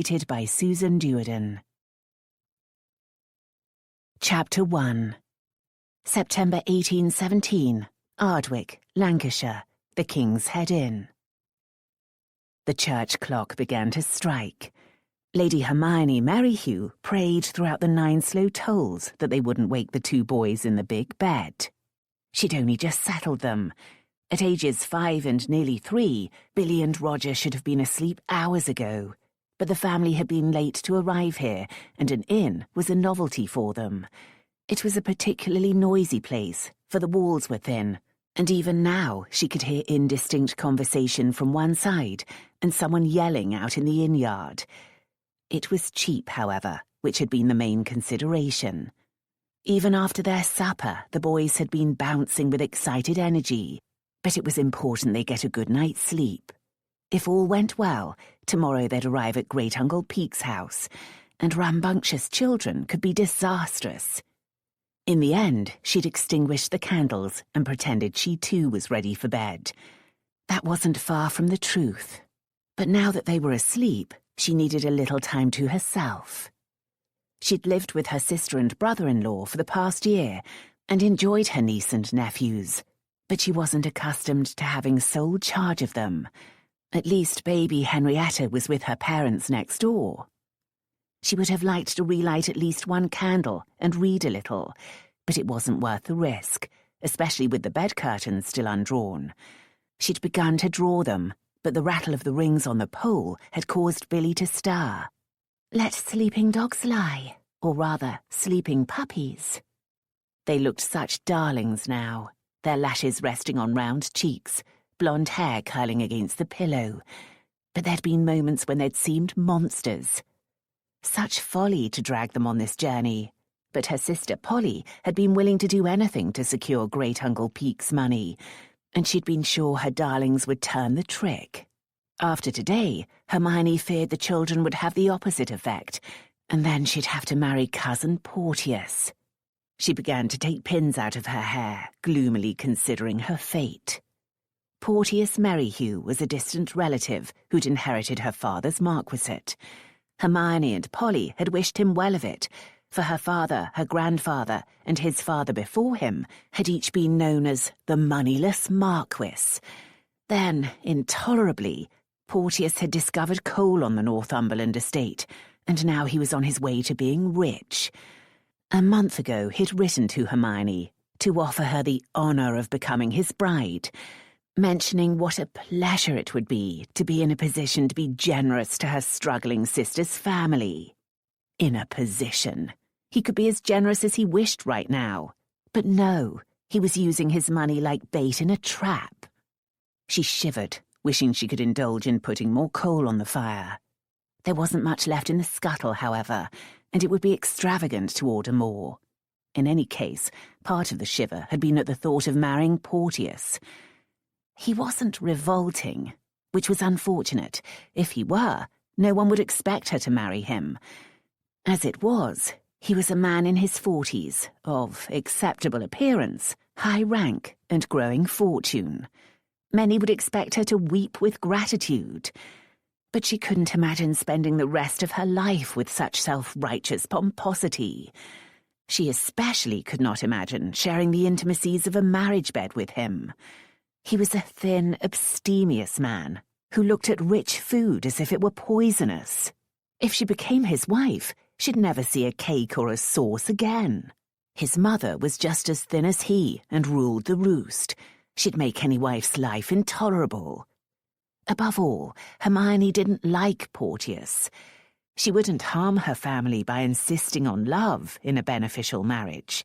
narrated by Susan Duerden. Chapter 1. September 1817, Ardwick, Lancashire, the King's Head Inn. The church clock began to strike. Lady Hermione Merryhew prayed throughout the 9 slow tolls that they wouldn't wake the 2 boys in the big bed. She'd only just settled them. At ages 5 and nearly 3, Billy and Roger should have been asleep hours ago, but the family had been late to arrive here, and an inn was a novelty for them. It was a particularly noisy place, for the walls were thin, and even now she could hear indistinct conversation from one side and someone yelling out in the inn yard. It was cheap, however, which had been the main consideration. Even after their supper, the boys had been bouncing with excited energy, but it was important they get a good night's sleep. If all went well, tomorrow they'd arrive at Great Uncle Peake's house, and rambunctious children could be disastrous. In the end, she'd extinguished the candles and pretended she too was ready for bed. That wasn't far from the truth. But now that they were asleep, she needed a little time to herself. She'd lived with her sister and brother-in-law for the past year and enjoyed her niece and nephews, but she wasn't accustomed to having sole charge of them. At least baby Henrietta was with her parents next door. She would have liked to relight at least 1 candle and read a little, but it wasn't worth the risk, especially with the bed curtains still undrawn. She'd begun to draw them, but the rattle of the rings on the pole had caused Billy to stir. Let sleeping dogs lie, or rather, sleeping puppies. They looked such darlings now, their lashes resting on round cheeks, blonde hair curling against the pillow. But there'd been moments when they'd seemed monsters. Such folly to drag them on this journey, but her sister Polly had been willing to do anything to secure Great Uncle Peake's money, and she'd been sure her darlings would turn the trick. After today, Hermione feared the children would have the opposite effect, and then she'd have to marry Cousin Porteous. She began to take pins out of her hair, gloomily considering her fate. Porteous Merryhew was a distant relative who'd inherited her father's marquisate. Hermione and Polly had wished him well of it, for her father, her grandfather, and his father before him had each been known as the moneyless Marquis. Then, intolerably, Porteous had discovered coal on the Northumberland estate, and now he was on his way to being rich. A month ago he'd written to Hermione to offer her the honour of becoming his bride, mentioning what a pleasure it would be to be in a position to be generous to her struggling sister's family. In a position. He could be as generous as he wished right now. But no, he was using his money like bait in a trap. She shivered, wishing she could indulge in putting more coal on the fire. There wasn't much left in the scuttle, however, and it would be extravagant to order more. In any case, part of the shiver had been at the thought of marrying Porteous. He wasn't revolting, which was unfortunate. If he were, no one would expect her to marry him. As it was, he was a man in his 40s, of acceptable appearance, high rank, and growing fortune. Many would expect her to weep with gratitude, but she couldn't imagine spending the rest of her life with such self-righteous pomposity. She especially could not imagine sharing the intimacies of a marriage bed with him. He was a thin, abstemious man who looked at rich food as if it were poisonous. If she became his wife, she'd never see a cake or a sauce again. His mother was just as thin as he and ruled the roost. She'd make any wife's life intolerable. Above all, Hermione didn't like Porteous. She wouldn't harm her family by insisting on love in a beneficial marriage.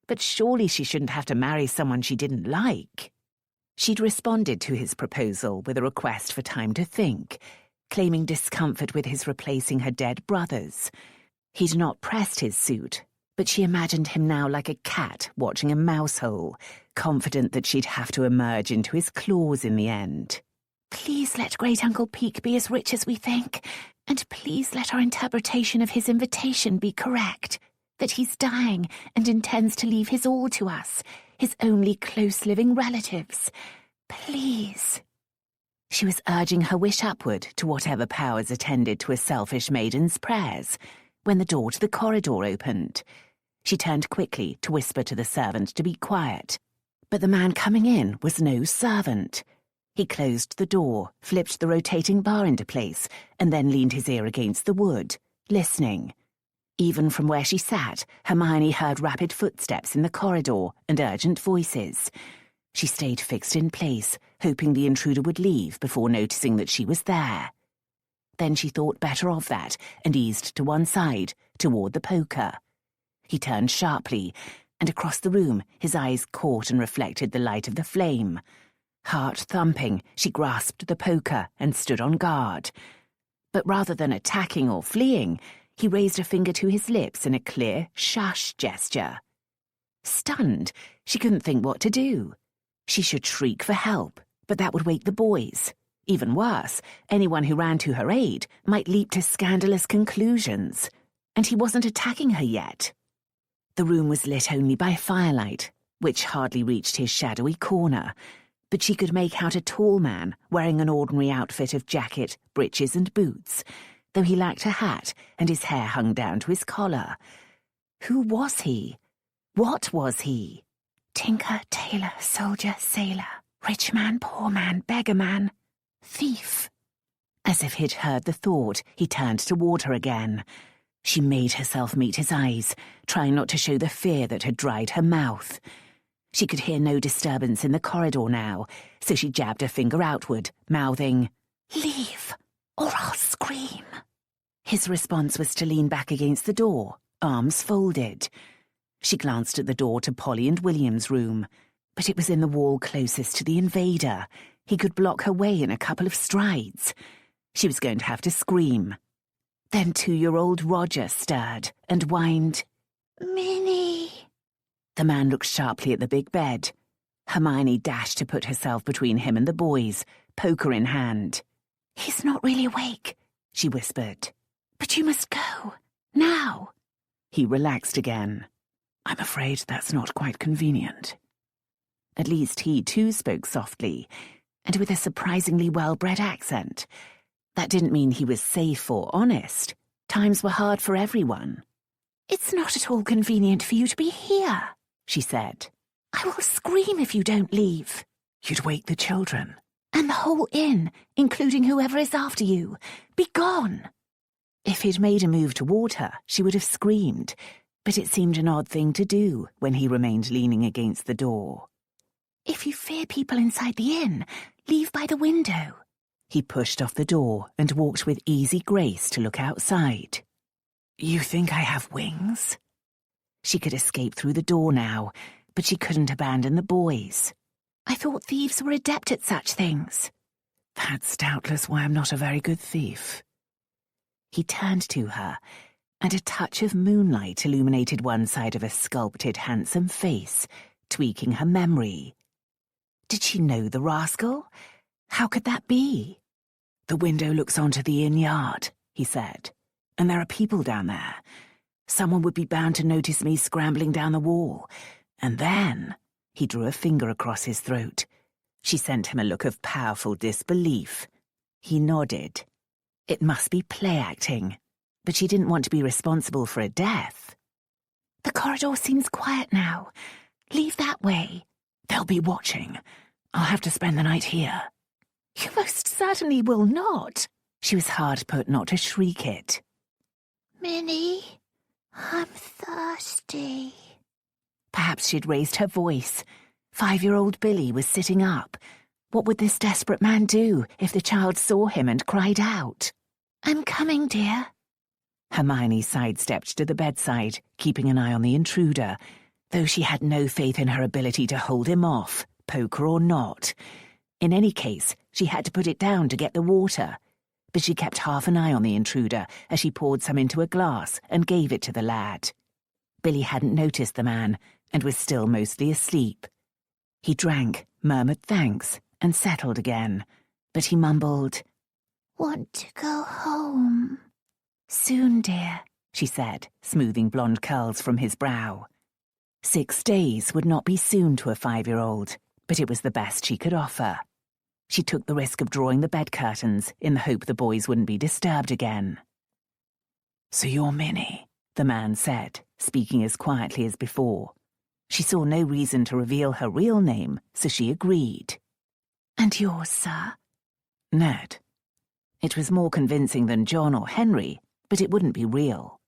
But surely she shouldn't have to marry someone she didn't like. She'd responded to his proposal with a request for time to think, claiming discomfort with his replacing her dead brothers. He'd not pressed his suit, but she imagined him now like a cat watching a mouse hole, confident that she'd have to emerge into his claws in the end. Please let Great Uncle Peake be as rich as we think, and please let our interpretation of his invitation be correct, that he's dying and intends to leave his all to us, his only close living relatives. Please. She was urging her wish upward to whatever powers attended to a selfish maiden's prayers when the door to the corridor opened. She turned quickly to whisper to the servant to be quiet, but the man coming in was no servant. He closed the door, flipped the rotating bar into place, and then leaned his ear against the wood, listening. Even from where she sat, Hermione heard rapid footsteps in the corridor and urgent voices. She stayed fixed in place, hoping the intruder would leave before noticing that she was there. Then she thought better of that and eased to one side, toward the poker. He turned sharply, and across the room his eyes caught and reflected the light of the flame. Heart thumping, she grasped the poker and stood on guard. But rather than attacking or fleeing, he raised a finger to his lips in a clear shush gesture. Stunned, she couldn't think what to do. She should shriek for help, but that would wake the boys. Even worse, anyone who ran to her aid might leap to scandalous conclusions. And he wasn't attacking her yet. The room was lit only by firelight, which hardly reached his shadowy corner, but she could make out a tall man wearing an ordinary outfit of jacket, breeches and boots, though he lacked a hat and his hair hung down to his collar. Who was he? What was he? Tinker, tailor, soldier, sailor, rich man, poor man, beggar man, thief. As if he'd heard the thought, he turned toward her again. She made herself meet his eyes, trying not to show the fear that had dried her mouth. She could hear no disturbance in the corridor now, so she jabbed her finger outward, mouthing, "Leave, or I'll scream." His response was to lean back against the door, arms folded. She glanced at the door to Polly and William's room, but it was in the wall closest to the invader. He could block her way in a couple of strides. She was going to have to scream. Then 2-year-old Roger stirred and whined, "Minnie." The man looked sharply at the big bed. Hermione dashed to put herself between him and the boys, poker in hand. "He's not really awake," she whispered. "But you must go. Now." He relaxed again. "I'm afraid that's not quite convenient." At least he too spoke softly, and with a surprisingly well-bred accent. That didn't mean he was safe or honest. Times were hard for everyone. "It's not at all convenient for you to be here," she said. "I will scream if you don't leave." "You'd wake the children." "And the whole inn, including whoever is after you. Be gone." If he'd made a move toward her, she would have screamed, but it seemed an odd thing to do when he remained leaning against the door. "If you fear people inside the inn, leave by the window." He pushed off the door and walked with easy grace to look outside. "You think I have wings?" She could escape through the door now, but she couldn't abandon the boys. "I thought thieves were adept at such things." "That's doubtless why I'm not a very good thief." He turned to her, and a touch of moonlight illuminated one side of a sculpted, handsome face, tweaking her memory. Did she know the rascal? How could that be? "The window looks onto the inn yard," he said, "and there are people down there. Someone would be bound to notice me scrambling down the wall. And then—" he drew a finger across his throat. She sent him a look of powerful disbelief. He nodded. It must be play acting, but she didn't want to be responsible for a death. "The corridor seems quiet now. Leave that way." "They'll be watching. I'll have to spend the night here." "You most certainly will not." She was hard put not to shriek it. "Minnie, I'm thirsty." Perhaps she'd raised her voice. 5-year-old Billy was sitting up. What would this desperate man do if the child saw him and cried out? "I'm coming, dear." Hermione sidestepped to the bedside, keeping an eye on the intruder, though she had no faith in her ability to hold him off, poker or not. In any case, she had to put it down to get the water, but she kept half an eye on the intruder as she poured some into a glass and gave it to the lad. Billy hadn't noticed the man and was still mostly asleep. He drank, murmured thanks, and settled again, but he mumbled, "Want to go home?" "Soon, dear," she said, smoothing blonde curls from his brow. 6 days would not be soon to a 5-year-old, but it was the best she could offer. She took the risk of drawing the bed curtains in the hope the boys wouldn't be disturbed again. "So you're Minnie," the man said, speaking as quietly as before. She saw no reason to reveal her real name, so she agreed. "And yours, sir?" "Ned." It was more convincing than John or Henry, but it wouldn't be real.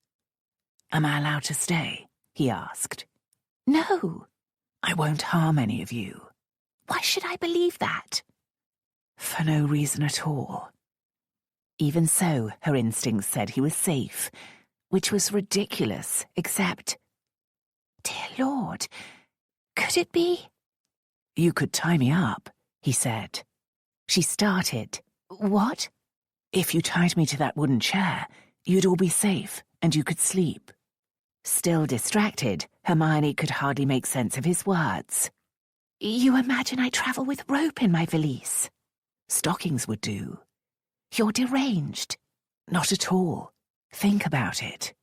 "Am I allowed to stay?" he asked. "No." "I won't harm any of you." "Why should I believe that?" "For no reason at all." Even so, her instincts said he was safe, which was ridiculous, except... "Dear Lord, could it be?" "You could tie me up," he said. She started. "What?" "If you tied me to that wooden chair, you'd all be safe, and you could sleep." Still distracted, Hermione could hardly make sense of his words. "You imagine I travel with rope in my valise?" "Stockings would do." "You're deranged." "Not at all. Think about it."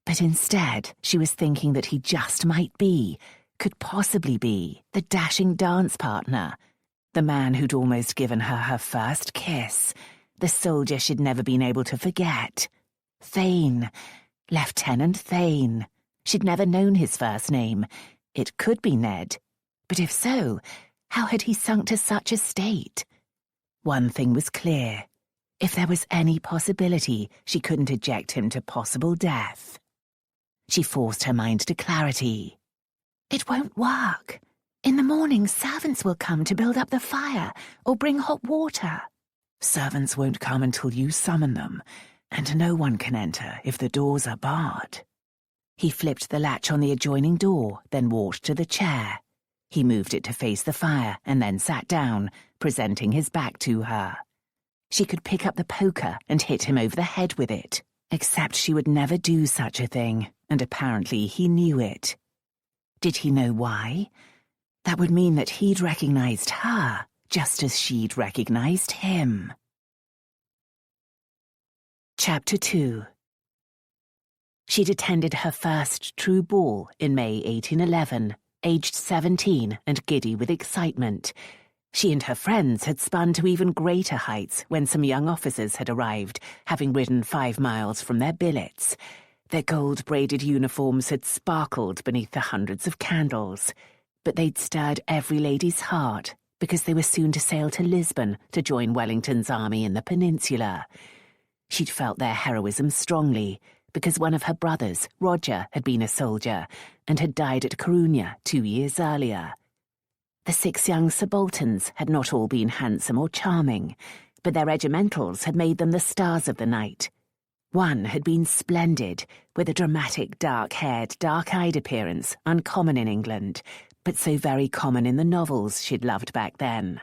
But instead, she was thinking that he just might be, could possibly be, the dashing dance partner, the man who'd almost given her her first kiss, the soldier she'd never been able to forget. Thayne. Lieutenant Thayne. She'd never known his first name. It could be Ned. But if so, how had he sunk to such a state? One thing was clear. If there was any possibility, she couldn't eject him to possible death. She forced her mind to clarity. "It won't work. In the morning, servants will come to build up the fire or bring hot water." "Servants won't come until you summon them, and no one can enter if the doors are barred." He flipped the latch on the adjoining door, then walked to the chair. He moved it to face the fire and then sat down, presenting his back to her. She could pick up the poker and hit him over the head with it, except she would never do such a thing, and apparently he knew it. Did he know why? That would mean that he'd recognized her, just as she'd recognized him. Chapter 2. She'd attended her first true ball in May 1811, aged 17 and giddy with excitement. She and her friends had spun to even greater heights when some young officers had arrived, having ridden 5 miles from their billets. Their gold-braided uniforms had sparkled beneath the hundreds of candles, but they'd stirred every lady's heart because they were soon to sail to Lisbon to join Wellington's army in the peninsula. She'd felt their heroism strongly because one of her brothers, Roger, had been a soldier and had died at Corunna 2 years earlier. The 6 young subalterns had not all been handsome or charming, but their regimentals had made them the stars of the night. One had been splendid, with a dramatic dark-haired, dark-eyed appearance uncommon in England, but so very common in the novels she'd loved back then.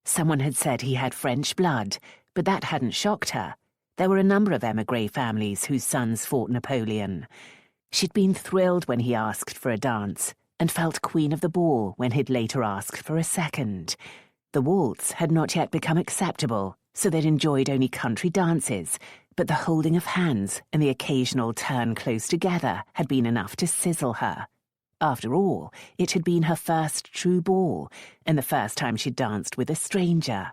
Someone had said he had French blood, but that hadn't shocked her. There were a number of émigré families whose sons fought Napoleon. She'd been thrilled when he asked for a dance, and felt queen of the ball when he'd later asked for a second. The waltz had not yet become acceptable, so they'd enjoyed only country dances, but the holding of hands and the occasional turn close together had been enough to sizzle her. After all, it had been her first true ball, and the first time she'd danced with a stranger.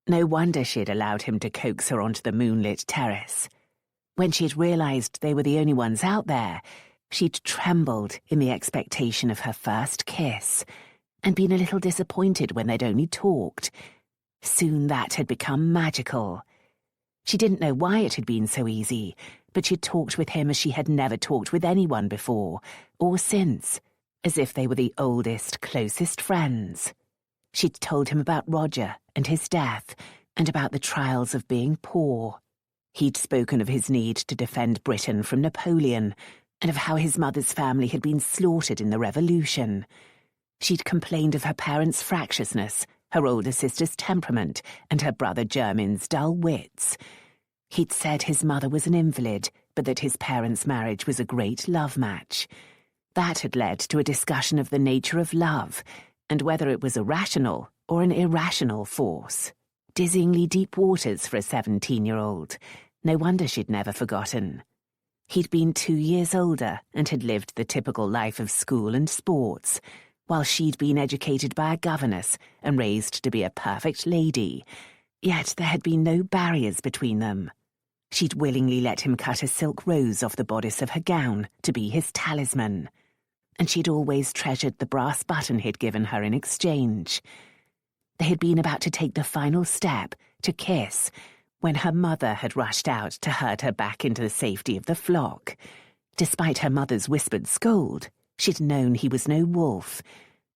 No wonder she'd allowed him to coax her onto the moonlit terrace. When she'd realized they were the only ones out there, she'd trembled in the expectation of her first kiss, and been a little disappointed when they'd only talked. Soon that had become magical. She didn't know why it had been so easy, but she'd talked with him as she had never talked with anyone before, or since, as if they were the oldest, closest friends. She'd told him about Roger and his death, and about the trials of being poor. He'd spoken of his need to defend Britain from Napoleon, and of how his mother's family had been slaughtered in the Revolution. She'd complained of her parents' fractiousness, her older sister's temperament, and her brother Jermyn's dull wits. He'd said his mother was an invalid, but that his parents' marriage was a great love match. That had led to a discussion of the nature of love, and whether it was a rational or an irrational force. Dizzyingly deep waters for a 17-year-old. No wonder she'd never forgotten. He'd been 2 years older and had lived the typical life of school and sports, while she'd been educated by a governess and raised to be a perfect lady, yet there had been no barriers between them. She'd willingly let him cut a silk rose off the bodice of her gown to be his talisman, and she'd always treasured the brass button he'd given her in exchange. They had been about to take the final step, to kiss, when her mother had rushed out to herd her back into the safety of the flock. Despite her mother's whispered scold, she'd known he was no wolf,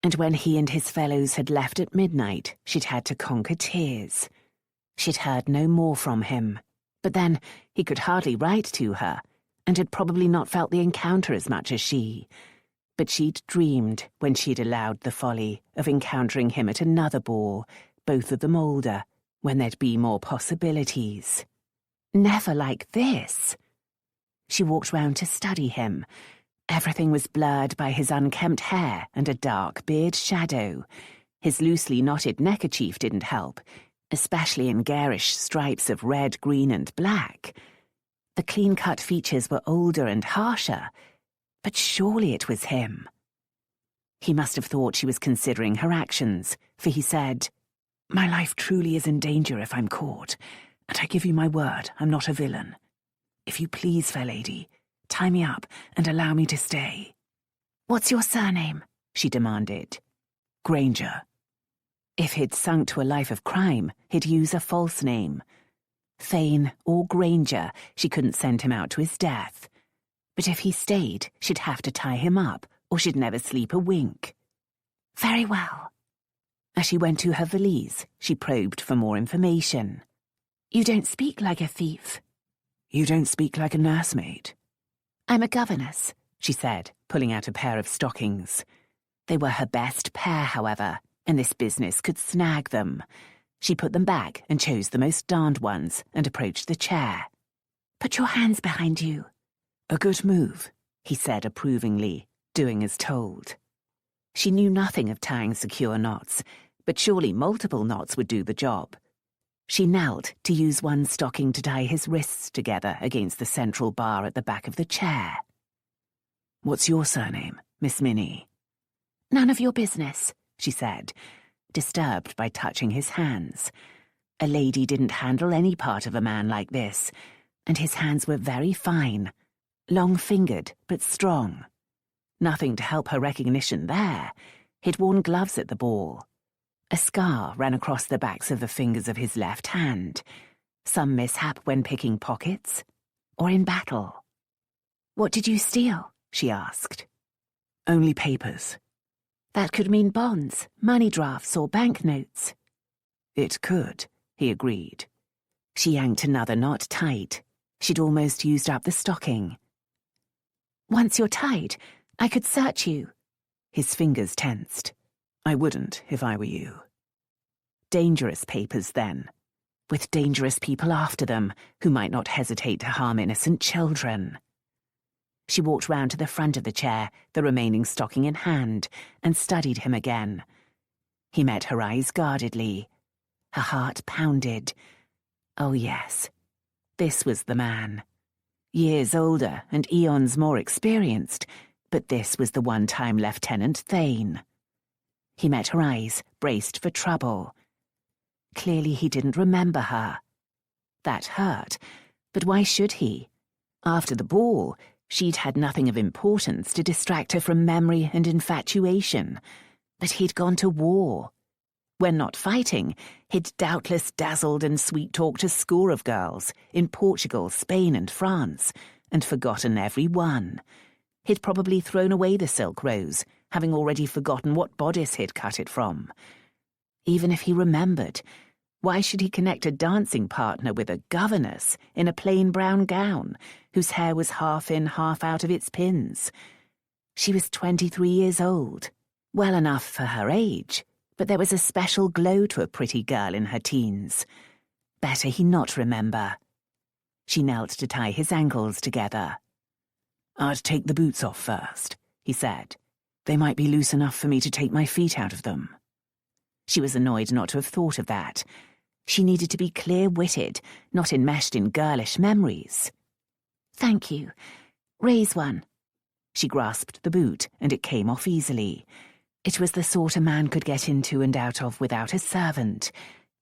and when he and his fellows had left at midnight, she'd had to conquer tears. She'd heard no more from him, but then he could hardly write to her, and had probably not felt the encounter as much as she. But she'd dreamed, when she'd allowed the folly, of encountering him at another ball, both of them older, when there'd be more possibilities. Never like this. She walked round to study him. Everything was blurred by his unkempt hair and a dark beard shadow. His loosely knotted neckerchief didn't help, especially in garish stripes of red, green, and black. The clean-cut features were older and harsher, but surely it was him. He must have thought she was considering her actions, for he said, "My life truly is in danger if I'm caught, and I give you my word I'm not a villain. If you please, fair lady, tie me up and allow me to stay." "What's your surname?" she demanded. "Granger." If he'd sunk to a life of crime, he'd use a false name. Thayne or Granger, she couldn't send him out to his death. But if he stayed, she'd have to tie him up, or she'd never sleep a wink. "Very well." As she went to her valise, she probed for more information. "You don't speak like a thief." "You don't speak like a nursemaid." "I'm a governess," she said, pulling out a pair of stockings. They were her best pair, however, and this business could snag them. She put them back and chose the most darned ones and approached the chair. "Put your hands behind you." "A good move," he said approvingly, doing as told. She knew nothing of tying secure knots, but surely multiple knots would do the job. She knelt to use one stocking to tie his wrists together against the central bar at the back of the chair. "What's your surname, Miss Minnie?" "None of your business," she said, disturbed by touching his hands. A lady didn't handle any part of a man like this, and his hands were very fine, long-fingered but strong. Nothing to help her recognition there. He'd worn gloves at the ball. A scar ran across the backs of the fingers of his left hand. Some mishap when picking pockets, or in battle. "What did you steal?" she asked. "Only papers." "That could mean bonds, money drafts, or banknotes." "It could," he agreed. She yanked another knot tight. She'd almost used up the stocking. "Once you're tied, I could search you." His fingers tensed. "I wouldn't if I were you." Dangerous papers, then, with dangerous people after them who might not hesitate to harm innocent children. She walked round to the front of the chair, the remaining stocking in hand, and studied him again. He met her eyes guardedly. Her heart pounded. Oh yes, this was the man. Years older and eons more experienced, but this was the one-time Lieutenant Thayne. He met her eyes, braced for trouble. Clearly he didn't remember her. That hurt, but why should he? After the ball, she'd had nothing of importance to distract her from memory and infatuation. But he'd gone to war. When not fighting, he'd doubtless dazzled and sweet-talked a score of girls in Portugal, Spain, and France, and forgotten every one. He'd probably thrown away the silk rose, having already forgotten what bodice he'd cut it from. Even if he remembered, why should he connect a dancing partner with a governess in a plain brown gown, whose hair was half in, half out of its pins? She was 23 years old, well enough for her age, but there was a special glow to a pretty girl in her teens. Better he not remember. She knelt to tie his ankles together. "I'd take the boots off first," he said. "They might be loose enough for me to take my feet out of them." She was annoyed not to have thought of that. She needed to be clear-witted, not enmeshed in girlish memories. "Thank you. Raise one." She grasped the boot, and it came off easily. It was the sort a man could get into and out of without a servant,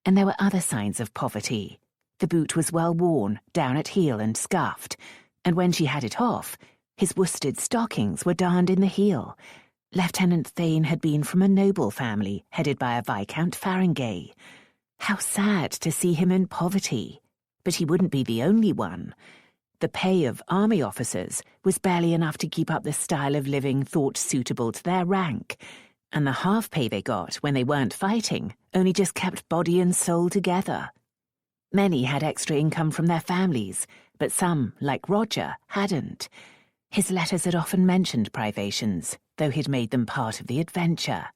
and there were other signs of poverty. The boot was well worn, down at heel and scuffed, and when she had it off, his worsted stockings were darned in the heel. Lieutenant Thayne had been from a noble family headed by a Viscount Farringay. How sad to see him in poverty. But he wouldn't be the only one. The pay of army officers was barely enough to keep up the style of living thought suitable to their rank, and the half pay they got when they weren't fighting only just kept body and soul together. Many had extra income from their families, but some, like Roger, hadn't. His letters had often mentioned privations, though he'd made them part of the adventure.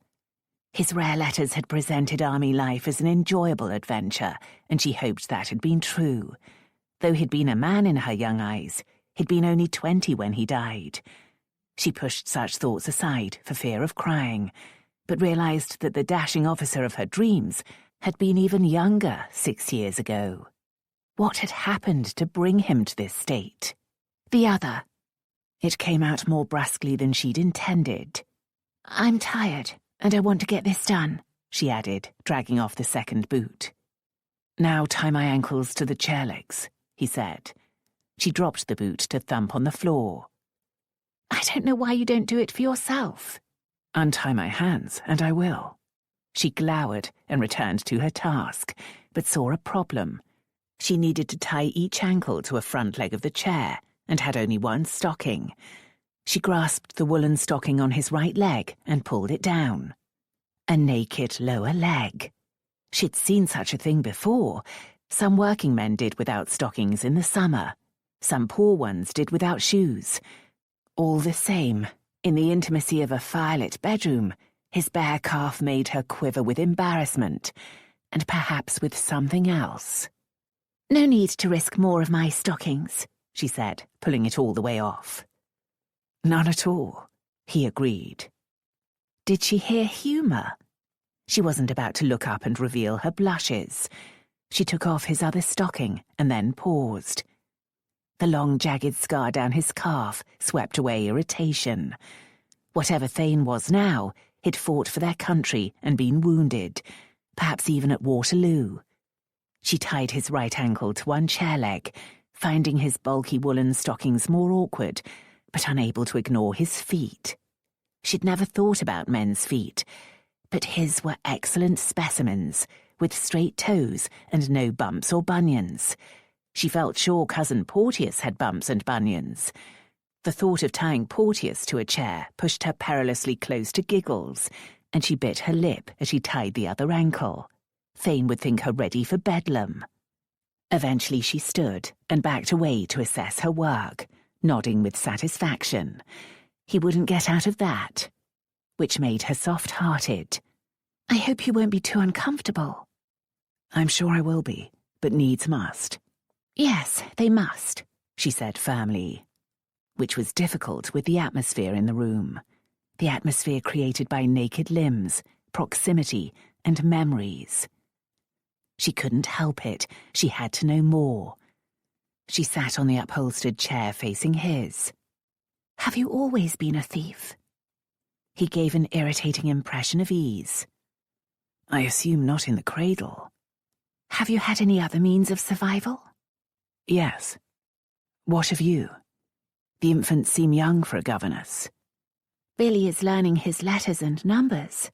His rare letters had presented army life as an enjoyable adventure, and she hoped that had been true. Though he'd been a man in her young eyes, he'd been only 20 when he died. She pushed such thoughts aside for fear of crying, but realized that the dashing officer of her dreams had been even younger 6 years ago. What had happened to bring him to this state? The other. It came out more brusquely than she'd intended. I'm tired, and I want to get this done, she added, dragging off the second boot. Now tie my ankles to the chair legs, he said. She dropped the boot to thump on the floor. I don't know why you don't do it for yourself. Untie my hands, and I will. She glowered and returned to her task, but saw a problem. She needed to tie each ankle to a front leg of the chair, and had only one stocking. She grasped the woolen stocking on his right leg and pulled it down. A naked lower leg. She'd seen such a thing before. Some working men did without stockings in the summer. Some poor ones did without shoes. All the same, in the intimacy of a firelit bedroom, his bare calf made her quiver with embarrassment, and perhaps with something else. No need to risk more of my stockings, she said, pulling it all the way off. None at all, he agreed. Did she hear humour? She wasn't about to look up and reveal her blushes. She took off his other stocking and then paused. The long, jagged scar down his calf swept away irritation. Whatever Thayne was now, he'd fought for their country and been wounded, perhaps even at Waterloo. She tied his right ankle to one chair leg, finding his bulky woolen stockings more awkward, but unable to ignore his feet. She'd never thought about men's feet, but his were excellent specimens, with straight toes and no bumps or bunions. She felt sure Cousin Porteous had bumps and bunions. The thought of tying Porteous to a chair pushed her perilously close to giggles, and she bit her lip as she tied the other ankle. Thayne would think her ready for bedlam. Eventually she stood and backed away to assess her work, nodding with satisfaction. He wouldn't get out of that, which made her soft-hearted. I hope you won't be too uncomfortable. I'm sure I will be, but needs must. Yes, they must, she said firmly, which was difficult with the atmosphere in the room. The atmosphere created by naked limbs, proximity, and memories. She couldn't help it. She had to know more. She sat on the upholstered chair facing his. Have you always been a thief? He gave an irritating impression of ease. I assume not in the cradle. Have you had any other means of survival? Yes. What of you? The infants seem young for a governess. Billy is learning his letters and numbers.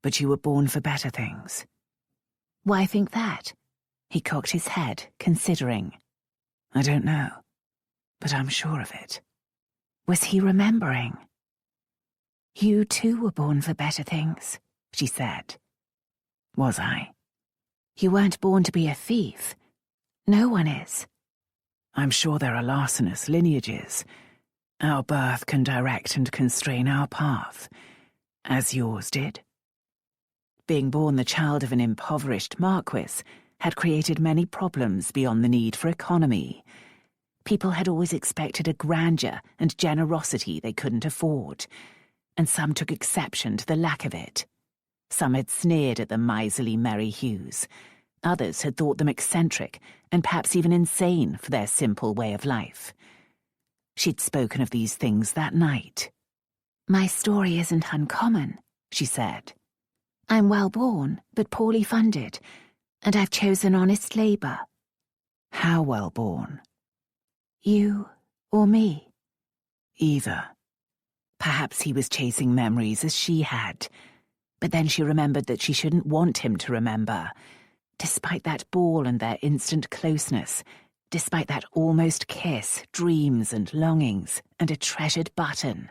But you were born for better things. Why think that? He cocked his head, considering. I don't know, but I'm sure of it. Was he remembering? You too were born for better things, she said. Was I? You weren't born to be a thief. No one is. I'm sure there are larcenous lineages. Our birth can direct and constrain our path, as yours did. Being born the child of an impoverished marquis had created many problems beyond the need for economy. People had always expected a grandeur and generosity they couldn't afford, and some took exception to the lack of it. Some had sneered at the miserly Merryhews. Others had thought them eccentric and perhaps even insane for their simple way of life. She'd spoken of these things that night. My story isn't uncommon, she said. I'm well born, but poorly funded, and I've chosen honest labour. How well born? You or me? Either. Perhaps he was chasing memories as she had. But then she remembered that she shouldn't want him to remember. Despite that ball and their instant closeness, despite that almost kiss, dreams and longings, and a treasured button,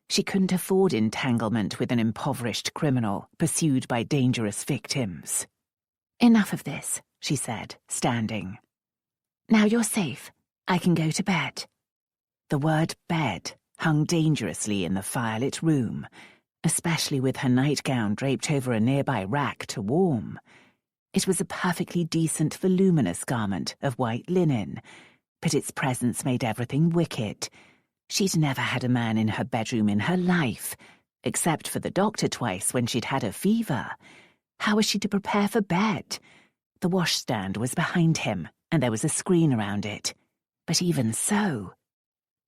she couldn't afford entanglement with an impoverished criminal pursued by dangerous victims. Enough of this, she said, standing. Now you're safe. I can go to bed. The word bed hung dangerously in the firelit room, especially with her nightgown draped over a nearby rack to warm. It was a perfectly decent, voluminous garment of white linen, but its presence made everything wicked. She'd never had a man in her bedroom in her life, except for the doctor twice when she'd had a fever. How was she to prepare for bed? The washstand was behind him, and there was a screen around it. But even so...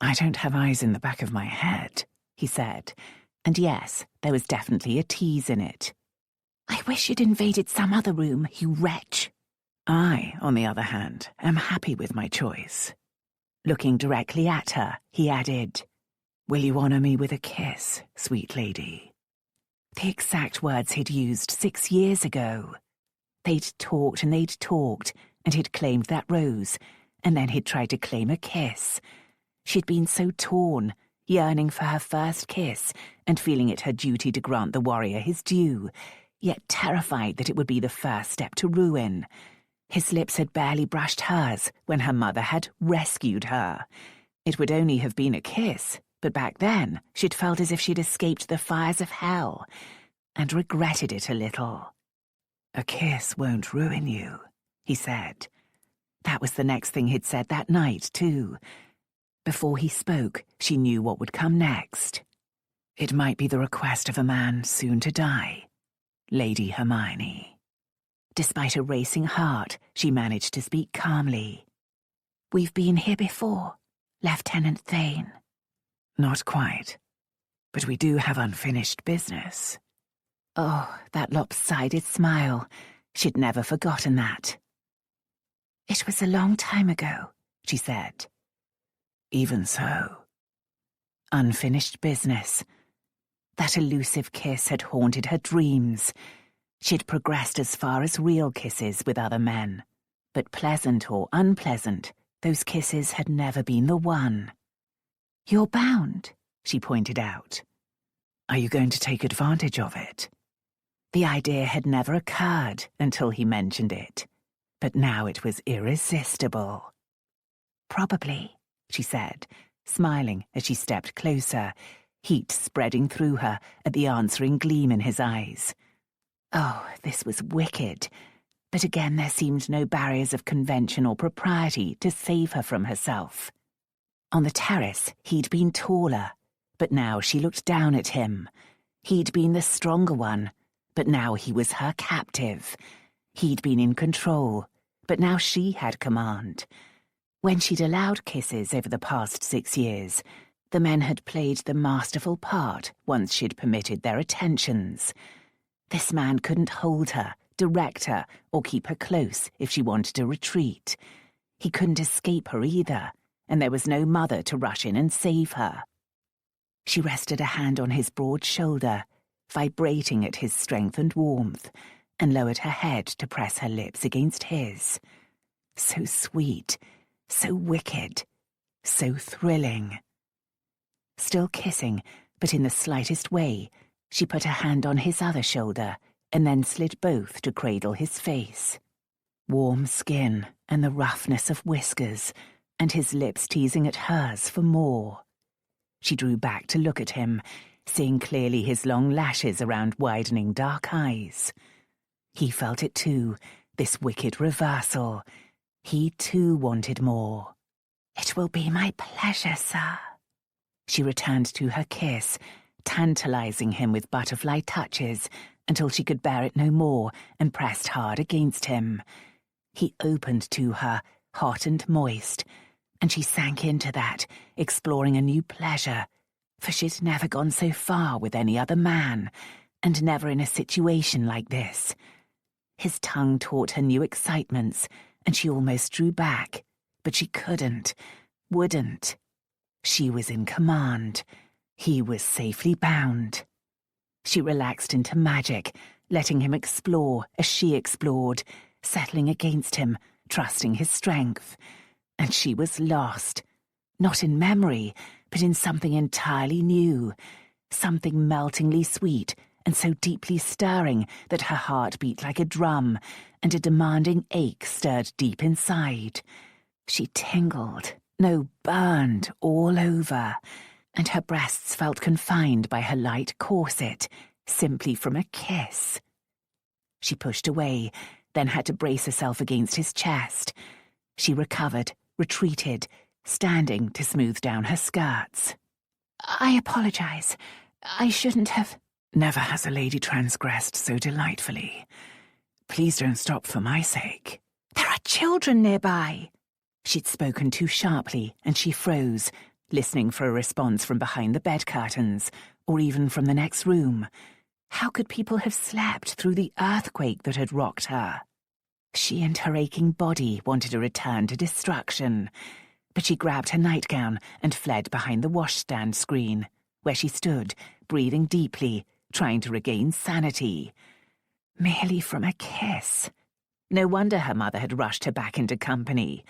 I don't have eyes in the back of my head, he said, and yes, there was definitely a tease in it. I wish you'd invaded some other room, you wretch. I, on the other hand, am happy with my choice. Looking directly at her, he added, Will you honour me with a kiss, sweet lady? The exact words he'd used 6 years ago. They'd talked and they'd talked, and he'd claimed that rose, and then he'd tried to claim a kiss. She'd been so torn, yearning for her first kiss, and feeling it her duty to grant the warrior his due, yet terrified that it would be the first step to ruin. His lips had barely brushed hers when her mother had rescued her. It would only have been a kiss, but back then she'd felt as if she'd escaped the fires of hell, and regretted it a little. A kiss won't ruin you, he said. That was the next thing he'd said that night, too. Before he spoke, she knew what would come next. It might be the request of a man soon to die, Lady Hermione. Despite a racing heart, she managed to speak calmly. We've been here before, Lieutenant Thayne. Not quite, but we do have unfinished business. Oh, that lopsided smile. She'd never forgotten that. It was a long time ago, she said. Even so. Unfinished business. That elusive kiss had haunted her dreams. She'd progressed as far as real kisses with other men. But pleasant or unpleasant, those kisses had never been the one. You're bound, she pointed out. Are you going to take advantage of it? The idea had never occurred until he mentioned it. But now it was irresistible. Probably, she said, smiling as she stepped closer, heat spreading through her at the answering gleam in his eyes. Oh, this was wicked. But again there seemed no barriers of convention or propriety to save her from herself. On the terrace, he'd been taller, but now she looked down at him. He'd been the stronger one, but now he was her captive. He'd been in control, but now she had command. When she'd allowed kisses over the past 6 years, the men had played the masterful part once she'd permitted their attentions. This man couldn't hold her, direct her, or keep her close if she wanted to retreat. He couldn't escape her either, and there was no mother to rush in and save her. She rested a hand on his broad shoulder, vibrating at his strength and warmth, and lowered her head to press her lips against his. So sweet, so wicked, so thrilling. Still kissing, but in the slightest way, she put a hand on his other shoulder and then slid both to cradle his face. Warm skin and the roughness of whiskers, and his lips teasing at hers for more. She drew back to look at him, seeing clearly his long lashes around widening dark eyes. He felt it too, this wicked reversal. He too wanted more. It will be my pleasure, sir. She returned to her kiss, tantalizing him with butterfly touches until she could bear it no more and pressed hard against him. He opened to her, hot and moist, and she sank into that, exploring a new pleasure, for she'd never gone so far with any other man, and never in a situation like this. His tongue taught her new excitements, and she almost drew back, but she couldn't, wouldn't. She was in command. He was safely bound. She relaxed into magic, letting him explore as she explored, settling against him, trusting his strength. And she was lost, not in memory, but in something entirely new, something meltingly sweet and so deeply stirring that her heart beat like a drum, and a demanding ache stirred deep inside. She tingled, no, burned all over, and her breasts felt confined by her light corset, simply from a kiss. She pushed away, then had to brace herself against his chest. She recovered, retreated, standing to smooth down her skirts. I apologize. I shouldn't have... Never has a lady transgressed so delightfully. Please don't stop for my sake. There are children nearby. She'd spoken too sharply, and she froze, listening for a response from behind the bed curtains, or even from the next room. How could people have slept through the earthquake that had rocked her? She and her aching body wanted a return to destruction, but she grabbed her nightgown and fled behind the washstand screen, where she stood, breathing deeply, trying to regain sanity. Merely from a kiss. No wonder her mother had rushed her back into company.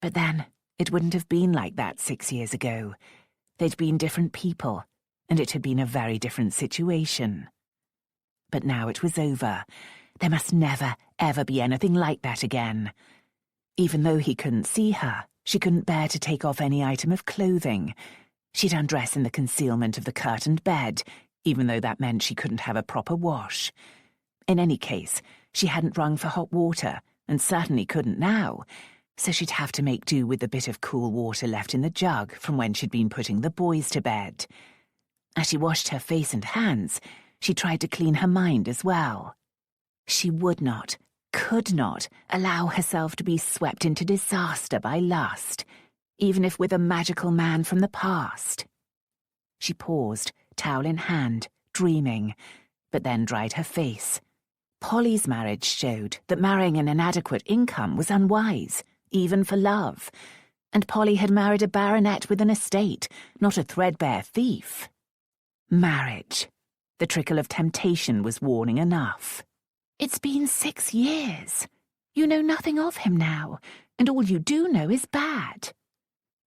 But then, it wouldn't have been like that 6 years ago. They'd been different people, and it had been a very different situation. But now it was over. There must never, ever be anything like that again. Even though he couldn't see her, she couldn't bear to take off any item of clothing. She'd undress in the concealment of the curtained bed, even though that meant she couldn't have a proper wash. In any case, she hadn't rung for hot water, and certainly couldn't now, so she'd have to make do with the bit of cool water left in the jug from when she'd been putting the boys to bed. As she washed her face and hands, she tried to clean her mind as well. She would not, could not, allow herself to be swept into disaster by lust, even if with a magical man from the past. She paused, towel in hand, dreaming, but then dried her face. Polly's marriage showed that marrying an inadequate income was unwise, even for love, and Polly had married a baronet with an estate, not a threadbare thief. Marriage. The trickle of temptation was warning enough. It's been 6 years. You know nothing of him now, and all you do know is bad.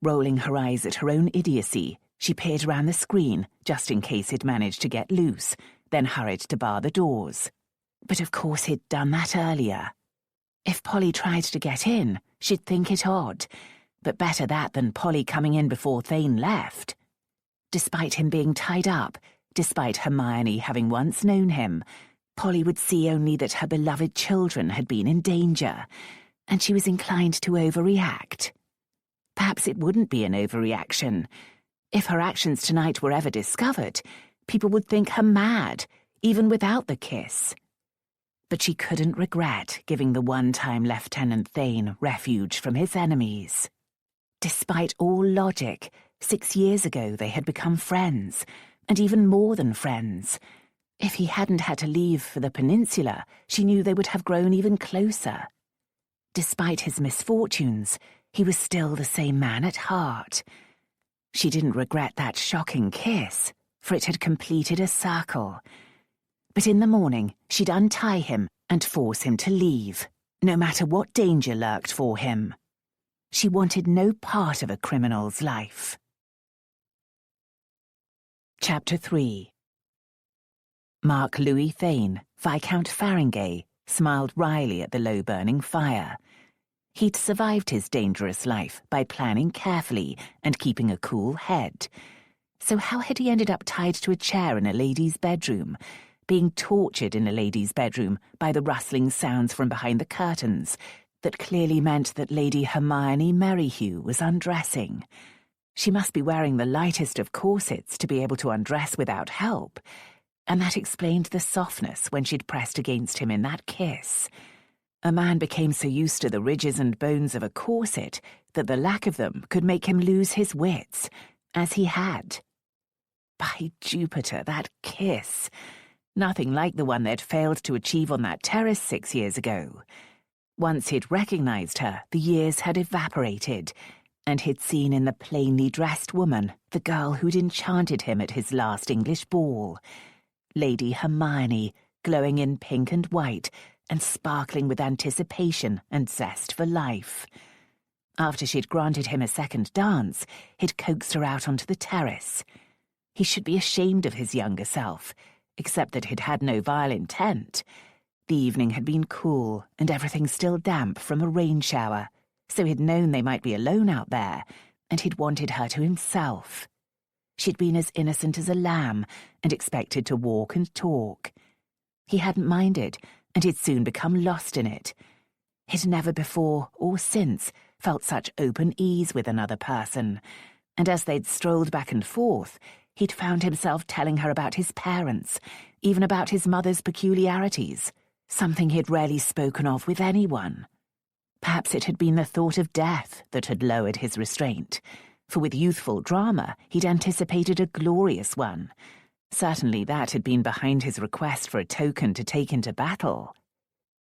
Rolling her eyes at her own idiocy, she peered around the screen, just in case he'd managed to get loose, then hurried to bar the doors. But of course he'd done that earlier. If Polly tried to get in, she'd think it odd, but better that than Polly coming in before Thayne left. Despite him being tied up, despite Hermione having once known him, Polly would see only that her beloved children had been in danger, and she was inclined to overreact. Perhaps it wouldn't be an overreaction. If her actions tonight were ever discovered, people would think her mad, even without the kiss. But she couldn't regret giving the one-time Lieutenant Thayne refuge from his enemies. Despite all logic, 6 years ago they had become friends, and even more than friends. If he hadn't had to leave for the peninsula, she knew they would have grown even closer. Despite his misfortunes, he was still the same man at heart. She didn't regret that shocking kiss, for it had completed a circle. But in the morning, she'd untie him and force him to leave, no matter what danger lurked for him. She wanted no part of a criminal's life. Chapter 3. Mark Louis Thayne, Viscount Farringay, smiled wryly at the low-burning fire. He'd survived his dangerous life by planning carefully and keeping a cool head. So how had he ended up tied to a chair in a lady's bedroom, being tortured in a lady's bedroom by the rustling sounds from behind the curtains that clearly meant that Lady Hermione Merryhew was undressing? She must be wearing the lightest of corsets to be able to undress without help, and that explained the softness when she'd pressed against him in that kiss. A man became so used to the ridges and bones of a corset that the lack of them could make him lose his wits, as he had. By Jupiter, that kiss! nothing like the one they'd failed to achieve on that terrace 6 years ago. Once he'd recognized her, the years had evaporated, and he'd seen in the plainly dressed woman the girl who'd enchanted him at his last English ball. Lady Hermione, glowing in pink and white, and sparkling with anticipation and zest for life. After she'd granted him a second dance, he'd coaxed her out onto the terrace. He should be ashamed of his younger self, except that he'd had no vile intent. The evening had been cool, and everything still damp from a rain shower, so he'd known they might be alone out there, and he'd wanted her to himself. She'd been as innocent as a lamb, and expected to walk and talk. He hadn't minded, and he'd soon become lost in it. He'd never before, or since, felt such open ease with another person, and as they'd strolled back and forth, he'd found himself telling her about his parents, even about his mother's peculiarities, something he'd rarely spoken of with anyone. Perhaps it had been the thought of death that had lowered his restraint, for with youthful drama he'd anticipated a glorious one. Certainly that had been behind his request for a token to take into battle.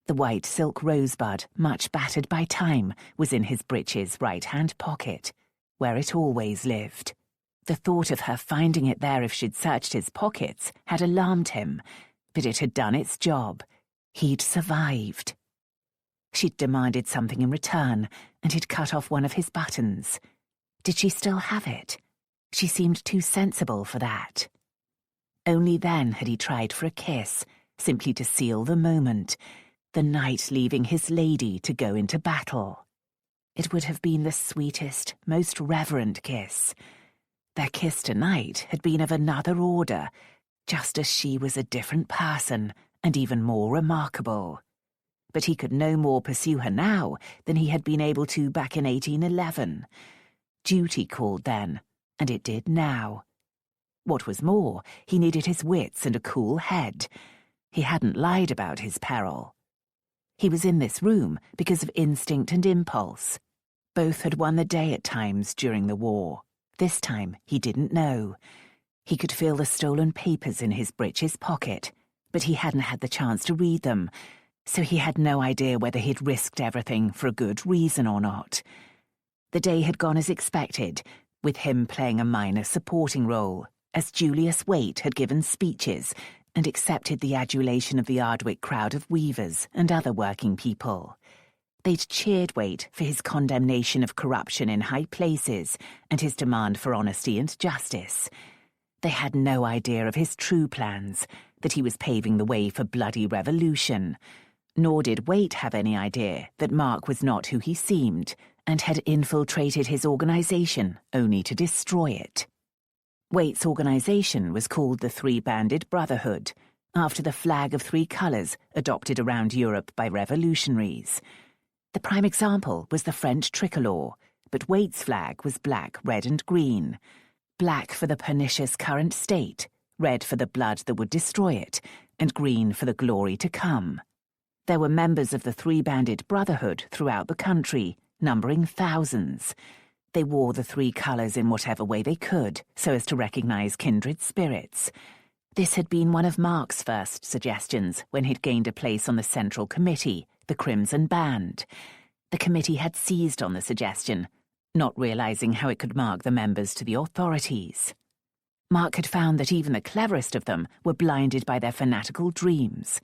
The white silk rosebud, much battered by time, was in his breeches' right-hand pocket, where it always lived. The thought of her finding it there if she'd searched his pockets had alarmed him, but it had done its job. He'd survived. She'd demanded something in return, and he'd cut off one of his buttons. Did she still have it? She seemed too sensible for that. Only then had he tried for a kiss, simply to seal the moment, the knight leaving his lady to go into battle. It would have been the sweetest, most reverent kiss. Their kiss tonight had been of another order, just as she was a different person and even more remarkable. But he could no more pursue her now than he had been able to back in 1811. Duty called then, and it did now. What was more, he needed his wits and a cool head. He hadn't lied about his peril. He was in this room because of instinct and impulse. Both had won the day at times during the war. This time he didn't know. He could feel the stolen papers in his breeches pocket, but he hadn't had the chance to read them, so he had no idea whether he'd risked everything for a good reason or not. The day had gone as expected, with him playing a minor supporting role, as Julius Waite had given speeches and accepted the adulation of the Ardwick crowd of weavers and other working people. They'd cheered Waite for his condemnation of corruption in high places and his demand for honesty and justice. They had no idea of his true plans, that he was paving the way for bloody revolution. Nor did Waite have any idea that Mark was not who he seemed and had infiltrated his organization only to destroy it. Waite's organization was called the Three-Banded Brotherhood, after the flag of three colors adopted around Europe by revolutionaries. The prime example was the French tricolour, but Waite's flag was black, red and green. Black for the pernicious current state, red for the blood that would destroy it, and green for the glory to come. There were members of the Three-Banded Brotherhood throughout the country, numbering thousands. They wore the three colours in whatever way they could, so as to recognise kindred spirits. This had been one of Mark's first suggestions when he'd gained a place on the Central Committee, the Crimson Band. The committee had seized on the suggestion, not realising how it could mark the members to the authorities. Mark had found that even the cleverest of them were blinded by their fanatical dreams.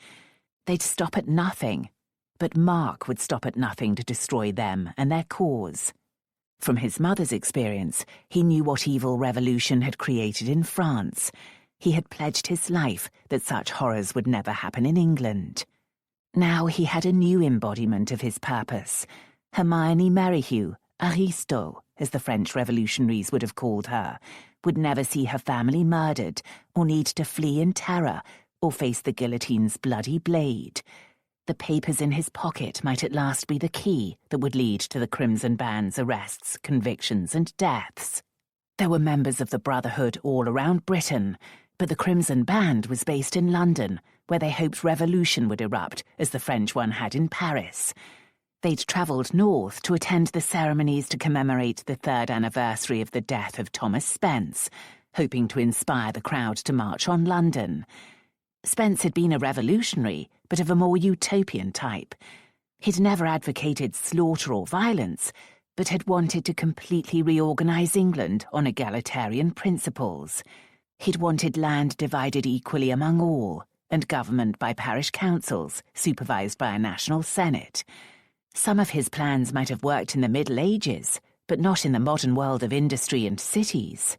They'd stop at nothing, but Mark would stop at nothing to destroy them and their cause. From his mother's experience, he knew what evil revolution had created in France. He had pledged his life that such horrors would never happen in England. Now he had a new embodiment of his purpose. Hermione Merryhew, Aristo, as the French revolutionaries would have called her, would never see her family murdered, or need to flee in terror, or face the guillotine's bloody blade. The papers in his pocket might at last be the key that would lead to the Crimson Band's arrests, convictions and deaths. There were members of the Brotherhood all around Britain, but the Crimson Band was based in London, where they hoped revolution would erupt as the French one had in Paris. They'd travelled north to attend the ceremonies to commemorate the 3rd anniversary of the death of Thomas Spence, hoping to inspire the crowd to march on London. Spence had been a revolutionary, but of a more utopian type. He'd never advocated slaughter or violence, but had wanted to completely reorganize England on egalitarian principles. He'd wanted land divided equally among all, and government by parish councils, supervised by a national senate. Some of his plans might have worked in the Middle Ages, but not in the modern world of industry and cities.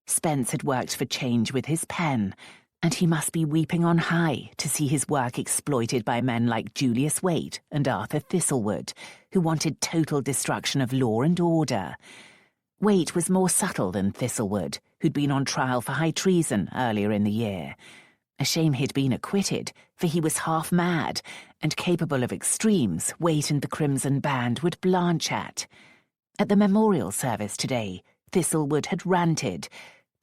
Spence had worked for change with his pen, and he must be weeping on high to see his work exploited by men like Julius Waite and Arthur Thistlewood, who wanted total destruction of law and order. Waite was more subtle than Thistlewood, who'd been on trial for high treason earlier in the year. A shame he'd been acquitted, for he was half mad, and capable of extremes Waite and the Crimson Band would blanch at. At the memorial service today, Thistlewood had ranted,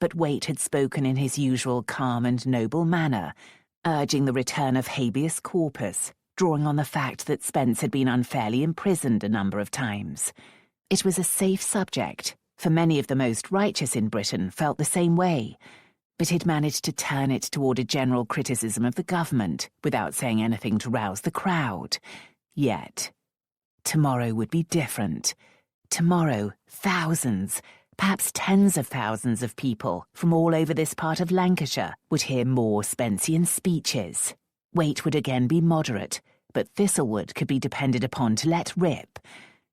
but Waite had spoken in his usual calm and noble manner, urging the return of habeas corpus, drawing on the fact that Spence had been unfairly imprisoned a number of times. It was a safe subject, for many of the most righteous in Britain felt the same way, but he'd managed to turn it toward a general criticism of the government without saying anything to rouse the crowd. Yet, tomorrow would be different. Tomorrow, thousands, perhaps tens of thousands of people from all over this part of Lancashire would hear more Spencean speeches. Waite would again be moderate, but Thistlewood could be depended upon to let rip.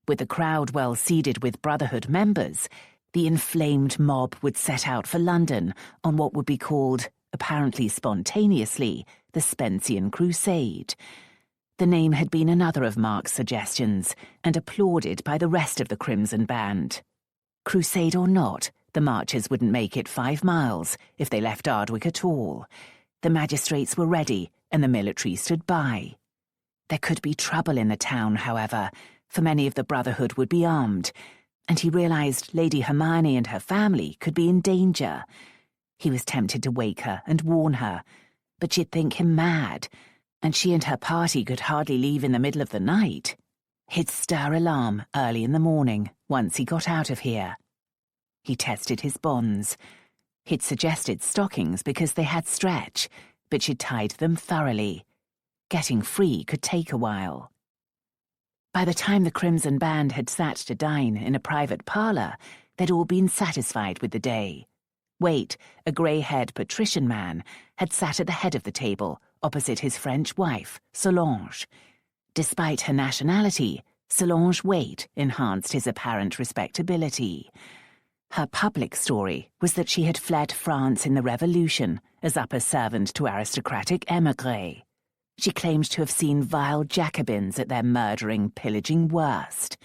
With the crowd well seeded with Brotherhood members, the inflamed mob would set out for London on what would be called, apparently spontaneously, the Spencean Crusade. The name had been another of Mark's suggestions, and applauded by the rest of the Crimson Band. Crusade or not, the marchers wouldn't make it 5 miles if they left Ardwick at all. The magistrates were ready, and the military stood by. There could be trouble in the town, however, for many of the Brotherhood would be armed, and he realized Lady Hermione and her family could be in danger. He was tempted to wake her and warn her, but she'd think him mad, and she and her party could hardly leave in the middle of the night. He'd stir alarm early in the morning once he got out of here. He tested his bonds. He'd suggested stockings because they had stretch, but she'd tied them thoroughly. Getting free could take a while. By the time the Crimson Band had sat to dine in a private parlour, they'd all been satisfied with the day. Waite, a grey-haired patrician man, had sat at the head of the table, opposite his French wife, Solange. Despite her nationality, Solange Waite enhanced his apparent respectability. Her public story was that she had fled France in the Revolution as upper servant to aristocratic émigrés. She claimed to have seen vile Jacobins at their murdering, pillaging worst.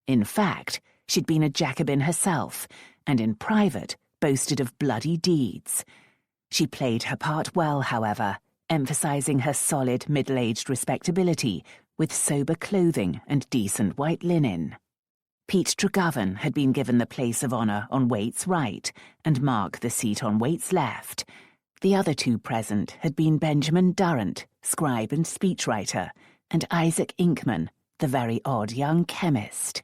In fact, she'd been a Jacobin herself, and in private boasted of bloody deeds. She played her part well, however, emphasizing her solid middle-aged respectability with sober clothing and decent white linen. Pete Tregovan had been given the place of honour on Waite's right, and Mark the seat on Waite's left. The other two present had been Benjamin Durrant, scribe and speechwriter, and Isaac Inkman, the very odd young chemist.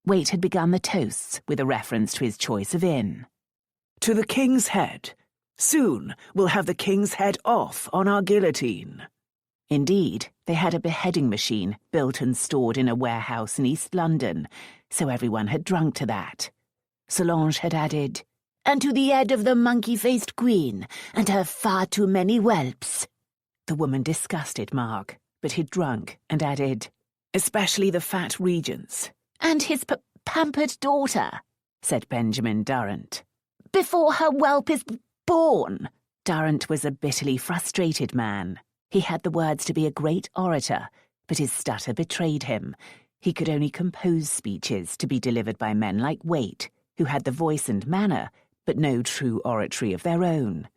Waite had begun the toasts with a reference to his choice of inn. "To the King's Head. Soon we'll have the King's Head off on our guillotine." Indeed, they had a beheading machine built and stored in a warehouse in East London, so everyone had drunk to that. Solange had added, "And to the head of the monkey-faced queen, and her far too many whelps." The woman disgusted Mark, but he'd drunk and added, "Especially the fat regents." "And his pampered daughter," said Benjamin Durrant. "before her whelp is born." Durrant was a bitterly frustrated man. He had the words to be a great orator, but his stutter betrayed him. He could only compose speeches to be delivered by men like Waite, who had the voice and manner, but no true oratory of their own.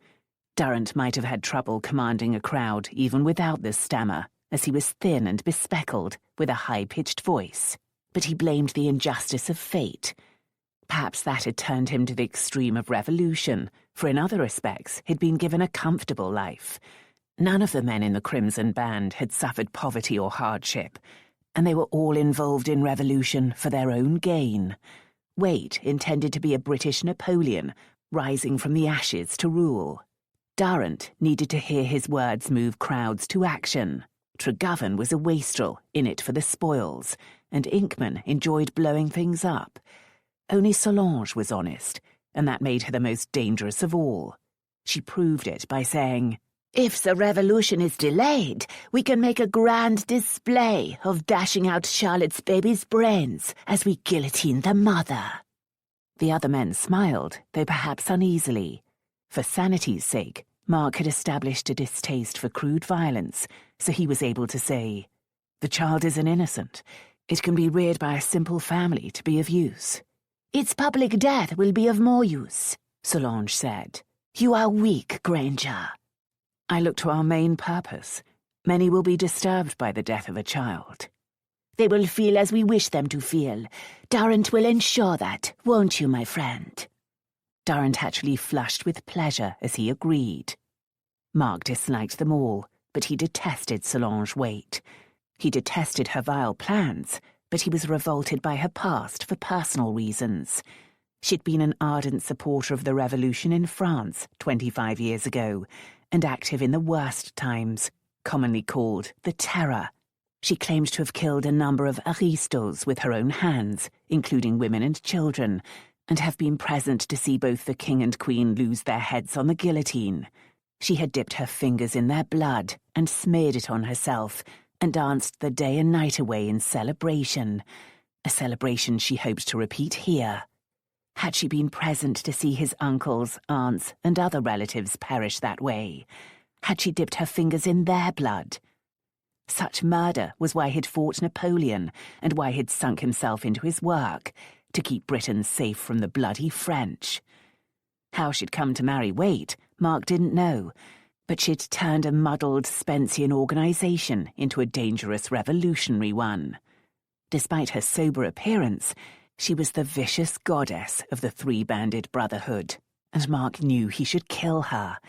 Durrant might have had trouble commanding a crowd even without the stammer, as he was thin and bespectacled, with a high-pitched voice. But he blamed the injustice of fate. Perhaps that had turned him to the extreme of revolution, for in other respects he'd been given a comfortable life. None of the men in the Crimson Band had suffered poverty or hardship, and they were all involved in revolution for their own gain. Waite intended to be a British Napoleon, rising from the ashes to rule. Durrant needed to hear his words move crowds to action. Tregovan was a wastrel, in it for the spoils, and Inkman enjoyed blowing things up. Only Solange was honest, and that made her the most dangerous of all. She proved it by saying, "If the revolution is delayed, we can make a grand display of dashing out Charlotte's baby's brains as we guillotine the mother." The other men smiled, though perhaps uneasily. For sanity's sake, Mark had established a distaste for crude violence, so he was able to say, "The child is an innocent. It can be reared by a simple family to be of use." "Its public death will be of more use," Solange said. "You are weak, Granger." I look to our main purpose. Many will be disturbed by the death of a child. "They will feel as we wish them to feel. Durrant will ensure that, won't you, my friend?" Durrant actually flushed with pleasure as he agreed. Mark disliked them all, but he detested Solange Waite. He detested her vile plans, but he was revolted by her past for personal reasons. She'd been an ardent supporter of the revolution in France 25 years ago, and active in the worst times, commonly called the Terror. She claimed to have killed a number of aristos with her own hands, including women and children, and have been present to see both the king and queen lose their heads on the guillotine. She had dipped her fingers in their blood and smeared it on herself, and danced the day and night away in celebration, a celebration she hoped to repeat here. Had she been present to see his uncles, aunts, and other relatives perish that way? Had she dipped her fingers in their blood? Such murder was why he'd fought Napoleon, and why he'd sunk himself into his work, to keep Britain safe from the bloody French. How she'd come to marry Waite, Mark didn't know, but she'd turned a muddled Spencean organisation into a dangerous revolutionary one. Despite her sober appearance, she was the vicious goddess of the three-banded brotherhood, and Mark knew he should kill her.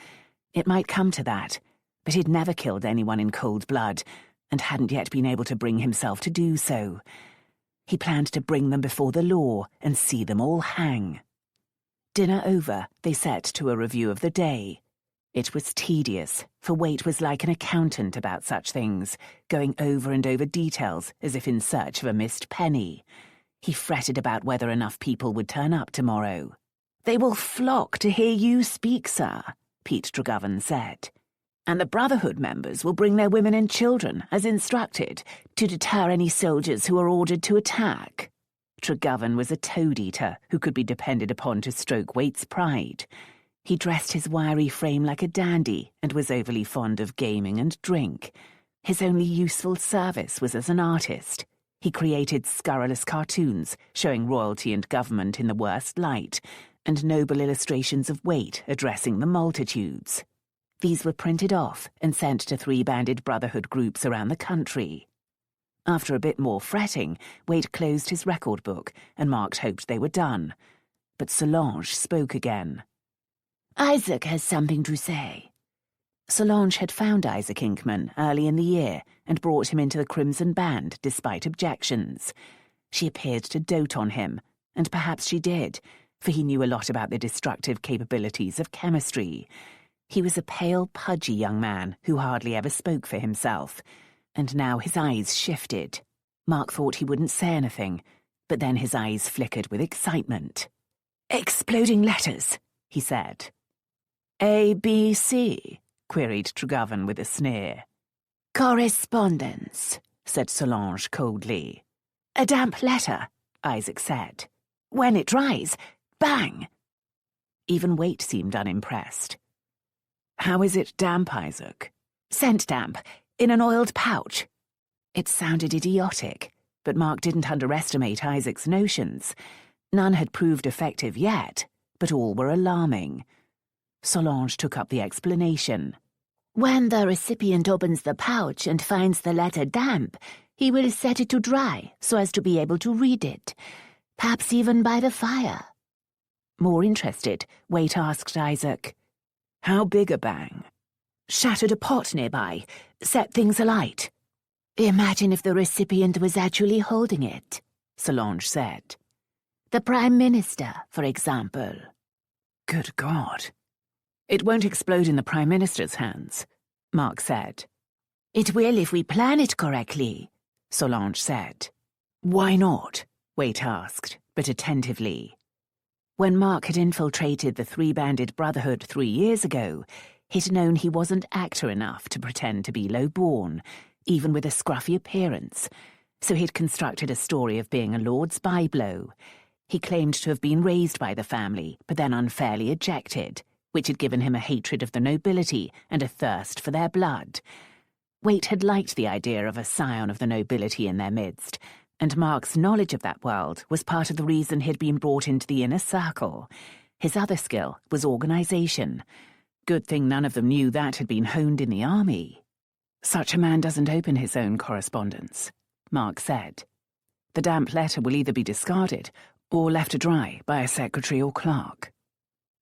It might come to that, but he'd never killed anyone in cold blood, and hadn't yet been able to bring himself to do so. He planned to bring them before the law and see them all hang. Dinner over, they set to a review of the day. It was tedious, for Waite was like an accountant about such things, going over and over details as if in search of a missed penny. He fretted about whether enough people would turn up tomorrow. "They will flock to hear you speak, sir," Pete Tregovan said. "And the Brotherhood members will bring their women and children, as instructed, to deter any soldiers who are ordered to attack." Tregovan was a toad-eater who could be depended upon to stroke Waite's pride. He dressed his wiry frame like a dandy and was overly fond of gaming and drink. His only useful service was as an artist. He created scurrilous cartoons showing royalty and government in the worst light, and noble illustrations of Waite addressing the multitudes. These were printed off and sent to three-banded Brotherhood groups around the country. After a bit more fretting, Waite closed his record book, and Mark hoped they were done. But Solange spoke again. "Isaac has something to say." Solange had found Isaac Inkman early in the year and brought him into the Crimson Band despite objections. She appeared to dote on him, and perhaps she did, for he knew a lot about the destructive capabilities of chemistry. He was a pale, pudgy young man who hardly ever spoke for himself, and now his eyes shifted. Mark thought he wouldn't say anything, but then his eyes flickered with excitement. "Exploding letters," he said. "A, B, C?" queried Tregovan with a sneer. "Correspondence," said Solange coldly. "A damp letter," Isaac said. "When it dries, bang!" Even Waite seemed unimpressed. "How is it damp, Isaac?" "Scent damp, in an oiled pouch." It sounded idiotic, but Mark didn't underestimate Isaac's notions. None had proved effective yet, but all were alarming. Solange took up the explanation. "When the recipient opens the pouch and finds the letter damp, he will set it to dry so as to be able to read it, perhaps even by the fire." More interested, Waite asked Isaac, "How big a bang?" "Shattered a pot nearby, set things alight." "Imagine if the recipient was actually holding it," Solange said. "The Prime Minister, for example." Good God. It won't explode in the Prime Minister's hands, Mark said. It will if we plan it correctly, Solange said. Why not? Waite asked, but attentively. When Mark had infiltrated the three-banded Brotherhood 3 years ago, he'd known he wasn't actor enough to pretend to be low-born, even with a scruffy appearance, so he'd constructed a story of being a Lord's byblow. He claimed to have been raised by the family, but then unfairly ejected, which had given him a hatred of the nobility and a thirst for their blood. Waite had liked the idea of a scion of the nobility in their midst, and Mark's knowledge of that world was part of the reason he'd been brought into the inner circle. His other skill was organisation. Good thing none of them knew that had been honed in the army. Such a man doesn't open his own correspondence, Mark said. The damp letter will either be discarded or left to dry by a secretary or clerk.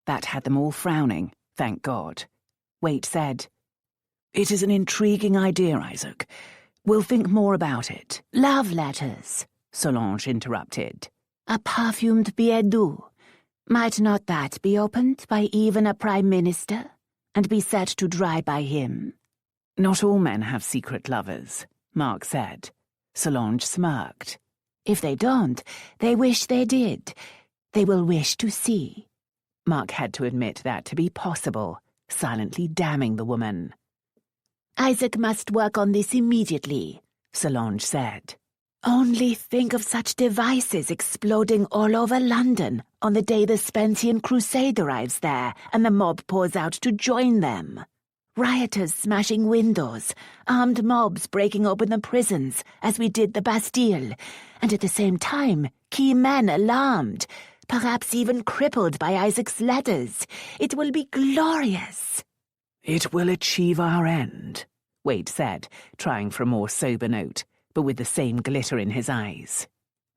That had them all frowning, thank God. Waite said, "It is an intriguing idea, Isaac. We'll think more about it." Love letters, Solange interrupted. A perfumed billet doux. Might not that be opened by even a Prime Minister and be set to dry by him? Not all men have secret lovers, Mark said. Solange smirked. If they don't, they wish they did. They will wish to see. Mark had to admit that to be possible, silently damning the woman. Isaac must work on this immediately, Solange said. Only think of such devices exploding all over London on the day the Spencean Crusade arrives there and the mob pours out to join them. Rioters smashing windows, armed mobs breaking open the prisons, as we did the Bastille, and at the same time, key men alarmed, perhaps even crippled by Isaac's letters. It will be glorious. It will achieve our end, Waite said, trying for a more sober note, but with the same glitter in his eyes.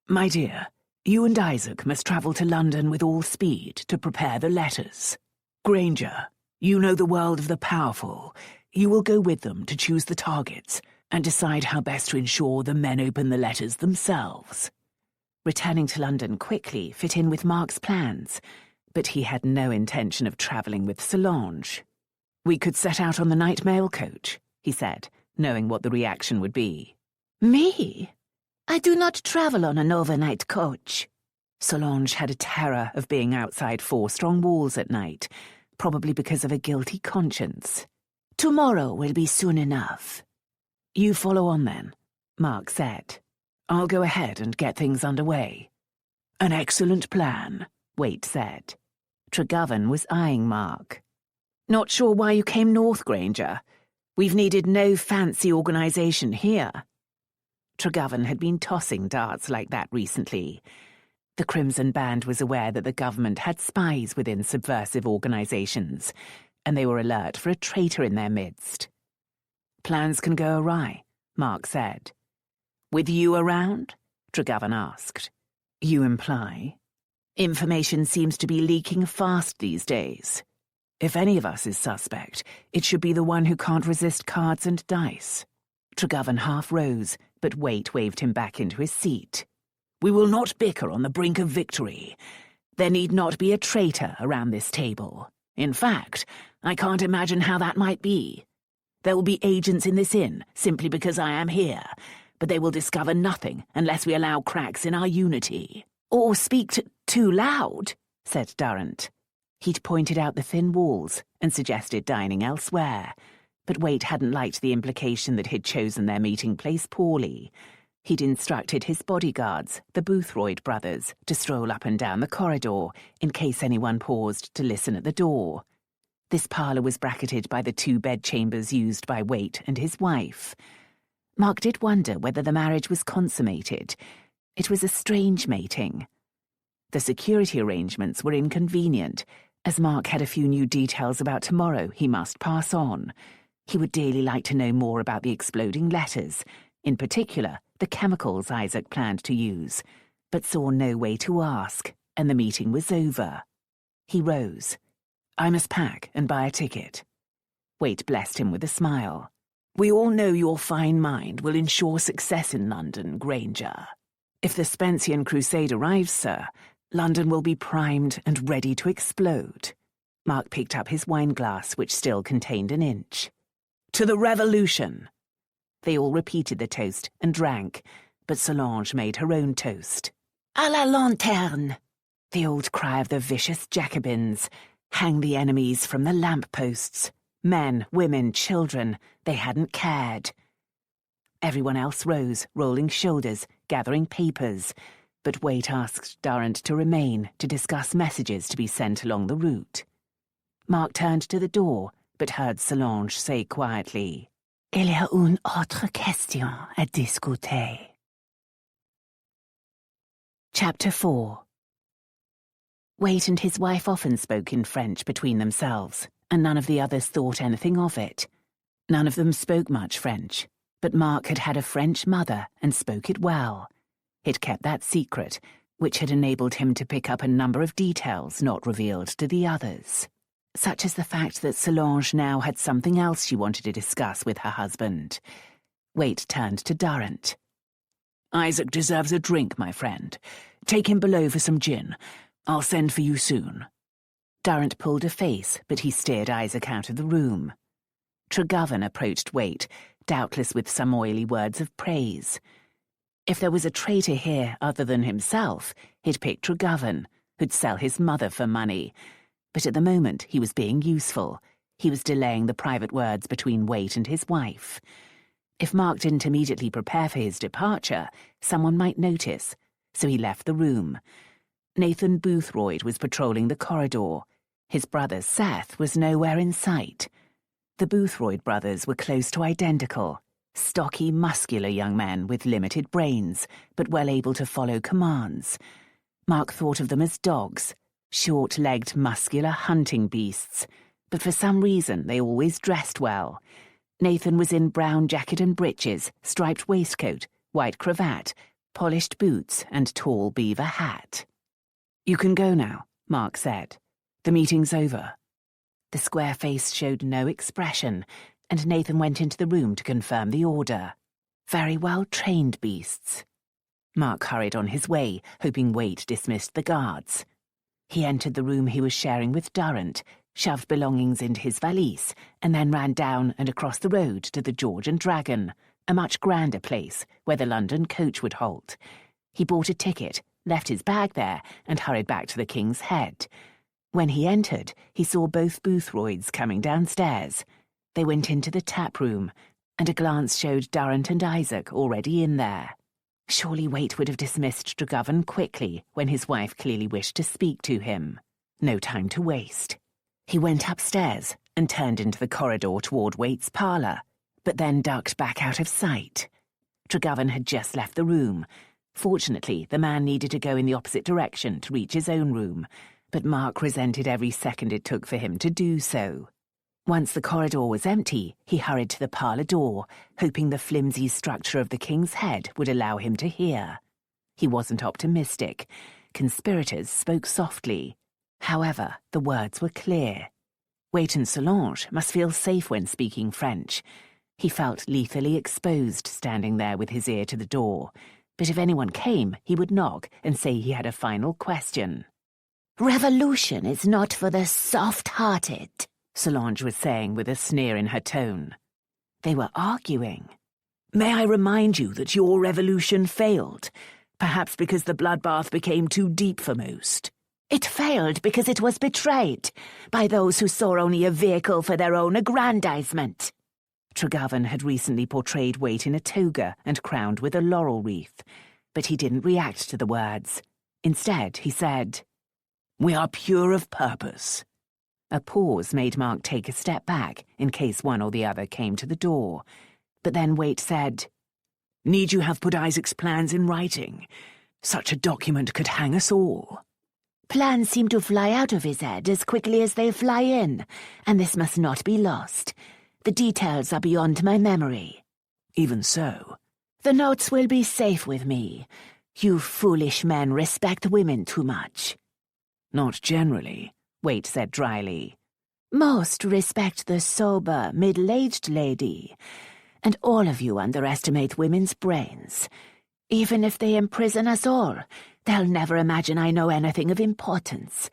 My dear, you and Isaac must travel to London with all speed to prepare the letters. Granger, you know the world of the powerful. You will go with them to choose the targets and decide how best to ensure the men open the letters themselves. Returning to London quickly fit in with Mark's plans, but he had no intention of travelling with Solange. We could set out on the night mail coach, he said, knowing what the reaction would be. Me? I do not travel on an overnight coach. Solange had a terror of being outside 4 strong walls at night, probably because of a guilty conscience. Tomorrow will be soon enough. You follow on then, Mark said. I'll go ahead and get things underway. An excellent plan, Waite said. Tregovan was eyeing Mark. Not sure why you came north, Granger. We've needed no fancy organisation here. Tregovan had been tossing darts like that recently. The Crimson Band was aware that the government had spies within subversive organisations, and they were alert for a traitor in their midst. Plans can go awry, Mark said. With you around? Tregovan asked. You imply? Information seems to be leaking fast these days. If any of us is suspect, it should be the one who can't resist cards and dice. Tregovan half rose, but Waite waved him back into his seat. We will not bicker on the brink of victory. There need not be a traitor around this table. In fact, I can't imagine how that might be. There will be agents in this inn simply because I am here, but they will discover nothing unless we allow cracks in our unity. Or speak too loud, said Durrant. He'd pointed out the thin walls and suggested dining elsewhere, but Waite hadn't liked the implication that he'd chosen their meeting place poorly. He'd instructed his bodyguards, the Boothroyd brothers, to stroll up and down the corridor in case anyone paused to listen at the door. This parlour was bracketed by the 2 bedchambers used by Waite and his wife. Mark did wonder whether the marriage was consummated. It was a strange mating. The security arrangements were inconvenient, as Mark had a few new details about tomorrow he must pass on. He would dearly like to know more about the exploding letters, in particular the chemicals Isaac planned to use, but saw no way to ask, and the meeting was over. He rose. I must pack and buy a ticket. Waite blessed him with a smile. We all know your fine mind will ensure success in London, Granger. If the Spencean Crusade arrives, sir, London will be primed and ready to explode. Mark picked up his wineglass, which still contained an inch. "To the revolution!" They all repeated the toast and drank, but Solange made her own toast. "À la lanterne!" The old cry of the vicious Jacobins. Hang the enemies from the lamp-posts. Men, women, children, they hadn't cared. Everyone else rose, rolling shoulders, gathering papers, but Waite asked Durrant to remain to discuss messages to be sent along the route. Mark turned to the door, but heard Solange say quietly, "Il y a une autre question à discuter." Chapter 4. Waite and his wife often spoke in French between themselves, and none of the others thought anything of it. None of them spoke much French, but Mark had had a French mother and spoke it well. He'd kept that secret, which had enabled him to pick up a number of details not revealed to the others, such as the fact that Solange now had something else she wanted to discuss with her husband. Waite turned to Durrant. "Isaac deserves a drink, my friend. Take him below for some gin. I'll send for you soon." Durrant pulled a face, but he steered Isaac out of the room. Tregovan approached Waite, doubtless with some oily words of praise. If there was a traitor here other than himself, he'd pick Tregovan, who'd sell his mother for money. But at the moment he was being useful. He was delaying the private words between Waite and his wife. If Mark didn't immediately prepare for his departure, someone might notice, so he left the room. Nathan Boothroyd was patrolling the corridor. His brother Seth was nowhere in sight. The Boothroyd brothers were close to identical, stocky, muscular young men with limited brains, but well able to follow commands. Mark thought of them as dogs, short-legged, muscular hunting beasts, but for some reason they always dressed well. Nathan was in brown jacket and breeches, striped waistcoat, white cravat, polished boots, and tall beaver hat. "You can go now," Mark said. "The meeting's over." The square face showed no expression, and Nathan went into the room to confirm the order. Very well-trained beasts. Mark hurried on his way, hoping Waite dismissed the guards. He entered the room he was sharing with Durrant, shoved belongings into his valise, and then ran down and across the road to the George and Dragon, a much grander place where the London coach would halt. He bought a ticket, left his bag there, and hurried back to the King's Head. When he entered, he saw both Boothroyds coming downstairs. They went into the tap room, and a glance showed Durrant and Isaac already in there. Surely Waite would have dismissed Tregovan quickly when his wife clearly wished to speak to him. No time to waste. He went upstairs and turned into the corridor toward Waite's parlour, but then ducked back out of sight. Tregovan had just left the room. Fortunately, the man needed to go in the opposite direction to reach his own room, but Mark resented every second it took for him to do so. Once the corridor was empty, he hurried to the parlour door, hoping the flimsy structure of the King's Head would allow him to hear. He wasn't optimistic. Conspirators spoke softly. However, the words were clear. Waite and Solange must feel safe when speaking French. He felt lethally exposed standing there with his ear to the door. But if anyone came, he would knock and say he had a final question. "Revolution is not for the soft-hearted," Solange was saying with a sneer in her tone. They were arguing. "May I remind you that your revolution failed, perhaps because the bloodbath became too deep for most." "It failed because it was betrayed by those who saw only a vehicle for their own aggrandizement." Tregovan had recently portrayed Waite in a toga and crowned with a laurel wreath, but he didn't react to the words. Instead, he said, "We are pure of purpose." A pause made Mark take a step back in case one or the other came to the door. But then Waite said, "Need you have put Isaac's plans in writing? Such a document could hang us all." "Plans seem to fly out of his head as quickly as they fly in, and this must not be lost. The details are beyond my memory." "Even so." "The notes will be safe with me. You foolish men respect women too much." "Not generally," Waite said dryly. "Most respect the sober, middle-aged lady, and all of you underestimate women's brains. Even if they imprison us all, they'll never imagine I know anything of importance.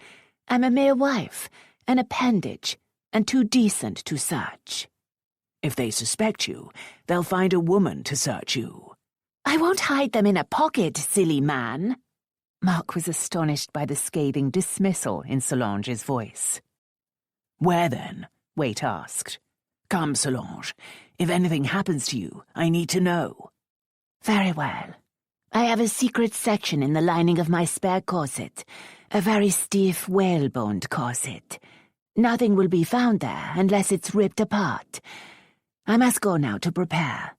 I'm a mere wife, an appendage, and too decent to search. If they suspect you, they'll find a woman to search you. I won't hide them in a pocket, silly man. Mark was astonished by the scathing dismissal in Solange's voice. Where then? Waite asked. Come, Solange. If anything happens to you, I need to know. Very well. I have a secret section in the lining of my spare corset, a very stiff, whaleboned corset. Nothing will be found there unless it's ripped apart. I must go now to prepare.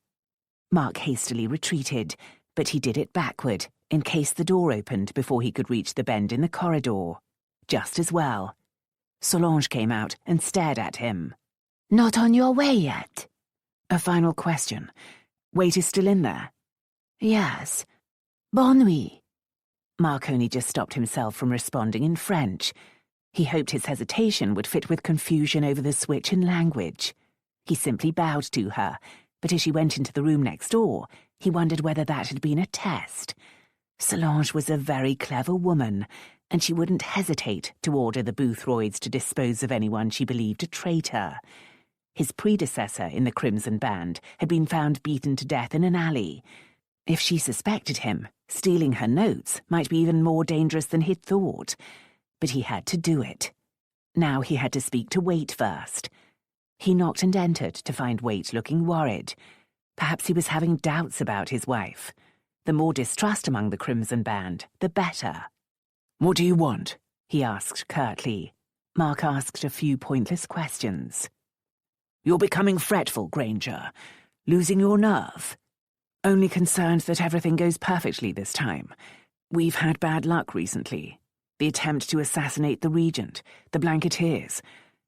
Mark hastily retreated, but he did it backward, in case the door opened before he could reach the bend in the corridor. Just as well. Solange came out and stared at him. Not on your way yet? A final question. Waite is still in there? Yes. Bonne nuit. Mark only just stopped himself from responding in French. He hoped his hesitation would fit with confusion over the switch in language. He simply bowed to her, but as she went into the room next door, he wondered whether that had been a test. Solange was a very clever woman, and she wouldn't hesitate to order the Boothroyds to dispose of anyone she believed a traitor. His predecessor in the Crimson Band had been found beaten to death in an alley. If she suspected him, stealing her notes might be even more dangerous than he'd thought. But he had to do it. Now he had to speak to Waite first. He knocked and entered to find Waite looking worried. Perhaps he was having doubts about his wife. The more distrust among the Crimson Band, the better. What do you want? He asked curtly. Mark asked a few pointless questions. You're becoming fretful, Granger. Losing your nerve. Only concerned that everything goes perfectly this time. We've had bad luck recently. The attempt to assassinate the Regent, the Blanketeers,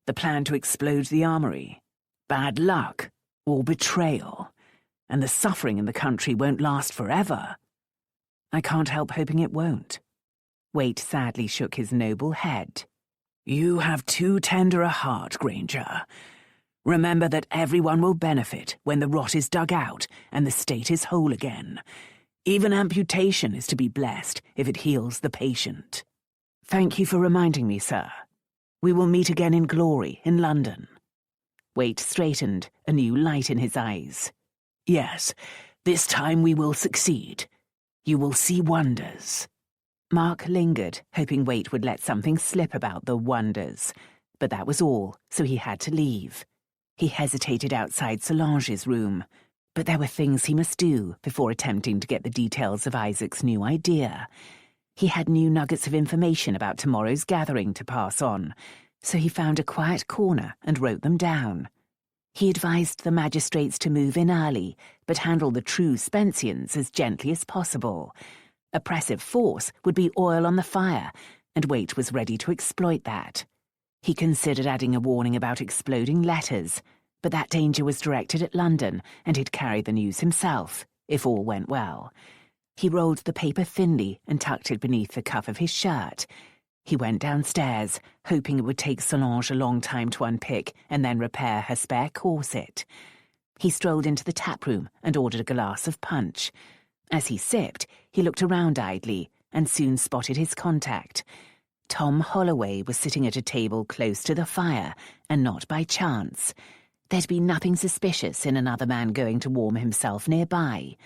the plan to explode the armory. Bad luck, or betrayal. And the suffering in the country won't last forever. I can't help hoping it won't. Waite sadly shook his noble head. You have too tender a heart, Granger. Remember that everyone will benefit when the rot is dug out and the state is whole again. Even amputation is to be blessed if it heals the patient. Thank you for reminding me, sir. We will meet again in glory in London. Waite straightened, a new light in his eyes. Yes, this time we will succeed. You will see wonders. Mark lingered, hoping Waite would let something slip about the wonders. But that was all, so he had to leave. He hesitated outside Solange's room, but there were things he must do before attempting to get the details of Isaac's new idea. He had new nuggets of information about tomorrow's gathering to pass on, so he found a quiet corner and wrote them down. He advised the magistrates to move in early, but handle the true Spensians as gently as possible. Oppressive force would be oil on the fire, and Waite was ready to exploit that. He considered adding a warning about exploding letters, but that danger was directed at London, and he'd carry the news himself, if all went well. He rolled the paper thinly and tucked it beneath the cuff of his shirt. He went downstairs, hoping it would take Solange a long time to unpick and then repair her spare corset. He strolled into the taproom and ordered a glass of punch. As he sipped, he looked around idly and soon spotted his contact. Tom Holloway was sitting at a table close to the fire, and not by chance. There'd been nothing suspicious in another man going to warm himself nearby.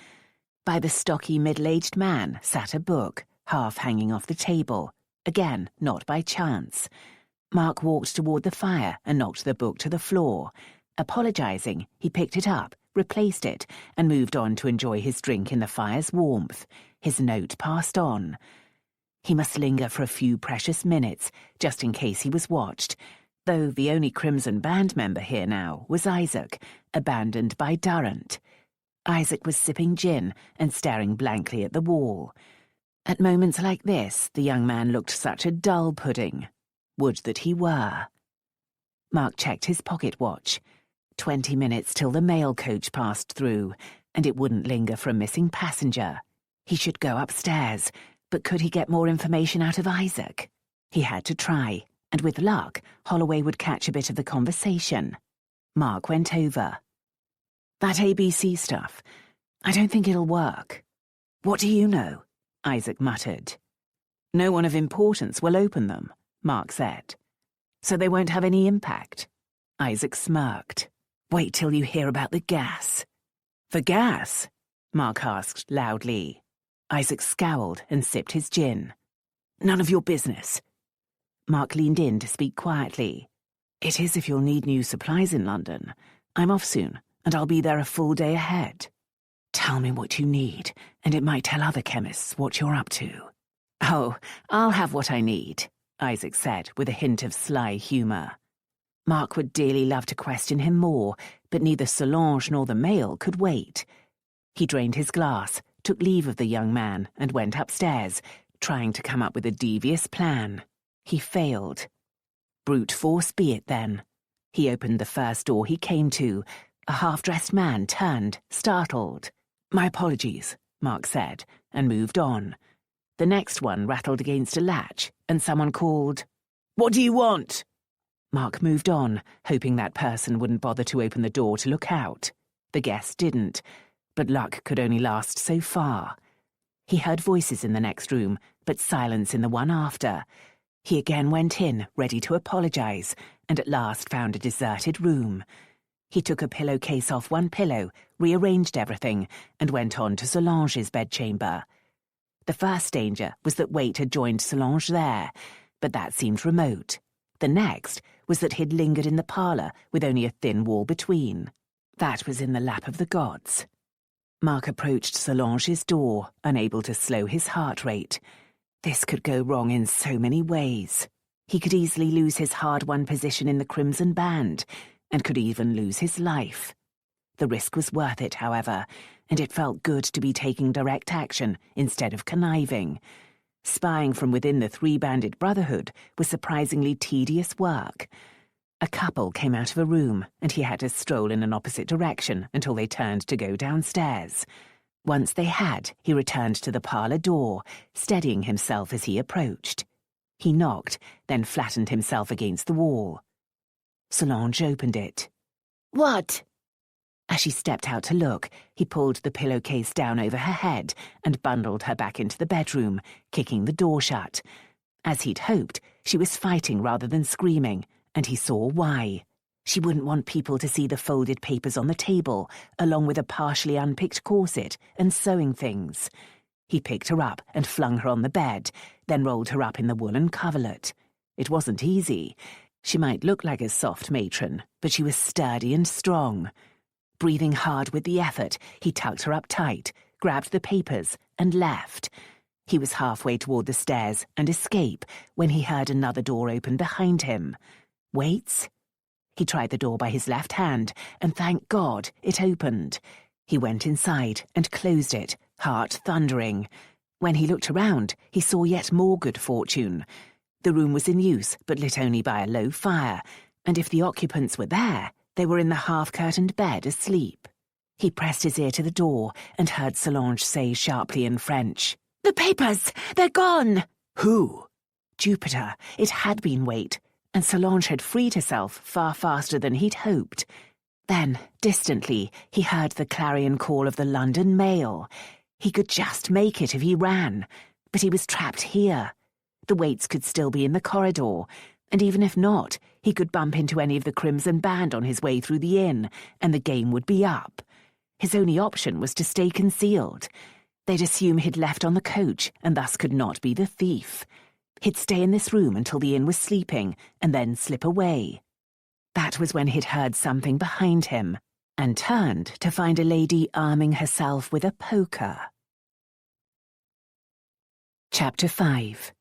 By the stocky middle-aged man sat a book, half hanging off the table. Again, not by chance. Mark walked toward the fire and knocked the book to the floor. Apologizing, he picked it up, replaced it, and moved on to enjoy his drink in the fire's warmth. His note passed on. He must linger for a few precious minutes, just in case he was watched, though the only Crimson Band member here now was Isaac, abandoned by Durrant. Isaac was sipping gin and staring blankly at the wall. At moments like this, the young man looked such a dull pudding. Would that he were. Mark checked his pocket watch. 20 minutes till the mail coach passed through, and it wouldn't linger for a missing passenger. He should go upstairs, but could he get more information out of Isaac? He had to try, and with luck, Holloway would catch a bit of the conversation. Mark went over. That ABC stuff, I don't think it'll work. What do you know? Isaac muttered. No one of importance will open them, Mark said. So they won't have any impact? Isaac smirked. Wait till you hear about the gas. The gas? Mark asked loudly. Isaac scowled and sipped his gin. None of your business. Mark leaned in to speak quietly. It is if you'll need new supplies in London. I'm off soon, and I'll be there a full day ahead. Tell me what you need, and it might tell other chemists what you're up to. Oh, I'll have what I need, Isaac said with a hint of sly humour. Mark would dearly love to question him more, but neither Solange nor the mail could wait. He drained his glass, took leave of the young man, and went upstairs, trying to come up with a devious plan. He failed. Brute force be it, then. He opened the first door he came to. A half-dressed man turned, startled. My apologies, Mark said, and moved on. The next one rattled against a latch, and someone called, What do you want? Mark moved on, hoping that person wouldn't bother to open the door to look out. The guest didn't, but luck could only last so far. He heard voices in the next room, but silence in the one after. He again went in, ready to apologize, and at last found a deserted room. He took a pillowcase off one pillow, rearranged everything, and went on to Solange's bedchamber. The first danger was that Waite had joined Solange there, but that seemed remote. The next was that he'd lingered in the parlour with only a thin wall between. That was in the lap of the gods. Mark approached Solange's door, unable to slow his heart rate. This could go wrong in so many ways. He could easily lose his hard-won position in the Crimson Band, and could even lose his life. The risk was worth it, however, and it felt good to be taking direct action instead of conniving. Spying from within the three-banded brotherhood was surprisingly tedious work. A couple came out of a room, and he had to stroll in an opposite direction until they turned to go downstairs. Once they had, he returned to the parlour door, steadying himself as he approached. He knocked, then flattened himself against the wall. Solange opened it. What? As she stepped out to look, he pulled the pillowcase down over her head and bundled her back into the bedroom, kicking the door shut. As he'd hoped, she was fighting rather than screaming, and he saw why. She wouldn't want people to see the folded papers on the table, along with a partially unpicked corset and sewing things. He picked her up and flung her on the bed, then rolled her up in the woolen coverlet. It wasn't easy. She might look like a soft matron, but she was sturdy and strong. Breathing hard with the effort, he tucked her up tight, grabbed the papers, and left. He was halfway toward the stairs and escape when he heard another door open behind him. Waits? He tried the door by his left hand, and thank God it opened. He went inside and closed it, heart thundering. When he looked around, he saw yet more good fortune. The room was in use, but lit only by a low fire, and if the occupants were there, they were in the half-curtained bed asleep. He pressed his ear to the door and heard Solange say sharply in French, "The papers! They're gone!" Who? Jupiter. It had been Waite, and Solange had freed herself far faster than he'd hoped. Then, distantly, he heard the clarion call of the London mail. He could just make it if he ran, but he was trapped here. The Waites could still be in the corridor, and even if not, he could bump into any of the Crimson Band on his way through the inn, and the game would be up. His only option was to stay concealed. They'd assume he'd left on the coach, and thus could not be the thief. He'd stay in this room until the inn was sleeping, and then slip away. That was when he'd heard something behind him, and turned to find a lady arming herself with a poker. Chapter 5.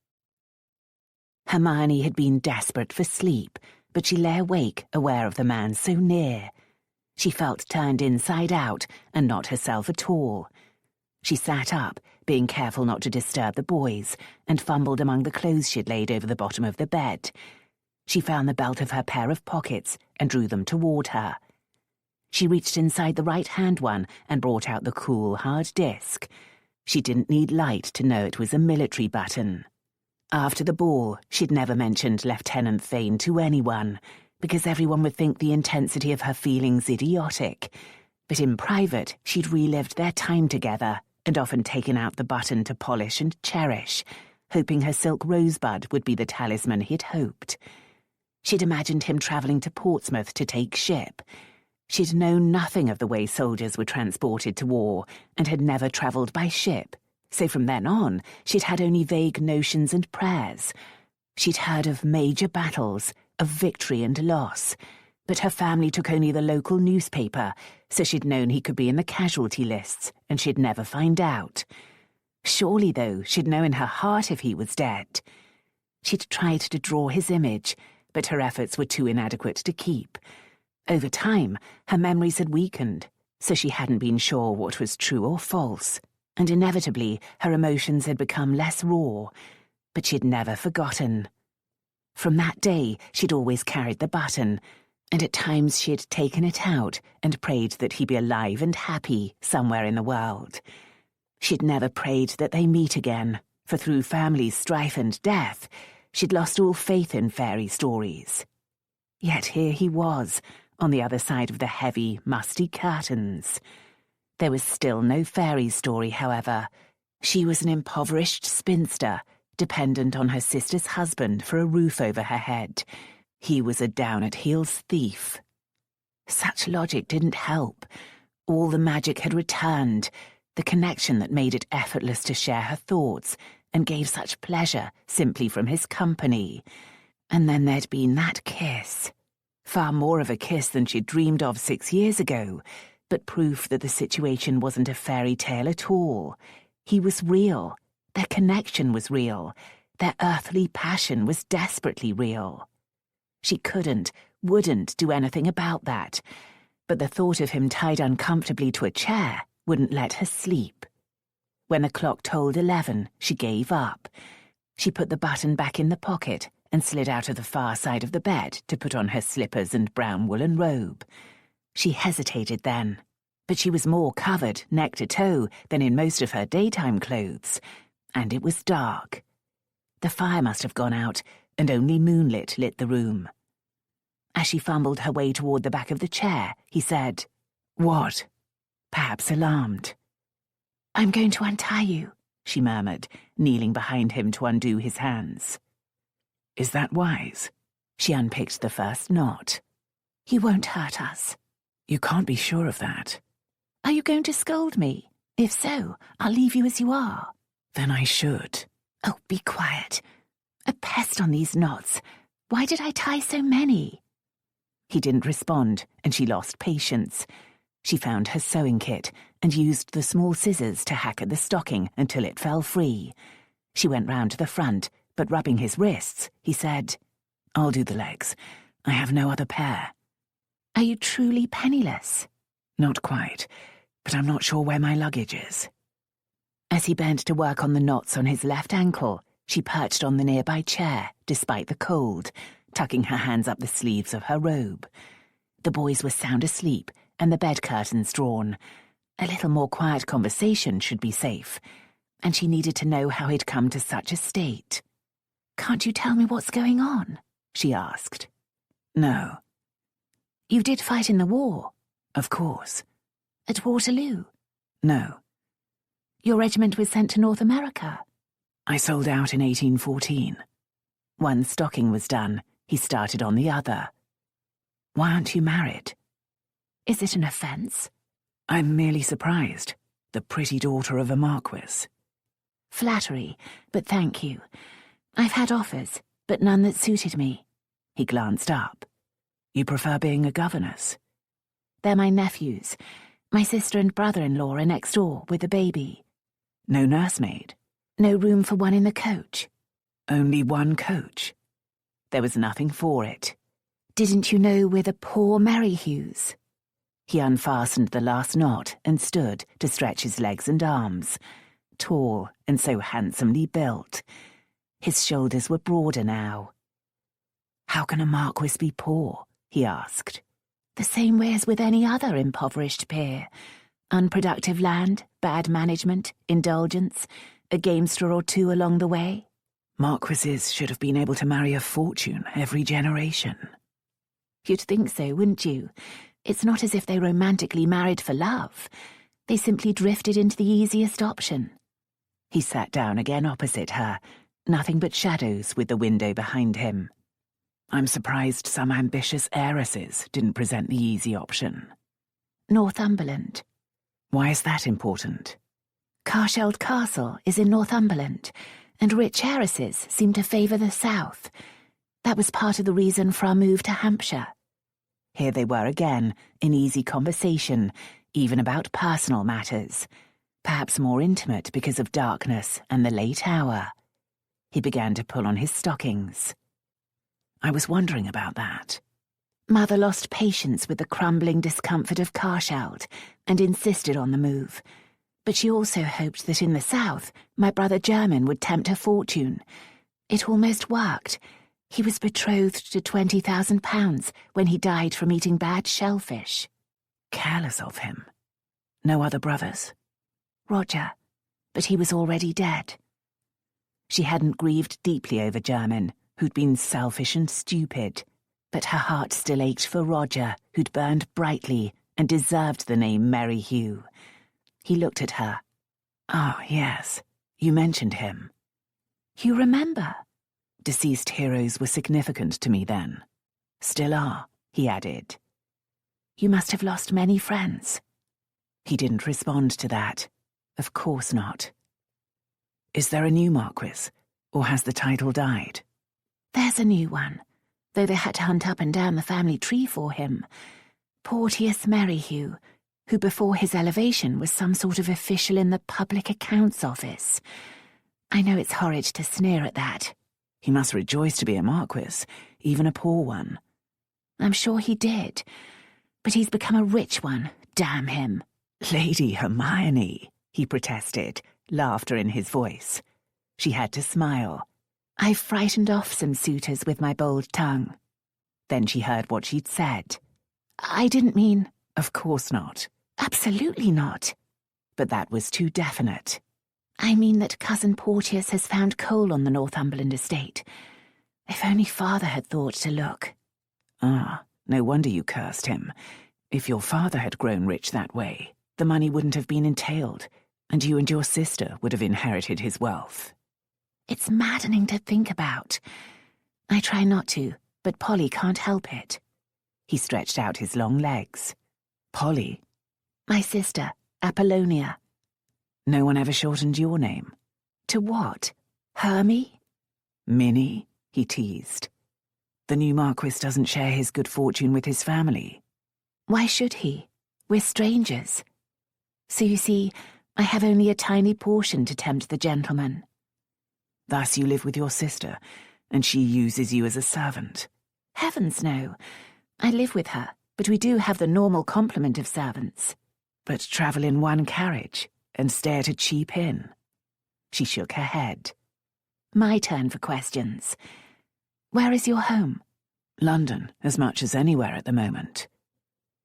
Hermione had been desperate for sleep, but she lay awake, aware of the man so near. She felt turned inside out, and not herself at all. She sat up, being careful not to disturb the boys, and fumbled among the clothes she'd laid over the bottom of the bed. She found the belt of her pair of pockets and drew them toward her. She reached inside the right-hand one and brought out the cool, hard disk. She didn't need light to know it was a military button. After the ball, she'd never mentioned Lieutenant Thayne to anyone, because everyone would think the intensity of her feelings idiotic. But in private, she'd relived their time together, and often taken out the button to polish and cherish, hoping her silk rosebud would be the talisman he'd hoped. She'd imagined him travelling to Portsmouth to take ship. She'd known nothing of the way soldiers were transported to war and had never travelled by ship, so from then on she'd had only vague notions and prayers. She'd heard of major battles, of victory and loss, but her family took only the local newspaper, so she'd known he could be in the casualty lists, and she'd never find out. Surely, though, she'd know in her heart if he was dead. She'd tried to draw his image, but her efforts were too inadequate to keep. Over time, her memories had weakened, so she hadn't been sure what was true or false, and inevitably her emotions had become less raw, but she'd never forgotten. From that day, she'd always carried the button, and at times she'd taken it out and prayed that he be alive and happy somewhere in the world. She'd never prayed that they meet again, for through family strife and death, she'd lost all faith in fairy stories. Yet here he was, on the other side of the heavy, musty curtains. There was still no fairy story, however. She was an impoverished spinster, dependent on her sister's husband for a roof over her head. He was a down-at-heels thief. Such logic didn't help. All the magic had returned, the connection that made it effortless to share her thoughts and gave such pleasure simply from his company. And then there'd been that kiss. Far more of a kiss than she'd dreamed of 6 years ago, but proof that the situation wasn't a fairy tale at all. He was real. Their connection was real. Their earthly passion was desperately real. She wouldn't do anything about that, but the thought of him tied uncomfortably to a chair wouldn't let her sleep. When the clock tolled 11, she gave up. She put the button back in the pocket and slid out of the far side of the bed to put on her slippers and brown woolen robe. She hesitated then, but she was more covered, neck to toe, than in most of her daytime clothes, and it was dark. The fire must have gone out, and only moonlit lit the room. As she fumbled her way toward the back of the chair, he said, "What?" perhaps alarmed. "I'm going to untie you," she murmured, kneeling behind him to undo his hands. "Is that wise?" She unpicked the first knot. "He won't hurt us." "You can't be sure of that." "Are you going to scold me? If so, I'll leave you as you are." "Then I should." "Oh, be quiet. A pest on these knots. Why did I tie so many?" He didn't respond, and she lost patience. She found her sewing kit and used the small scissors to hack at the stocking until it fell free. She went round to the front, but rubbing his wrists, he said, "I'll do the legs. I have no other pair." "Are you truly penniless?" "Not quite, but I'm not sure where my luggage is." As he bent to work on the knots on his left ankle, she perched on the nearby chair, despite the cold, tucking her hands up the sleeves of her robe. The boys were sound asleep, and the bed curtains drawn. A little more quiet conversation should be safe, and she needed to know how he'd come to such a state. "Can't you tell me what's going on?" she asked. "No." "You did fight in the war?" "Of course." "At Waterloo?" "No." "Your regiment was sent to North America?" "I sold out in 1814. One stocking was done. He started on the other. "Why aren't you married?" "Is it an offence?" "I'm merely surprised. The pretty daughter of a marquis." "Flattery, but thank you. I've had offers, but none that suited me." He glanced up. "You prefer being a governess?" "They're my nephews. My sister and brother-in-law are next door with a baby." "No nursemaid?" "No room for one in the coach." "Only one coach?" There was nothing for it. "Didn't you know we're the poor Merryhews?" He unfastened the last knot and stood to stretch his legs and arms, tall and so handsomely built. His shoulders were broader now. "How can a marquis be poor?" he asked. "The same way as with any other impoverished peer. Unproductive land, bad management, indulgence, a gamester or two along the way." "Marquises should have been able to marry a fortune every generation." "You'd think so, wouldn't you? It's not as if they romantically married for love. They simply drifted into the easiest option." He sat down again opposite her, nothing but shadows with the window behind him. I'm surprised some ambitious heiresses didn't present the easy option. Northumberland. Why is that important? Carsheld Castle is in Northumberland, and rich heiresses seem to favour the south. That was part of the reason for our move to Hampshire. Here they were again, in easy conversation, even about personal matters, perhaps more intimate because of darkness and the late hour. He began to pull on his stockings. I was wondering about that. Mother lost patience with the crumbling discomfort of Carsheld and insisted on the move. But she also hoped that in the south, my brother Jermyn would tempt her fortune. It almost worked. He was betrothed to £20,000 when he died from eating bad shellfish. Careless of him. No other brothers? Roger, but he was already dead. She hadn't grieved deeply over Jermyn, who'd been selfish and stupid, but her heart still ached for Roger, who'd burned brightly and deserved the name Merryhew. He looked at her. "Oh, yes, you mentioned him." "You remember?" "Deceased heroes were significant to me then. Still are," he added. "You must have lost many friends." He didn't respond to that. Of course not. "Is there a new Marquis, or has the title died?" "There's a new one, though they had to hunt up and down the family tree for him. Porteous Merryhew, who before his elevation was some sort of official in the Public Accounts Office. I know it's horrid to sneer at that." "He must rejoice to be a Marquis, even a poor one." "I'm sure he did, but he's become a rich one, damn him." "Lady Hermione," he protested, laughter in his voice. She had to smile. "I've frightened off some suitors with my bold tongue." Then she heard what she'd said. "I didn't mean—" "Of course not." "Absolutely not." But that was too definite. "I mean that Cousin Porteous has found coal on the Northumberland estate. If only Father had thought to look." "Ah, no wonder you cursed him. If your father had grown rich that way, the money wouldn't have been entailed, and you and your sister would have inherited his wealth." "It's maddening to think about. I try not to, but Polly can't help it." He stretched out his long legs. "Polly?" "My sister, Apollonia." "No one ever shortened your name?" "To what? Hermy?" "Minnie?" he teased. "The new Marquis doesn't share his good fortune with his family." "Why should he? We're strangers. So you see, I have only a tiny portion to tempt the gentleman." "Thus you live with your sister, and she uses you as a servant?" "Heavens, no. I live with her, but we do have the normal complement of servants." "But travel in one carriage and stay at a cheap inn?" She shook her head. "My turn for questions. Where is your home?" "London, as much as anywhere at the moment."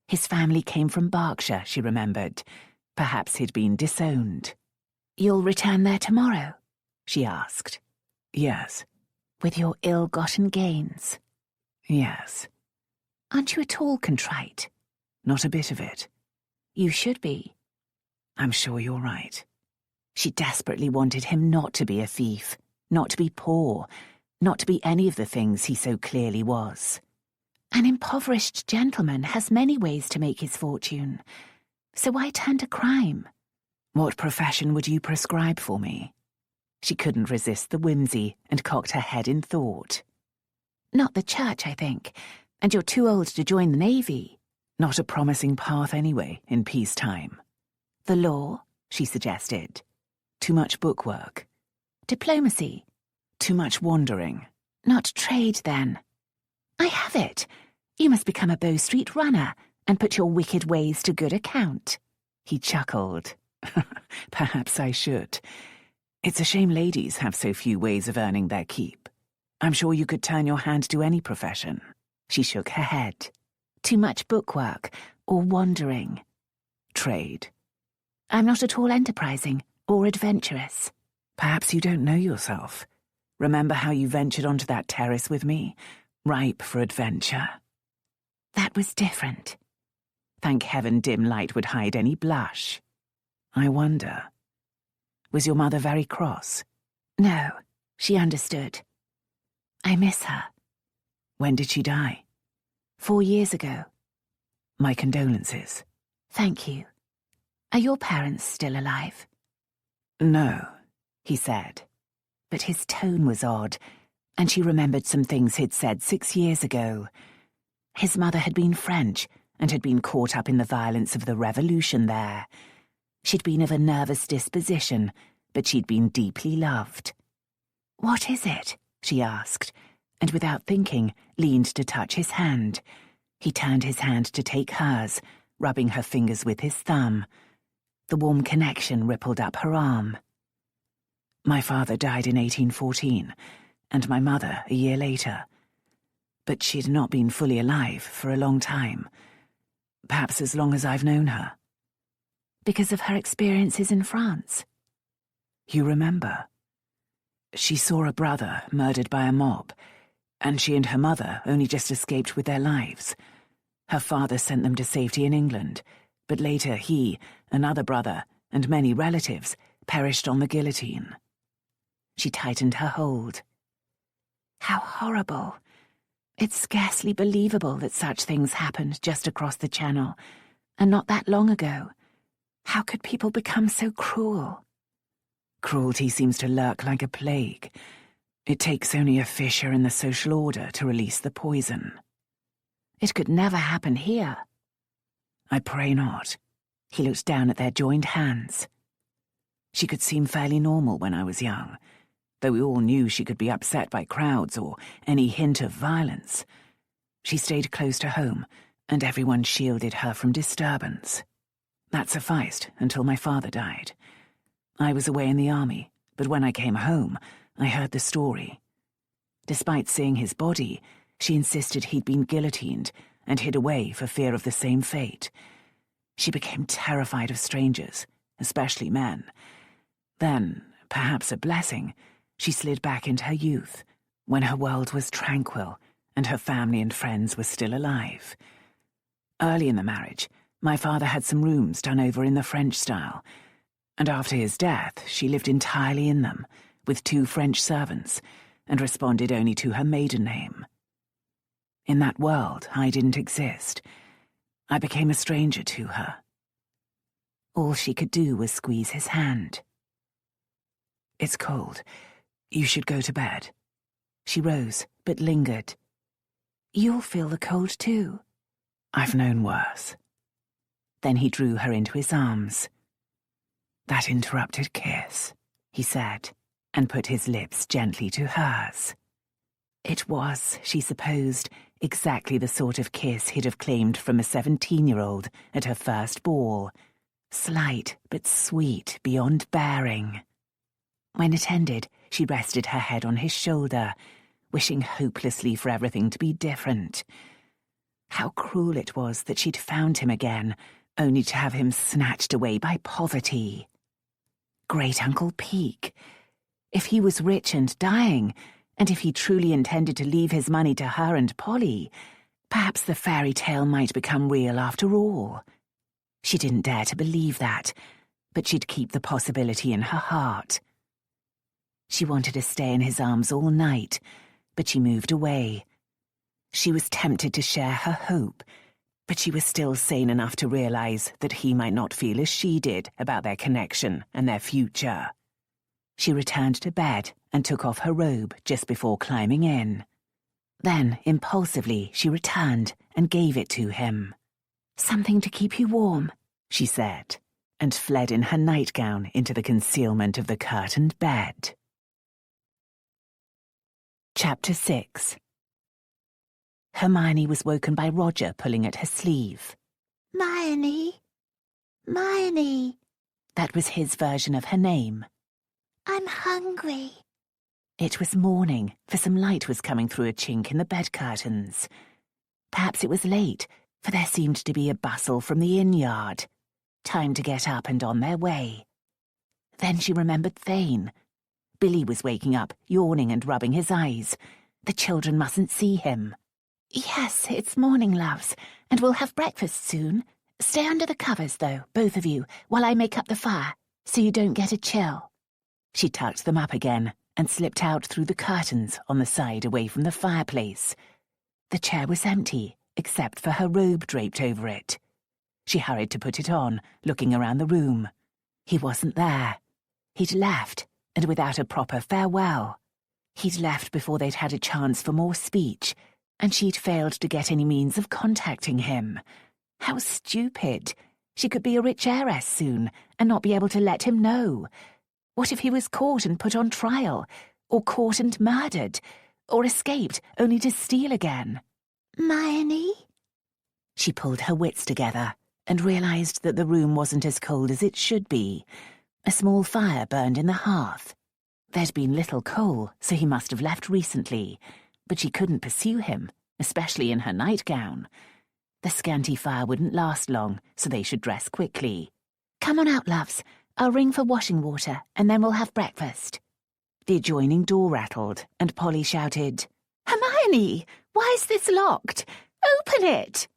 His family came from Berkshire, she remembered. Perhaps he'd been disowned. "You'll return there tomorrow?" she asked. "Yes." "With your ill-gotten gains?" "Yes." "Aren't you at all contrite?" "Not a bit of it." "You should be." "I'm sure you're right." She desperately wanted him not to be a thief, not to be poor, not to be any of the things he so clearly was. An impoverished gentleman has many ways to make his fortune. So why turn to crime? "What profession would you prescribe for me?" She couldn't resist the whimsy and cocked her head in thought. "Not the church, I think, and you're too old to join the Navy." "Not a promising path anyway, in peacetime." "The law?" she suggested. "Too much bookwork." "Diplomacy?" "Too much wandering." "Not trade, then?" "I have it. You must become a Bow Street runner and put your wicked ways to good account." He chuckled. "Perhaps I should. It's a shame ladies have so few ways of earning their keep. I'm sure you could turn your hand to any profession." She shook her head. "Too much bookwork or wandering?" "Trade." "I'm not at all enterprising or adventurous." "Perhaps you don't know yourself. Remember how you ventured onto that terrace with me, ripe for adventure?" "That was different." Thank heaven dim light would hide any blush. "I wonder. Was your mother very cross?" "No, she understood. I miss her." When did she die? 4 years ago. My condolences. Thank you. Are your parents still alive? No, he said. But his tone was odd, and she remembered some things he'd said 6 years ago. His mother had been French and had been caught up in the violence of the revolution there. She'd been of a nervous disposition, but she'd been deeply loved. "What is it?" she asked, and without thinking, leaned to touch his hand. He turned his hand to take hers, rubbing her fingers with his thumb. The warm connection rippled up her arm. My father died in 1814, and my mother a year later. But she'd not been fully alive for a long time. Perhaps as long as I've known her. Because of her experiences in France? You remember? She saw a brother murdered by a mob, and she and her mother only just escaped with their lives. Her father sent them to safety in England, but later he, another brother, and many relatives perished on the guillotine. She tightened her hold. How horrible. It's scarcely believable that such things happened just across the channel, and not that long ago. How could people become so cruel? Cruelty seems to lurk like a plague. It takes only a fissure in the social order to release the poison. It could never happen here. I pray not. He looked down at their joined hands. She could seem fairly normal when I was young, though we all knew she could be upset by crowds or any hint of violence. She stayed close to home, and everyone shielded her from disturbance. That sufficed until my father died. I was away in the army, but when I came home, I heard the story. Despite seeing his body, she insisted he'd been guillotined and hid away for fear of the same fate. She became terrified of strangers, especially men. Then, perhaps a blessing, she slid back into her youth, when her world was tranquil and her family and friends were still alive. Early in the marriage, my father had some rooms done over in the French style, and after his death she lived entirely in them, with 2 French servants, and responded only to her maiden name. In that world, I didn't exist. I became a stranger to her. All she could do was squeeze his hand. It's cold. You should go to bed. She rose, but lingered. You'll feel the cold too. I've known worse. Then he drew her into his arms. That interrupted kiss, he said, and put his lips gently to hers. It was, she supposed, exactly the sort of kiss he'd have claimed from a 17-year-old at her first ball, slight but sweet beyond bearing. When it ended, she rested her head on his shoulder, wishing hopelessly for everything to be different. How cruel it was that she'd found him again, only to have him snatched away by poverty. Great Uncle Peak. If he was rich and dying, and if he truly intended to leave his money to her and Polly, perhaps the fairy tale might become real after all. She didn't dare to believe that, but she'd keep the possibility in her heart. She wanted to stay in his arms all night, but she moved away. She was tempted to share her hope, but she was still sane enough to realize that he might not feel as she did about their connection and their future. She returned to bed and took off her robe just before climbing in. Then, impulsively, she returned and gave it to him. "Something to keep you warm," she said, and fled in her nightgown into the concealment of the curtained bed. Chapter 6. Hermione was woken by Roger pulling at her sleeve. Hermione? Hermione? That was his version of her name. I'm hungry. It was morning, for some light was coming through a chink in the bed curtains. Perhaps it was late, for there seemed to be a bustle from the inn-yard. Time to get up and on their way. Then she remembered Thayne. Billy was waking up, yawning and rubbing his eyes. The children mustn't see him. "Yes, it's morning, loves, and we'll have breakfast soon. Stay under the covers, though, both of you, while I make up the fire, so you don't get a chill." She tucked them up again and slipped out through the curtains on the side away from the fireplace. The chair was empty, except for her robe draped over it. She hurried to put it on, looking around the room. He wasn't there. He'd left, and without a proper farewell. He'd left before they'd had a chance for more speech, and she'd failed to get any means of contacting him. How stupid. She could be a rich heiress soon, and not be able to let him know. What if he was caught and put on trial, or caught and murdered, or escaped only to steal again? Hermione? She pulled her wits together and realized that the room wasn't as cold as it should be. A small fire burned in the hearth. There'd been little coal, so he must have left recently, but she couldn't pursue him, especially in her nightgown. The scanty fire wouldn't last long, so they should dress quickly. Come on out, loves. I'll ring for washing water, and then we'll have breakfast. The adjoining door rattled, and Polly shouted, Hermione! Why is this locked? Open it!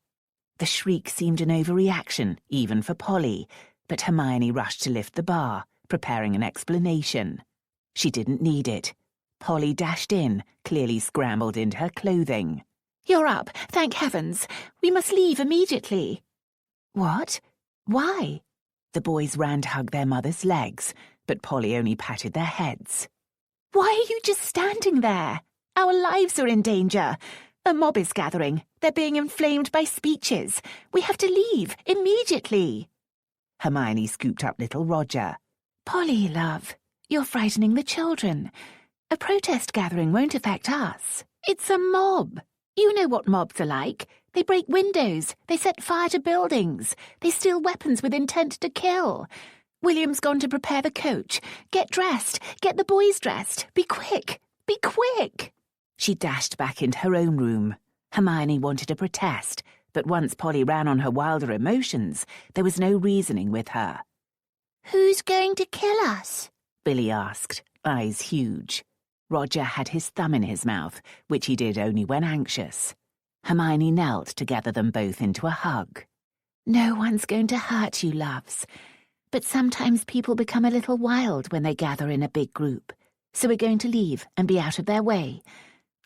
The shriek seemed an overreaction, even for Polly, but Hermione rushed to lift the bar, preparing an explanation. She didn't need it. Polly dashed in, clearly scrambled into her clothing. You're up, thank heavens. We must leave immediately. What? Why? The boys ran to hug their mother's legs, but Polly only patted their heads. Why are you just standing there? Our lives are in danger. A mob is gathering. They're being inflamed by speeches. We have to leave immediately. Hermione scooped up little Roger. Polly, love, you're frightening the children. A protest gathering won't affect us. It's a mob. You know what mobs are like. They break windows. They set fire to buildings. They steal weapons with intent to kill. William's gone to prepare the coach. Get dressed. Get the boys dressed. Be quick. Be quick. She dashed back into her own room. Hermione wanted to protest, but once Polly ran on her wilder emotions, there was no reasoning with her. Who's going to kill us? Billy asked, eyes huge. Roger had his thumb in his mouth, which he did only when anxious. Hermione knelt to gather them both into a hug. No one's going to hurt you, loves. But sometimes people become a little wild when they gather in a big group. So we're going to leave and be out of their way.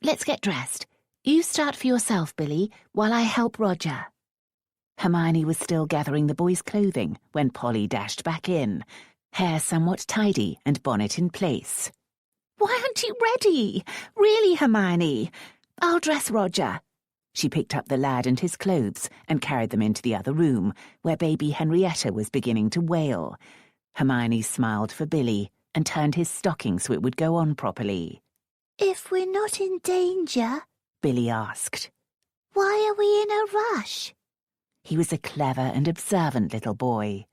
Let's get dressed. You start for yourself, Billy, while I help Roger. Hermione was still gathering the boys' clothing when Polly dashed back in, hair somewhat tidy and bonnet in place. Why aren't you ready? Really, Hermione? I'll dress Roger. She picked up the lad and his clothes and carried them into the other room, where baby Henrietta was beginning to wail. Hermione smiled for Billy and turned his stocking so it would go on properly. If we're not in danger, Billy asked. why are we in a rush? He was a clever and observant little boy.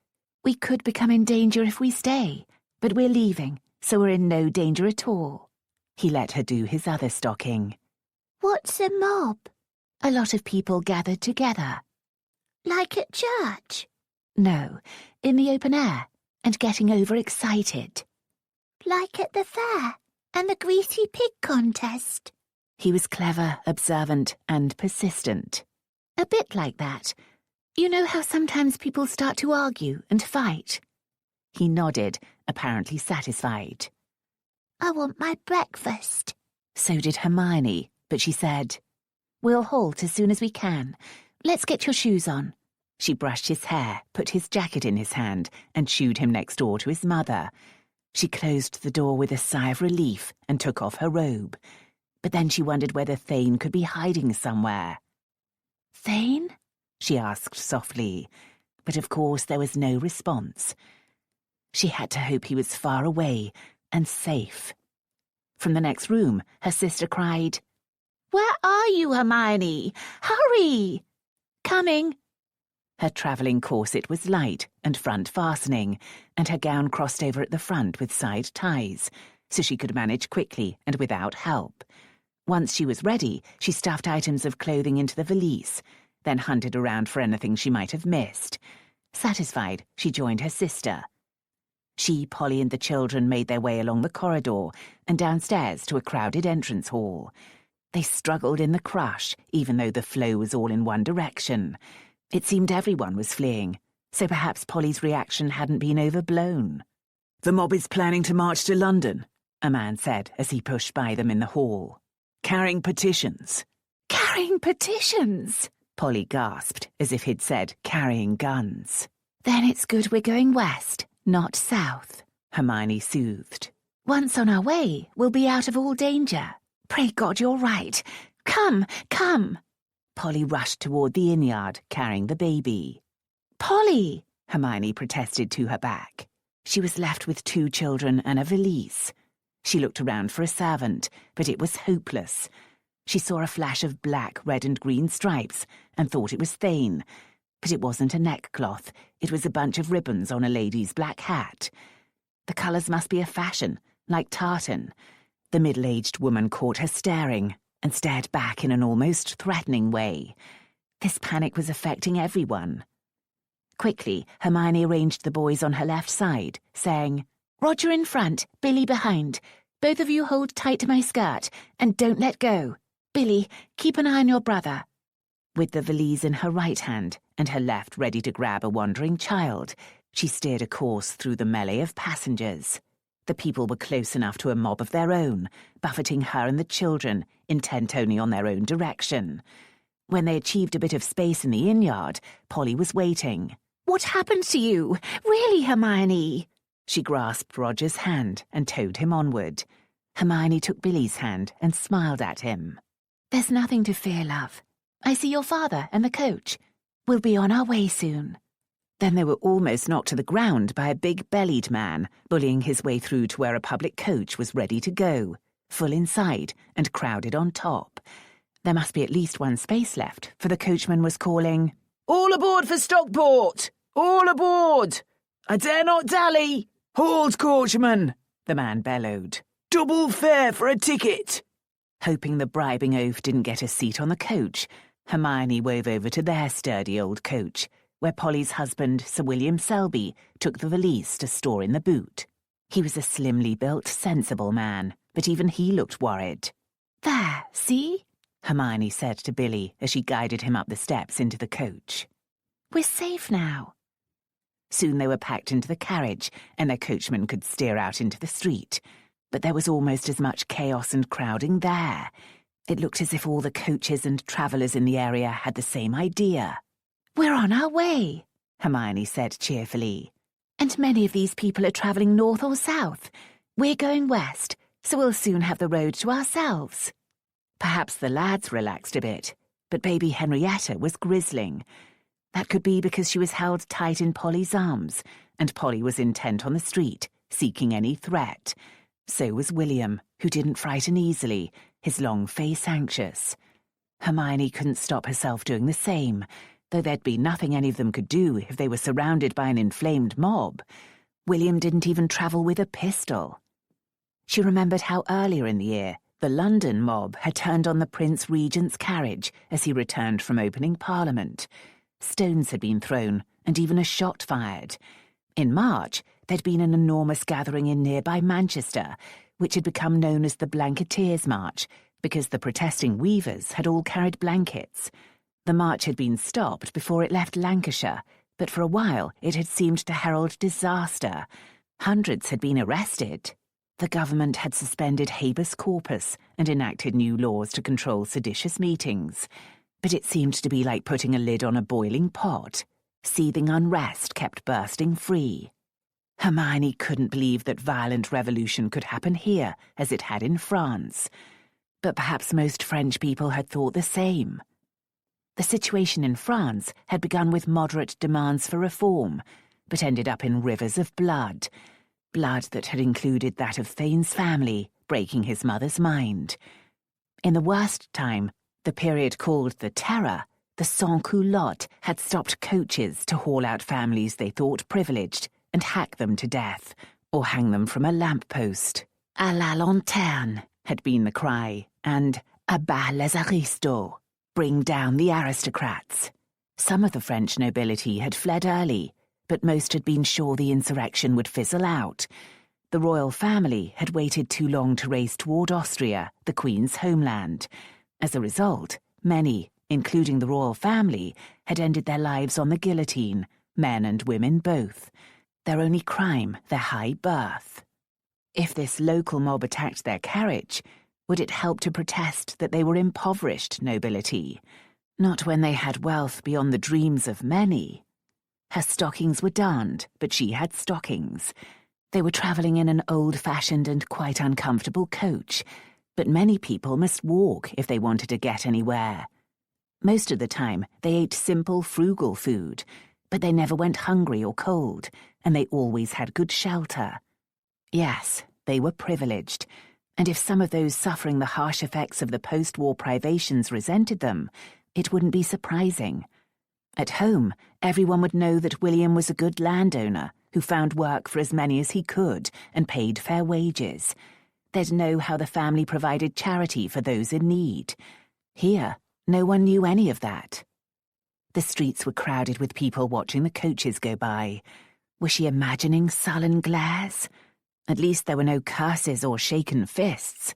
We could become in danger if we stay, but we're leaving, so we're in no danger at all. He let her do his other stocking. What's a mob? A lot of people gathered together. Like at church? No, in the open air, and getting overexcited. Like at the fair and the greasy pig contest? He was clever, observant, and persistent. A bit like that. You know how sometimes people start to argue and fight? He nodded, apparently satisfied. I want my breakfast. So did Hermione, but she said, We'll halt as soon as we can. Let's get your shoes on. She brushed his hair, put his jacket in his hand, and shooed him next door to his mother. She closed the door with a sigh of relief and took off her robe. But then she wondered whether Thayne could be hiding somewhere. Thayne? She asked softly, but of course there was no response. She had to hope he was far away and safe. From the next room, her sister cried, Where are you, Hermione? Hurry! Coming. Her travelling corset was light and front fastening, and her gown crossed over at the front with side ties, so she could manage quickly and without help. Once she was ready, she stuffed items of clothing into the valise, then hunted around for anything she might have missed. Satisfied, she joined her sister. She, Polly, and the children made their way along the corridor and downstairs to a crowded entrance hall. They struggled in the crush, even though the flow was all in one direction. It seemed everyone was fleeing, so perhaps Polly's reaction hadn't been overblown. "The mob is planning to march to London," a man said as he pushed by them in the hall. "Carrying petitions." Carrying petitions, Polly gasped, as if he'd said carrying guns. Then it's good we're going west, not south, Hermione soothed. Once on our way, we'll be out of all danger. Pray God you're right. Come, come. Polly rushed toward the inn-yard, carrying the baby. Polly, Hermione protested to her back. She was left with 2 children and a valise. She looked around for a servant, but it was hopeless. She saw a flash of black, red and green stripes and thought it was Thayne. But it wasn't a neckcloth, it was a bunch of ribbons on a lady's black hat. The colours must be a fashion, like tartan. The middle-aged woman caught her staring and stared back in an almost threatening way. This panic was affecting everyone. Quickly, Hermione arranged the boys on her left side, saying, Roger in front, Billy behind. Both of you hold tight to my skirt, and don't let go. Billy, keep an eye on your brother. With the valise in her right hand and her left ready to grab a wandering child, she steered a course through the melee of passengers. The people were close enough to a mob of their own, buffeting her and the children, intent only on their own direction. When they achieved a bit of space in the inn-yard, Polly was waiting. What happened to you? Really, Hermione? She grasped Roger's hand and towed him onward. Hermione took Billy's hand and smiled at him. There's nothing to fear, love. I see your father and the coach. We'll be on our way soon. Then they were almost knocked to the ground by a big-bellied man, bullying his way through to where a public coach was ready to go, full inside and crowded on top. There must be at least one space left, for the coachman was calling, "All aboard for Stockport! All aboard! I dare not dally! Halt, coachman!" the man bellowed. "Double fare for a ticket!" Hoping the bribing oaf didn't get a seat on the coach, Hermione wove over to their sturdy old coach, where Polly's husband, Sir William Selby, took the valise to store in the boot. He was a slimly built, sensible man, but even he looked worried. There, see? Hermione said to Billy as she guided him up the steps into the coach. We're safe now. Soon they were packed into the carriage, and their coachman could steer out into the street. But there was almost as much chaos and crowding there. It looked as if all the coaches and travellers in the area had the same idea. We're on our way, Hermione said cheerfully. And many of these people are travelling north or south. We're going west, so we'll soon have the road to ourselves. Perhaps the lads relaxed a bit, but baby Henrietta was grizzling. That could be because she was held tight in Polly's arms, and Polly was intent on the street, seeking any threat. So was William, who didn't frighten easily, his long face anxious. Hermione couldn't stop herself doing the same, though there'd be nothing any of them could do if they were surrounded by an inflamed mob. William didn't even travel with a pistol. She remembered how earlier in the year the London mob had turned on the Prince Regent's carriage as he returned from opening Parliament. Stones had been thrown and even a shot fired. In March, there'd been an enormous gathering in nearby Manchester, which had become known as the Blanketeers' March because the protesting weavers had all carried blankets. The march had been stopped before it left Lancashire, but for a while it had seemed to herald disaster. Hundreds had been arrested. The government had suspended habeas corpus and enacted new laws to control seditious meetings. But it seemed to be like putting a lid on a boiling pot. Seething unrest kept bursting free. Hermione couldn't believe that violent revolution could happen here as it had in France. But perhaps most French people had thought the same. The situation in France had begun with moderate demands for reform, but ended up in rivers of blood. Blood that had included that of Thayne's family, breaking his mother's mind. In the worst time, the period called the Terror, the sans-culottes had stopped coaches to haul out families they thought privileged and hack them to death, or hang them from a lamppost. "À la lanterne" had been the cry, and "à bas les aristos," bring down the aristocrats. Some of the French nobility had fled early, but most had been sure the insurrection would fizzle out. The royal family had waited too long to race toward Austria, the Queen's homeland. As a result, many, including the royal family, had ended their lives on the guillotine, men and women both. Their only crime, their high birth. If this local mob attacked their carriage, Would it help to protest that they were impoverished nobility? Not when they had wealth beyond the dreams of many. Her stockings were darned, but she had stockings. They were travelling in an old-fashioned and quite uncomfortable coach, but many people must walk if they wanted to get anywhere. Most of the time, they ate simple, frugal food, but they never went hungry or cold, and they always had good shelter. Yes, they were privileged, and if some of those suffering the harsh effects of the post-war privations resented them, it wouldn't be surprising. At home, everyone would know that William was a good landowner who found work for as many as he could and paid fair wages. They'd know how the family provided charity for those in need. Here, no one knew any of that. The streets were crowded with people watching the coaches go by. Was she imagining sullen glares? At least there were no curses or shaken fists.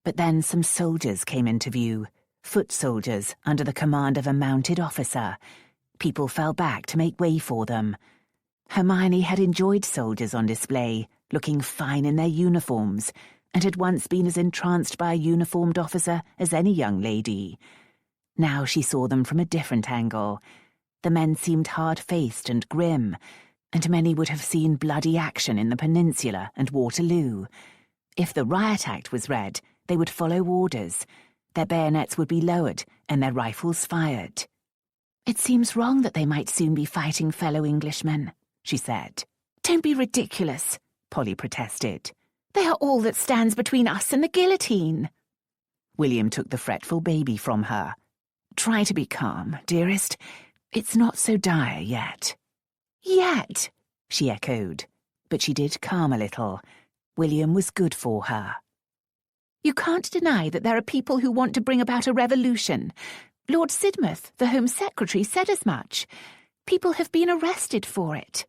But then some soldiers came into view, foot soldiers under the command of a mounted officer. People fell back to make way for them. Hermione had enjoyed soldiers on display, looking fine in their uniforms, and had once been as entranced by a uniformed officer as any young lady. Now she saw them from a different angle. The men seemed hard-faced and grim, and many would have seen bloody action in the Peninsula and Waterloo. If the Riot Act was read, they would follow orders. Their bayonets would be lowered and their rifles fired. "It seems wrong that they might soon be fighting fellow Englishmen," she said. "Don't be ridiculous," Polly protested. "They are all that stands between us and the guillotine." William took the fretful baby from her. "Try to be calm, dearest. It's not so dire yet." "Yet," she echoed, but she did calm a little. William was good for her. "You can't deny that there are people who want to bring about a revolution. Lord Sidmouth, the Home Secretary, said as much. People have been arrested for it."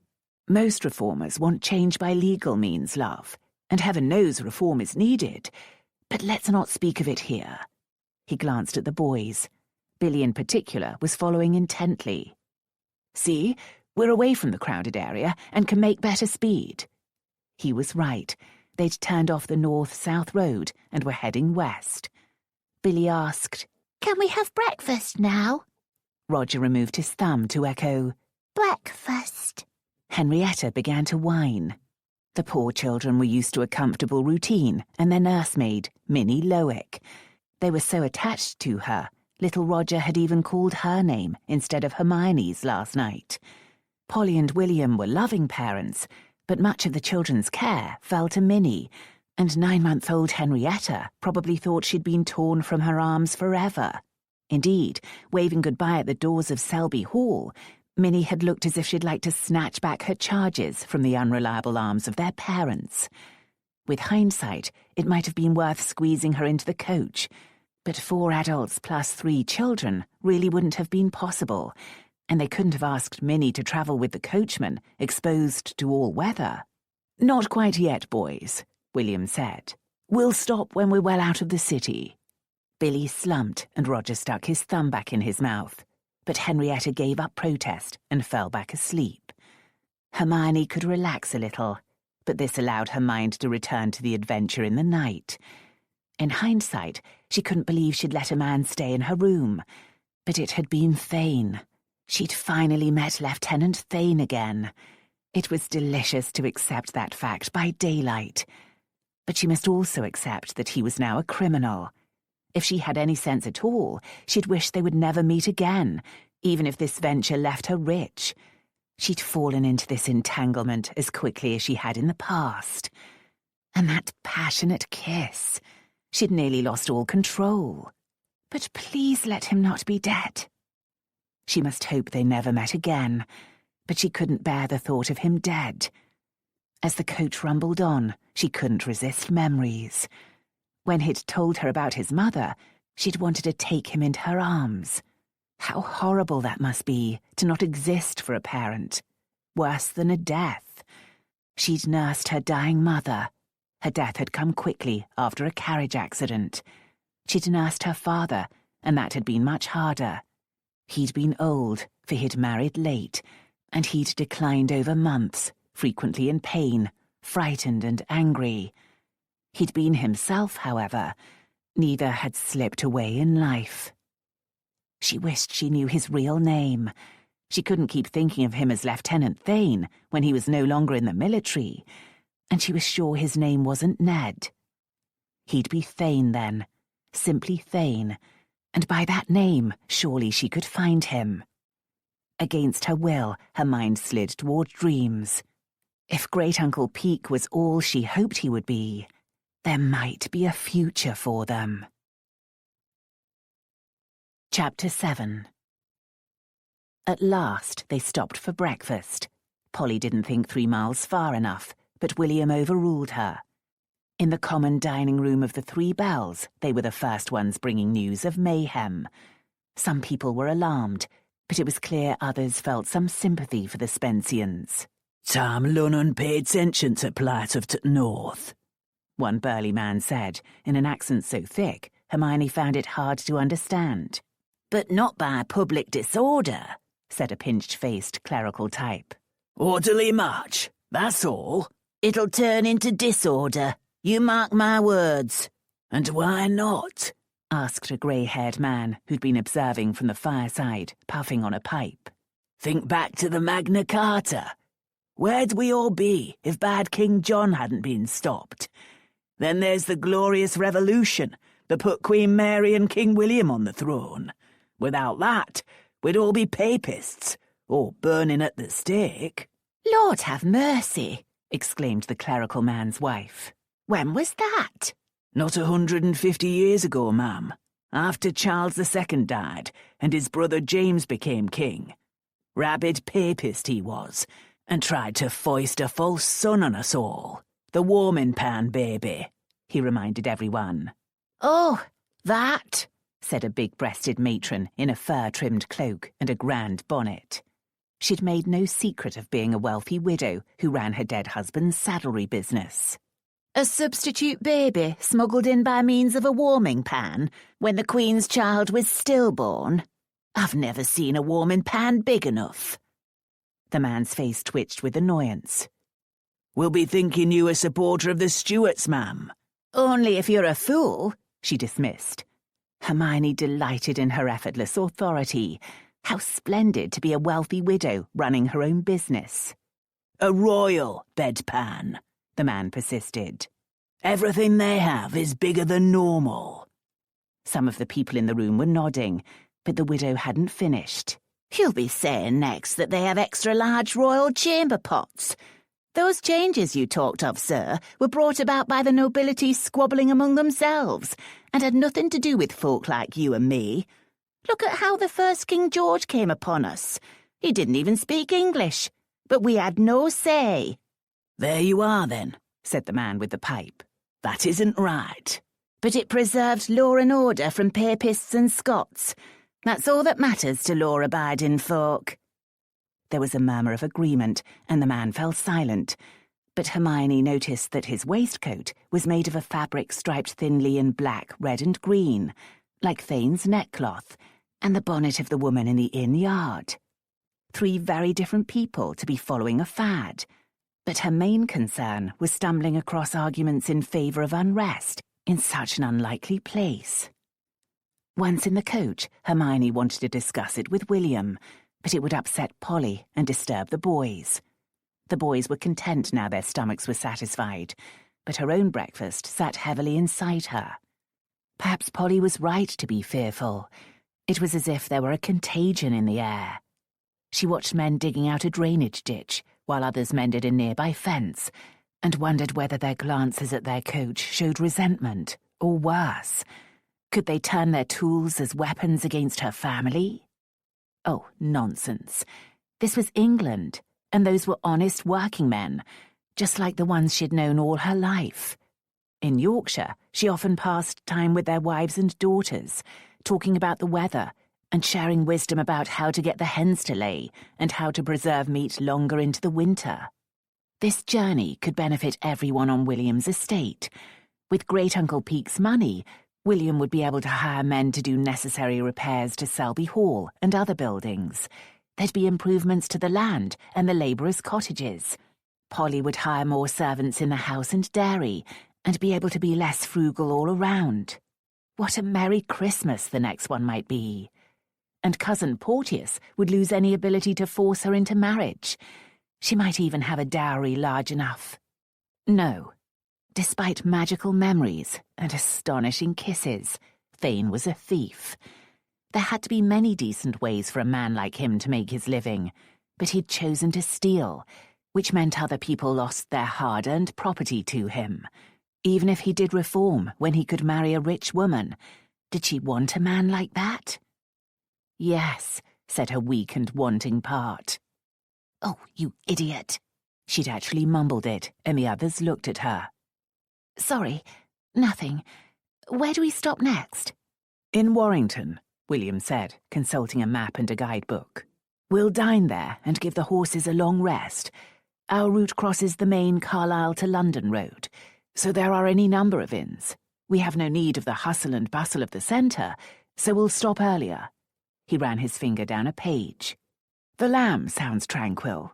"Most reformers want change by legal means, love, and heaven knows reform is needed. But let's not speak of it here." He glanced at the boys. Billy in particular was following intently. "See, we're away from the crowded area and can make better speed." He was right. They'd turned off the north-south road and were heading west. Billy asked, "Can we have breakfast now?" Roger removed his thumb to echo, "Breakfast." Henrietta began to whine. The poor children were used to a comfortable routine, and their nursemaid, Minnie Lowick. They were so attached to her, little Roger had even called her name instead of Hermione's last night. Polly and William were loving parents, but much of the children's care fell to Minnie, and 9-month-old Henrietta probably thought she'd been torn from her arms forever. Indeed, waving goodbye at the doors of Selby Hall, Minnie had looked as if she'd like to snatch back her charges from the unreliable arms of their parents. With hindsight, it might have been worth squeezing her into the coach, but 4 adults plus 3 children really wouldn't have been possible, and they couldn't have asked Minnie to travel with the coachman, exposed to all weather. "Not quite yet, boys," William said. "We'll stop when we're well out of the city." Billy slumped and Roger stuck his thumb back in his mouth, but Henrietta gave up protest and fell back asleep. Hermione could relax a little, but this allowed her mind to return to the adventure in the night. In hindsight, she couldn't believe she'd let a man stay in her room, but it had been Thayne. She'd finally met Lieutenant Thayne again. It was delicious to accept that fact by daylight. But she must also accept that he was now a criminal. If she had any sense at all, she'd wish they would never meet again, even if this venture left her rich. She'd fallen into this entanglement as quickly as she had in the past. And that passionate kiss. She'd nearly lost all control. But please let him not be dead. She must hope they never met again, but she couldn't bear the thought of him dead. As the coach rumbled on, she couldn't resist memories. When he'd told her about his mother, she'd wanted to take him into her arms. How horrible that must be, to not exist for a parent. Worse than a death. She'd nursed her dying mother. Her death had come quickly after a carriage accident. She'd nursed her father, and that had been much harder. He'd been old, for he'd married late, and he'd declined over months, frequently in pain, frightened and angry. He'd been himself, however. Neither had slipped away in life. She wished she knew his real name. She couldn't keep thinking of him as Lieutenant Thayne when he was no longer in the military, and she was sure his name wasn't Ned. He'd be Thayne then, simply Thayne, and by that name surely she could find him. Against her will, her mind slid toward dreams. If Great-Uncle Peak was all she hoped he would be, there might be a future for them. Chapter 7. At last they stopped for breakfast. Polly didn't think 3 miles far enough, but William overruled her. In the common dining room of the Three Bells, they were the first ones bringing news of mayhem. Some people were alarmed, but it was clear others felt some sympathy for the Spenceans. "Time Lunnon paid attention to plight of t' north," one burly man said, in an accent so thick Hermione found it hard to understand. "But not by public disorder," said a pinched-faced clerical type. "Orderly march, that's all." "It'll turn into disorder. You mark my words." "And why not?" asked a grey-haired man who'd been observing from the fireside, puffing on a pipe. "Think back to the Magna Carta. Where'd we all be if bad King John hadn't been stopped? Then there's the glorious revolution that put Queen Mary and King William on the throne. Without that, we'd all be papists, or burning at the stake." "Lord have mercy," exclaimed the clerical man's wife. "When was that?" "Not 150 years ago, ma'am, after Charles II died and his brother James became king. Rabid papist he was, and tried to foist a false son on us all. The warming-pan baby," he reminded everyone. "Oh, that," said a big-breasted matron in a fur-trimmed cloak and a grand bonnet. She'd made no secret of being a wealthy widow who ran her dead husband's saddlery business. "A substitute baby smuggled in by means of a warming pan when the Queen's child was stillborn. I've never seen a warming pan big enough." The man's face twitched with annoyance. "We'll be thinking you a supporter of the Stuarts, ma'am." "Only if you're a fool," she dismissed. Hermione delighted in her effortless authority. How splendid to be a wealthy widow running her own business. "A royal bedpan," the man persisted. "Everything they have is bigger than normal." Some of the people in the room were nodding, but the widow hadn't finished. "You'll be saying next that they have extra-large royal chamber pots. Those changes you talked of, sir, were brought about by the nobility squabbling among themselves, and had nothing to do with folk like you and me. Look at how the first King George came upon us. He didn't even speak English, but we had no say." "There you are, then," said the man with the pipe. "That isn't right." "But it preserved law and order from papists and Scots. That's all that matters to law-abiding folk." There was a murmur of agreement, and the man fell silent. But Hermione noticed that his waistcoat was made of a fabric striped thinly in black, red and green, like Thayne's neckcloth, and the bonnet of the woman in the inn yard. 3 very different people to be following a fad. But her main concern was stumbling across arguments in favour of unrest in such an unlikely place. Once in the coach, Hermione wanted to discuss it with William, but it would upset Polly and disturb the boys. The boys were content now their stomachs were satisfied, but her own breakfast sat heavily inside her. Perhaps Polly was right to be fearful. It was as if there were a contagion in the air. She watched men digging out a drainage ditch, while others mended a nearby fence, and wondered whether their glances at their coach showed resentment, or worse. Could they turn their tools as weapons against her family? Oh, nonsense. This was England, and those were honest working men, just like the ones she'd known all her life. In Yorkshire, she often passed time with their wives and daughters, talking about the weather and sharing wisdom about how to get the hens to lay and how to preserve meat longer into the winter. This journey could benefit everyone on William's estate. With Great-Uncle Peak's money, William would be able to hire men to do necessary repairs to Selby Hall and other buildings. There'd be improvements to the land and the labourers' cottages. Polly would hire more servants in the house and dairy, and be able to be less frugal all around. What a merry Christmas the next one might be. And Cousin Porteous would lose any ability to force her into marriage. She might even have a dowry large enough. No. Despite magical memories and astonishing kisses, Thayne was a thief. There had to be many decent ways for a man like him to make his living, but he'd chosen to steal, which meant other people lost their hard-earned property to him. Even if he did reform when he could marry a rich woman, did she want a man like that? Yes, said her weak and wanting part. Oh, you idiot. She'd actually mumbled it, and the others looked at her. Sorry, nothing. Where do we stop next? In Warrington, William said, consulting a map and a guidebook. We'll dine there and give the horses a long rest. Our route crosses the main Carlisle to London road, so there are any number of inns. We have no need of the hustle and bustle of the centre, so we'll stop earlier. He ran his finger down a page. The Lamb sounds tranquil.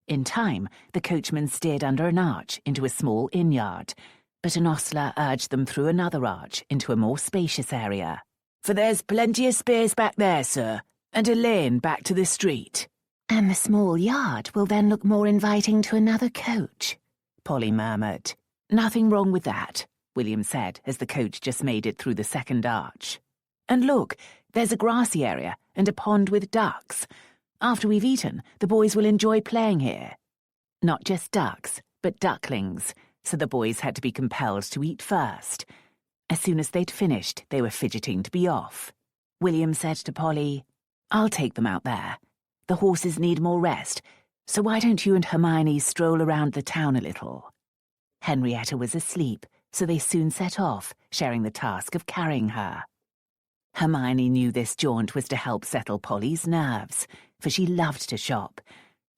In time, the coachman steered under an arch into a small inn-yard, but an ostler urged them through another arch into a more spacious area. For there's plenty of space back there, sir, and a lane back to the street. And the small yard will then look more inviting to another coach, Polly murmured. Nothing wrong with that, William said as the coach just made it through the second arch. And look, there's a grassy area and a pond with ducks. After we've eaten, the boys will enjoy playing here. Not just ducks, but ducklings, so the boys had to be compelled to eat first. As soon as they'd finished, they were fidgeting to be off. William said to Polly, I'll take them out there. The horses need more rest, so why don't you and Hermione stroll around the town a little? Henrietta was asleep, so they soon set off, sharing the task of carrying her. Hermione knew this jaunt was to help settle Polly's nerves, for she loved to shop.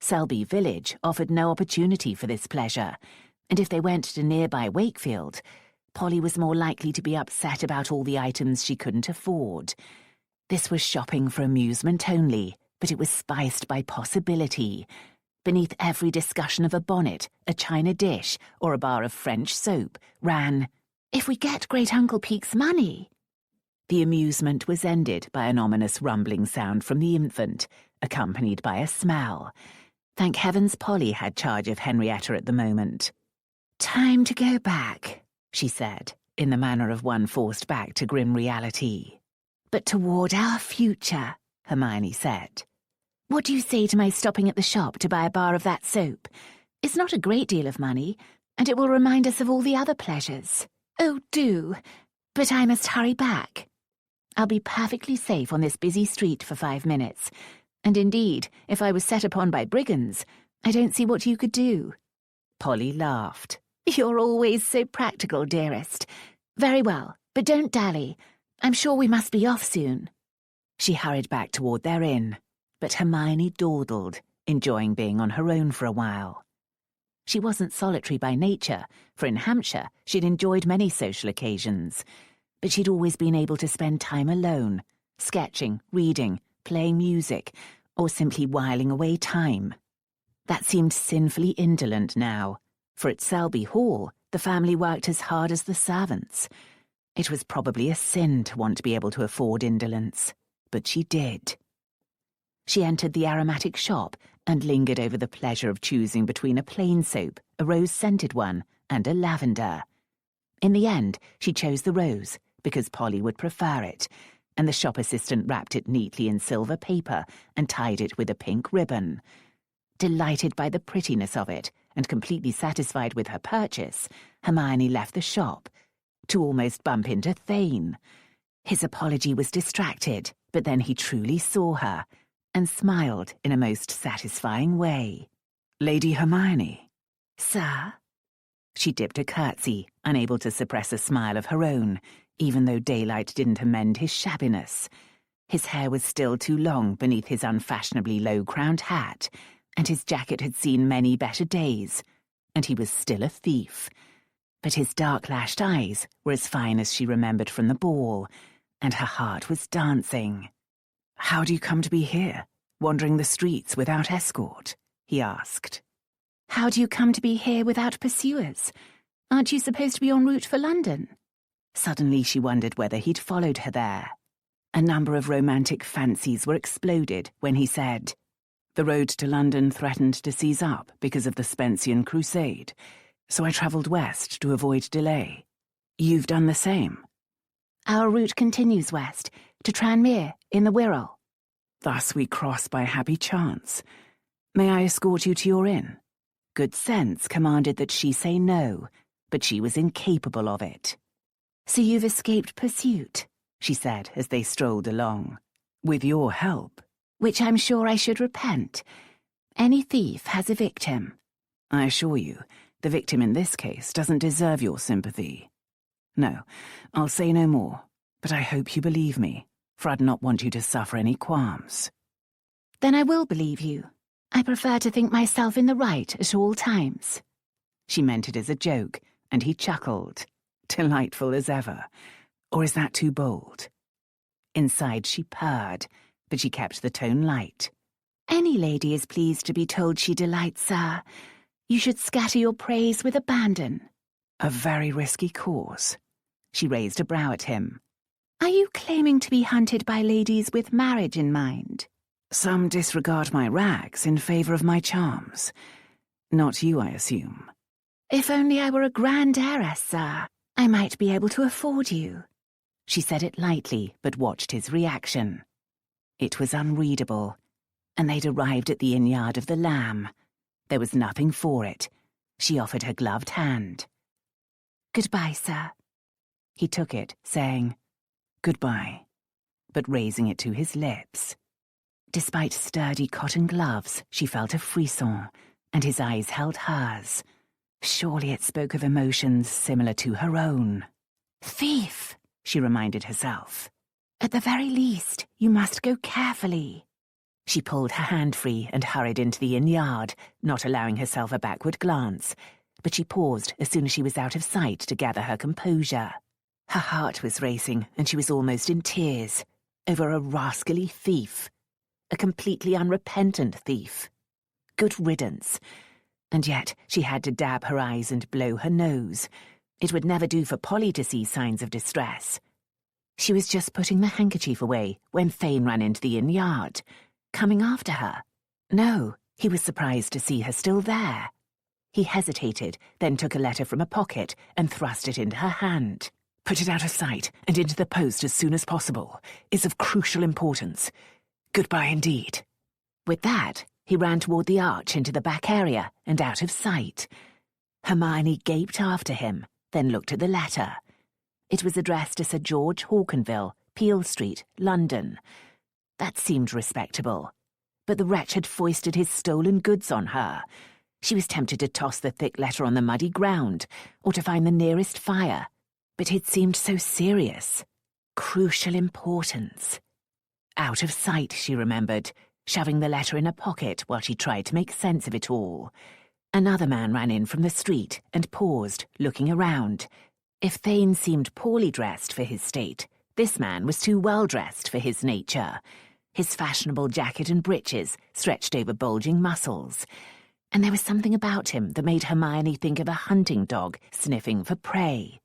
Selby Village offered no opportunity for this pleasure, and if they went to nearby Wakefield, Polly was more likely to be upset about all the items she couldn't afford. This was shopping for amusement only, but it was spiced by possibility. Beneath every discussion of a bonnet, a china dish, or a bar of French soap ran, If we get Great-Uncle Peake's money. The amusement was ended by an ominous rumbling sound from the infant, accompanied by a smell. Thank heavens Polly had charge of Henrietta at the moment. Time to go back, she said, in the manner of one forced back to grim reality. But toward our future, Hermione said. What do you say to my stopping at the shop to buy a bar of that soap? It's not a great deal of money, and it will remind us of all the other pleasures. Oh, do. But I must hurry back. I'll be perfectly safe on this busy street for 5 minutes, and indeed, if I was set upon by brigands, I don't see what you could do. Polly laughed. You're always so practical, dearest. Very well, but don't dally. I'm sure we must be off soon. She hurried back toward their inn, but Hermione dawdled, enjoying being on her own for a while. She wasn't solitary by nature, for in Hampshire she'd enjoyed many social occasions, but she'd always been able to spend time alone, sketching, reading, playing music, or simply whiling away time. That seemed sinfully indolent now, for at Selby Hall the family worked as hard as the servants. It was probably a sin to want to be able to afford indolence, but she did. She entered the aromatic shop and lingered over the pleasure of choosing between a plain soap, a rose-scented one, and a lavender. In the end, she chose the rose, because Polly would prefer it, and the shop assistant wrapped it neatly in silver paper and tied it with a pink ribbon. Delighted by the prettiness of it, and completely satisfied with her purchase, Hermione left the shop, to almost bump into Thayne. His apology was distracted, but then he truly saw her, and smiled in a most satisfying way. Lady Hermione. Sir? She dipped a curtsy, unable to suppress a smile of her own, even though daylight didn't amend his shabbiness. His hair was still too long beneath his unfashionably low-crowned hat, and his jacket had seen many better days, and he was still a thief. But his dark-lashed eyes were as fine as she remembered from the ball, and her heart was dancing. "How do you come to be here, wandering the streets without escort?" he asked. How do you come to be here without pursuers? Aren't you supposed to be en route for London? Suddenly she wondered whether he'd followed her there. A number of romantic fancies were exploded when he said, "The road to London threatened to seize up because of the Spencean Crusade, so I travelled west to avoid delay. You've done the same." Our route continues west, to Tranmere, in the Wirral. Thus we cross by happy chance. May I escort you to your inn? Good sense commanded that she say no, but she was incapable of it. So you've escaped pursuit, she said as they strolled along. With your help. Which I'm sure I should repent. Any thief has a victim. I assure you, the victim in this case doesn't deserve your sympathy. No, I'll say no more, but I hope you believe me, for I'd not want you to suffer any qualms. Then I will believe you. I prefer to think myself in the right at all times. She meant it as a joke, and he chuckled. Delightful as ever. Or is that too bold? Inside she purred, but she kept the tone light. Any lady is pleased to be told she delights, sir. You should scatter your praise with abandon. A very risky cause. She raised a brow at him. Are you claiming to be hunted by ladies with marriage in mind? Some disregard my rags in favour of my charms. Not you, I assume. If only I were a grand heiress, sir, I might be able to afford you. She said it lightly, but watched his reaction. It was unreadable, and they'd arrived at the inn yard of the Lamb. There was nothing for it. She offered her gloved hand. Goodbye, sir. He took it, saying, "Goodbye," but raising it to his lips. Despite sturdy cotton gloves, she felt a frisson, and his eyes held hers. Surely it spoke of emotions similar to her own. Thief, she reminded herself. At the very least, you must go carefully. She pulled her hand free and hurried into the inn yard, not allowing herself a backward glance, but she paused as soon as she was out of sight to gather her composure. Her heart was racing, and she was almost in tears, over a rascally thief. A completely unrepentant thief. Good riddance. And yet she had to dab her eyes and blow her nose. It would never do for Polly to see signs of distress. She was just putting the handkerchief away when Thayne ran into the inn yard, coming after her. No, he was surprised to see her still there. He hesitated, then took a letter from a pocket and thrust it into her hand. "Put it out of sight and into the post as soon as possible. It's of crucial importance. Goodbye indeed." With that, he ran toward the arch into the back area and out of sight. Hermione gaped after him, then looked at the letter. It was addressed to Sir George Hawkenville, Peel Street, London. That seemed respectable. But the wretch had foisted his stolen goods on her. She was tempted to toss the thick letter on the muddy ground, or to find the nearest fire. But it seemed so serious. Crucial importance. Out of sight, she remembered, shoving the letter in a pocket while she tried to make sense of it all. Another man ran in from the street and paused, looking around. If Thayne seemed poorly dressed for his state, this man was too well dressed for his nature. His fashionable jacket and breeches stretched over bulging muscles. And there was something about him that made Hermione think of a hunting dog sniffing for prey.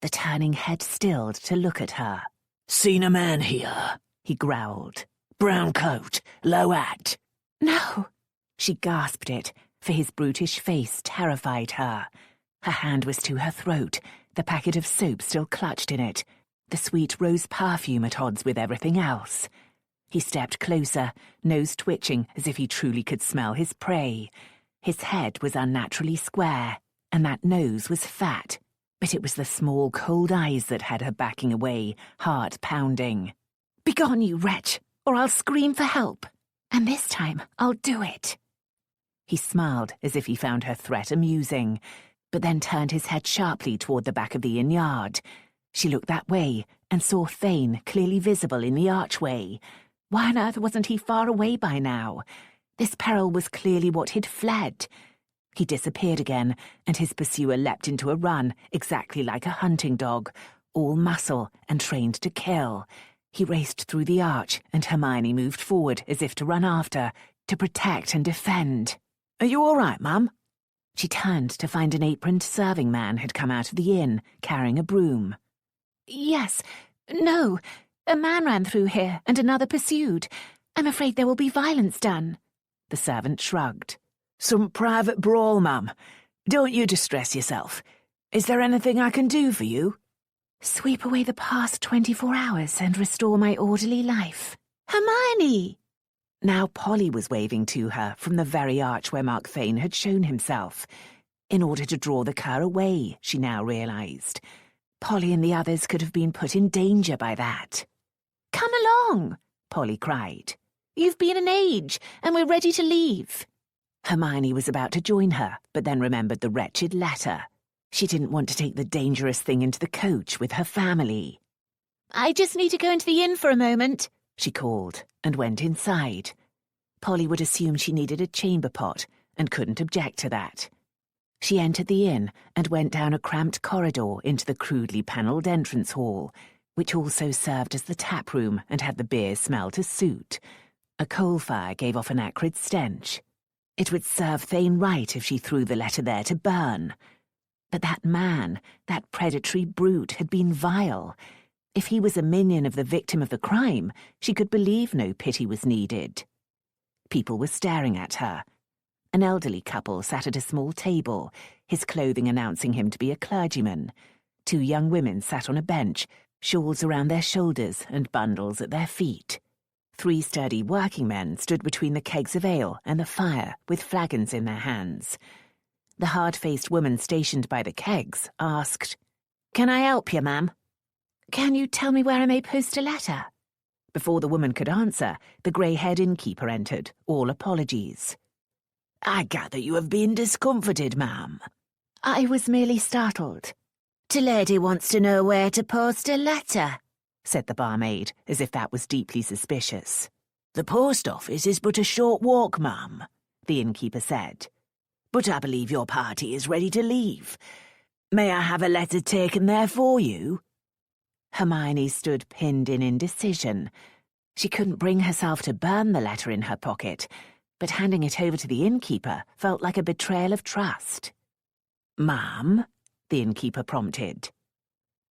The turning head stilled to look at her. "Seen a man here?" he growled. "Brown coat, low hat." "No." She gasped it, for his brutish face terrified her. Her hand was to her throat, the packet of soap still clutched in it, the sweet rose perfume at odds with everything else. He stepped closer, nose twitching as if he truly could smell his prey. His head was unnaturally square, and that nose was fat, but it was the small, cold eyes that had her backing away, heart pounding. "Begone, you wretch, or I'll scream for help. And this time I'll do it." He smiled as if he found her threat amusing, but then turned his head sharply toward the back of the inn yard. She looked that way and saw Thayne clearly visible in the archway. Why on earth wasn't he far away by now? This peril was clearly what he'd fled. He disappeared again, and his pursuer leapt into a run, exactly like a hunting dog, all muscle and trained to kill. He raced through the arch, and Hermione moved forward as if to run after, to protect and defend. "Are you all right, Mum?" She turned to find an aproned serving man had come out of the inn, carrying a broom. Yes. No. A man ran through here, and another pursued. I'm afraid there will be violence done. The servant shrugged. Some private brawl, ma'am. Don't you distress yourself. Is there anything I can do for you? Sweep away the past 24 hours and restore my orderly life. Hermione! Now Polly was waving to her from the very arch where Mark Thayne had shown himself. In order to draw the cur away, she now realised. Polly and the others could have been put in danger by that. Come along, Polly cried. You've been an age, and we're ready to leave. Hermione was about to join her, but then remembered the wretched letter. She didn't want to take the dangerous thing into the coach with her family. I just need to go into the inn for a moment, she called, and went inside. Polly would assume she needed a chamber pot, and couldn't object to that. She entered the inn and went down a cramped corridor into the crudely panelled entrance hall, which also served as the tap room and had the beer smell to suit. A coal fire gave off an acrid stench. It would serve Thayne right if she threw the letter there to burn. But that man, that predatory brute, had been vile. If he was a minion of the victim of the crime, she could believe no pity was needed. People were staring at her. An elderly couple sat at a small table, his clothing announcing him to be a clergyman. 2 young women sat on a bench, shawls around their shoulders and bundles at their feet. 3 sturdy working men stood between the kegs of ale and the fire with flagons in their hands. The hard-faced woman stationed by the kegs asked, "Can I help you, ma'am?" Can you tell me where I may post a letter? Before the woman could answer, the grey-haired innkeeper entered, all apologies. "I gather you have been discomfited, ma'am." I was merely startled. "The lady wants to know where to post a letter," said the barmaid, as if that was deeply suspicious. "The post office is but a short walk, ma'am," the innkeeper said. "But I believe your party is ready to leave. May I have a letter taken there for you?" Hermione stood pinned in indecision. She couldn't bring herself to burn the letter in her pocket, but handing it over to the innkeeper felt like a betrayal of trust. "Ma'am?" the innkeeper prompted.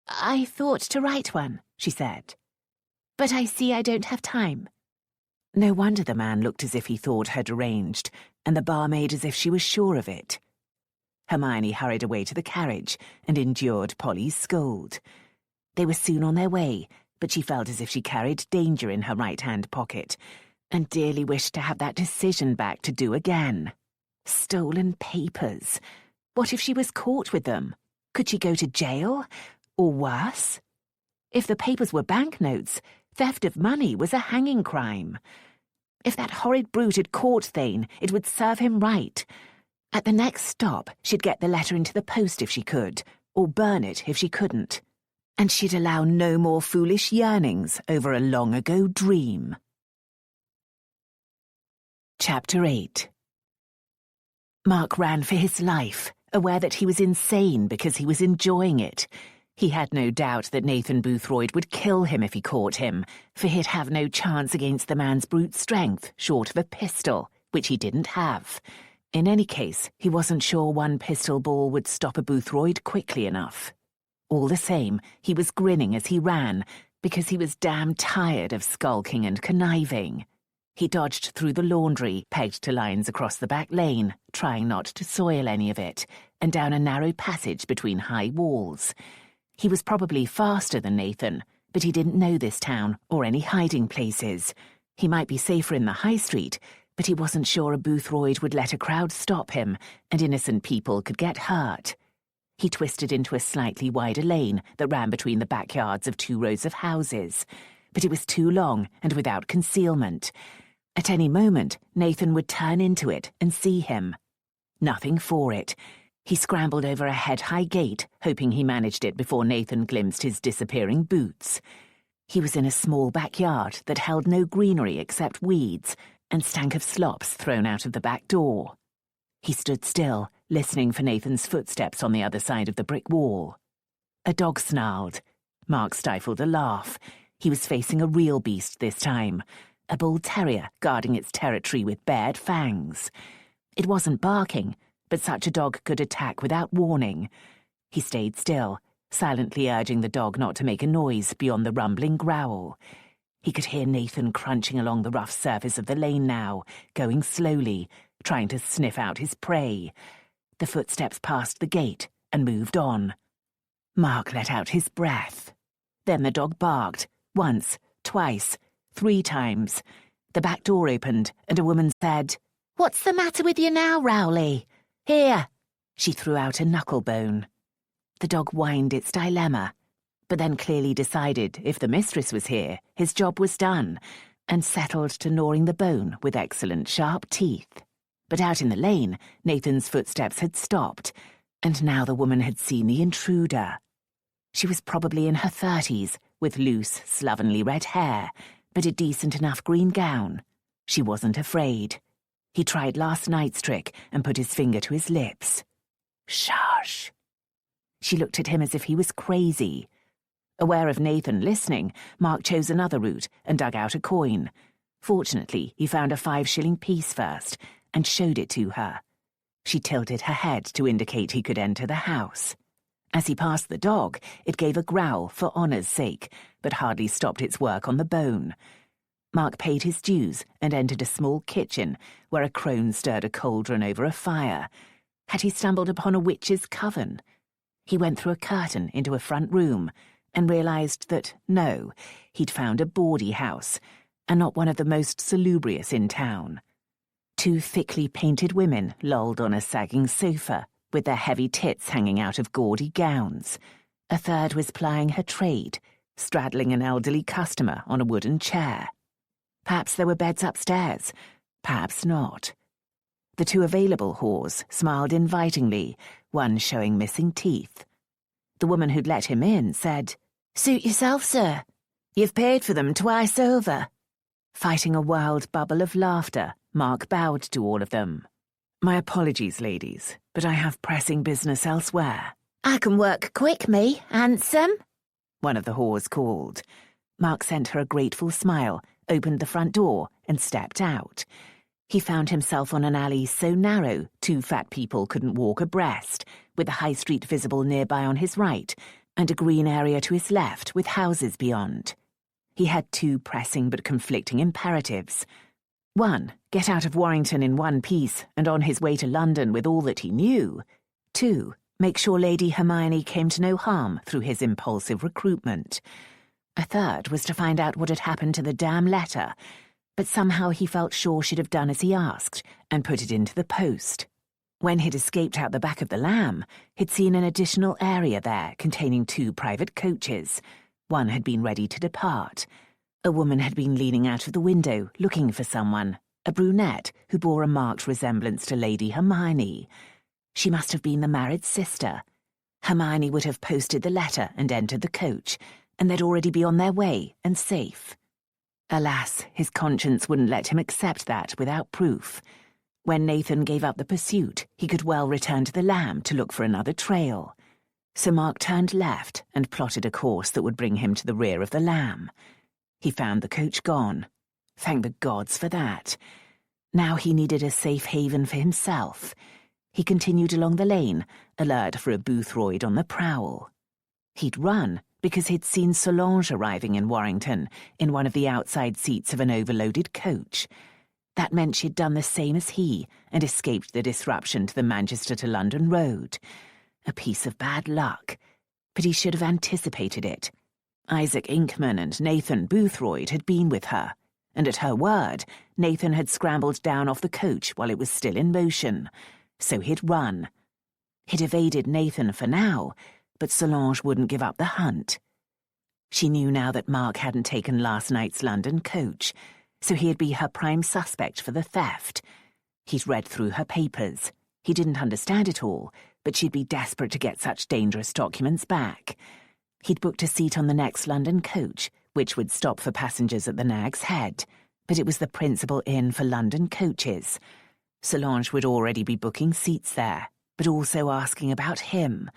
I thought to write one, she said. But I see I don't have time. No wonder the man looked as if he thought her deranged, and the barmaid as if she was sure of it. Hermione hurried away to the carriage and endured Polly's scold. They were soon on their way, but she felt as if she carried danger in her right-hand pocket, and dearly wished to have that decision back to do again. Stolen papers. What if she was caught with them? Could she go to jail? Or worse? If the papers were banknotes, theft of money was a hanging crime. If that horrid brute had caught Thayne, it would serve him right. At the next stop, she'd get the letter into the post if she could, or burn it if she couldn't. And she'd allow no more foolish yearnings over a long-ago dream. Chapter 8. Mark ran for his life, aware that he was insane because he was enjoying it. He had no doubt that Nathan Boothroyd would kill him if he caught him, for he'd have no chance against the man's brute strength, short of a pistol, which he didn't have. In any case, he wasn't sure one pistol ball would stop a Boothroyd quickly enough. All the same, he was grinning as he ran, because he was damn tired of skulking and conniving. He dodged through the laundry, pegged to lines across the back lane, trying not to soil any of it, and down a narrow passage between high walls. He was probably faster than Nathan, but he didn't know this town or any hiding places. He might be safer in the high street, but he wasn't sure a Boothroyd would let a crowd stop him, and innocent people could get hurt. He twisted into a slightly wider lane that ran between the backyards of 2 rows of houses, but it was too long and without concealment. At any moment, Nathan would turn into it and see him. Nothing for it. He scrambled over a head-high gate, hoping he managed it before Nathan glimpsed his disappearing boots. He was in a small backyard that held no greenery except weeds and stank of slops thrown out of the back door. He stood still, listening for Nathan's footsteps on the other side of the brick wall. A dog snarled. Mark stifled a laugh. He was facing a real beast this time, a bull terrier guarding its territory with bared fangs. It wasn't barking, but such a dog could attack without warning. He stayed still, silently urging the dog not to make a noise beyond the rumbling growl. He could hear Nathan crunching along the rough surface of the lane now, going slowly, trying to sniff out his prey. The footsteps passed the gate and moved on. Mark let out his breath. Then the dog barked, once, twice, 3 times. The back door opened, and a woman said, "What's the matter with you now, Rowley? Here." She threw out a knuckle bone. The dog whined its dilemma, but then clearly decided if the mistress was here, his job was done, and settled to gnawing the bone with excellent sharp teeth. But out in the lane, Nathan's footsteps had stopped, and now the woman had seen the intruder. She was probably in her 30s, with loose, slovenly red hair, but a decent enough green gown. She wasn't afraid. He tried last night's trick and put his finger to his lips. Shush. She looked at him as if he was crazy. Aware of Nathan listening, Mark chose another route and dug out a coin. Fortunately, he found a 5-shilling piece first and showed it to her. She tilted her head to indicate he could enter the house. As he passed the dog, it gave a growl for honour's sake, but hardly stopped its work on the bone. Mark paid his dues and entered a small kitchen where a crone stirred a cauldron over a fire. Had he stumbled upon a witch's coven? He went through a curtain into a front room and realised that, no, he'd found a bawdy house, and not one of the most salubrious in town. 2 thickly painted women lolled on a sagging sofa, with their heavy tits hanging out of gaudy gowns. A third was plying her trade, straddling an elderly customer on a wooden chair. Perhaps there were beds upstairs, perhaps not. The 2 available whores smiled invitingly, one showing missing teeth. The woman who'd let him in said, "Suit yourself, sir. You've paid for them twice over." Fighting a wild bubble of laughter, Mark bowed to all of them. "My apologies, ladies, but I have pressing business elsewhere." "I can work quick, me, handsome," one of the whores called. Mark sent her a grateful smile, opened the front door, and stepped out. He found himself on an alley so narrow 2 fat people couldn't walk abreast, with the high street visible nearby on his right, and a green area to his left with houses beyond. He had 2 pressing but conflicting imperatives. 1, get out of Warrington in one piece and on his way to London with all that he knew. 2, make sure Lady Hermione came to no harm through his impulsive recruitment. A third was to find out what had happened to the damn letter, but somehow he felt sure she'd have done as he asked and put it into the post. When he'd escaped out the back of the Lamb, he'd seen an additional area there containing 2 private coaches. One had been ready to depart. A woman had been leaning out of the window, looking for someone, a brunette who bore a marked resemblance to Lady Hermione. She must have been the married sister. Hermione would have posted the letter and entered the coach, and they'd already be on their way and safe. Alas, his conscience wouldn't let him accept that without proof. When Nathan gave up the pursuit, he could well return to the Lamb to look for another trail. So Mark turned left and plotted a course that would bring him to the rear of the Lamb. He found the coach gone. Thank the gods for that. Now he needed a safe haven for himself. He continued along the lane, alert for a Boothroyd on the prowl. He'd run because he'd seen Solange arriving in Warrington in one of the outside seats of an overloaded coach. That meant she'd done the same as he and escaped the disruption to the Manchester to London road. A piece of bad luck, but he should have anticipated it. Isaac Inkman and Nathan Boothroyd had been with her, and at her word, Nathan had scrambled down off the coach while it was still in motion. So he'd run. He'd evaded Nathan for now, but Solange wouldn't give up the hunt. She knew now that Mark hadn't taken last night's London coach, so he'd be her prime suspect for the theft. He'd read through her papers. He didn't understand it all, but she'd be desperate to get such dangerous documents back. He'd booked a seat on the next London coach, which would stop for passengers at the Nag's Head, but it was the principal inn for London coaches. Solange would already be booking seats there, but also asking about him.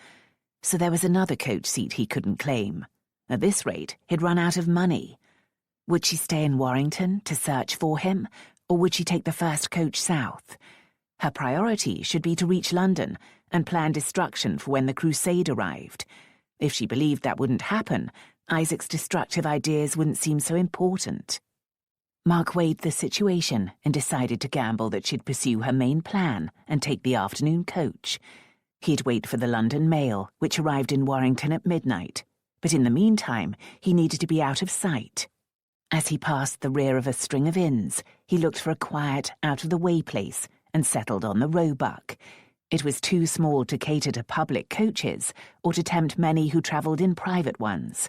So there was another coach seat he couldn't claim. At this rate, he'd run out of money. Would she stay in Warrington to search for him, or would she take the first coach south? Her priority should be to reach London and plan destruction for when the crusade arrived. If she believed that wouldn't happen, Isaac's destructive ideas wouldn't seem so important. Mark weighed the situation and decided to gamble that she'd pursue her main plan and take the afternoon coach. He'd wait for the London mail, which arrived in Warrington at midnight, but in the meantime, he needed to be out of sight. As he passed the rear of a string of inns, he looked for a quiet, out-of-the-way place and settled on the Roebuck. It was too small to cater to public coaches or to tempt many who travelled in private ones.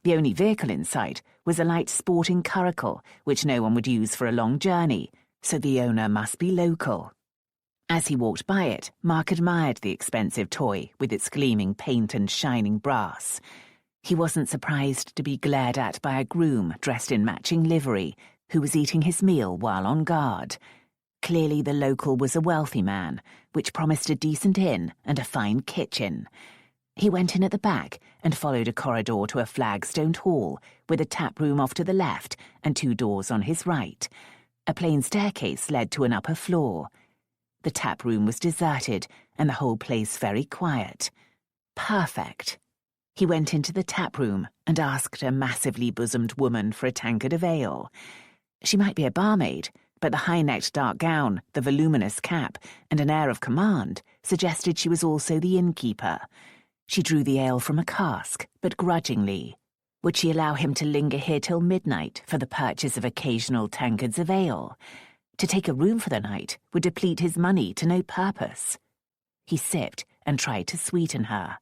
The only vehicle in sight was a light sporting curricle, which no one would use for a long journey, so the owner must be local. As he walked by it, Mark admired the expensive toy with its gleaming paint and shining brass. He wasn't surprised to be glared at by a groom dressed in matching livery, who was eating his meal while on guard. Clearly the local was a wealthy man, which promised a decent inn and a fine kitchen. He went in at the back and followed a corridor to a flagstoned hall with a tap room off to the left and 2 doors on his right. A plain staircase led to an upper floor. The tap room was deserted and the whole place very quiet. Perfect. He went into the tap room and asked a massively bosomed woman for a tankard of ale. She might be a barmaid, but the high-necked dark gown, the voluminous cap, and an air of command suggested she was also the innkeeper. She drew the ale from a cask, but grudgingly. Would she allow him to linger here till midnight for the purchase of occasional tankards of ale? To take a room for the night would deplete his money to no purpose. He sipped and tried to sweeten her.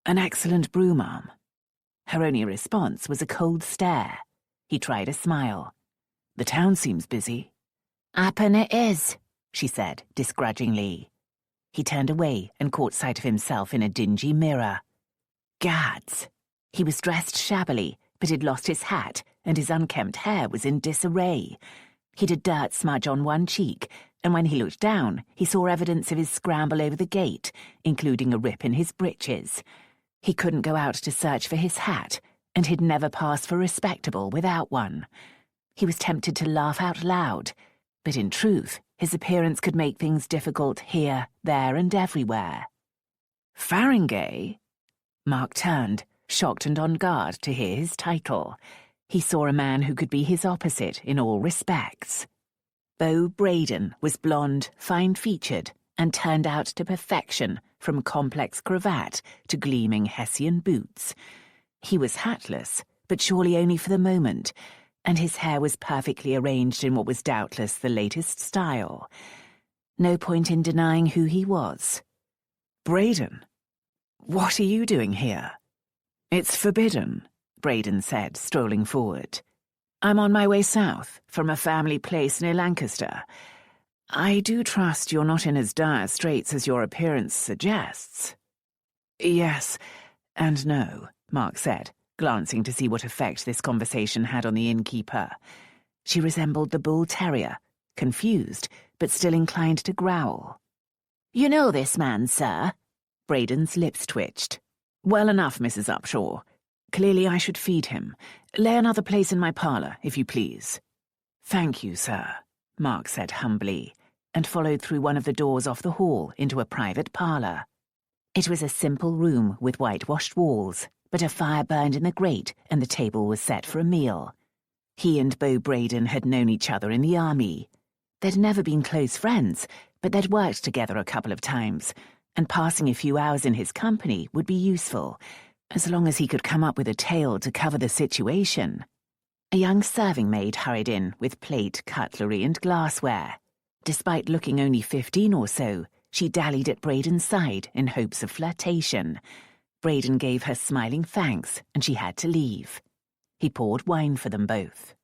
"An excellent brew, ma'am." Her only response was a cold stare. He tried a smile. "The town seems busy." "Happen it is," she said disgrudgingly. He turned away and caught sight of himself in a dingy mirror. Gads! He was dressed shabbily, but he'd lost his hat, and his unkempt hair was in disarray. He'd a dirt smudge on one cheek, and when he looked down, he saw evidence of his scramble over the gate, including a rip in his breeches. He couldn't go out to search for his hat, and he'd never pass for respectable without one. He was tempted to laugh out loud, but in truth, his appearance could make things difficult here, there, and everywhere. "Farringay?" Mark turned, shocked and on guard to hear his title. He saw a man who could be his opposite in all respects. Beau Braden was blonde, fine-featured, and turned out to perfection from complex cravat to gleaming Hessian boots. He was hatless, but surely only for the moment, and his hair was perfectly arranged in what was doubtless the latest style. No point in denying who he was. "Braden, what are you doing here?" "It's forbidden," Braden said, strolling forward. "I'm on my way south, from a family place near Lancaster. I do trust you're not in as dire straits as your appearance suggests." "Yes, and no," Mark said, glancing to see what effect this conversation had on the innkeeper. She resembled the bull terrier, confused, but still inclined to growl. "You know this man, sir?" Braden's lips twitched. "Well enough, Mrs. Upshaw. Clearly I should feed him. Lay another place in my parlour, if you please." "Thank you, sir," Mark said humbly, and followed through one of the doors off the hall into a private parlour. It was a simple room with whitewashed walls, but a fire burned in the grate and the table was set for a meal. He and Beau Braden had known each other in the army. They'd never been close friends, but they'd worked together a couple of times, and passing a few hours in his company would be useful, as long as he could come up with a tale to cover the situation. A young serving maid hurried in with plate, cutlery, and glassware. Despite looking only 15 or so, she dallied at Braden's side in hopes of flirtation. Braden gave her smiling thanks, and she had to leave. He poured wine for them both.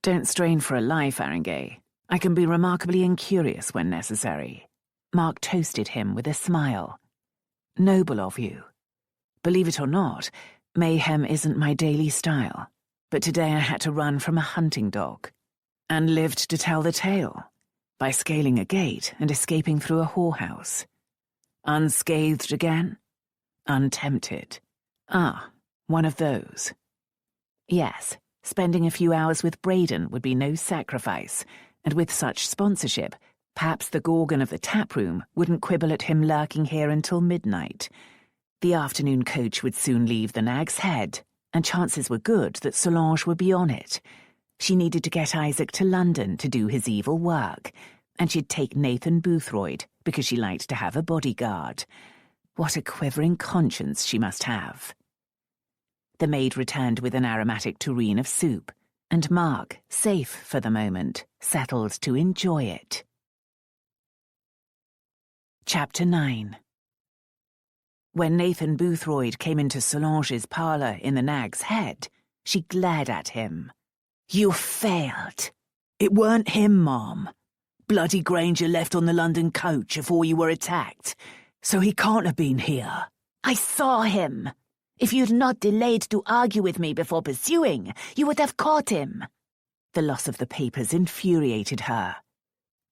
"Don't strain for a lie, Farringay. I can be remarkably incurious when necessary." Mark toasted him with a smile. "Noble of you. Believe it or not, mayhem isn't my daily style, but today I had to run from a hunting dog, and lived to tell the tale, by scaling a gate and escaping through a whorehouse. Unscathed again? Untempted. Ah, one of those." Yes, spending a few hours with Braden would be no sacrifice, and with such sponsorship, Perhaps the Gorgon of the taproom wouldn't quibble at him lurking here until midnight. The afternoon coach would soon leave the Nag's Head, and chances were good that Solange would be on it. She needed to get Isaac to London to do his evil work, and she'd take Nathan Boothroyd because she liked to have a bodyguard. What a quivering conscience she must have. The maid returned with an aromatic tureen of soup, and Mark, safe for the moment, settled to enjoy it. Chapter 9. When Nathan Boothroyd came into Solange's parlour in the Nag's Head, she glared at him. "You failed. It weren't him, Ma'am. Bloody Granger left on the London coach afore you were attacked, so he can't have been here." "I saw him. If you'd not delayed to argue with me before pursuing, you would have caught him." The loss of the papers infuriated her.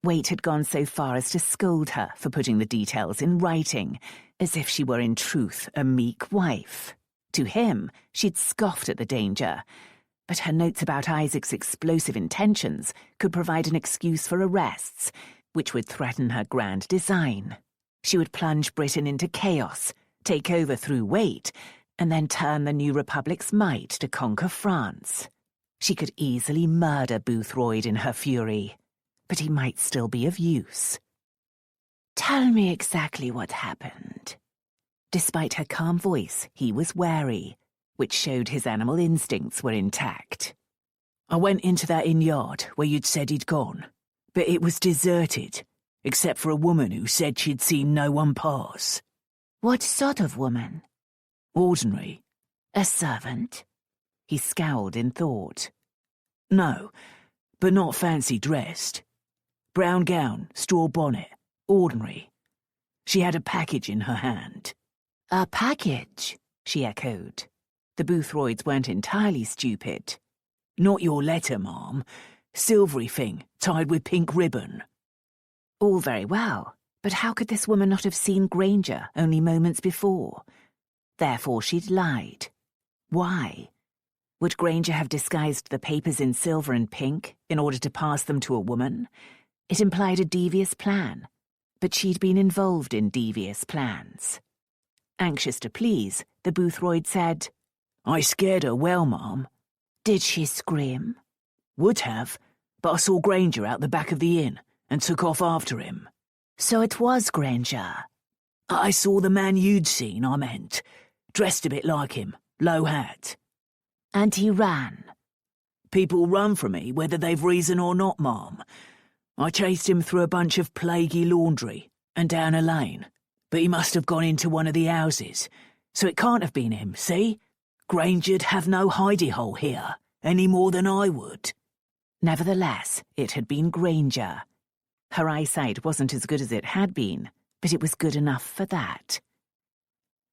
Waite had gone so far as to scold her for putting the details in writing, as if she were in truth a meek wife. To him, she'd scoffed at the danger, but her notes about Isaac's explosive intentions could provide an excuse for arrests, which would threaten her grand design. She would plunge Britain into chaos, take over through Waite, and then turn the new Republic's might to conquer France. She could easily murder Boothroyd in her fury, but he might still be of use. "Tell me exactly what happened." Despite her calm voice, he was wary, which showed his animal instincts were intact. "I went into that inn yard where you'd said he'd gone, but it was deserted, except for a woman who said she'd seen no one pass." "What sort of woman?" "Ordinary." "A servant?" He scowled in thought. "No, but not fancy dressed. Brown gown, straw bonnet, ordinary. She had a package in her hand." "A package?" she echoed. The Boothroyds weren't entirely stupid. "Not your letter, Ma'am. Silvery thing, tied with pink ribbon." All very well, but how could this woman not have seen Granger only moments before? Therefore she'd lied. Why? Would Granger have disguised the papers in silver and pink in order to pass them to a woman? It implied a devious plan, but she'd been involved in devious plans. Anxious to please, the Boothroyd said, "I scared her well, Ma'am." "Did she scream?" "Would have, but I saw Granger out the back of the inn and took off after him." "So it was Granger?" "I saw the man you'd seen, I meant. Dressed a bit like him, low hat." "And he ran?" "People run from me, whether they've reason or not, Ma'am. I chased him through a bunch of plaguey laundry and down a lane, but he must have gone into one of the houses, so it can't have been him, see? Granger'd have no hidey hole here, any more than I would." Nevertheless, it had been Granger. Her eyesight wasn't as good as it had been, but it was good enough for that.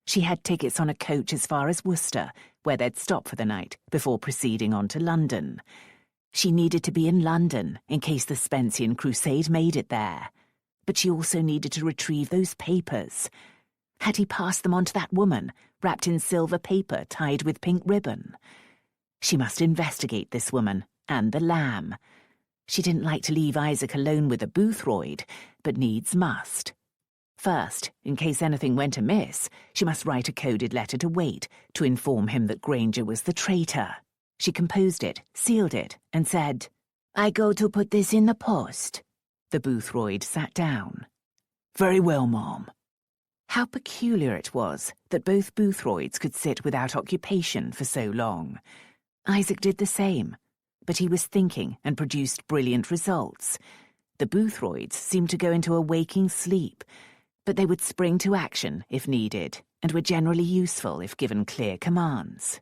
She had tickets on a coach as far as Worcester, where they'd stop for the night before proceeding on to London. She needed to be in London in case the Spencean Crusade made it there. But she also needed to retrieve those papers. Had he passed them on to that woman, wrapped in silver paper tied with pink ribbon? She must investigate this woman and the lamb. She didn't like to leave Isaac alone with the Boothroyd, but needs must. First, in case anything went amiss, she must write a coded letter to Waite to inform him that Granger was the traitor. She composed it, sealed it, and said, "I go to put this in the post." The Boothroyd sat down. "Very well, Ma'am." How peculiar it was that both Boothroyds could sit without occupation for so long. Isaac did the same, but he was thinking and produced brilliant results. The Boothroyds seemed to go into a waking sleep, but they would spring to action if needed, and were generally useful if given clear commands.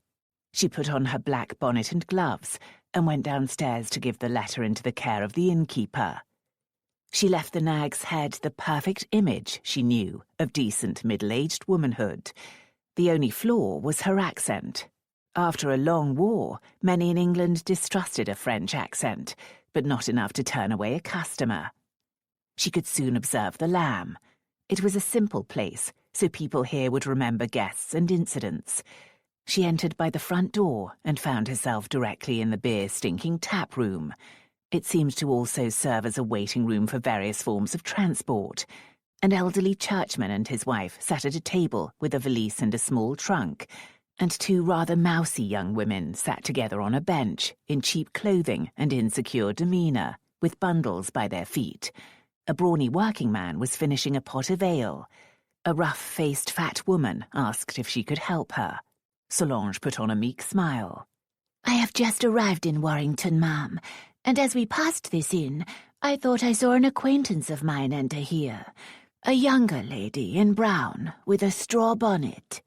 She put on her black bonnet and gloves and went downstairs to give the letter into the care of the innkeeper. She left the Nag's Head the perfect image, she knew, of decent middle-aged womanhood. The only flaw was her accent. After a long war, many in England distrusted a French accent, but not enough to turn away a customer. She could soon observe the lamb. It was a simple place, so people here would remember guests and incidents. She entered by the front door and found herself directly in the beer-stinking tap room. It seemed to also serve as a waiting room for various forms of transport. An elderly churchman and his wife sat at a table with a valise and a small trunk, and two rather mousy young women sat together on a bench, in cheap clothing and insecure demeanour, with bundles by their feet. A brawny working man was finishing a pot of ale. A rough-faced fat woman asked if she could help her. Solange put on a meek smile. I have just arrived in Warrington, ma'am, and as we passed this inn, I thought I saw an acquaintance of mine enter here. A younger lady in brown, with a straw bonnet.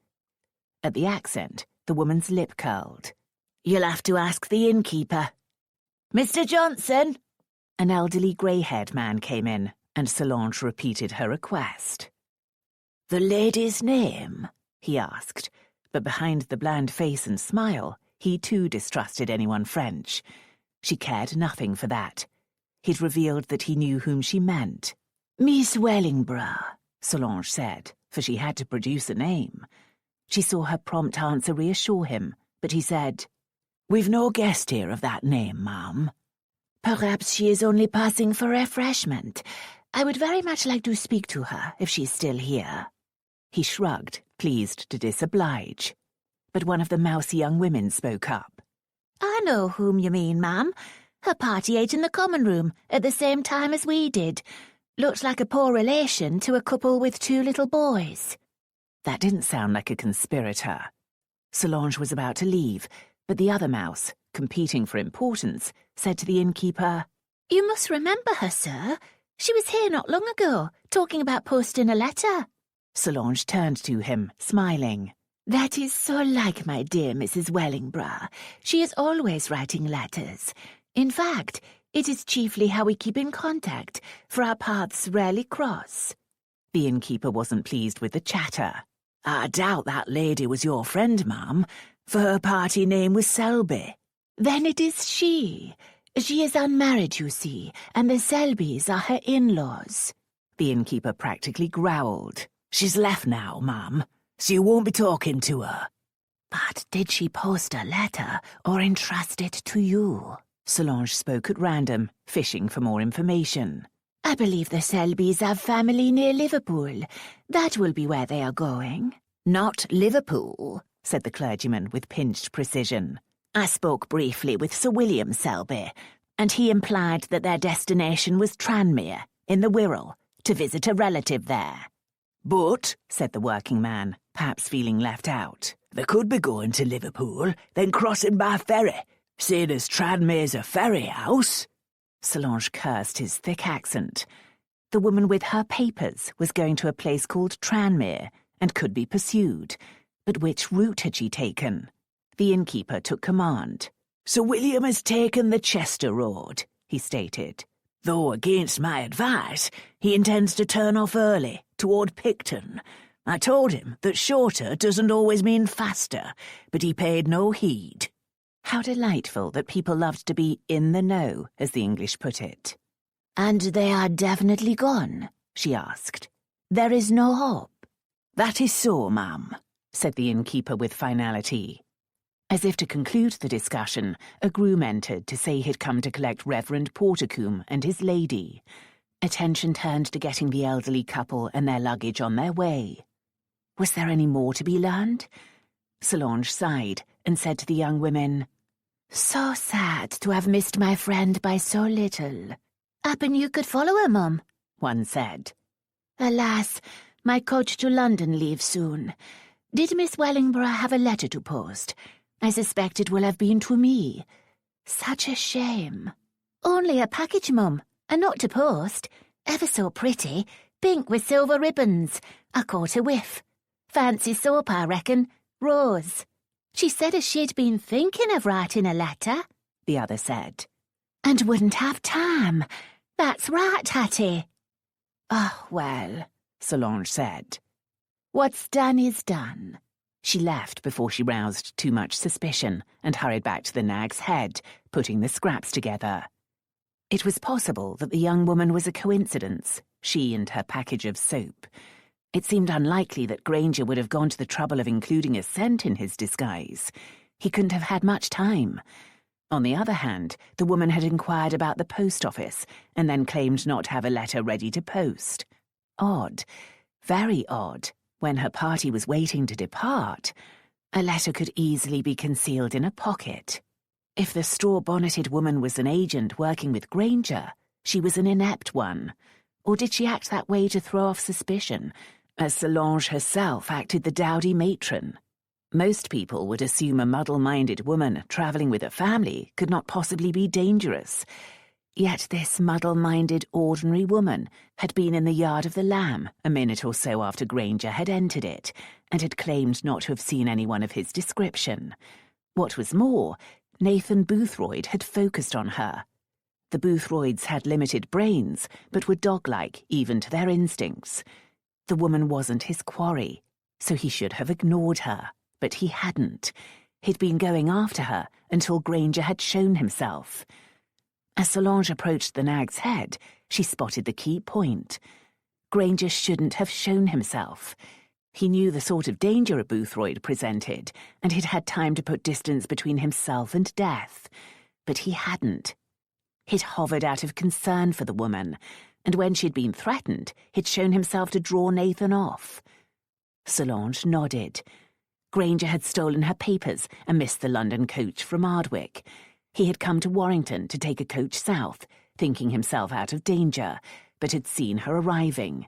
At the accent, the woman's lip curled. You'll have to ask the innkeeper. Mr. Johnson! An elderly grey-haired man came in, and Solange repeated her request. The lady's name? He asked, but behind the bland face and smile, he too distrusted anyone French. She cared nothing for that. He'd revealed that he knew whom she meant. Miss Wellingborough, Solange said, for she had to produce a name. She saw her prompt answer reassure him, but he said, We've no guest here of that name, ma'am. Perhaps she is only passing for refreshment. I would very much like to speak to her, if she's still here. He shrugged, pleased to disoblige. But one of the mousy young women spoke up. I know whom you mean, ma'am. Her party ate in the common room at the same time as we did. Looked like a poor relation to a couple with two little boys. That didn't sound like a conspirator. Solange was about to leave, but the other mouse, competing for importance, said to the innkeeper, You must remember her, sir. She was here not long ago, talking about posting a letter. Solange turned to him, smiling. That is so like my dear Mrs. Wellingborough. She is always writing letters. In fact, it is chiefly how we keep in contact, for our paths rarely cross. The innkeeper wasn't pleased with the chatter. I doubt that lady was your friend, ma'am, for her party name was Selby. Then it is she. She is unmarried, you see, and the Selbys are her in-laws. The innkeeper practically growled. She's left now, ma'am, so you won't be talking to her. But did she post a letter or entrust it to you? Solange spoke at random, fishing for more information. I believe the Selbys have family near Liverpool. That will be where they are going. Not Liverpool, said the clergyman with pinched precision. I spoke briefly with Sir William Selby, and he implied that their destination was Tranmere, in the Wirral, to visit a relative there. But, said the working man, perhaps feeling left out, they could be going to Liverpool, then crossing by ferry, seeing as Tranmere's a ferry house. Solange cursed his thick accent. The woman with her papers was going to a place called Tranmere and could be pursued. But which route had she taken? The innkeeper took command. Sir William has taken the Chester road, he stated. Though against my advice, he intends to turn off early, toward Picton. I told him that shorter doesn't always mean faster, but he paid no heed. How delightful that people loved to be in the know, as the English put it. And they are definitely gone, she asked. There is no hope. That is so, ma'am, said the innkeeper with finality. As if to conclude the discussion, a groom entered to say he'd come to collect Reverend Porticombe and his lady. Attention turned to getting the elderly couple and their luggage on their way. Was there any more to be learned? Solange sighed and said to the young women, So sad to have missed my friend by so little. Happen you could follow her, Mum, one said. Alas, my coach to London leaves soon. Did Miss Wellingborough have a letter to post? I suspect it will have been to me. Such a shame. Only a package, Mum, and not to post. Ever so pretty, pink with silver ribbons. I caught a whiff. Fancy soap, I reckon. Rose. She said as she'd been thinking of writing a letter, the other said. And wouldn't have time. That's right, Hattie. Oh, well, Solange said. What's done is done. She left before she roused too much suspicion and hurried back to the Nag's Head, putting the scraps together. It was possible that the young woman was a coincidence, she and her package of soap. It seemed unlikely that Granger would have gone to the trouble of including a scent in his disguise. He couldn't have had much time. On the other hand, the woman had inquired about the post office and then claimed not to have a letter ready to post. Odd, very odd. When her party was waiting to depart, a letter could easily be concealed in a pocket. If the straw-bonneted woman was an agent working with Granger, she was an inept one. Or did she act that way to throw off suspicion, as Solange herself acted the dowdy matron? Most people would assume a muddle-minded woman travelling with a family could not possibly be dangerous. Yet this muddle-minded ordinary woman had been in the yard of the Lamb a minute or so after Granger had entered it, and had claimed not to have seen anyone of his description. What was more, Nathan Boothroyd had focused on her. The Boothroyds had limited brains, but were dog-like even to their instincts. The woman wasn't his quarry, so he should have ignored her, but he hadn't. He'd been going after her until Granger had shown himself. As Solange approached the Nag's Head, she spotted the key point. Granger shouldn't have shown himself. He knew the sort of danger a Boothroyd presented, and he'd had time to put distance between himself and death. But he hadn't. He'd hovered out of concern for the woman, and when she'd been threatened, he'd shown himself to draw Nathan off. Solange nodded. Granger had stolen her papers and missed the London coach from Ardwick. He had come to Warrington to take a coach south, thinking himself out of danger, but had seen her arriving.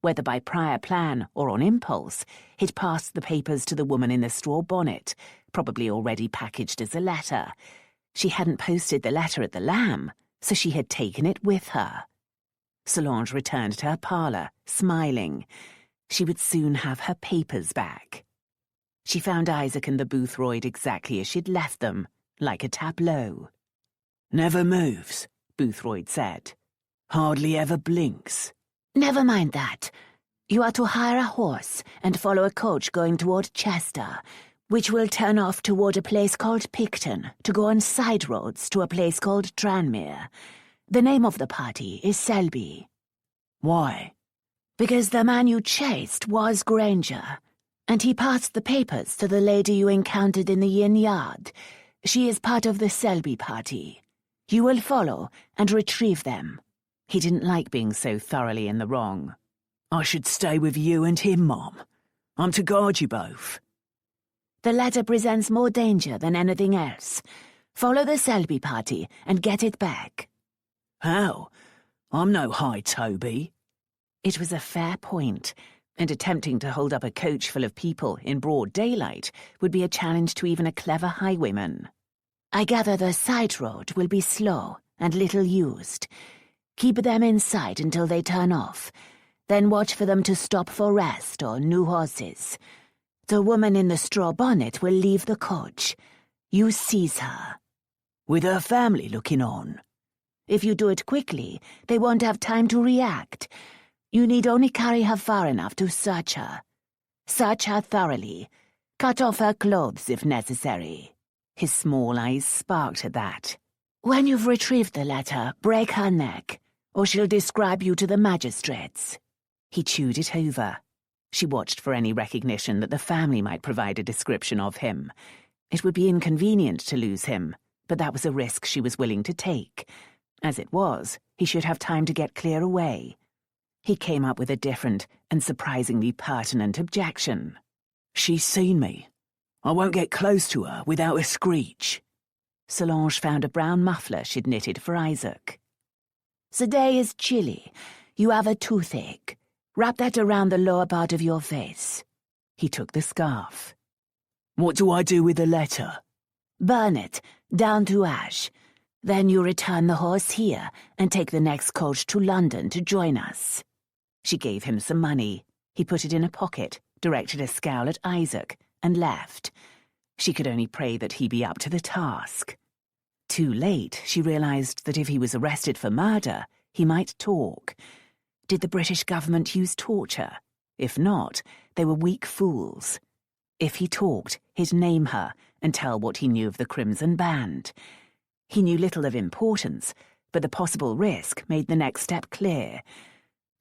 Whether by prior plan or on impulse, he'd passed the papers to the woman in the straw bonnet, probably already packaged as a letter. She hadn't posted the letter at the Lamb, so she had taken it with her. Solange returned to her parlour, smiling. She would soon have her papers back. She found Isaac and the Boothroyd exactly as she'd left them, like a tableau. "Never moves," Boothroyd said. "Hardly ever blinks." Never mind that. You are to hire a horse and follow a coach going toward Chester, which will turn off toward a place called Picton to go on side roads to a place called Tranmere. The name of the party is Selby. "Why?" "Because the man you chased was Granger, and he passed the papers to the lady you encountered in the inn yard. She is part of the Selby party. You will follow and retrieve them." He didn't like being so thoroughly in the wrong. "I should stay with you and him, Mom. I'm to guard you both." "The latter presents more danger than anything else. Follow the Selby party and get it back." "How? I'm no high Toby." It was a fair point, and attempting to hold up a coach full of people in broad daylight would be a challenge to even a clever highwayman. "I gather the side road will be slow and little used. Keep them in sight until they turn off. Then watch for them to stop for rest or new horses. The woman in the straw bonnet will leave the coach. You seize her." "With her family looking on?" "If you do it quickly, they won't have time to react. You need only carry her far enough to search her. Search her thoroughly. Cut off her clothes if necessary." His small eyes sparked at that. "When you've retrieved the letter, break her neck, or she'll describe you to the magistrates." He chewed it over. She watched for any recognition that the family might provide a description of him. It would be inconvenient to lose him, but that was a risk she was willing to take. As it was, he should have time to get clear away. He came up with a different and surprisingly pertinent objection. "She's seen me. I won't get close to her without a screech." Solange found a brown muffler she'd knitted for Isaac. "The day is chilly. You have a toothache. Wrap that around the lower part of your face." He took the scarf. "What do I do with the letter?" "Burn it, down to ash. Then you return the horse here and take the next coach to London to join us." She gave him some money. He put it in a pocket, directed a scowl at Isaac, and left. She could only pray that he be up to the task. Too late, she realised that if he was arrested for murder, he might talk. Did the British government use torture? If not, they were weak fools. If he talked, he'd name her and tell what he knew of the Crimson Band. He knew little of importance, but the possible risk made the next step clear.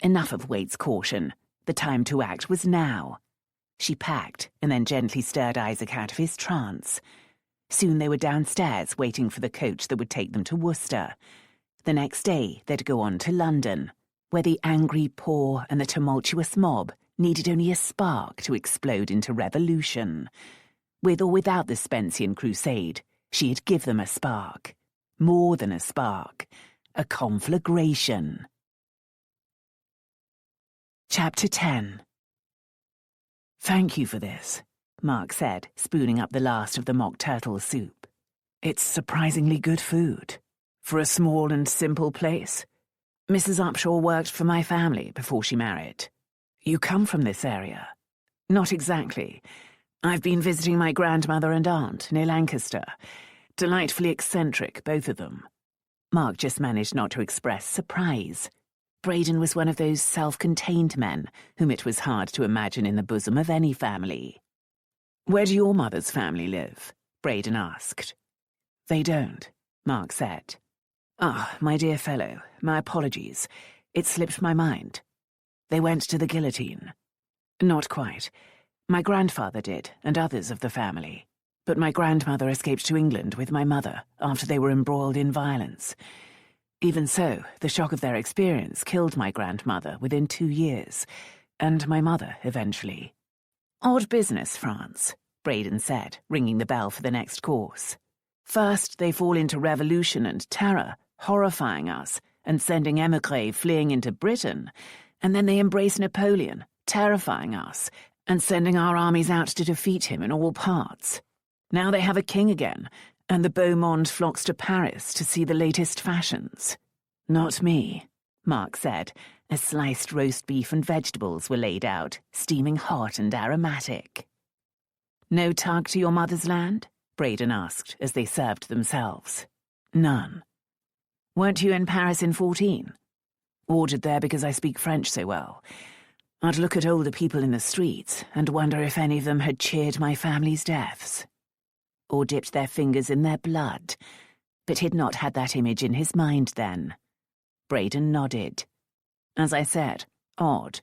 Enough of Waite's caution. The time to act was now. She packed and then gently stirred Isaac out of his trance. Soon they were downstairs waiting for the coach that would take them to Worcester. The next day they'd go on to London, where the angry poor and the tumultuous mob needed only a spark to explode into revolution. With or without the Spencean crusade, she'd give them a spark. More than a spark. A conflagration. Chapter 10. "Thank you for this," Mark said, spooning up the last of the mock turtle soup. "It's surprisingly good food. For a small and simple place. Mrs. Upshaw worked for my family before she married. You come from this area?" "Not exactly. I've been visiting my grandmother and aunt near Lancaster. Delightfully eccentric, both of them." Mark just managed not to express surprise. Braden was one of those self-contained men whom it was hard to imagine in the bosom of any family. "Where do your mother's family live?" Braden asked. "They don't," Mark said. "Ah, my dear fellow, my apologies. It slipped my mind. They went to the guillotine." "Not quite. My grandfather did, and others of the family. But my grandmother escaped to England with my mother after they were embroiled in violence. Even so, the shock of their experience killed my grandmother within 2 years, and my mother eventually." "Odd business, France," Braden said, ringing the bell for the next course. "First, they fall into revolution and terror, horrifying us, and sending émigrés fleeing into Britain, and then they embrace Napoleon, terrifying us, and sending our armies out to defeat him in all parts. Now they have a king again, and the beau monde flocks to Paris to see the latest fashions." "Not me," Mark said, as sliced roast beef and vegetables were laid out, steaming hot and aromatic. "No tug to your mother's land?" Braden asked as they served themselves. "None." "Weren't you in Paris in 14? "Ordered there because I speak French so well. I'd look at older people in the streets and wonder if any of them had cheered my family's deaths. Or dipped their fingers in their blood, but he'd not had that image in his mind then." Braden nodded. "As I said, odd.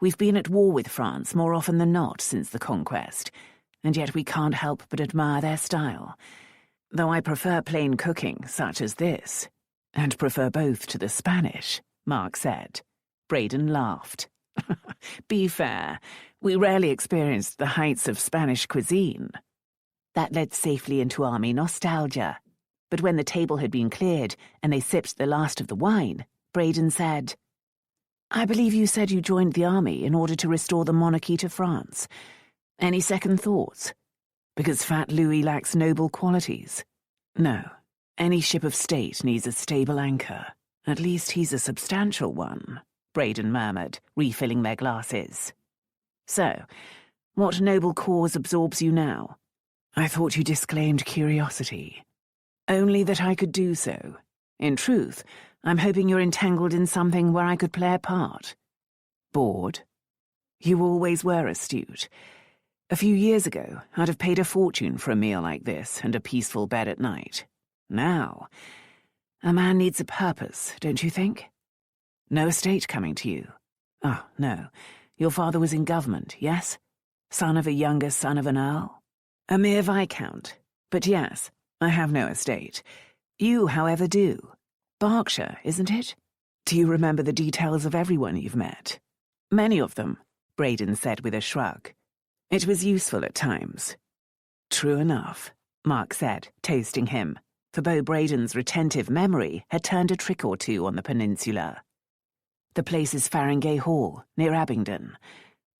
We've been at war with France more often than not since the conquest, and yet we can't help but admire their style. Though I prefer plain cooking, such as this. And prefer both to the Spanish," Mark said. Braden laughed. "Be fair, we rarely experienced the heights of Spanish cuisine." That led safely into army nostalgia. But when the table had been cleared and they sipped the last of the wine, Braden said, "I believe you said you joined the army in order to restore the monarchy to France. Any second thoughts? Because Fat Louis lacks noble qualities? No. Any ship of state needs a stable anchor. At least he's a substantial one," Braden murmured, refilling their glasses. "So, what noble cause absorbs you now?" "I thought you disclaimed curiosity." "Only that I could do so. In truth, I'm hoping you're entangled in something where I could play a part." "Bored?" "You always were astute. A few years ago, I'd have paid a fortune for a meal like this and a peaceful bed at night. Now, a man needs a purpose, don't you think? No estate coming to you? Oh, no. Your father was in government, yes? Son of a younger son of an earl? A mere viscount. But yes, I have no estate. You, however, do. Berkshire, isn't it? Do you remember the details of everyone you've met?" "Many of them," Braden said with a shrug. "It was useful at times." "True enough," Mark said, toasting him, for Beau Braden's retentive memory had turned a trick or two on the peninsula. "The place is Farringay Hall, near Abingdon.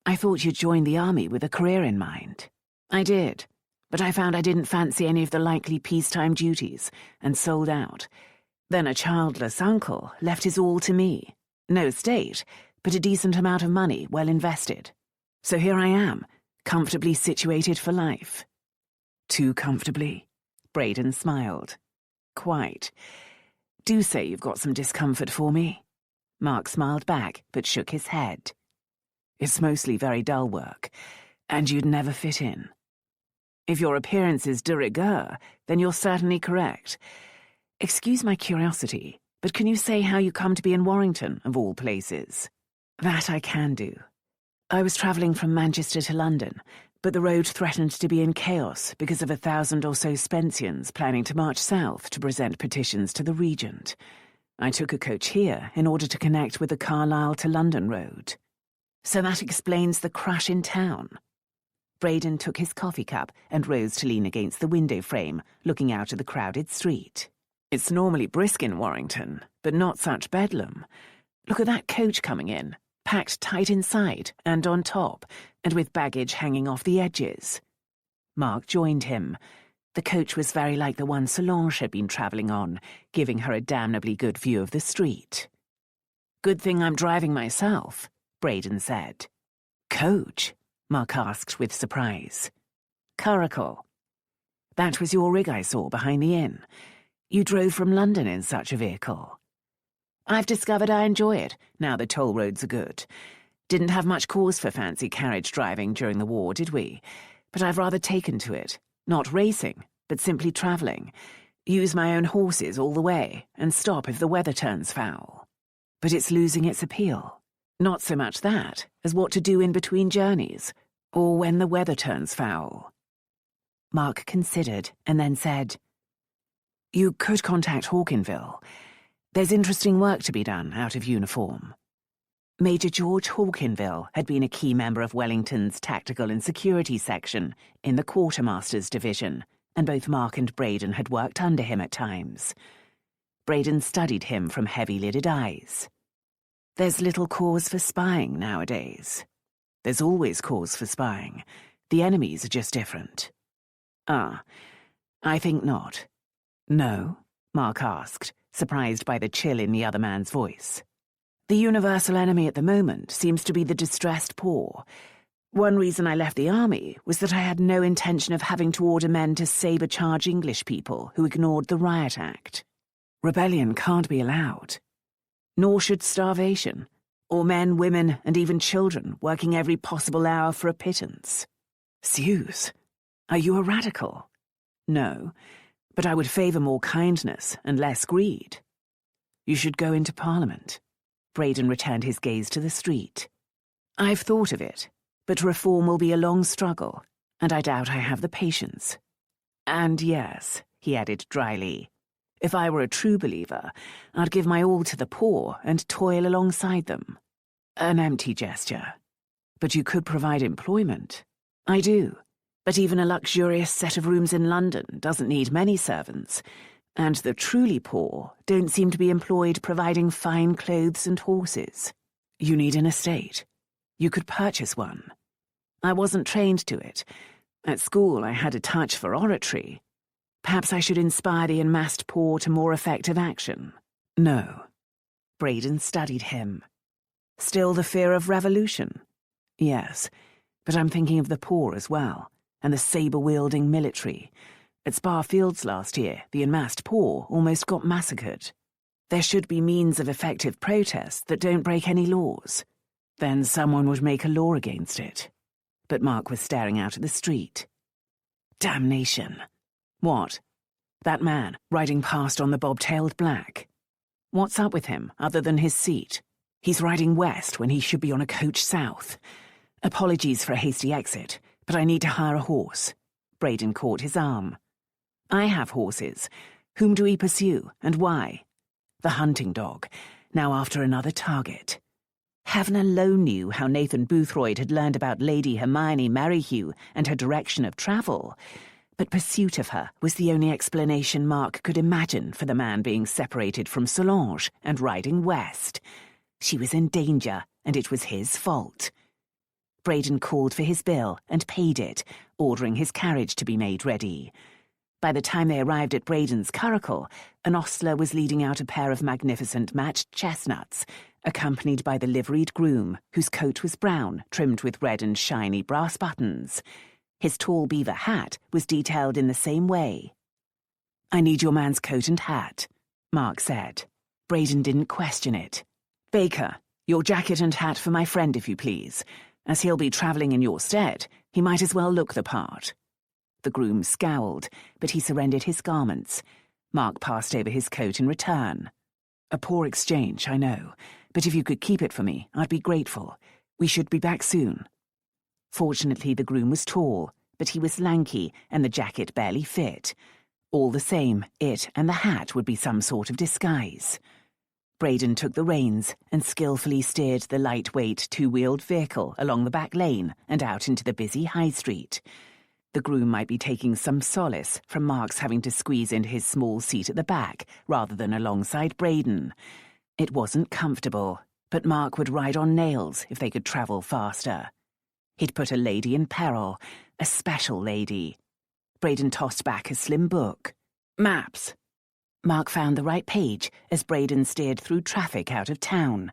I thought you'd joined the army with a career in mind." "I did. But I found I didn't fancy any of the likely peacetime duties, and sold out. Then a childless uncle left his all to me. No estate, but a decent amount of money well invested. So here I am, comfortably situated for life." "Too comfortably?" Braden smiled. "Quite. Do say you've got some discomfort for me." Mark smiled back, but shook his head. "It's mostly very dull work, and you'd never fit in. If your appearance is de rigueur, then you're certainly correct. Excuse my curiosity, but can you say how you come to be in Warrington, of all places?" "That I can do. I was travelling from Manchester to London, but the road threatened to be in chaos because of 1,000 or so Spensians planning to march south to present petitions to the regent. I took a coach here in order to connect with the Carlisle to London road. So that explains the crash in town. Braden took his coffee cup and rose to lean against the window frame, looking out at the crowded street. It's normally brisk in Warrington, but not such bedlam. Look at that coach coming in, packed tight inside and on top, and with baggage hanging off the edges. Mark joined him. The coach was very like the one Solange had been travelling on, giving her a damnably good view of the street. "Good thing I'm driving myself," Braden said. "Coach?" Mark asked with surprise. "Curricle. That was your rig I saw behind the inn. You drove from London in such a vehicle." "I've discovered I enjoy it, now the toll roads are good. Didn't have much cause for fancy carriage driving during the war, did we? But I've rather taken to it. Not racing, but simply travelling. Use my own horses all the way, and stop if the weather turns foul. But it's losing its appeal. Not so much that, as what to do in between journeys, or when the weather turns foul." Mark considered, and then said, "You could contact Hawkinville. There's interesting work to be done out of uniform." Major George Hawkinville had been a key member of Wellington's Tactical and Security Section in the Quartermaster's Division, and both Mark and Braden had worked under him at times. Braden studied him from heavy-lidded eyes. "There's little cause for spying nowadays." "There's always cause for spying. The enemies are just different." "Ah, I think not." "No?" Mark asked, surprised by the chill in the other man's voice. "The universal enemy at the moment seems to be the distressed poor. One reason I left the army was that I had no intention of having to order men to saber-charge English people who ignored the Riot Act. Rebellion can't be allowed. Nor should starvation, or men, women, and even children working every possible hour for a pittance." "Zeus, are you a radical?" "No, but I would favour more kindness and less greed." "You should go into Parliament." Braden returned his gaze to the street. "I've thought of it, but reform will be a long struggle, and I doubt I have the patience. And yes," he added dryly, "if I were a true believer, I'd give my all to the poor and toil alongside them." An empty gesture. "But you could provide employment." "I do, but even a luxurious set of rooms in London doesn't need many servants, and the truly poor don't seem to be employed providing fine clothes and horses. You need an estate. You could purchase one. I wasn't trained to it. At school I had a touch for oratory. Perhaps I should inspire the enmassed poor to more effective action." "No." Braden studied him. "Still the fear of revolution?" "Yes, but I'm thinking of the poor as well, and the saber-wielding military. At Spa Fields last year, the enmassed poor almost got massacred. There should be means of effective protest that don't break any laws. Then someone would make a law against it." But Mark was staring out at the street. "Damnation. What? That man, riding past on the bobtailed black. What's up with him, other than his seat? He's riding west when he should be on a coach south. Apologies for a hasty exit, but I need to hire a horse." Braden caught his arm. "I have horses. Whom do we pursue, and why?" "The hunting dog, now after another target." Heaven alone knew how Nathan Boothroyd had learned about Lady Hermione Merryhew and her direction of travel, but pursuit of her was the only explanation Mark could imagine for the man being separated from Solange and riding west. She was in danger, and it was his fault. Braden called for his bill and paid it, ordering his carriage to be made ready. By the time they arrived at Braden's curricle, an ostler was leading out a pair of magnificent matched chestnuts, accompanied by the liveried groom, whose coat was brown, trimmed with red and shiny brass buttons. His tall beaver hat was detailed in the same way. "I need your man's coat and hat," Mark said. Braden didn't question it. "Baker, your jacket and hat for my friend, if you please. As he'll be travelling in your stead, he might as well look the part." The groom scowled, but he surrendered his garments. Mark passed over his coat in return. "A poor exchange, I know, but if you could keep it for me, I'd be grateful. We should be back soon." Fortunately, the groom was tall, but he was lanky and the jacket barely fit. All the same, it and the hat would be some sort of disguise. Braden took the reins and skillfully steered the lightweight two-wheeled vehicle along the back lane and out into the busy high street. The groom might be taking some solace from Mark's having to squeeze into his small seat at the back rather than alongside Braden. It wasn't comfortable, but Mark would ride on nails if they could travel faster. He'd put a lady in peril, a special lady. Braden tossed back a slim book. Maps. Mark found the right page as Braden steered through traffic out of town.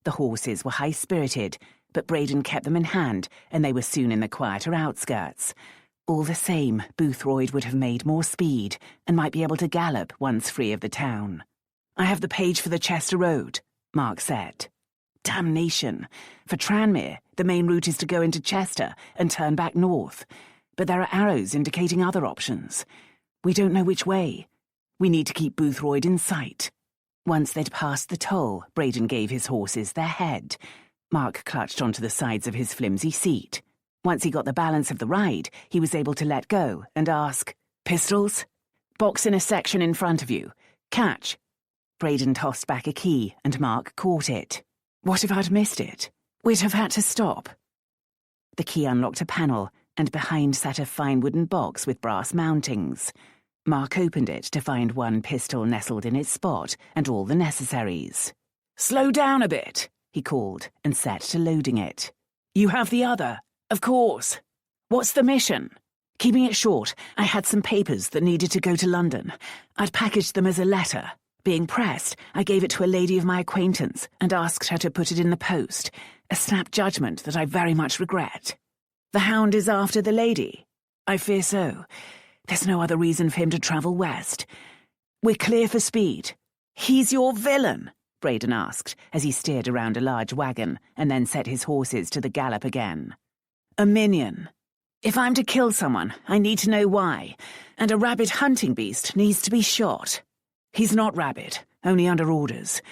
The horses were high-spirited, but Braden kept them in hand and they were soon in the quieter outskirts. All the same, Boothroyd would have made more speed and might be able to gallop once free of the town. I have the page for the Chester Road, Mark said. Damnation. For Tranmere, the main route is to go into Chester and turn back north. But there are arrows indicating other options. We don't know which way. We need to keep Boothroyd in sight. Once they'd passed the toll, Braden gave his horses their head. Mark clutched onto the sides of his flimsy seat. Once he got the balance of the ride, he was able to let go and ask, Pistols? Box in a section in front of you. Catch. Braden tossed back a key and Mark caught it. What if I'd missed it? We'd have had to stop. The key unlocked a panel, and behind sat a fine wooden box with brass mountings. Mark opened it to find one pistol nestled in its spot and all the necessaries. Slow down a bit, he called, and set to loading it. You have the other? Of course. What's the mission? Keeping it short, I had some papers that needed to go to London. I'd packaged them as a letter. Being pressed, I gave it to a lady of my acquaintance and asked her to put it in the post, a snap judgment that I very much regret. The hound is after the lady? I fear so. There's no other reason for him to travel west. We're clear for speed. He's your villain, Braden asked as he steered around a large wagon and then set his horses to the gallop again. A minion. If I'm to kill someone, I need to know why, and a rabid hunting beast needs to be shot. He's not rabid, only under orders.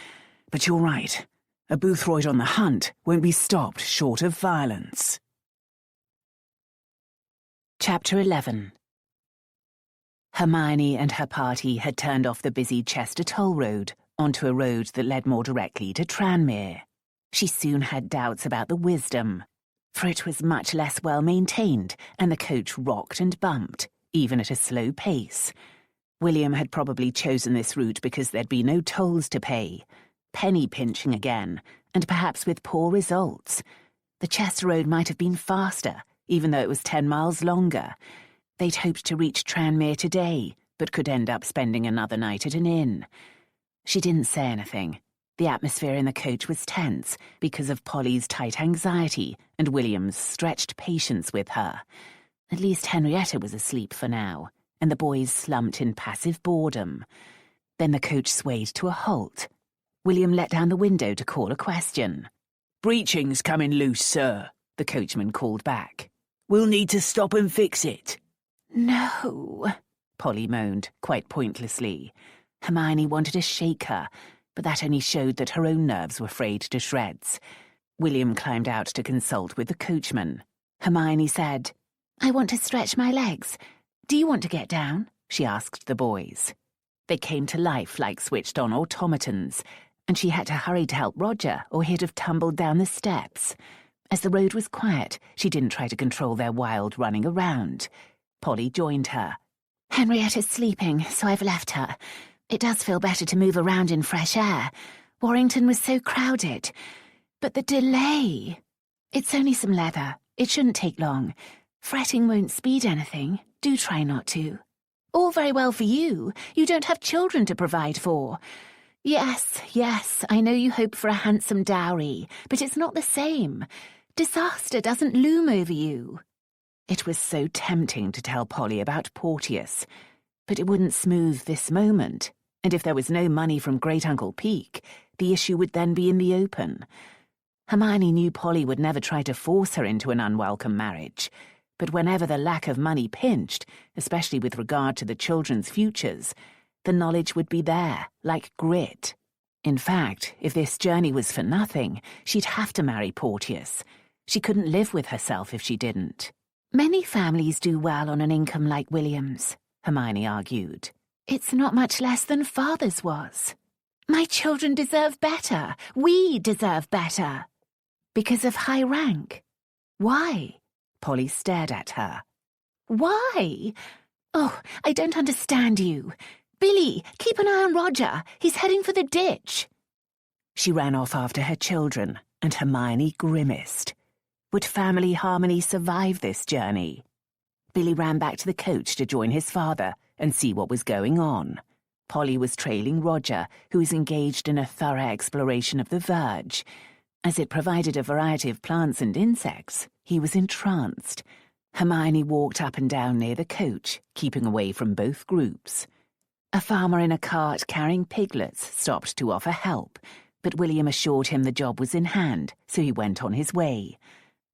But you're right. A Boothroyd on the hunt won't be stopped short of violence. Chapter 11. Hermione and her party had turned off the busy Chester toll road onto a road that led more directly to Tranmere. She soon had doubts about the wisdom, for it was much less well-maintained and the coach rocked and bumped, even at a slow pace. William had probably chosen this route because there'd be no tolls to pay, penny pinching again, and perhaps with poor results. The Chester Road might have been faster, even though it was 10 miles longer. They'd hoped to reach Tranmere today, but could end up spending another night at an inn. She didn't say anything. The atmosphere in the coach was tense because of Polly's tight anxiety and William's stretched patience with her. At least Henrietta was asleep for now, and the boys slumped in passive boredom. Then the coach swayed to a halt. William let down the window to call a question. Breeching's coming loose, sir, the coachman called back. We'll need to stop and fix it. No, Polly moaned, quite pointlessly. Hermione wanted to shake her, but that only showed that her own nerves were frayed to shreds. William climbed out to consult with the coachman. Hermione said, I want to stretch my legs. Do you want to get down? She asked the boys. They came to life like switched-on automatons, and she had to hurry to help Roger, or he'd have tumbled down the steps. As the road was quiet, she didn't try to control their wild running around. Polly joined her. Henrietta's sleeping, so I've left her. It does feel better to move around in fresh air. Warrington was so crowded. But the delay... It's only some leather. It shouldn't take long. Fretting won't speed anything. Do try not to. All very well for you. You don't have children to provide for. Yes, I know you hope for a handsome dowry, but it's not the same. Disaster doesn't loom over you. It was so tempting to tell Polly about Porteous, but it wouldn't smooth this moment, and if there was no money from Great-Uncle Peake, the issue would then be in the open. Hermione knew Polly would never try to force her into an unwelcome marriage, but whenever the lack of money pinched, especially with regard to the children's futures, the knowledge would be there, like grit. In fact, if this journey was for nothing, she'd have to marry Porteous. She couldn't live with herself if she didn't. Many families do well on an income like William's, Hermione argued. It's not much less than father's was. My children deserve better. We deserve better. Because of high rank. Why? Polly stared at her. Why? Oh, I don't understand you. Billy, keep an eye on Roger. He's heading for the ditch. She ran off after her children, and Hermione grimaced. Would family harmony survive this journey? Billy ran back to the coach to join his father and see what was going on. Polly was trailing Roger, who was engaged in a thorough exploration of the verge. As it provided a variety of plants and insects, he was entranced. Hermione walked up and down near the coach, keeping away from both groups. A farmer in a cart carrying piglets stopped to offer help, but William assured him the job was in hand, so he went on his way.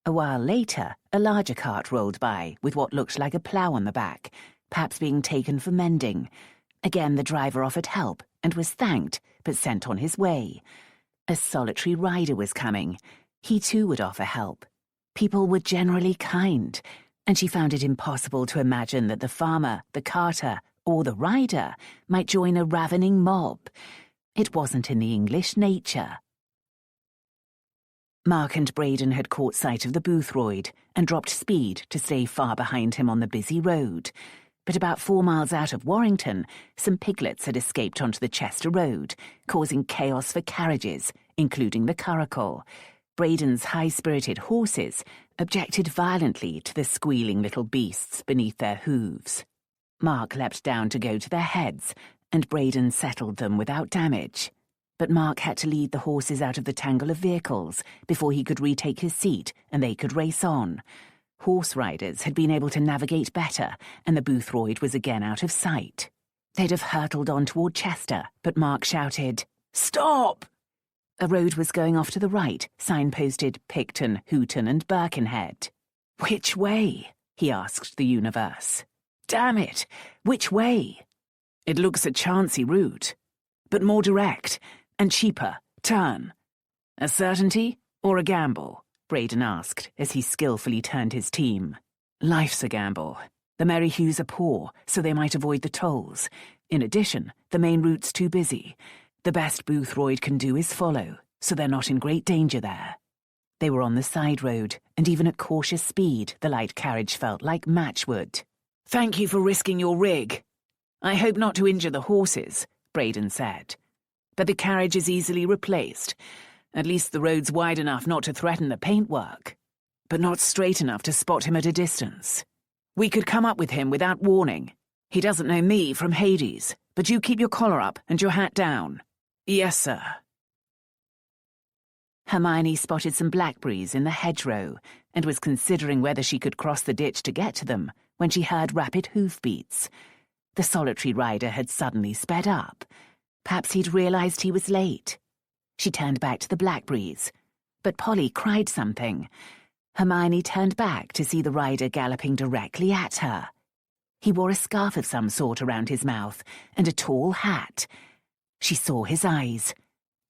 A while later, a larger cart rolled by with what looked like a plough on the back, perhaps being taken for mending. Again the driver offered help and was thanked, but sent on his way. A solitary rider was coming. He too would offer help. People were generally kind, and she found it impossible to imagine that the farmer, the carter, or the rider might join a ravening mob. It wasn't in the English nature. Mark and Braden had caught sight of the Boothroyd and dropped speed to stay far behind him on the busy road. But about 4 miles out of Warrington, some piglets had escaped onto the Chester Road, causing chaos for carriages, including the curricle. Braden's high-spirited horses objected violently to the squealing little beasts beneath their hooves. Mark leapt down to go to their heads, and Braden settled them without damage. But Mark had to lead the horses out of the tangle of vehicles before he could retake his seat and they could race on. Horse riders had been able to navigate better, and the Boothroyd was again out of sight. They'd have hurtled on toward Chester, but Mark shouted, "Stop!" A road was going off to the right, signposted Picton, Hooton and Birkenhead. "Which way?" he asked the universe. "Damn it! Which way?" "It looks a chancy route, but more direct and cheaper. Turn." "A certainty or a gamble?" Braden asked as he skillfully turned his team. "Life's a gamble. The Merryhews are poor, so they might avoid the tolls. In addition, the main route's too busy. The best Boothroyd can do is follow, so they're not in great danger there." They were on the side road, and even at cautious speed, the light carriage felt like matchwood. "Thank you for risking your rig. I hope not to injure the horses," Braden said. "But the carriage is easily replaced. At least the road's wide enough not to threaten the paintwork, but not straight enough to spot him at a distance. We could come up with him without warning. He doesn't know me from Hades, but you keep your collar up and your hat down." "Yes, sir." Hermione spotted some blackberries in the hedgerow and was considering whether she could cross the ditch to get to them when she heard rapid hoofbeats. The solitary rider had suddenly sped up. Perhaps he'd realized he was late. She turned back to the blackberries, but Polly cried something. Hermione turned back to see the rider galloping directly at her. He wore a scarf of some sort around his mouth and a tall hat. She saw his eyes.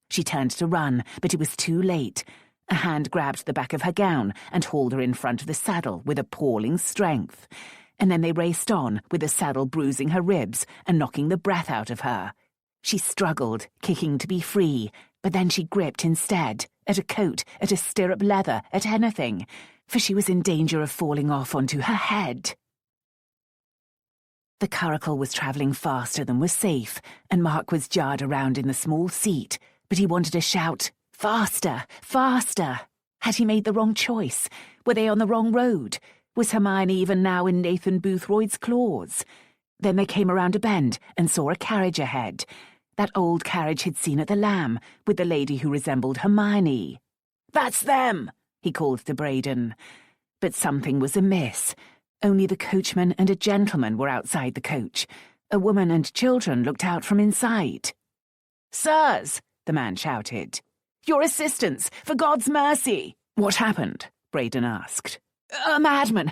She turned to run, but it was too late. A hand grabbed the back of her gown and hauled her in front of the saddle with appalling strength. And then they raced on, with the saddle bruising her ribs and knocking the breath out of her. She struggled, kicking to be free, but then she gripped instead, at a coat, at a stirrup leather, at anything, for she was in danger of falling off onto her head. The curricle was travelling faster than was safe, and Mark was jarred around in the small seat, but he wanted to shout, "Faster! Faster!" Had he made the wrong choice? Were they on the wrong road? Was Hermione even now in Nathan Boothroyd's claws? Then they came around a bend and saw a carriage ahead. That old carriage he'd seen at the Lamb, with the lady who resembled Hermione. "That's them!" he called to Braden. But something was amiss. Only the coachman and a gentleman were outside the coach. A woman and children looked out from inside. "Sirs!" the man shouted. "Your assistance, for God's mercy!" "What happened?" Braden asked. "A madman!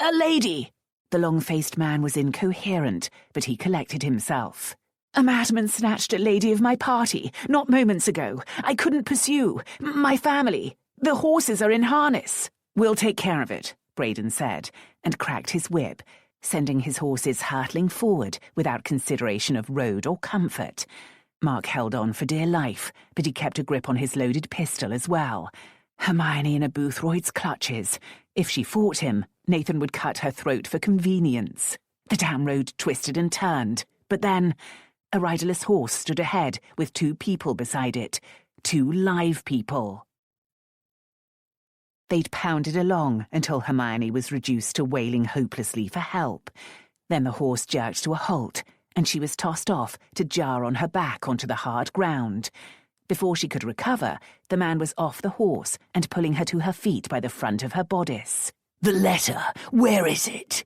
A lady!" The long-faced man was incoherent, but he collected himself. "A madman snatched a lady of my party, not moments ago. I couldn't pursue. My family. The horses are in harness. We'll take care of it, Braden said, and cracked his whip, sending his horses hurtling forward without consideration of road or comfort. Mark held on for dear life, but he kept a grip on his loaded pistol as well. Hermione in a Boothroyd's clutches. If she fought him, Nathan would cut her throat for convenience. The damn road twisted and turned, but then a riderless horse stood ahead with 2 people beside it. 2 live people. They'd pounded along until Hermione was reduced to wailing hopelessly for help. Then the horse jerked to a halt, and she was tossed off to jar on her back onto the hard ground. Before she could recover, the man was off the horse and pulling her to her feet by the front of her bodice. The letter, where is it?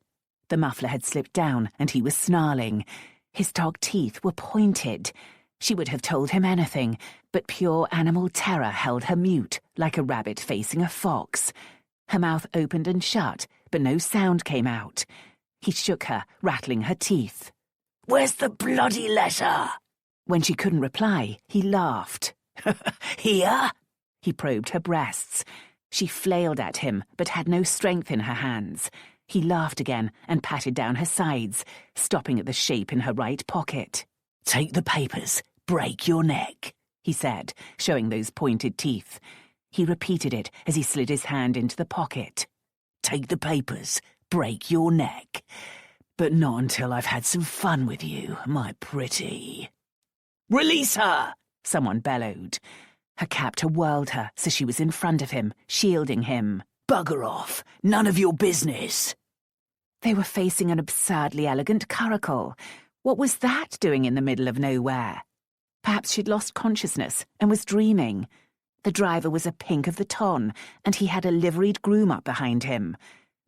The muffler had slipped down, and he was snarling. His dog teeth were pointed. She would have told him anything, but pure animal terror held her mute, like a rabbit facing a fox. Her mouth opened and shut, but no sound came out. He shook her, rattling her teeth. Where's the bloody letter? When she couldn't reply, he laughed. Here? He probed her breasts. She flailed at him, but had no strength in her hands. He laughed again and patted down her sides, stopping at the shape in her right pocket. Take the papers, break your neck, he said, showing those pointed teeth. He repeated it as he slid his hand into the pocket. Take the papers, break your neck. But not until I've had some fun with you, my pretty. Release her! Someone bellowed. Her captor whirled her so she was in front of him, shielding him. Bugger off! None of your business! They were facing an absurdly elegant curricle. What was that doing in the middle of nowhere? Perhaps she'd lost consciousness and was dreaming. The driver was a pink of the ton, and he had a liveried groom up behind him.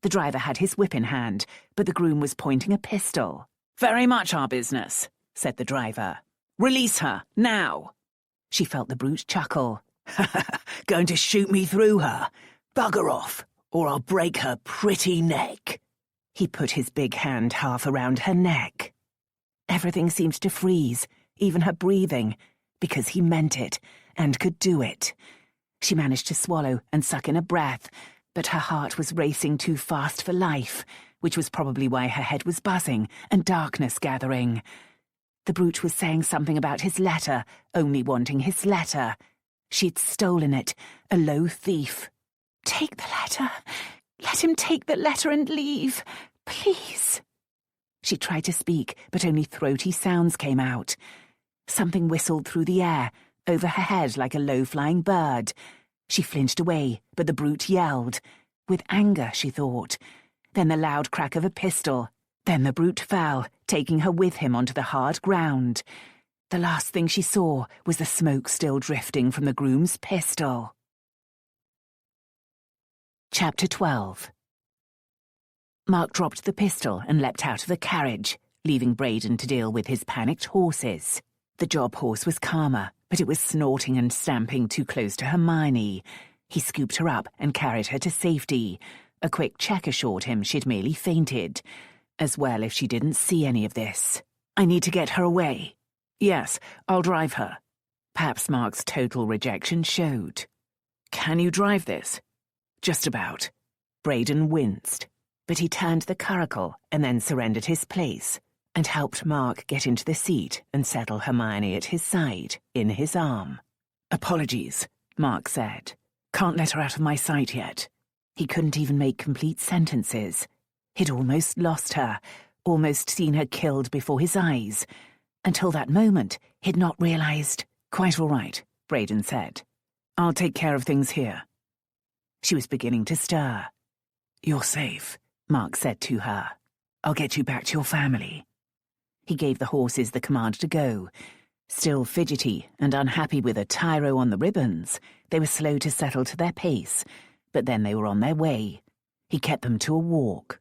The driver had his whip in hand, but the groom was pointing a pistol. "Very much our business," said the driver. "Release her, now." She felt the brute chuckle. Going to shoot me through her? Bugger off, or I'll break her pretty neck. He put his big hand half around her neck. Everything seemed to freeze, even her breathing, because he meant it and could do it. She managed to swallow and suck in a breath, but her heart was racing too fast for life, which was probably why her head was buzzing and darkness gathering. The brute was saying something about his letter, only wanting his letter. She'd stolen it, a low thief. "Take the letter. Let him take the letter and leave. Please." She tried to speak, but only throaty sounds came out. Something whistled through the air, over her head like a low-flying bird. She flinched away, but the brute yelled. With anger, she thought. Then the loud crack of a pistol. Then the brute fell, taking her with him onto the hard ground. The last thing she saw was the smoke still drifting from the groom's pistol. Chapter 12. Mark dropped the pistol and leapt out of the carriage, leaving Braden to deal with his panicked horses. The job horse was calmer, but it was snorting and stamping too close to Hermione. He scooped her up and carried her to safety. A quick check assured him she'd merely fainted. As well if she didn't see any of this. "I need to get her away." "Yes, I'll drive her." Perhaps Mark's total rejection showed. "Can you drive this?" "Just about." Braden winced, but he turned the curricle and then surrendered his place and helped Mark get into the seat and settle Hermione at his side, in his arm. "Apologies," Mark said. "Can't let her out of my sight yet." He couldn't even make complete sentences. He'd almost lost her, almost seen her killed before his eyes. Until that moment, he'd not realized. "Quite all right," Braden said. "I'll take care of things here." She was beginning to stir. "You're safe," Mark said to her. "I'll get you back to your family." He gave the horses the command to go. Still fidgety and unhappy with a tyro on the ribbons, they were slow to settle to their pace, but then they were on their way. He kept them to a walk.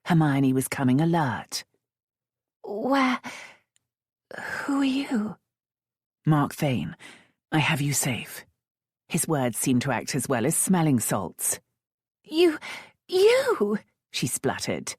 Hermione was coming alert. Who are you?" "Mark Thayne, I have you safe." His words seemed to act as well as smelling salts. You, she spluttered.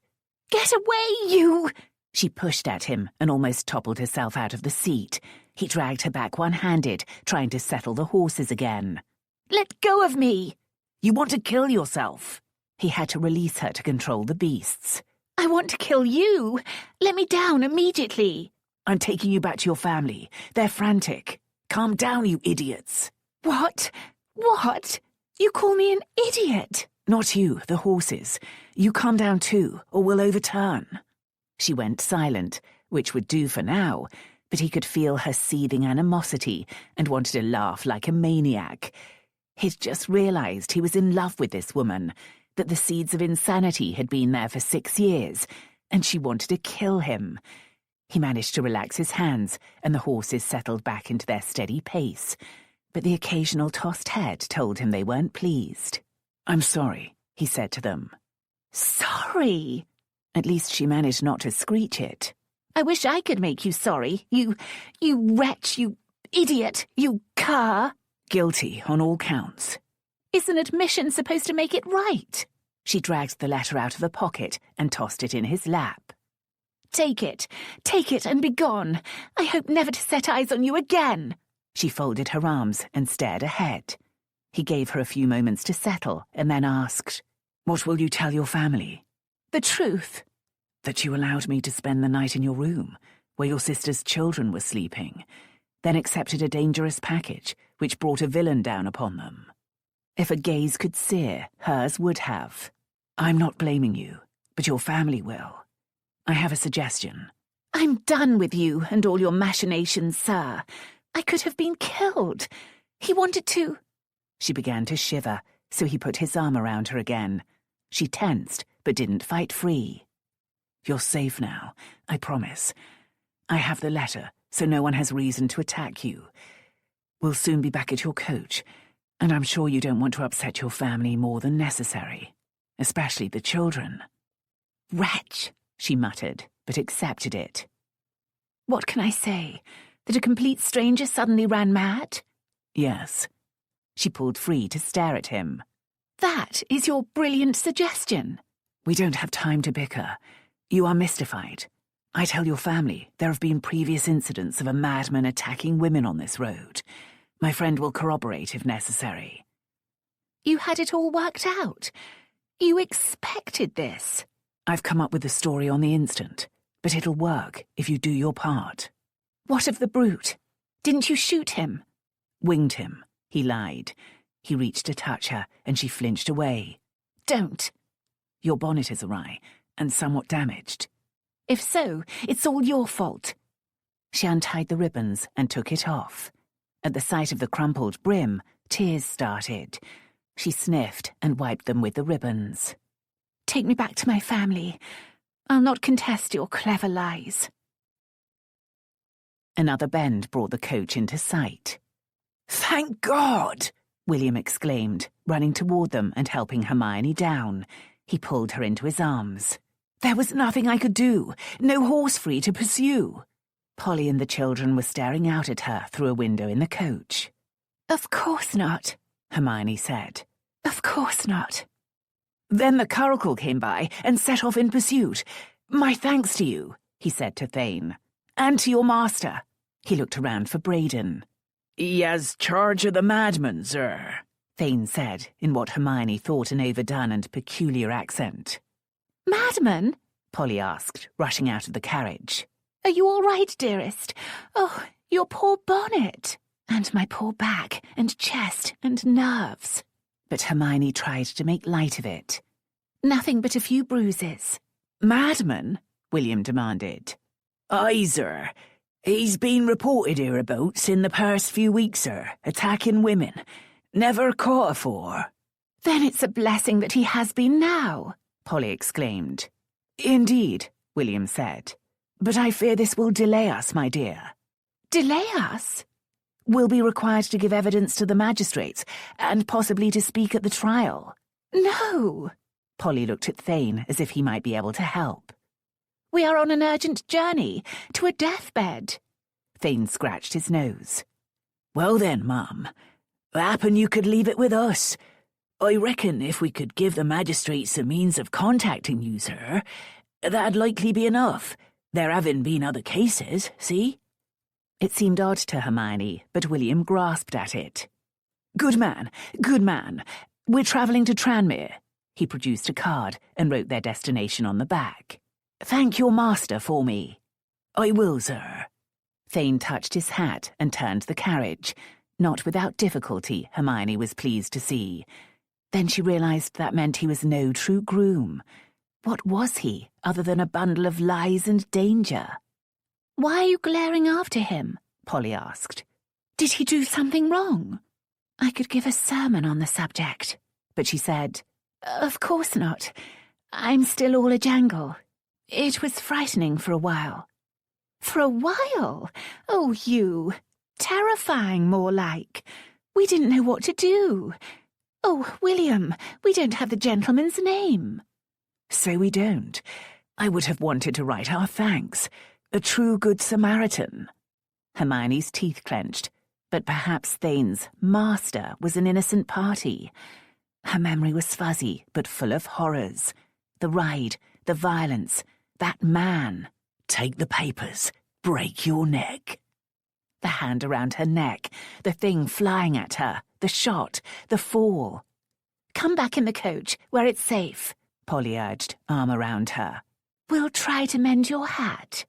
"Get away, you!" She pushed at him and almost toppled herself out of the seat. He dragged her back one-handed, trying to settle the horses again. Let go of me! You want to kill yourself. He had to release her to control the beasts. I want to kill you! Let me down immediately! I'm taking you back to your family. They're frantic. Calm down, you idiots. What? What? You call me an idiot? Not you, the horses. You calm down too, or we'll overturn. She went silent, which would do for now, but he could feel her seething animosity and wanted to laugh like a maniac. He'd just realized he was in love with this woman, that the seeds of insanity had been there for 6 years, and she wanted to kill him. He managed to relax his hands, and the horses settled back into their steady pace, but the occasional tossed head told him they weren't pleased. I'm sorry, he said to them. Sorry? At least she managed not to screech it. I wish I could make you sorry. You wretch, you idiot, you cur. Guilty on all counts. Is an admission supposed to make it right? She dragged the letter out of the pocket and tossed it in his lap. Take it and be gone. I hope never to set eyes on you again. She folded her arms and stared ahead. He gave her a few moments to settle and then asked, What will you tell your family? The truth. That you allowed me to spend the night in your room, where your sister's children were sleeping, then accepted a dangerous package which brought a villain down upon them. If a gaze could sear, hers would have. I'm not blaming you, but your family will. I have a suggestion. I'm done with you and all your machinations, sir. I could have been killed. He wanted to... She began to shiver, so he put his arm around her again. She tensed, but didn't fight free. You're safe now, I promise. I have the letter, so no one has reason to attack you. We'll soon be back at your coach, and I'm sure you don't want to upset your family more than necessary, especially the children. Wretch, she muttered, but accepted it. What can I say? That a complete stranger suddenly ran mad? Yes. She pulled free to stare at him. That is your brilliant suggestion. We don't have time to bicker. You are mystified. I tell your family there have been previous incidents of a madman attacking women on this road. My friend will corroborate if necessary. You had it all worked out. You expected this. I've come up with the story on the instant, but it'll work if you do your part. What of the brute? Didn't you shoot him? Winged him, he lied. He reached to touch her, and she flinched away. Don't. Your bonnet is awry, and somewhat damaged. If so, it's all your fault. She untied the ribbons and took it off. At the sight of the crumpled brim, tears started. She sniffed and wiped them with the ribbons. Take me back to my family. I'll not contest your clever lies. Another bend brought the coach into sight. Thank God! William exclaimed, running toward them and helping Hermione down. He pulled her into his arms. There was nothing I could do. No horse free to pursue. Polly and the children were staring out at her through a window in the coach. Of course not, Hermione said. Of course not. Then the curricle came by and set off in pursuit. My thanks to you, he said to Thayne. And to your master. He looked around for Braden. He has charge of the madmen, sir, Thayne said, in what Hermione thought an overdone and peculiar accent. Madman? Polly asked, rushing out of the carriage. Are you all right, dearest? Oh, your poor bonnet. And my poor back and chest and nerves. But Hermione tried to make light of it. Nothing but a few bruises. Madman? William demanded. Aye, sir. He's been reported hereabouts in the past few weeks, sir, attacking women. Never caught afore. Then it's a blessing that he has been now, Polly exclaimed. Indeed, William said. But I fear this will delay us, my dear. Delay us? We'll be required to give evidence to the magistrates, and possibly to speak at the trial. No. Polly looked at Thayne as if he might be able to help. We are on an urgent journey, to a deathbed. Thayne scratched his nose. Well then, Mum, happen you could leave it with us. I reckon if we could give the magistrates a means of contacting you, sir, that'd likely be enough. There having been other cases, see? It seemed odd to Hermione, but William grasped at it. Good man, good man. We're travelling to Tranmere. He produced a card and wrote their destination on the back. Thank your master for me. I will, sir. Thayne touched his hat and turned the carriage. Not without difficulty, Hermione was pleased to see. Then she realised that meant he was no true groom. What was he, other than a bundle of lies and danger? Why are you glaring after him? Polly asked. Did he do something wrong? I could give a sermon on the subject. But she said, Of course not. I'm still all a jangle. It was frightening for a while. For a while? Oh, you. Terrifying, more like. We didn't know what to do. Oh, William, we don't have the gentleman's name. So we don't. I would have wanted to write our thanks. A true good Samaritan. Hermione's teeth clenched, but perhaps Thayne's master was an innocent party. Her memory was fuzzy, but full of horrors. The ride, the violence, that man. Take the papers. Break your neck. The hand around her neck, the thing flying at her, the shot, the fall. Come back in the coach, where it's safe, Polly urged, arm around her. We'll try to mend your hat.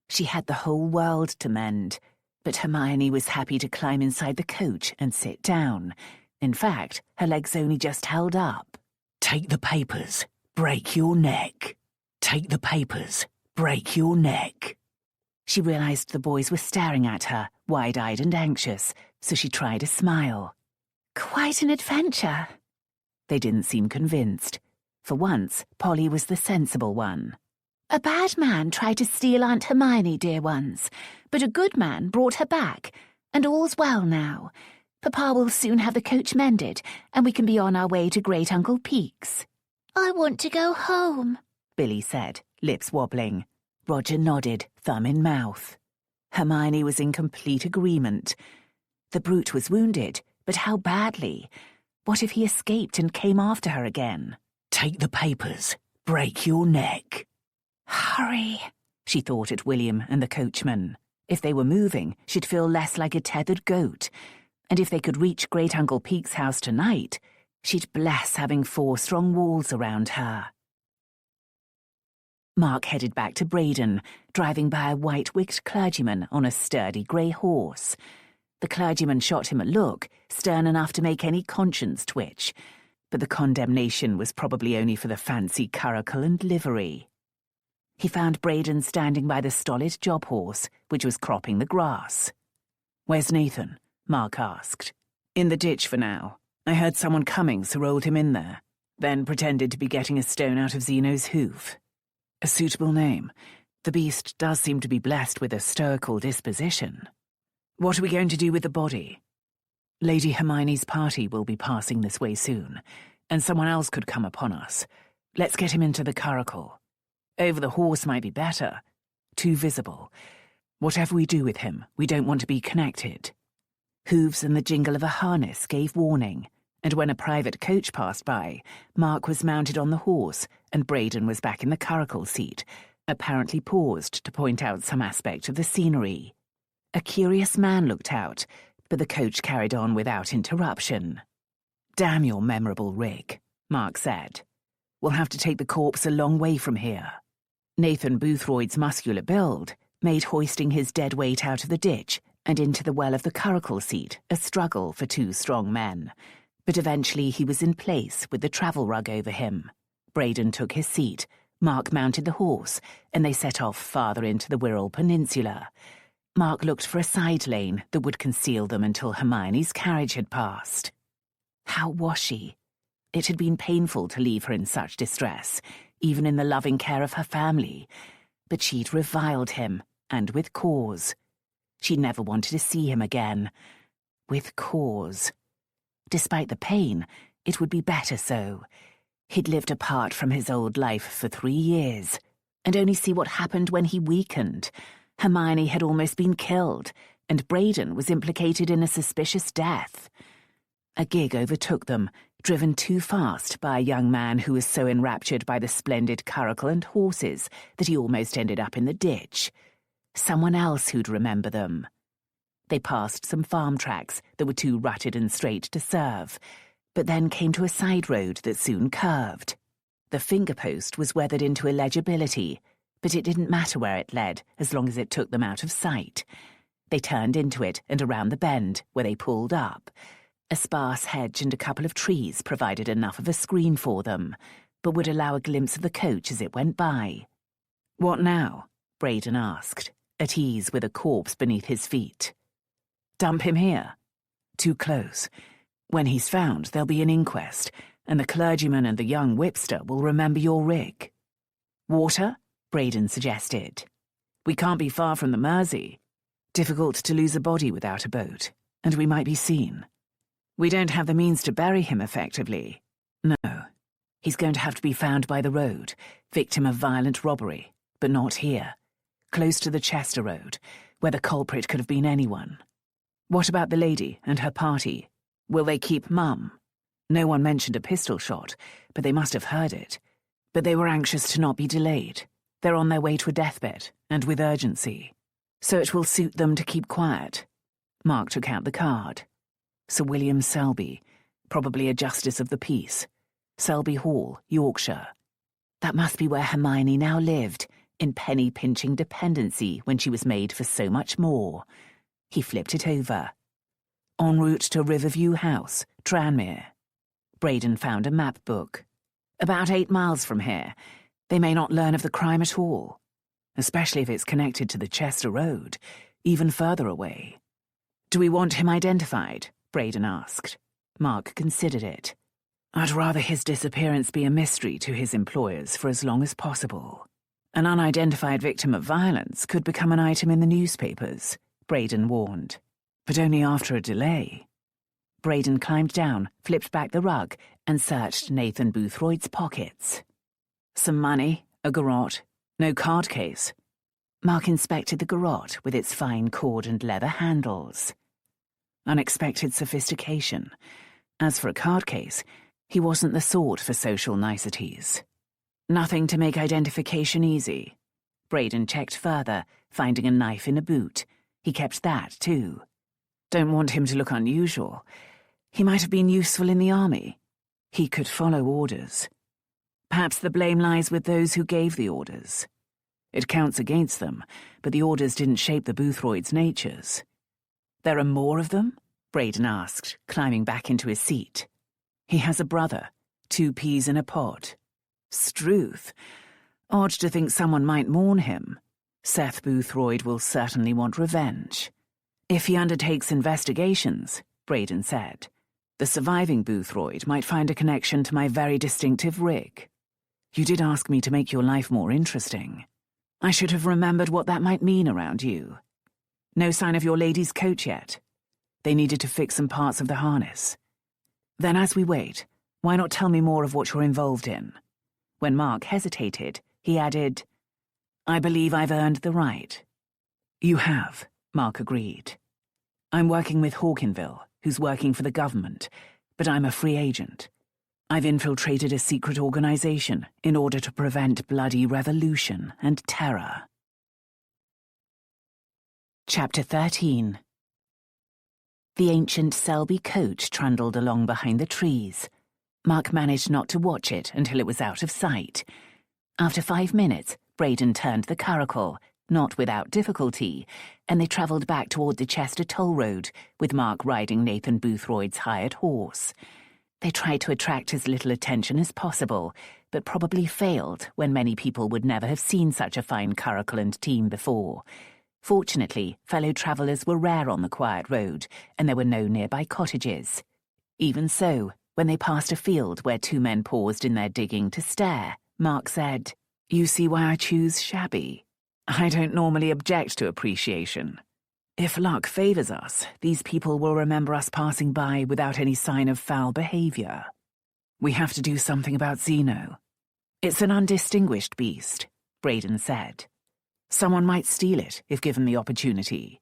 She had the whole world to mend, but Hermione was happy to climb inside the coach and sit down. In fact, her legs only just held up. Take the papers. Break your neck. Take the papers. Break your neck. She realised the boys were staring at her, wide-eyed and anxious, so she tried a smile. Quite an adventure. They didn't seem convinced. For once, Polly was the sensible one. A bad man tried to steal Aunt Hermione, dear ones, but a good man brought her back, and all's well now. Papa will soon have the coach mended, and we can be on our way to Great Uncle Peak's. I want to go home, Billy said, lips wobbling. Roger nodded, thumb in mouth. Hermione was in complete agreement. The brute was wounded, but how badly? What if he escaped and came after her again? Take the papers. Break your neck. Hurry, she thought at William and the coachman. If they were moving, she'd feel less like a tethered goat. And if they could reach Great Uncle Peak's house tonight, she'd bless having 4 strong walls around her. Mark headed back to Braden, driving by a white-wigged clergyman on a sturdy grey horse. The clergyman shot him a look, stern enough to make any conscience twitch, but the condemnation was probably only for the fancy curricle and livery. He found Braden standing by the stolid job horse, which was cropping the grass. "Where's Nathan?" Mark asked. "In the ditch for now. I heard someone coming, so rolled him in there, then pretended to be getting a stone out of Zeno's hoof. A suitable name. The beast does seem to be blessed with a stoical disposition. What are we going to do with the body? Lady Hermione's party will be passing this way soon, and someone else could come upon us. Let's get him into the curricle. Over the horse might be better. Too visible. Whatever we do with him, we don't want to be connected." Hooves and the jingle of a harness gave warning, and when a private coach passed by, Mark was mounted on the horse and Braden was back in the curricle seat, apparently paused to point out some aspect of the scenery. A curious man looked out, but the coach carried on without interruption. "Damn your memorable rig," Mark said. "We'll have to take the corpse a long way from here." Nathan Boothroyd's muscular build made hoisting his dead weight out of the ditch and into the well of the curricle seat a struggle for 2 strong men. But eventually he was in place with the travel rug over him. Braden took his seat, Mark mounted the horse, and they set off farther into the Wirral Peninsula. Mark looked for a side lane that would conceal them until Hermione's carriage had passed. How was she? It had been painful to leave her in such distress, even in the loving care of her family. But she'd reviled him, and with cause. She never wanted to see him again. With cause. Despite the pain, it would be better so. He'd lived apart from his old life for 3 years, and only see what happened when he weakened. Hermione had almost been killed, and Braden was implicated in a suspicious death. A gig overtook them, driven too fast by a young man who was so enraptured by the splendid curricle and horses that he almost ended up in the ditch. Someone else who'd remember them. They passed some farm tracks that were too rutted and straight to serve, but then came to a side road that soon curved. The fingerpost was weathered into illegibility, but it didn't matter where it led as long as it took them out of sight. They turned into it and around the bend, where they pulled up. A sparse hedge and a couple of trees provided enough of a screen for them, but would allow a glimpse of the coach as it went by. "What now?" Braden asked, at ease with a corpse beneath his feet. "Dump him here." "Too close. When he's found, there'll be an inquest, and the clergyman and the young whipster will remember your rig." "Water?" Braden suggested. "We can't be far from the Mersey. Difficult to lose a body without a boat, and we might be seen. We don't have the means to bury him effectively. No. He's going to have to be found by the road, victim of violent robbery, but not here. Close to the Chester Road, where the culprit could have been anyone. What about the lady and her party? Will they keep mum? No one mentioned a pistol shot, but they must have heard it. But they were anxious to not be delayed. They're on their way to a deathbed, and with urgency. So it will suit them to keep quiet." Mark took out the card. Sir William Selby, probably a justice of the peace. Selby Hall, Yorkshire. That must be where Hermione now lived, in penny-pinching dependency when she was made for so much more. He flipped it over. En route to Riverview House, Tranmere. Braden found a map book. About 8 miles from here. They may not learn of the crime at all, especially if it's connected to the Chester Road, even further away. "Do we want him identified?" Braden asked. Mark considered it. "I'd rather his disappearance be a mystery to his employers for as long as possible. An unidentified victim of violence could become an item in the newspapers," Braden warned. "But only after a delay." Braden climbed down, flipped back the rug, and searched Nathan Boothroyd's pockets. "Some money, a garrote, no card case." Mark inspected the garrote with its fine cord and leather handles. Unexpected sophistication. As for a card case, he wasn't the sort for social niceties. "Nothing to make identification easy." Braden checked further, finding a knife in a boot. He kept that, too. "Don't want him to look unusual. He might have been useful in the army. He could follow orders. Perhaps the blame lies with those who gave the orders. It counts against them, but the orders didn't shape the Boothroyd's natures." "There are more of them?" Braden asked, climbing back into his seat. "He has a brother, 2 peas in a pod. Struth. Odd to think someone might mourn him. Seth Boothroyd will certainly want revenge. If he undertakes investigations," Braden said, "the surviving Boothroyd might find a connection to my very distinctive rig. You did ask me to make your life more interesting. I should have remembered what that might mean around you. No sign of your lady's coach yet. They needed to fix some parts of the harness. Then as we wait, why not tell me more of what you're involved in?" When Mark hesitated, he added, "I believe I've earned the right." "You have," Mark agreed. "I'm working with Hawkinville, who's working for the government, but I'm a free agent. I've infiltrated a secret organization in order to prevent bloody revolution and terror." Chapter 13. The ancient Selby coach trundled along behind the trees. Mark managed not to watch it until it was out of sight. After 5 minutes, Braden turned the curricle, not without difficulty, and they travelled back toward the Chester toll road, with Mark riding Nathan Boothroyd's hired horse. They tried to attract as little attention as possible, but probably failed when many people would never have seen such a fine curricle and team before. Fortunately, fellow travellers were rare on the quiet road, and there were no nearby cottages. Even so, when they passed a field where 2 men paused in their digging to stare, Mark said, "You see why I choose shabby. I don't normally object to appreciation. If luck favours us, these people will remember us passing by without any sign of foul behaviour. We have to do something about Zeno. It's an undistinguished beast," Braden said. "Someone might steal it if given the opportunity.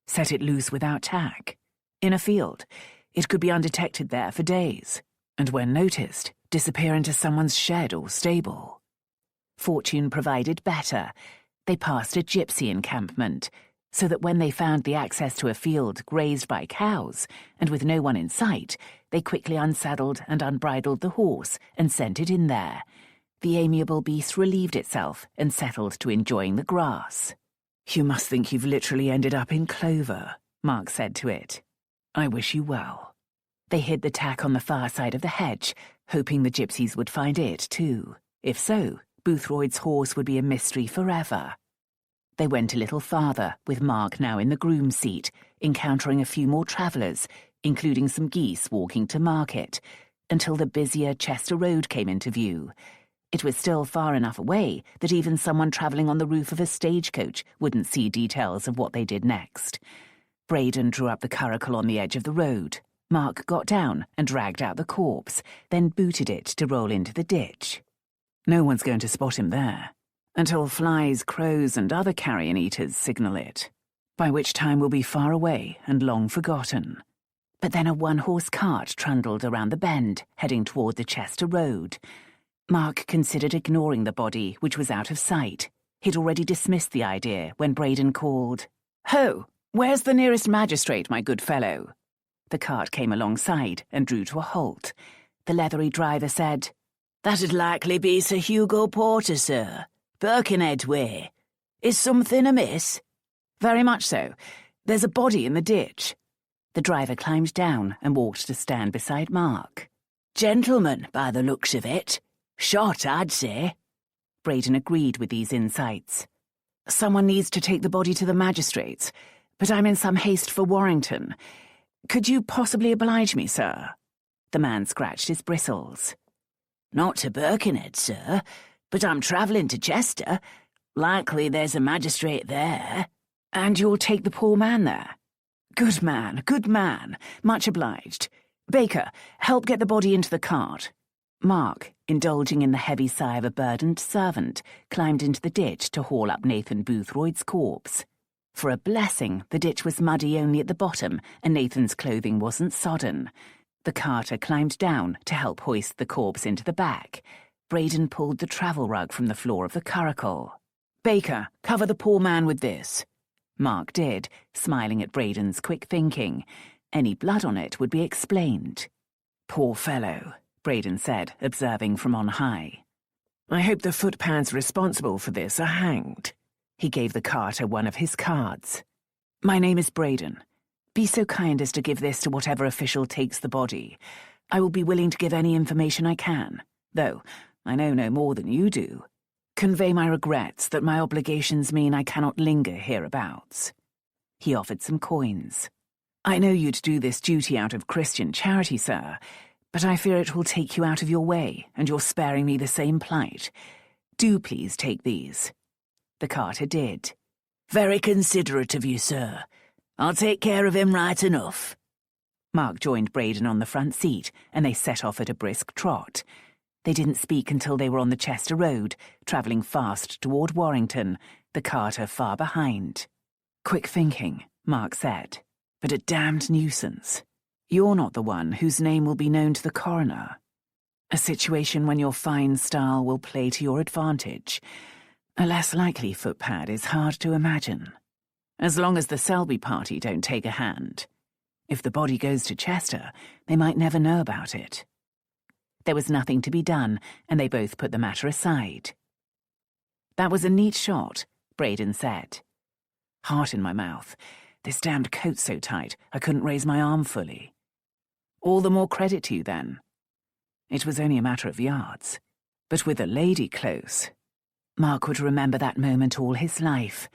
Set it loose without tack. In a field, it could be undetected there for days, and when noticed, disappear into someone's shed or stable." Fortune provided better. They passed a gypsy encampment. so that when they found the access to a field grazed by cows, and with no one in sight, they quickly unsaddled and unbridled the horse and sent it in there. The amiable beast relieved itself and settled to enjoying the grass. "You must think you've literally ended up in clover," Mark said to it. "I wish you well." They hid the tack on the far side of the hedge, hoping the gypsies would find it too. If so, Boothroyd's horse would be a mystery forever. They went a little farther, with Mark now in the groom's seat, encountering a few more travellers, including some geese walking to market, until the busier Chester Road came into view. It was still far enough away that even someone travelling on the roof of a stagecoach wouldn't see details of what they did next. Braden drew up the curricle on the edge of the road. Mark got down and dragged out the corpse, then booted it to roll into the ditch. "No one's going to spot him there, until flies, crows, and other carrion eaters signal it, by which time we'll be far away and long forgotten." But then a one-horse cart trundled around the bend, heading toward the Chester Road. Mark considered ignoring the body, which was out of sight. He'd already dismissed the idea when Braden called, "Ho! Where's the nearest magistrate, my good fellow?" The cart came alongside and drew to a halt. The leathery driver said, "That'd likely be Sir Hugo Porter, sir. Birkenhead way. Is something amiss?" "Very much so. There's a body in the ditch." The driver climbed down and walked to stand beside Mark. "Gentleman, by the looks of it. Shot, I'd say." Braden agreed with these insights. "Someone needs to take the body to the magistrates, but I'm in some haste for Warrington. Could you possibly oblige me, sir?" The man scratched his bristles. "Not to Birkenhead, sir, but I'm travelling to Chester. Likely there's a magistrate there." "And you'll take the poor man there?" Good man. Much obliged. Baker, help get the body into the cart." Mark, indulging in the heavy sigh of a burdened servant, climbed into the ditch to haul up Nathan Boothroyd's corpse. For a blessing, the ditch was muddy only at the bottom, and Nathan's clothing wasn't sodden. The carter climbed down to help hoist the corpse into the back. Braden pulled the travel rug from the floor of the curricle. "Baker, cover the poor man with this." Mark did, smiling at Braden's quick thinking. Any blood on it would be explained. "Poor fellow," Braden said, observing from on high. "I hope the footpads responsible for this are hanged." He gave the carter one of his cards. "My name is Braden. Be so kind as to give this to whatever official takes the body. I will be willing to give any information I can, though I know no more than you do. Convey my regrets that my obligations mean I cannot linger hereabouts." He offered some coins. "I know you'd do this duty out of Christian charity, sir, but I fear it will take you out of your way, and you're sparing me the same plight. Do please take these." The carter did. "Very considerate of you, sir. I'll take care of him right enough." Mark joined Braden on the front seat, and they set off at a brisk trot. They didn't speak until they were on the Chester Road, travelling fast toward Warrington, the carter far behind. "Quick thinking," Mark said, "but a damned nuisance. You're not the one whose name will be known to the coroner. A situation when your fine style will play to your advantage. A less likely footpad is hard to imagine. As long as the Selby party don't take a hand. If the body goes to Chester, they might never know about it." There was nothing to be done, and they both put the matter aside. "That was a neat shot," Braden said. "Heart in my mouth. This damned coat's so tight I couldn't raise my arm fully." "All the more credit to you, then." "It was only a matter of yards. But with a lady close." Mark would remember that moment all his life,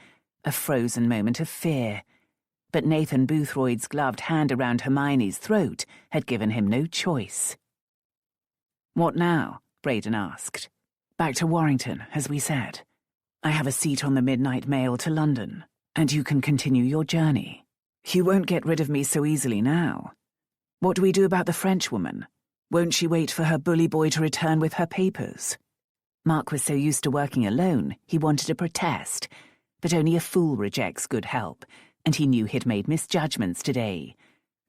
a frozen moment of fear. But Nathan Boothroyd's gloved hand around Hermione's throat had given him no choice. "What now?" Braden asked. "Back to Warrington, as we said. I have a seat on the midnight mail to London, and you can continue your journey. You won't get rid of me so easily now. What do we do about the Frenchwoman? Won't she wait for her bully boy to return with her papers?" Mark was so used to working alone, he wanted to protest. But only a fool rejects good help, and he knew he'd made misjudgments today.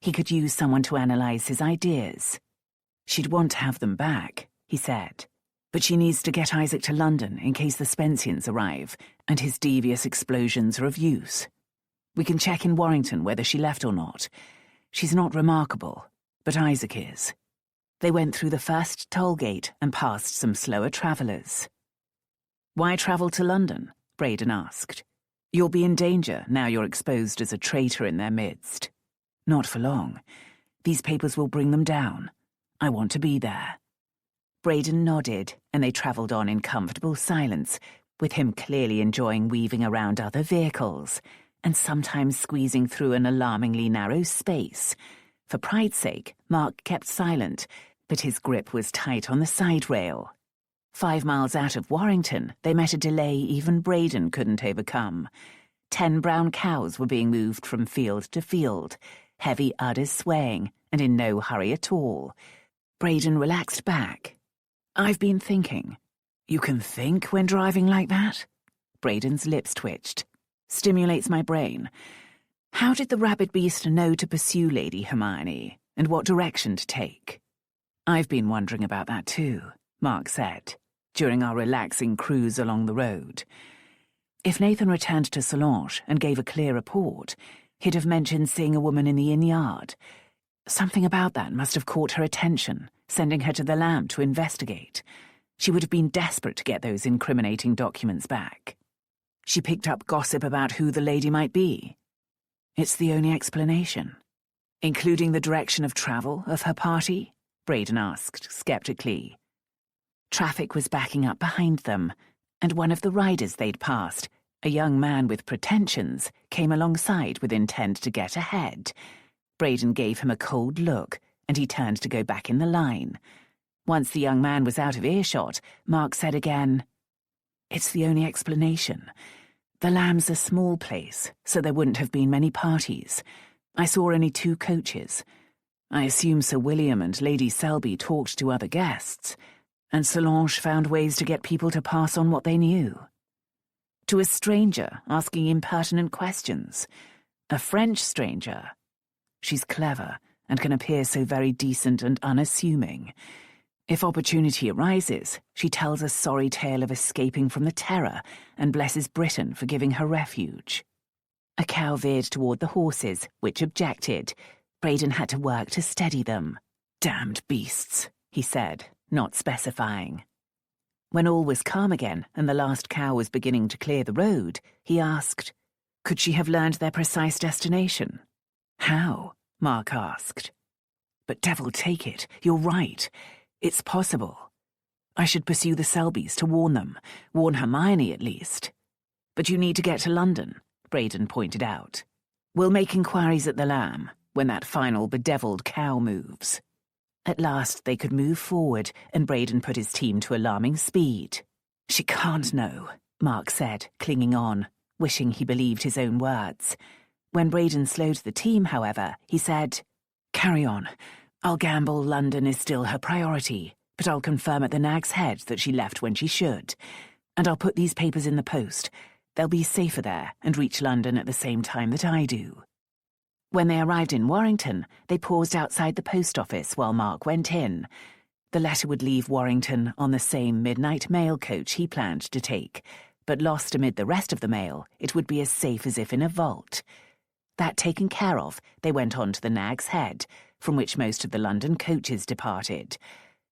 He could use someone to analyse his ideas. "She'd want to have them back," he said. "But she needs to get Isaac to London in case the Spensians arrive, and his devious explosions are of use. We can check in Warrington whether she left or not. She's not remarkable, but Isaac is. They went through the first toll gate and past some slower travellers. Why travel to London? Braden asked. You'll be in danger now you're exposed as a traitor in their midst. Not for long. These papers will bring them down. I want to be there. Braden nodded, and they travelled on in comfortable silence, with him clearly enjoying weaving around other vehicles, and sometimes squeezing through an alarmingly narrow space. For pride's sake, Mark kept silent, but his grip was tight on the side rail. 5 miles out of Warrington, they met a delay even Braden couldn't overcome. 10 brown cows were being moved from field to field, heavy udders swaying, and in no hurry at all. Braden relaxed back. I've been thinking. You can think when driving like that? Braden's lips twitched. Stimulates my brain. How did the rabid beast know to pursue Lady Hermione, and what direction to take? I've been wondering about that too, Mark said, during our relaxing cruise along the road. If Nathan returned to Solange and gave a clear report, he'd have mentioned seeing a woman in the inn yard. Something about that must have caught her attention, sending her to the Lamb to investigate. She would have been desperate to get those incriminating documents back. She picked up gossip about who the lady might be. It's the only explanation. Including the direction of travel of her party? Braden asked, skeptically. Traffic was backing up behind them, and one of the riders they'd passed, a young man with pretensions, came alongside with intent to get ahead. Braden gave him a cold look, and he turned to go back in the line. Once the young man was out of earshot, Mark said again, It's the only explanation. The Lamb's a small place, so there wouldn't have been many parties. I saw only 2 coaches. I assume Sir William and Lady Selby talked to other guests, and Solange found ways to get people to pass on what they knew. To a stranger asking impertinent questions. A French stranger. She's clever and can appear so very decent and unassuming. If opportunity arises, she tells a sorry tale of escaping from the terror and blesses Britain for giving her refuge. A cow veered toward the horses, which objected. Braden had to work to steady them. Damned beasts, he said, not specifying. When all was calm again and the last cow was beginning to clear the road, he asked, Could she have learned their precise destination? How? Mark asked. But devil take it, you're right. It's possible. I should pursue the Selbys to warn them, warn Hermione at least. But you need to get to London, Braden pointed out. We'll make inquiries at the Lamb, when that final bedeviled cow moves. At last they could move forward, and Braden put his team to alarming speed. She can't know, Mark said, clinging on, wishing he believed his own words. When Braden slowed the team, however, he said, Carry on. I'll gamble London is still her priority, but I'll confirm at the Nag's Head that she left when she should. And I'll put these papers in the post. They'll be safer there and reach London at the same time that I do. When they arrived in Warrington, they paused outside the post office while Mark went in. The letter would leave Warrington on the same midnight mail coach he planned to take, but lost amid the rest of the mail, it would be as safe as if in a vault. That taken care of, they went on to the Nag's Head, from which most of the London coaches departed.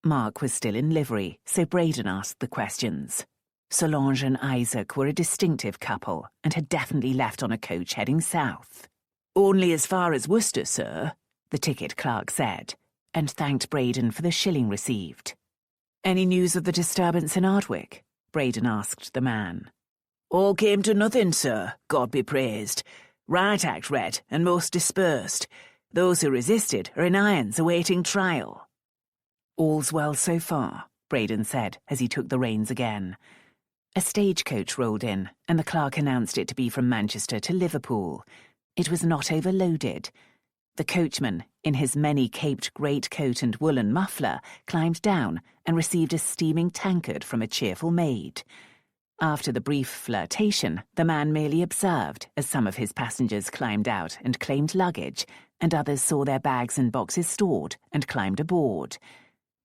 Mark was still in livery, so Braden asked the questions. Solange and Isaac were a distinctive couple, and had definitely left on a coach heading south. Only as far as Worcester, sir, the ticket clerk said, and thanked Braden for the shilling received. Any news of the disturbance in Ardwick? Braden asked the man. All came to nothing, sir, God be praised. Riot Act read, and most dispersed. Those who resisted are in irons awaiting trial. All's well so far, Braden said as he took the reins again. A stagecoach rolled in, and the clerk announced it to be from Manchester to Liverpool. It was not overloaded. The coachman, in his many-caped greatcoat and woolen muffler, climbed down and received a steaming tankard from a cheerful maid. After the brief flirtation, the man merely observed as some of his passengers climbed out and claimed luggage, and others saw their bags and boxes stored and climbed aboard.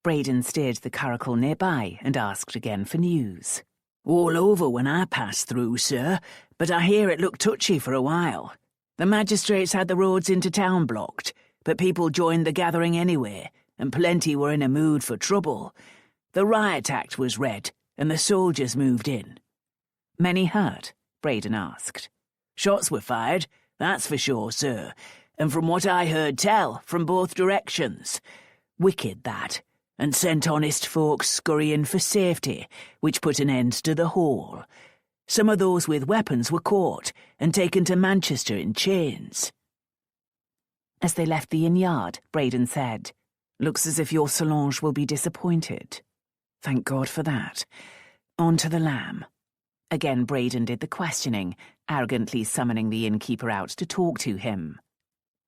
Braden steered the curricle nearby and asked again for news. All over when I passed through, sir, but I hear it looked touchy for a while. The magistrates had the roads into town blocked, but people joined the gathering anyway, and plenty were in a mood for trouble. The riot act was read, and the soldiers moved in. Many hurt? Braden asked. Shots were fired, that's for sure, sir, and from what I heard tell, from both directions. Wicked, that, and sent honest folks scurrying for safety, which put an end to the whole. Some of those with weapons were caught and taken to Manchester in chains. As they left the inn yard, Braden said, "Looks as if your Solange will be disappointed. Thank God for that. On to the lamb." Again Braden did the questioning, arrogantly summoning the innkeeper out to talk to him.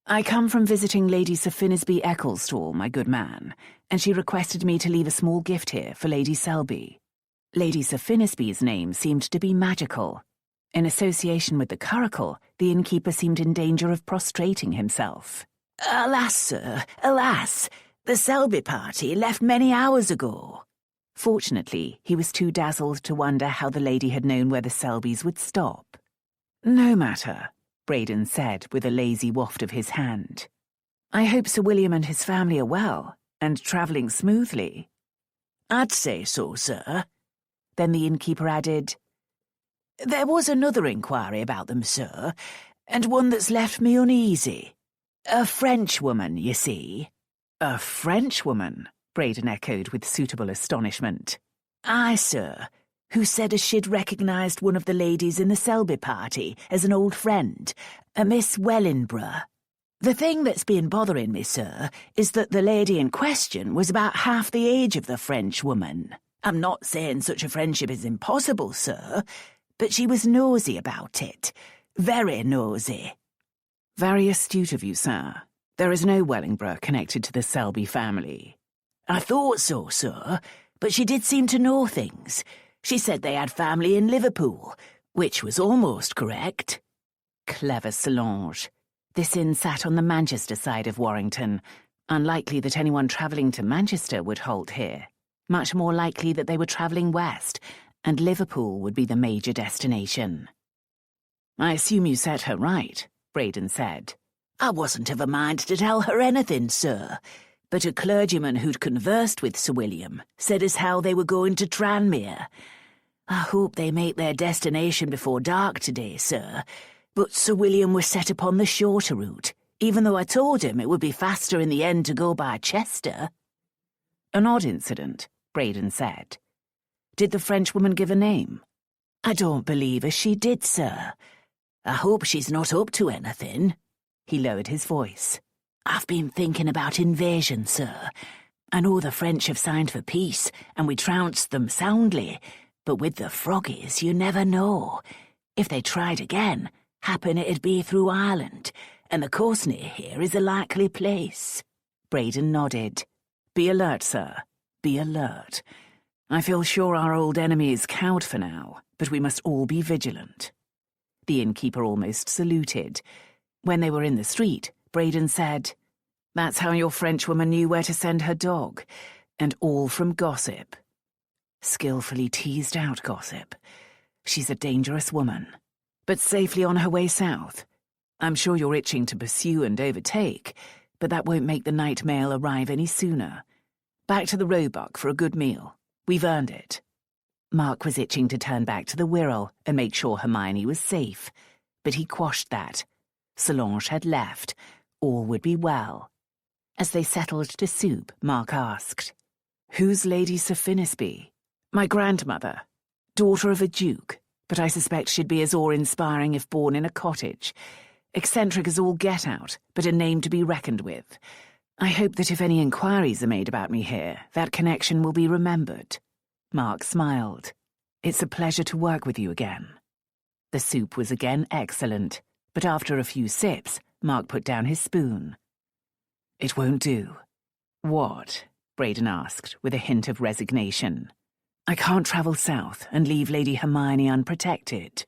"I come from visiting Lady Sir Finisby Ecclestall, my good man, and she requested me to leave a small gift here for Lady Selby." Lady Sir Finisby's name seemed to be magical. In association with the curricle, the innkeeper seemed in danger of prostrating himself. "Alas, sir, alas! The Selby party left many hours ago." Fortunately, he was too dazzled to wonder how the lady had known where the Selbys would stop. "No matter," Braden said with a lazy waft of his hand. "I hope Sir William and his family are well, and travelling smoothly." "I'd say so, sir." Then the innkeeper added, "There was another inquiry about them, sir, and one that's left me uneasy. A Frenchwoman, you see." "A Frenchwoman?" Braden echoed with suitable astonishment. "Aye, sir, who said as she'd recognised one of the ladies in the Selby party as an old friend, a Miss Wellingborough. The thing that's been bothering me, sir, is that the lady in question was about half the age of the Frenchwoman. I'm not saying such a friendship is impossible, sir, but she was nosy about it. Very nosy." "Very astute of you, sir. There is no Wellingborough connected to the Selby family." "I thought so, sir, but she did seem to know things. She said they had family in Liverpool, which was almost correct." Clever Solange. This inn sat on the Manchester side of Warrington. Unlikely that anyone travelling to Manchester would halt here. Much more likely that they were travelling west, and Liverpool would be the major destination. "I assume you set her right," Braden said. "I wasn't of a mind to tell her anything, sir, but a clergyman who'd conversed with Sir William said as how they were going to Tranmere. I hope they make their destination before dark today, sir, but Sir William was set upon the shorter route, even though I told him it would be faster in the end to go by Chester." "An odd incident," Braden said. "Did the Frenchwoman give a name?" "I don't believe as she did, sir. I hope she's not up to anything." He lowered his voice. "I've been thinking about invasion, sir. I know the French have signed for peace, and we trounced them soundly, but with the Froggies you never know. If they tried again, happen it'd be through Ireland, and the coast near here is a likely place." Braden nodded. "Be alert, sir. Be alert. I feel sure our old enemy is cowed for now, but we must all be vigilant." The innkeeper almost saluted. When they were in the street, Braden said, "That's how your Frenchwoman knew where to send her dog, and all from gossip. Skillfully teased out gossip. She's a dangerous woman, but safely on her way south. I'm sure you're itching to pursue and overtake, but that won't make the night mail arrive any sooner. Back to the Roebuck for a good meal. We've earned it." Mark was itching to turn back to the Wirral and make sure Hermione was safe, but he quashed that. Solange had left. All would be well. As they settled to soup, Mark asked, "Who's Lady Sir Finisby?" "My grandmother. Daughter of a duke, but I suspect she'd be as awe-inspiring if born in a cottage. Eccentric as all get out, but a name to be reckoned with. I hope that if any inquiries are made about me here, that connection will be remembered." Mark smiled. "It's a pleasure to work with you again." The soup was again excellent, but after a few sips, Mark put down his spoon. "It won't do." "What?" Braden asked, with a hint of resignation. "I can't travel south and leave Lady Hermione unprotected.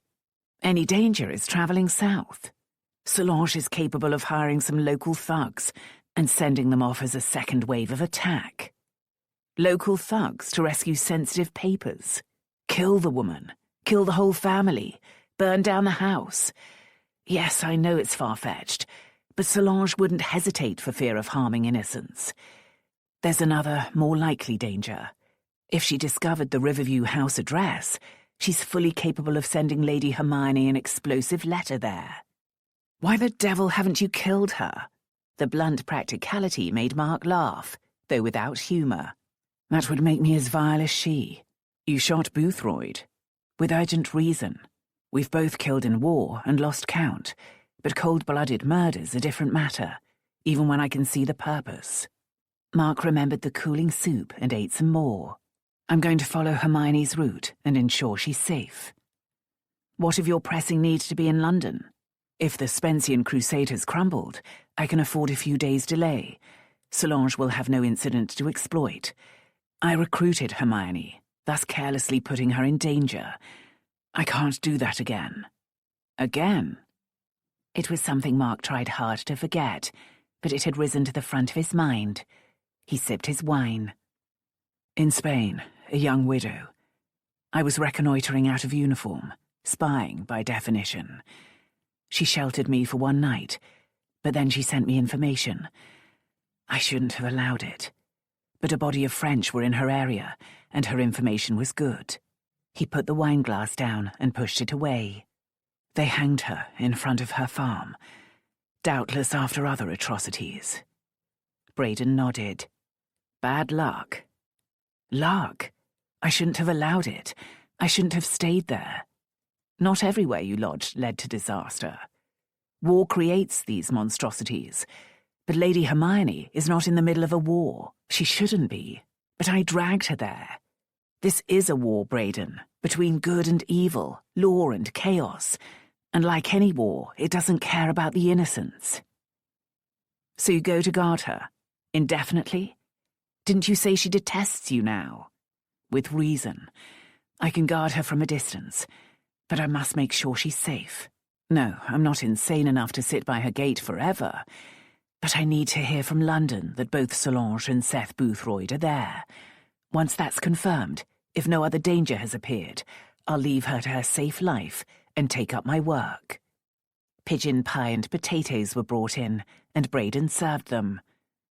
Any danger is travelling south. Solange is capable of hiring some local thugs and sending them off as a second wave of attack. Local thugs to rescue sensitive papers. Kill the woman. Kill the whole family. Burn down the house. Yes, I know it's far-fetched, but Solange wouldn't hesitate for fear of harming innocents. There's another, more likely danger. If she discovered the Riverview House address, she's fully capable of sending Lady Hermione an explosive letter there. Why the devil haven't you killed her? The blunt practicality made Mark laugh, though without humour. That would make me as vile as she. You shot Boothroyd. With urgent reason. We've both killed in war and lost count, but cold-blooded murder's a different matter, even when I can see the purpose. Mark remembered the cooling soup and ate some more. I'm going to follow Hermione's route and ensure she's safe. What of your pressing need to be in London? If the Spencean crusade has crumbled, I can afford a few days' delay. Solange will have no incident to exploit. I recruited Hermione, thus carelessly putting her in danger. I can't do that again. Again? It was something Mark tried hard to forget, but it had risen to the front of his mind. He sipped his wine. In Spain, a young widow. I was reconnoitering out of uniform, spying by definition. She sheltered me for one night, but then she sent me information. I shouldn't have allowed it. But a body of French were in her area, and her information was good. He put the wineglass down and pushed it away. They hanged her in front of her farm, doubtless after other atrocities. Braden nodded. Bad luck. Luck? I shouldn't have allowed it. I shouldn't have stayed there. Not everywhere you lodged led to disaster. War creates these monstrosities. But Lady Hermione is not in the middle of a war. She shouldn't be. But I dragged her there. This is a war, Braden, between good and evil, law and chaos. And like any war, it doesn't care about the innocents. So you go to guard her? Indefinitely? Didn't you say she detests you now? With reason. I can guard her from a distance, but I must make sure she's safe. No, I'm not insane enough to sit by her gate forever, but I need to hear from London that both Solange and Seth Boothroyd are there. Once that's confirmed, if no other danger has appeared, I'll leave her to her safe life and take up my work. Pigeon pie and potatoes were brought in, and Braden served them.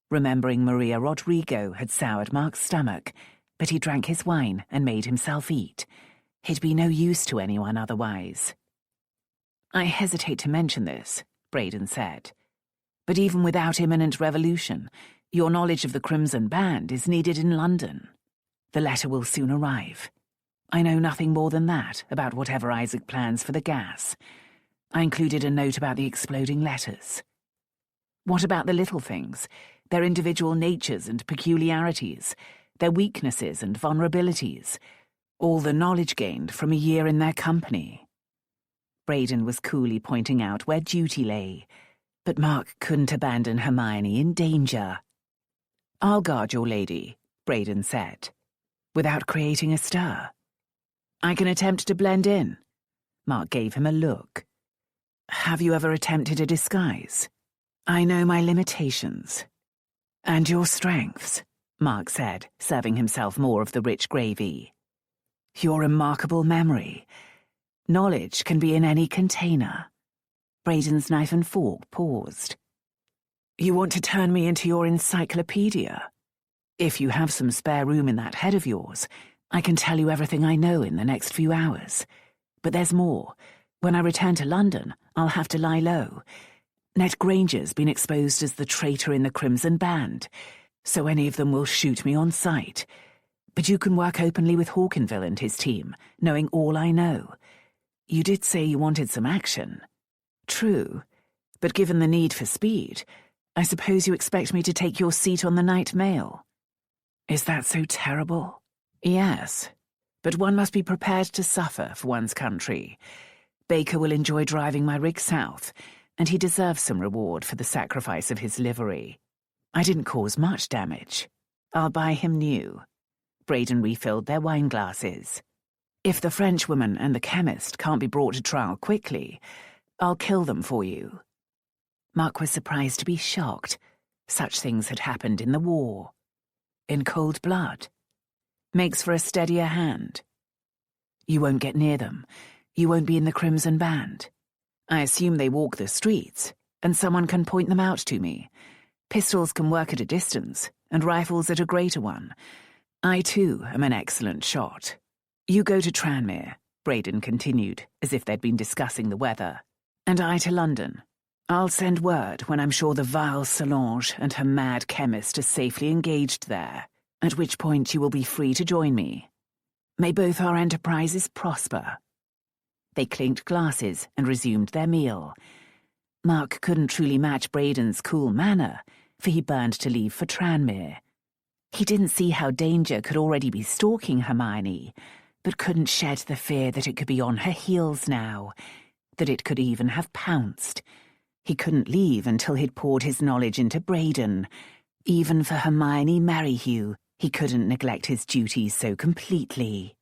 Remembering Maria Rodrigo had soured Mark's stomach, but he drank his wine and made himself eat. He'd be no use to anyone otherwise. I hesitate to mention this, Braden said, but even without imminent revolution, your knowledge of the Crimson Band is needed in London. The letter will soon arrive. I know nothing more than that about whatever Isaac plans for the gas. I included a note about the exploding letters. What about the little things? Their individual natures and peculiarities, their weaknesses and vulnerabilities, all the knowledge gained from a year in their company. Braden was coolly pointing out where duty lay, but Mark couldn't abandon Hermione in danger. I'll guard your lady, Braden said, without creating a stir. I can attempt to blend in. Mark gave him a look. Have you ever attempted a disguise? I know my limitations. And your strengths, Mark said, serving himself more of the rich gravy. Your remarkable memory. Knowledge can be in any container. Braden's knife and fork paused. You want to turn me into your encyclopedia? If you have some spare room in that head of yours, I can tell you everything I know in the next few hours. But there's more. When I return to London, I'll have to lie low. Ned Granger's been exposed as the traitor in the Crimson Band, so any of them will shoot me on sight. But you can work openly with Hawkinville and his team, knowing all I know. You did say you wanted some action. True, but given the need for speed, I suppose you expect me to take your seat on the night mail. Is that so terrible? Yes, but one must be prepared to suffer for one's country. Baker will enjoy driving my rig south, and he deserves some reward for the sacrifice of his livery. I didn't cause much damage. I'll buy him new. Braden refilled their wine glasses. If the Frenchwoman and the chemist can't be brought to trial quickly, I'll kill them for you. Mark was surprised to be shocked. Such things had happened in the war. In cold blood. Makes for a steadier hand. You won't get near them. You won't be in the Crimson Band. I assume they walk the streets, and someone can point them out to me. Pistols can work at a distance, and rifles at a greater one. I, too, am an excellent shot. You go to Tranmere, Braden continued, as if they'd been discussing the weather. And I to London. I'll send word when I'm sure the vile Solange and her mad chemist are safely engaged there, at which point you will be free to join me. May both our enterprises prosper. They clinked glasses and resumed their meal. Mark couldn't truly match Braden's cool manner, for he burned to leave for Tranmere. He didn't see how danger could already be stalking Hermione, but couldn't shed the fear that it could be on her heels now, that it could even have pounced. He couldn't leave until he'd poured his knowledge into Braden. Even for Hermione Merryhew, he couldn't neglect his duties so completely.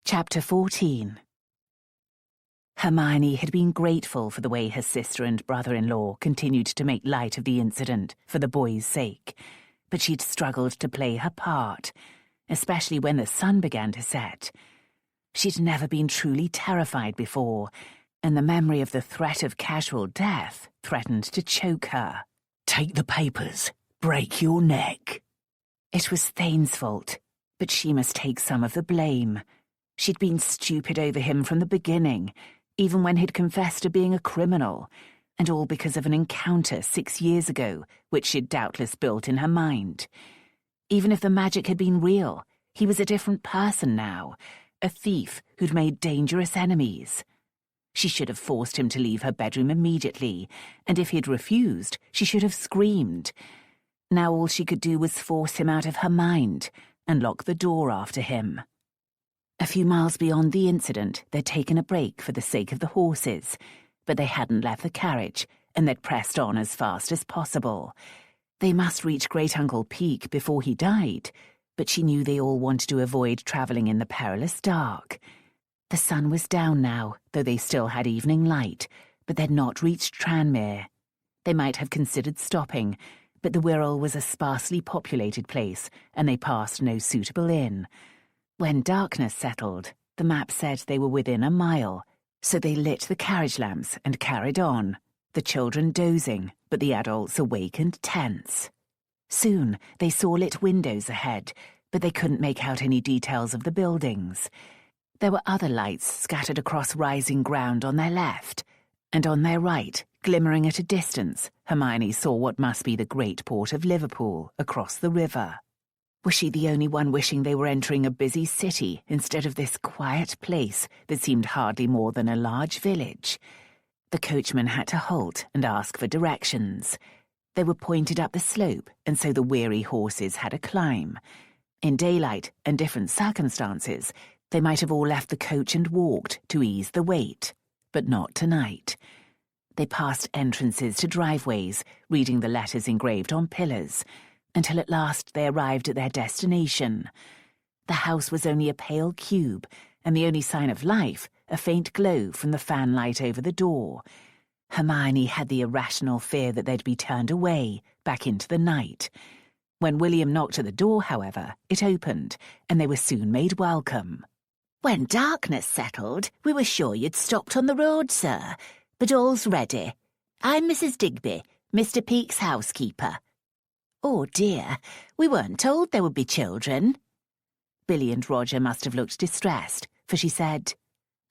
Chapter 14. Hermione had been grateful for the way her sister and brother-in-law continued to make light of the incident for the boys' sake, but she'd struggled to play her part, especially when the sun began to set. She'd never been truly terrified before, and the memory of the threat of casual death threatened to choke her. Take the papers. Break your neck. It was Thayne's fault, but she must take some of the blame. She'd been stupid over him from the beginning, even when he'd confessed to being a criminal, and all because of an encounter 6 years ago, which she'd doubtless built in her mind. Even if the magic had been real, he was a different person now, a thief who'd made dangerous enemies. She should have forced him to leave her bedroom immediately, and if he'd refused, she should have screamed. Now all she could do was force him out of her mind and lock the door after him. A few miles beyond the incident, they'd taken a break for the sake of the horses, but they hadn't left the carriage, and they'd pressed on as fast as possible. They must reach Great-Uncle Peak before he died, but she knew they all wanted to avoid travelling in the perilous dark. The sun was down now, though they still had evening light, but they'd not reached Tranmere. They might have considered stopping, but the Wirral was a sparsely populated place, and they passed no suitable inn. When darkness settled, the map said they were within a mile, so they lit the carriage lamps and carried on, the children dozing, but the adults awake and tense. Soon they saw lit windows ahead, but they couldn't make out any details of the buildings. There were other lights scattered across rising ground on their left, and on their right, glimmering at a distance, Hermione saw what must be the great port of Liverpool across the river. Was she the only one wishing they were entering a busy city instead of this quiet place that seemed hardly more than a large village? The coachman had to halt and ask for directions. They were pointed up the slope, and so the weary horses had a climb. In daylight and different circumstances, they might have all left the coach and walked to ease the wait, but not tonight. They passed entrances to driveways, reading the letters engraved on pillars, until at last they arrived at their destination. The house was only a pale cube, and the only sign of life, a faint glow from the fanlight over the door. Hermione had the irrational fear that they'd be turned away, back into the night. When William knocked at the door, however, it opened, and they were soon made welcome. When darkness settled, we were sure you'd stopped on the road, sir, but all's ready. I'm Mrs. Digby, Mr. Peake's housekeeper. Oh dear, we weren't told there would be children. Billy and Roger must have looked distressed, for she said,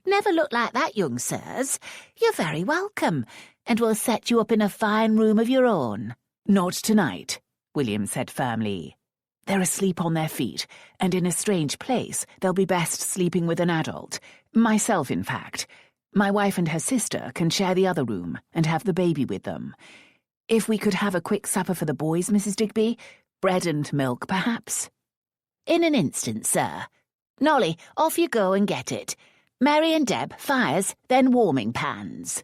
Never look like that, young sirs. You're very welcome, and we'll set you up in a fine room of your own. Not tonight, William said firmly. They're asleep on their feet, and in a strange place they'll be best sleeping with an adult. Myself, in fact. My wife and her sister can share the other room and have the baby with them. If we could have a quick supper for the boys, Mrs. Digby, bread and milk, perhaps? In an instant, sir. Nolly, off you go and get it. Mary and Deb, fires, then warming pans.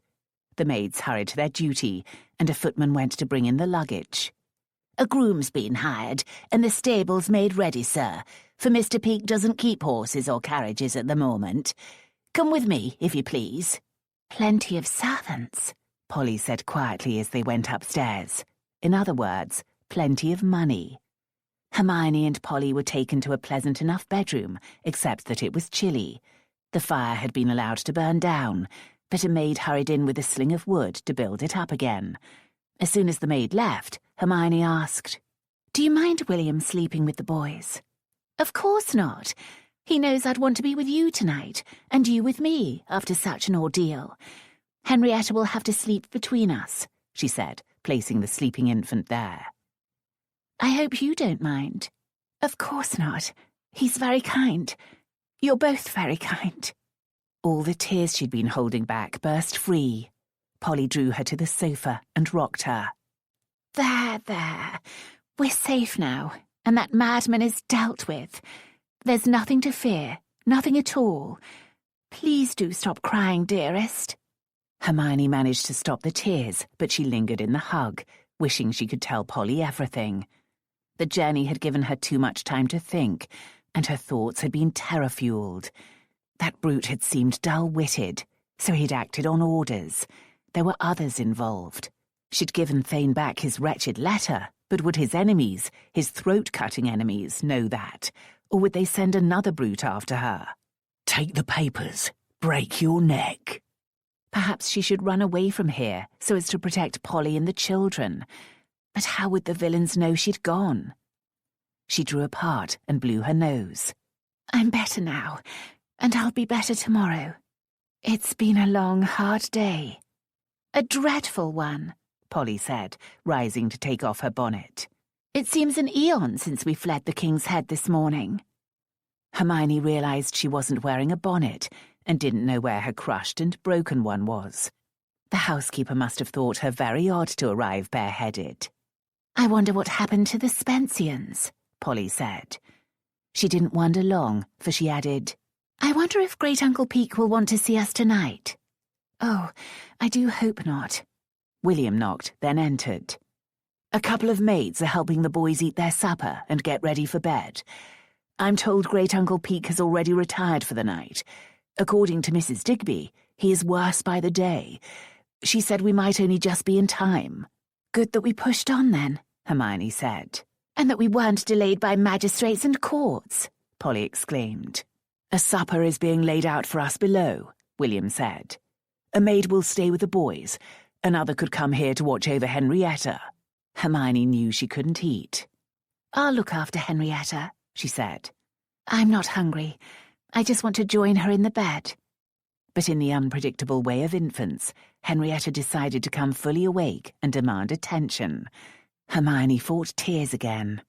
The maids hurried to their duty, and a footman went to bring in the luggage. A groom's been hired, and the stable's made ready, sir, for Mr. Peake doesn't keep horses or carriages at the moment. Come with me, if you please. Plenty of servants, Polly said quietly as they went upstairs. In other words, plenty of money. Hermione and Polly were taken to a pleasant enough bedroom, except that it was chilly. The fire had been allowed to burn down, but a maid hurried in with a sling of wood to build it up again. As soon as the maid left, Hermione asked, "Do you mind William sleeping with the boys?" "Of course not. He knows I'd want to be with you tonight, and you with me, after such an ordeal. Henrietta will have to sleep between us," she said, placing the sleeping infant there. "I hope you don't mind." "Of course not. He's very kind. You're both very kind." All the tears she'd been holding back burst free. Polly drew her to the sofa and rocked her. There. We're safe now, and that madman is dealt with. There's nothing to fear, nothing at all. Please do stop crying, dearest." Hermione managed to stop the tears, but she lingered in the hug, wishing she could tell Polly everything. The journey had given her too much time to think, and her thoughts had been terror-fueled. That brute had seemed dull-witted, so he'd acted on orders. There were others involved. She'd given Thayne back his wretched letter, but would his enemies, his throat-cutting enemies, know that? Or would they send another brute after her? "Take the papers. Break your neck." Perhaps she should run away from here so as to protect Polly and the children. But how would the villains know she'd gone? She drew apart and blew her nose. "I'm better now, and I'll be better tomorrow. It's been a long, hard day." "A dreadful one," Polly said, rising to take off her bonnet. "It seems an eon since we fled the King's Head this morning." Hermione realized she wasn't wearing a bonnet and didn't know where her crushed and broken one was. The housekeeper must have thought her very odd to arrive bareheaded. "I wonder what happened to the Spensians," Polly said. She didn't wonder long, for she added, "I wonder if Great Uncle Peake will want to see us tonight." "Oh, I do hope not." William knocked, then entered. "A couple of maids are helping the boys eat their supper and get ready for bed. I'm told Great Uncle Peake has already retired for the night. According to Mrs. Digby, he is worse by the day. She said we might only just be in time." "Good that we pushed on, then," Hermione said. "And that we weren't delayed by magistrates and courts," Polly exclaimed. "A supper is being laid out for us below," William said. "A maid will stay with the boys. Another could come here to watch over Henrietta." Hermione knew she couldn't eat. "I'll look after Henrietta," she said. "I'm not hungry. I just want to join her in the bed." But in the unpredictable way of infants, Henrietta decided to come fully awake and demand attention. Hermione fought tears again.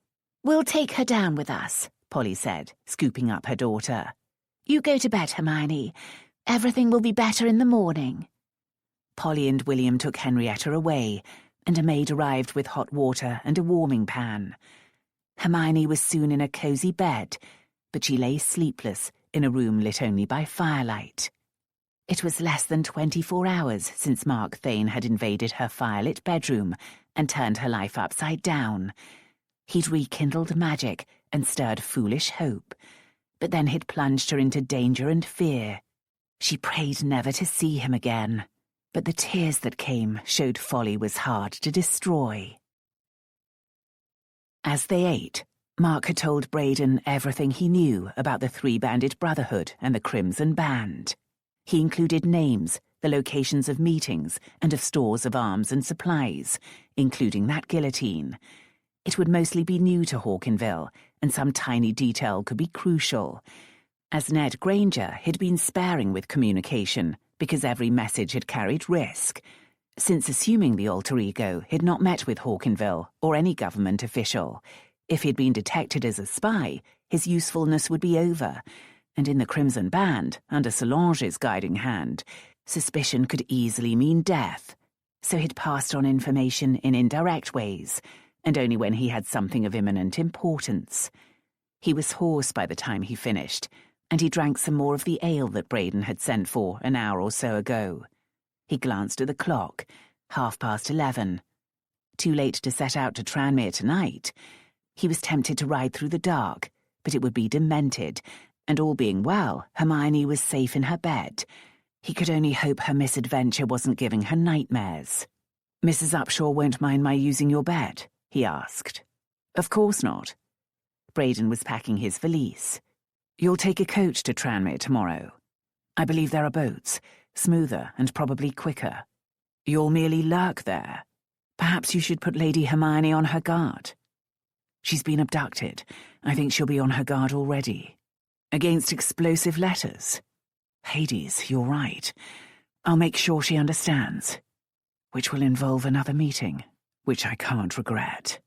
"We'll take her down with us," Polly said, scooping up her daughter. "You go to bed, Hermione. Everything will be better in the morning." Polly and William took Henrietta away, and a maid arrived with hot water and a warming pan. Hermione was soon in a cosy bed, but she lay sleepless in a room lit only by firelight. It was less than 24 hours since Mark Thayne had invaded her firelit bedroom and turned her life upside down. He'd rekindled magic and stirred foolish hope, but then he'd plunged her into danger and fear. She prayed never to see him again, but the tears that came showed folly was hard to destroy. As they ate, Mark had told Braden everything he knew about the three-banded Brotherhood and the Crimson Band. He included names, the locations of meetings, and of stores of arms and supplies, including that guillotine. It would mostly be new to Hawkinville, and some tiny detail could be crucial. As Ned Granger had been sparing with communication, because every message had carried risk. Since assuming the alter ego had not met with Hawkinville or any government official, if he'd been detected as a spy, his usefulness would be over, and in the Crimson Band, under Solange's guiding hand, suspicion could easily mean death. So he'd passed on information in indirect ways, and only when he had something of imminent importance. He was hoarse by the time he finished, and he drank some more of the ale that Braden had sent for an hour or so ago. He glanced at the clock, 11:30. Too late to set out to Tranmere tonight. He was tempted to ride through the dark, but it would be demented, and all being well, Hermione was safe in her bed. He could only hope her misadventure wasn't giving her nightmares. "Mrs. Upshaw won't mind my using your bed?" he asked. "Of course not." Braden was packing his valise. "You'll take a coach to Tranmere tomorrow?" I believe there are boats, smoother and probably quicker. You'll merely lurk there. Perhaps you should put Lady Hermione on her guard. She's been abducted. I think she'll be on her guard already. Against explosive letters. Hades, you're right. I'll make sure she understands. Which will involve another meeting, which I can't regret.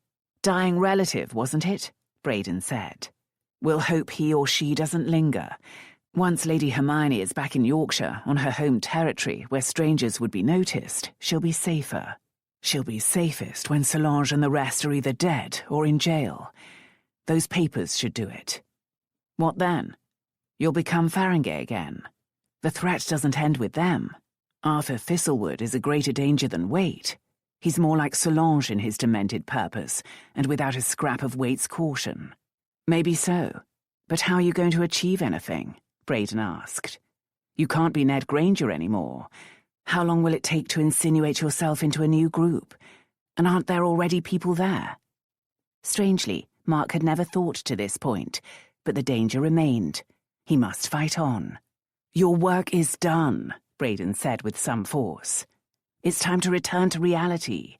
Dying relative, wasn't it? Braden said. We'll hope he or she doesn't linger. Once Lady Hermione is back in Yorkshire, on her home territory where strangers would be noticed, she'll be safer. She'll be safest when Solange and the rest are either dead or in jail. Those papers should do it. What then? You'll become Farringay again. The threat doesn't end with them. Arthur Thistlewood is a greater danger than Waite. He's more like Solange in his demented purpose, and without a scrap of Waite's caution. Maybe so, but how are you going to achieve anything? Braden asked. You can't be Ned Granger anymore. How long will it take to insinuate yourself into a new group? And aren't there already people there? Strangely, Mark had never thought to this point, but the danger remained. He must fight on. Your work is done, Braden said with some force. It's time to return to reality.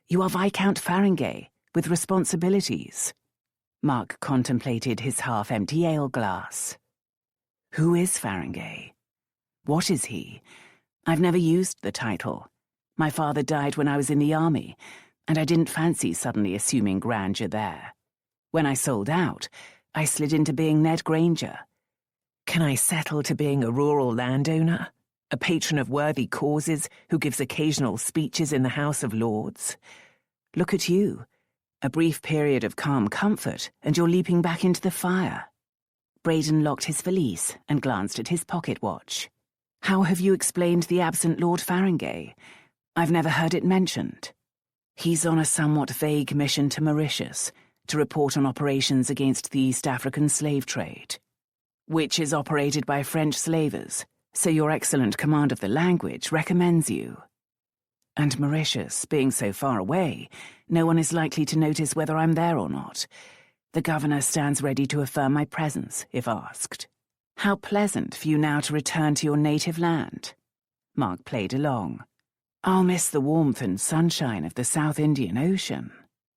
You are Viscount Farringay, with responsibilities. Mark contemplated his half-empty ale glass. Who is Farringay? What is he? I've never used the title. My father died when I was in the army, and I didn't fancy suddenly assuming grandeur there. When I sold out, I slid into being Ned Granger. Can I settle to being a rural landowner? A patron of worthy causes who gives occasional speeches in the House of Lords? Look at you. A brief period of calm comfort, and you're leaping back into the fire. Braden locked his valise and glanced at his pocket watch. How have you explained the absent Lord Farringay? I've never heard it mentioned. He's on a somewhat vague mission to Mauritius to report on operations against the East African slave trade, which is operated by French slavers, so your excellent command of the language recommends you. And Mauritius, being so far away, no one is likely to notice whether I'm there or not. The governor stands ready to affirm my presence, if asked. How pleasant for you now to return to your native land. Mark played along. I'll miss the warmth and sunshine of the South Indian Ocean.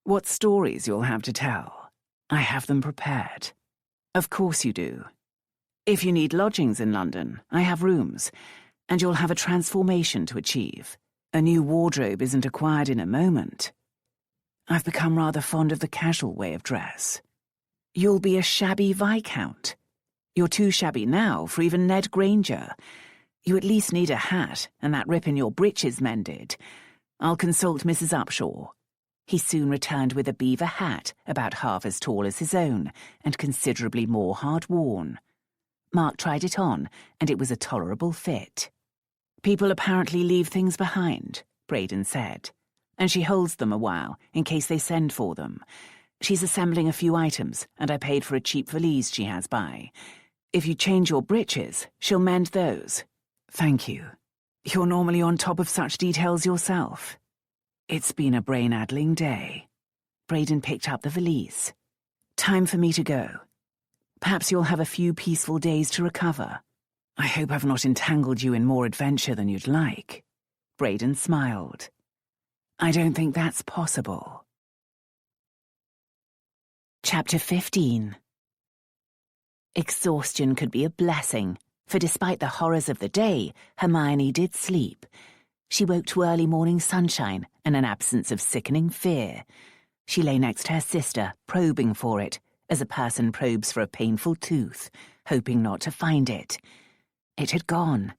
What stories you'll have to tell. I have them prepared. Of course you do. If you need lodgings in London, I have rooms, and you'll have a transformation to achieve. A new wardrobe isn't acquired in a moment. I've become rather fond of the casual way of dress. You'll be a shabby Viscount. You're too shabby now for even Ned Granger. You at least need a hat and that rip in your breeches mended. I'll consult Mrs. Upshaw. He soon returned with a beaver hat about half as tall as his own and considerably more hard-worn. Mark tried it on, and it was a tolerable fit. People apparently leave things behind, Braden said, and she holds them a while in case they send for them. She's assembling a few items, and I paid for a cheap valise she has by. If you change your breeches, she'll mend those. Thank you. You're normally on top of such details yourself. It's been a brain-addling day. Braden picked up the valise. Time for me to go. Perhaps you'll have a few peaceful days to recover. I hope I've not entangled you in more adventure than you'd like. Braden smiled. I don't think that's possible. Chapter 15. Exhaustion could be a blessing, for despite the horrors of the day, Hermione did sleep. She woke to early morning sunshine and an absence of sickening fear. She lay next to her sister, probing for it, as a person probes for a painful tooth, hoping not to find it. It had gone.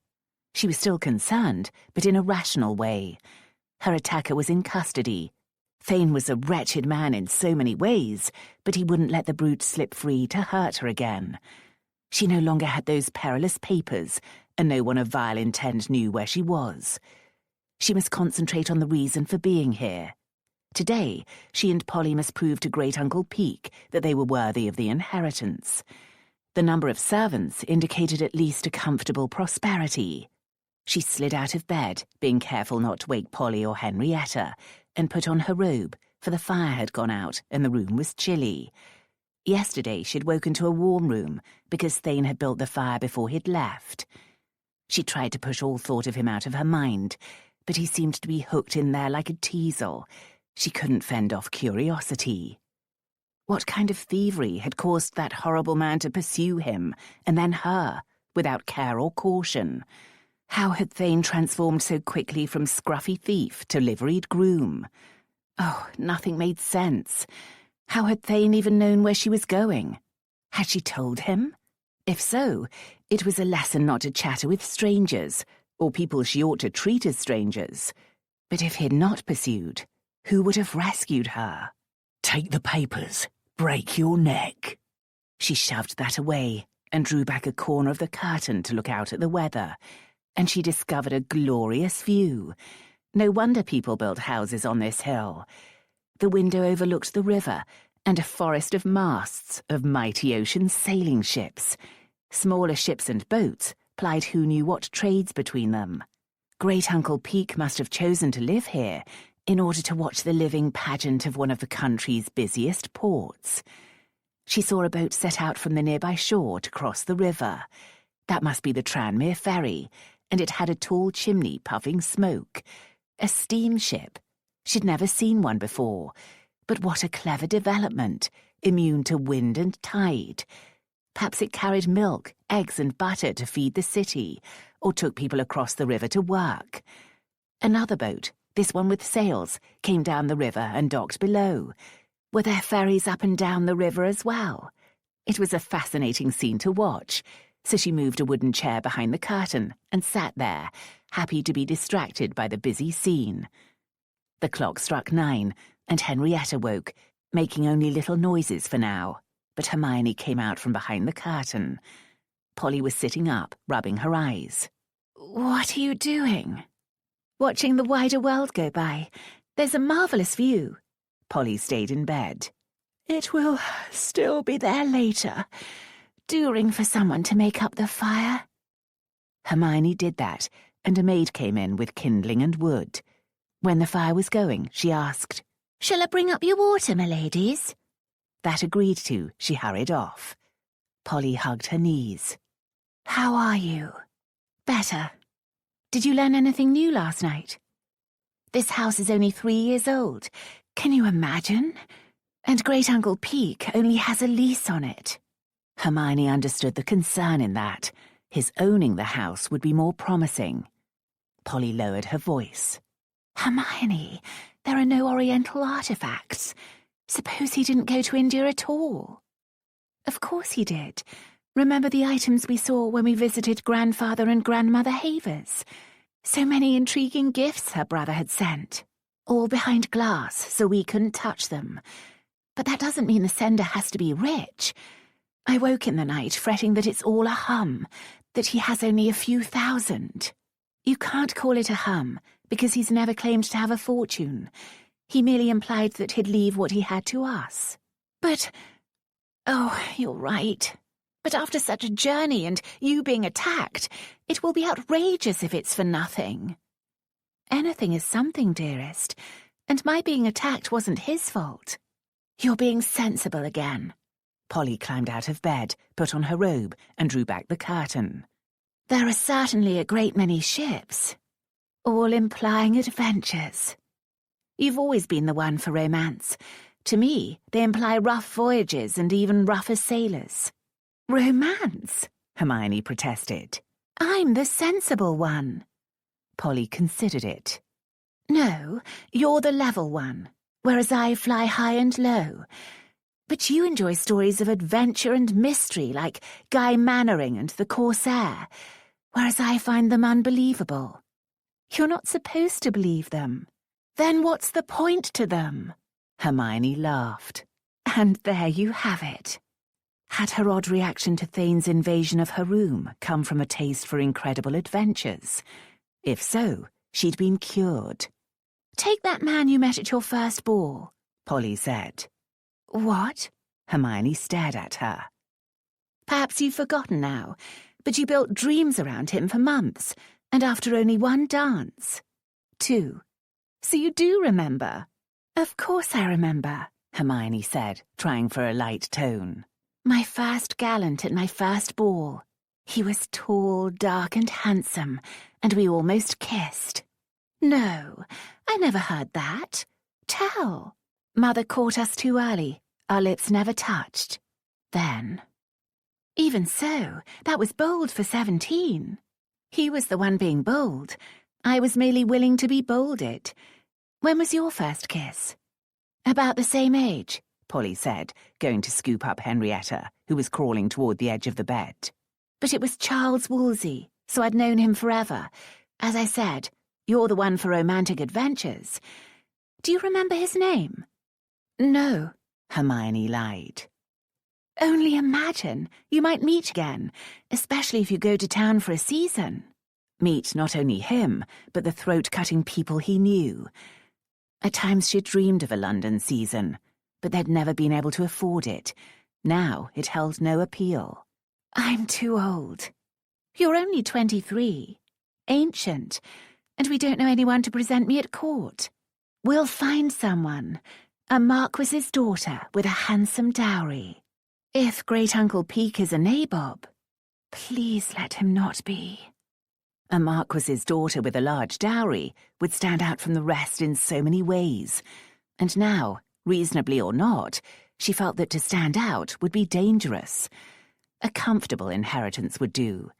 She was still concerned, but in a rational way. Her attacker was in custody. Thayne was a wretched man in so many ways, but he wouldn't let the brute slip free to hurt her again. She no longer had those perilous papers, and no one of vile intent knew where she was. She must concentrate on the reason for being here. Today, she and Polly must prove to Great-Uncle Peake that they were worthy of the inheritance. The number of servants indicated at least a comfortable prosperity. She slid out of bed, being careful not to wake Polly or Henrietta, and put on her robe, for the fire had gone out and the room was chilly. Yesterday she'd woken to a warm room, because Thayne had built the fire before he'd left. She tried to push all thought of him out of her mind, but he seemed to be hooked in there like a teasel. She couldn't fend off curiosity. What kind of thievery had caused that horrible man to pursue him, and then her, without care or caution? How had Thayne transformed so quickly from scruffy thief to liveried groom? Oh, nothing made sense. How had Thayne even known where she was going? Had she told him? If so, it was a lesson not to chatter with strangers, or people she ought to treat as strangers. But if he'd not pursued, who would have rescued her? Take the papers. Break your neck. She shoved that away and drew back a corner of the curtain to look out at the weather, and she discovered a glorious view. No wonder people built houses on this hill. The window overlooked the river and a forest of masts of mighty ocean sailing ships. Smaller ships and boats plied who knew what trades between them. Great Uncle Peak must have chosen to live here in order to watch the living pageant of one of the country's busiest ports. She saw a boat set out from the nearby shore to cross the river. That must be the Tranmere ferry, and it had a tall chimney puffing smoke. A steamship. She'd never seen one before, but what a clever development, immune to wind and tide. Perhaps it carried milk, eggs and butter to feed the city, or took people across the river to work. Another boat, this one with sails, came down the river and docked below. Were there ferries up and down the river as well? It was a fascinating scene to watch, so she moved a wooden chair behind the curtain and sat there, happy to be distracted by the busy scene. The clock struck 9, and Henrietta woke, making only little noises for now, but Hermione came out from behind the curtain. Polly was sitting up, rubbing her eyes. What are you doing? Watching the wider world go by. There's a marvellous view. Polly stayed in bed. It will still be there later. Do ring for someone to make up the fire. Hermione did that, and a maid came in with kindling and wood. When the fire was going, she asked, "Shall I bring up your water, my ladies?" That agreed to, she hurried off. Polly hugged her knees. How are you? Better. Did you learn anything new last night? This house is only 3 years old. Can you imagine? And Great Uncle Peak only has a lease on it. Hermione understood the concern in that. His owning the house would be more promising. Polly lowered her voice. Hermione, there are no Oriental artifacts. Suppose he didn't go to India at all? Of course he did. Remember the items we saw when we visited Grandfather and Grandmother Havers? So many intriguing gifts her brother had sent. All behind glass, so we couldn't touch them. But that doesn't mean the sender has to be rich. I woke in the night fretting that it's all a hum, that he has only a few thousand. You can't call it a hum, because he's never claimed to have a fortune. He merely implied that he'd leave what he had to us. But, oh, you're right. But after such a journey and you being attacked, it will be outrageous if it's for nothing. Anything is something, dearest, and my being attacked wasn't his fault. You're being sensible again. Polly climbed out of bed, put on her robe, and drew back the curtain. There are certainly a great many ships, all implying adventures. You've always been the one for romance. To me, they imply rough voyages and even rougher sailors. Romance? Hermione protested. I'm the sensible one. Polly considered it. No, you're the level one, whereas I fly high and low. But you enjoy stories of adventure and mystery like Guy Mannering and the Corsair, whereas I find them unbelievable. You're not supposed to believe them. Then what's the point to them? Hermione laughed. And there you have it. Had her odd reaction to Thayne's invasion of her room come from a taste for incredible adventures? If so, she'd been cured. Take that man you met at your first ball, Polly said. What? Hermione stared at her. Perhaps you've forgotten now, but you built dreams around him for months, and after only one dance. 2. So you do remember. Of course I remember, Hermione said, trying for a light tone. My first gallant at my first ball. He was tall, dark and handsome, and we almost kissed. No, I never heard that. Tell. Mother caught us too early. Our lips never touched. Then. Even so, that was bold for 17. He was the one being bold. I was merely willing to be bolded. When was your first kiss? About the same age, Polly said, going to scoop up Henrietta, who was crawling toward the edge of the bed. But it was Charles Wolsey, so I'd known him forever. As I said, you're the one for romantic adventures. Do you remember his name? No, Hermione lied. Only imagine, you might meet again, especially if you go to town for a season. Meet not only him, but the throat-cutting people he knew. At times she'd dreamed of a London season, but they'd never been able to afford it. Now it held no appeal. I'm too old. You're only 23. Ancient. And we don't know anyone to present me at court. We'll find someone. A marquis's daughter with a handsome dowry. If Great-Uncle Peake is a nabob, please let him not be. A marquis's daughter with a large dowry would stand out from the rest in so many ways. And now, reasonably or not, she felt that to stand out would be dangerous. A comfortable inheritance would do.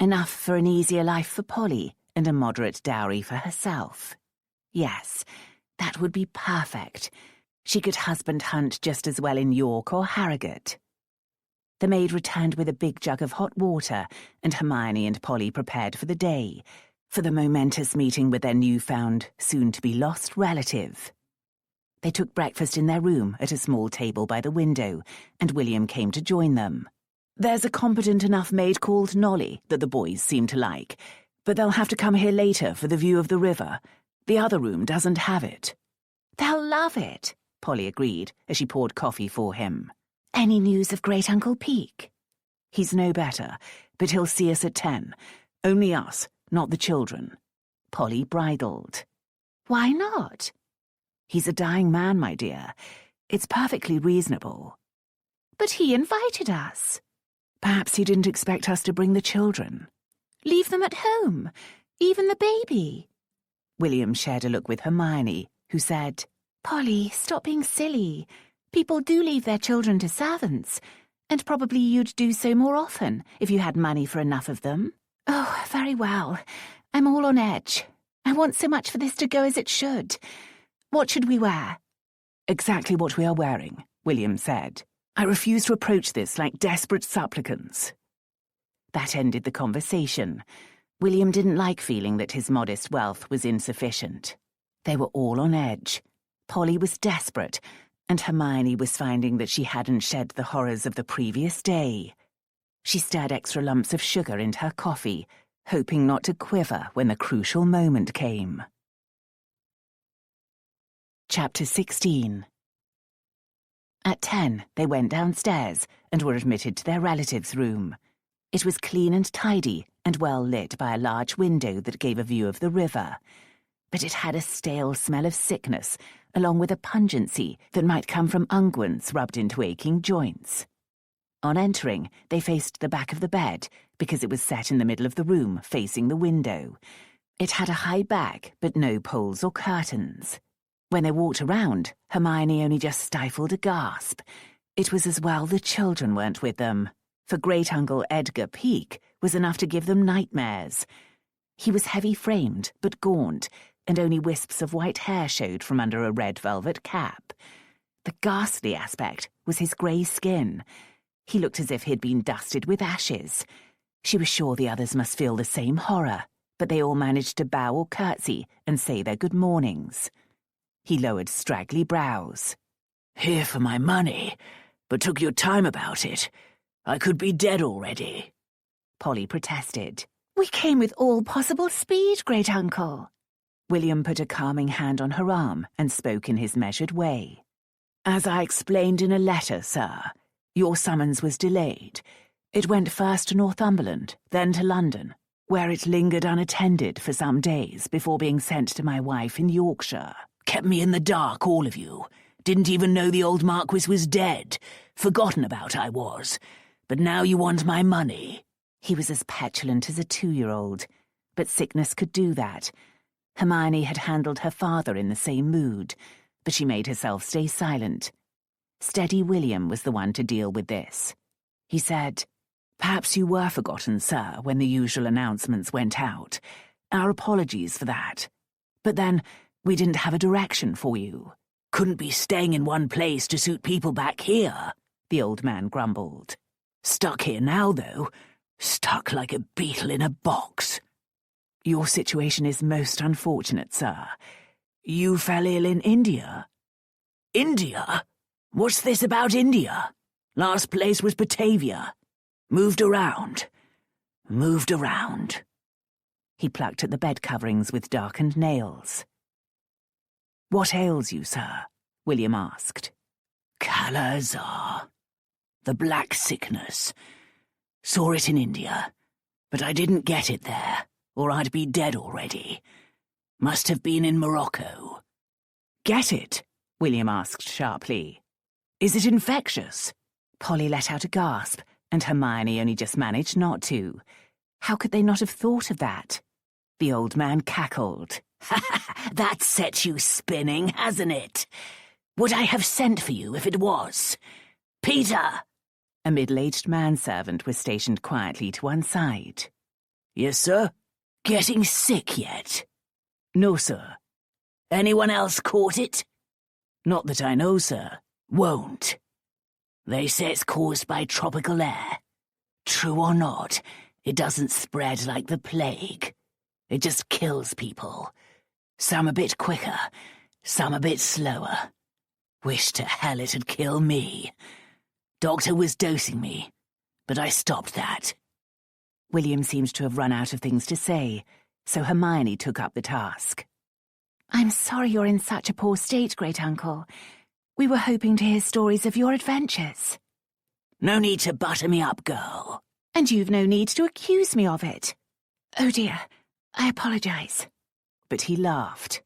Enough for an easier life for Polly and a moderate dowry for herself. Yes, that would be perfect. She could husband hunt just as well in York or Harrogate. The maid returned with a big jug of hot water, and Hermione and Polly prepared for the day, for the momentous meeting with their newfound, soon-to-be-lost relative. They took breakfast in their room at a small table by the window, and William came to join them. There's a competent enough maid called Nolly that the boys seem to like, but they'll have to come here later for the view of the river. The other room doesn't have it. They'll love it, Polly agreed as she poured coffee for him. Any news of Great-Uncle Peake? He's no better, but he'll see us at 10. Only us, not the children. Polly bridled. Why not? He's a dying man, my dear. It's perfectly reasonable. But he invited us. Perhaps he didn't expect us to bring the children. Leave them at home, even the baby. William shared a look with Hermione, who said, Polly, stop being silly. People do leave their children to servants, and probably you'd do so more often if you had money for enough of them. Oh, very well. I'm all on edge. I want so much for this to go as it should. What should we wear? Exactly what we are wearing, William said. I refuse to approach this like desperate supplicants. That ended the conversation. William didn't like feeling that his modest wealth was insufficient. They were all on edge. Polly was desperate, and Hermione was finding that she hadn't shed the horrors of the previous day. She stirred extra lumps of sugar into her coffee, hoping not to quiver when the crucial moment came. Chapter 16. At 10, they went downstairs and were admitted to their relative's room. It was clean and tidy and well lit by a large window that gave a view of the river. But it had a stale smell of sickness, along with a pungency that might come from unguents rubbed into aching joints. On entering, they faced the back of the bed, because it was set in the middle of the room, facing the window. It had a high back, but no poles or curtains. When they walked around, Hermione only just stifled a gasp. It was as well the children weren't with them, for Great-Uncle Edgar Peake was enough to give them nightmares. He was heavy-framed, but gaunt, and only wisps of white hair showed from under a red velvet cap. The ghastly aspect was his grey skin. He looked as if he'd been dusted with ashes. She was sure the others must feel the same horror, but they all managed to bow or curtsy and say their good mornings. He lowered straggly brows. Here for my money, but took your time about it. I could be dead already. Polly protested. We came with all possible speed, Great-Uncle. William put a calming hand on her arm and spoke in his measured way. As I explained in a letter, sir, your summons was delayed. It went first to Northumberland, then to London, where it lingered unattended for some days before being sent to my wife in Yorkshire. Kept me in the dark, all of you. Didn't even know the old Marquis was dead. Forgotten about I was. But now you want my money. He was as petulant as a 2-year-old, but sickness could do that. Hermione had handled her father in the same mood, but she made herself stay silent. Steady William was the one to deal with this. He said, "Perhaps you were forgotten, sir, when the usual announcements went out. Our apologies for that. But then, we didn't have a direction for you. Couldn't be staying in one place to suit people back here," the old man grumbled. "Stuck here now, though. Stuck like a beetle in a box. Your situation is most unfortunate, sir. You fell ill in India." "India? What's this about India? Last place was Batavia. Moved around. He plucked at the bed coverings with darkened nails. "What ails you, sir?" William asked. "Kala-Azar. The Black Sickness. Saw it in India, but I didn't get it there, or I'd be dead already. Must have been in Morocco." "Get it?" William asked sharply. "Is it infectious?" Polly let out a gasp, and Hermione only just managed not to. How could they not have thought of that? The old man cackled. "That sets you spinning, hasn't it? Would I have sent for you if it was? Peter!" A middle-aged manservant was stationed quietly to one side. "Yes, sir? Getting sick yet?" "No, sir." "Anyone else caught it?" "Not that I know, sir." "Won't. They say it's caused by tropical air. True or not, it doesn't spread like the plague. It just kills people. Some a bit quicker, some a bit slower. Wish to hell it'd kill me. Doctor was dosing me, but I stopped that." William seemed to have run out of things to say, so Hermione took up the task. "I'm sorry you're in such a poor state, great-uncle. We were hoping to hear stories of your adventures." "No need to butter me up, girl." "And you've no need to accuse me of it." "Oh dear, I apologize." But he laughed.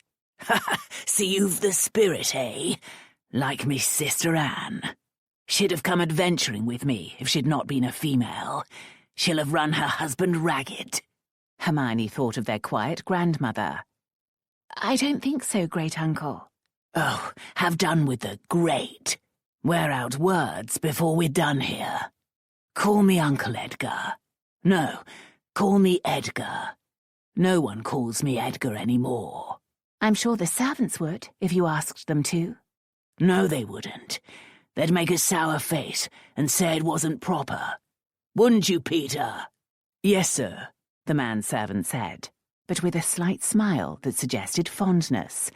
"See you've the spirit, eh? Like me sister Anne. She'd have come adventuring with me if she'd not been a female. She'll have run her husband ragged." Hermione thought of their quiet grandmother. "I don't think so, great-uncle." "Oh, have done with the great. Wear out words before we're done here. Call me Uncle Edgar. No, call me Edgar. No one calls me Edgar anymore." "I'm sure the servants would, if you asked them to." "No, they wouldn't. They'd make a sour face and say it wasn't proper. Wouldn't you, Peter?" "Yes, sir," the manservant said, but with a slight smile that suggested fondness.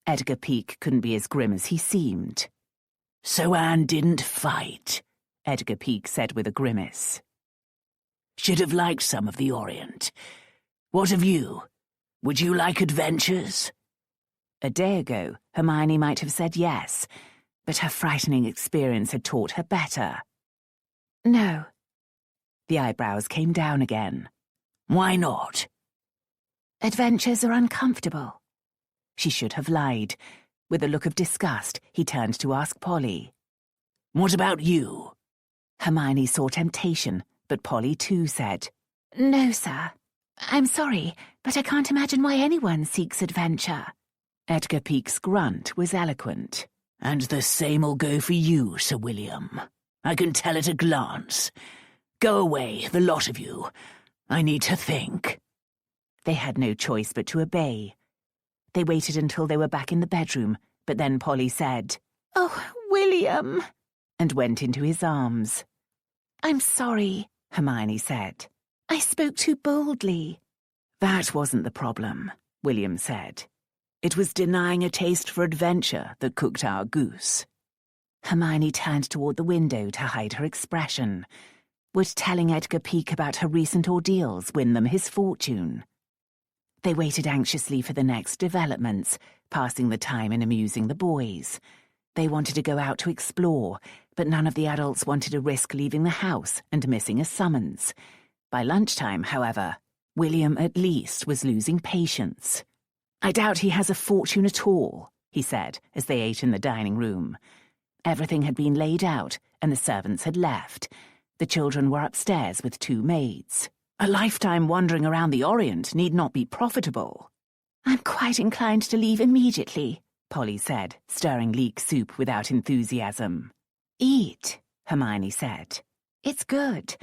Edgar Peake couldn't be as grim as he seemed. "So Anne didn't fight," Edgar Peake said with a grimace. "Should have liked some of the Orient. What of you? Would you like adventures?" A day ago, Hermione might have said yes, but her frightening experience had taught her better. "No." The eyebrows came down again. "Why not?" "Adventures are uncomfortable." She should have lied. With a look of disgust, he turned to ask Polly. "What about you?" Hermione saw temptation, but Polly too said, "No, sir. I'm sorry, but I can't imagine why anyone seeks adventure." Edgar Peake's grunt was eloquent. "And the same'll go for you, Sir William. I can tell at a glance. Go away, the lot of you. I need to think." They had no choice but to obey. They waited until they were back in the bedroom, but then Polly said, "Oh, William," and went into his arms. "I'm sorry," Hermione said. "I spoke too boldly." "That wasn't the problem," William said. "It was denying a taste for adventure that cooked our goose." Hermione turned toward the window to hide her expression. Would telling Edgar Peake about her recent ordeals win them his fortune? They waited anxiously for the next developments, passing the time in amusing the boys. They wanted to go out to explore, but none of the adults wanted to risk leaving the house and missing a summons. By lunchtime, however, William at least was losing patience. "I doubt he has a fortune at all," he said as they ate in the dining room. Everything had been laid out, and the servants had left. The children were upstairs with 2 maids. A lifetime wandering around the Orient need not be profitable. I'm quite inclined to leave immediately, Polly said, stirring leek soup without enthusiasm. Eat, Hermione said. It's good.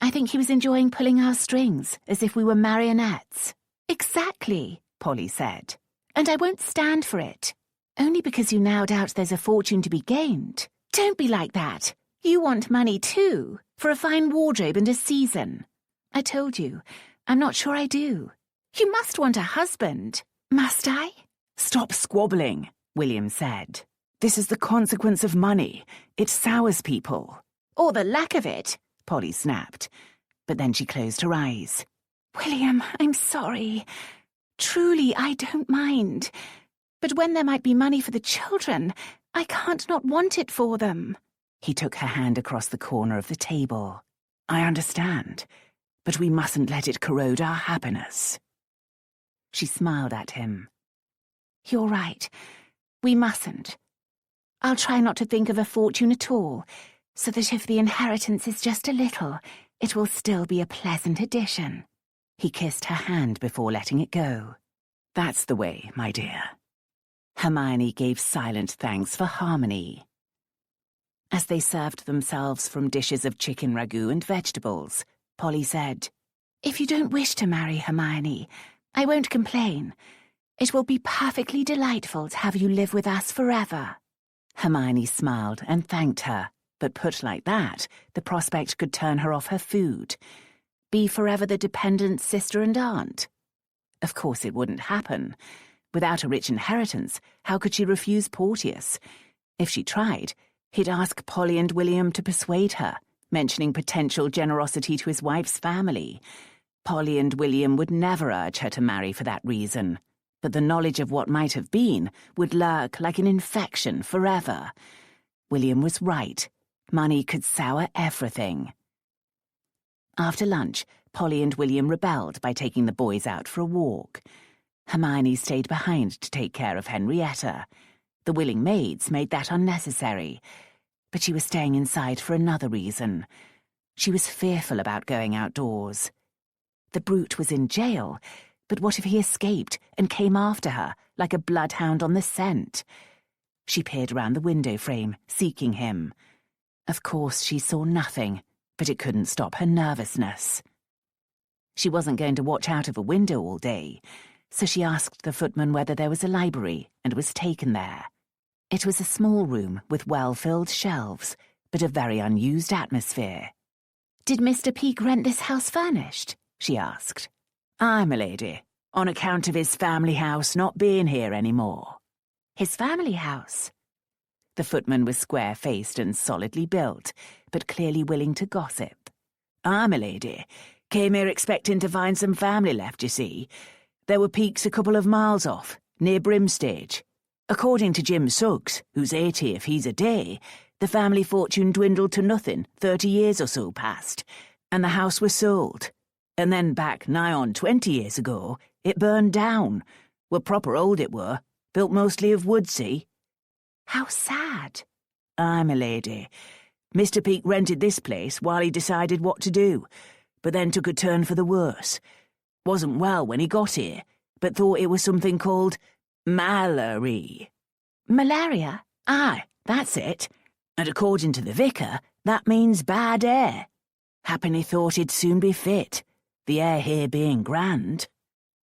I think he was enjoying pulling our strings, as if we were marionettes. Exactly, Polly said. And I won't stand for it. Only because you now doubt there's a fortune to be gained. Don't be like that. You want money too, for a fine wardrobe and a season. I told you, I'm not sure I do. You must want a husband. Must I? Stop squabbling, William said. This is the consequence of money. It sours people. Or the lack of it, Polly snapped. But then she closed her eyes. William, I'm sorry. Truly, I don't mind. But when there might be money for the children, I can't not want it for them. He took her hand across the corner of the table. I understand, but we mustn't let it corrode our happiness. She smiled at him. You're right. We mustn't. I'll try not to think of a fortune at all, so that if the inheritance is just a little, it will still be a pleasant addition. He kissed her hand before letting it go. That's the way, my dear. Hermione gave silent thanks for harmony. As they served themselves from dishes of chicken ragout and vegetables, Polly said, If you don't wish to marry, Hermione, I won't complain. It will be perfectly delightful to have you live with us forever. Hermione smiled and thanked her, but put like that, the prospect could turn her off her food. Be forever the dependent sister and aunt. Of course it wouldn't happen. Without a rich inheritance, how could she refuse Porteus? If she tried, he'd ask Polly and William to persuade her, mentioning potential generosity to his wife's family. Polly and William would never urge her to marry for that reason, but the knowledge of what might have been would lurk like an infection forever. William was right. Money could sour everything. After lunch, Polly and William rebelled by taking the boys out for a walk. Hermione stayed behind to take care of Henrietta. The willing maids made that unnecessary, but she was staying inside for another reason. She was fearful about going outdoors. The brute was in jail, but what if he escaped and came after her, like a bloodhound on the scent? She peered around the window frame, seeking him. Of course, she saw nothing, but it couldn't stop her nervousness. She wasn't going to watch out of a window all day, so she asked the footman whether there was a library and was taken there. It was a small room with well-filled shelves, but a very unused atmosphere. Did Mr. Peake rent this house furnished? She asked. Aye, my lady, on account of his family house not being here any more. His family house? The footman was square-faced and solidly built, but clearly willing to gossip. Aye, my lady, came here expecting to find some family left, you see. There were Peakes a couple of miles off, near Brimstage. According to Jim Suggs, who's 80 if he's a day, the family fortune dwindled to nothing 30 years or so past, and the house was sold. And then back nigh on 20 years ago, it burned down. Were proper old it were, built mostly of wood, see? How sad. Aye, my lady. Mr. Peake rented this place while he decided what to do, but then took a turn for the worse. Wasn't well when he got here, but thought it was something called malary. Malaria? Aye, that's it. And according to the vicar, that means bad air. Happen he thought he'd soon be fit, the air here being grand.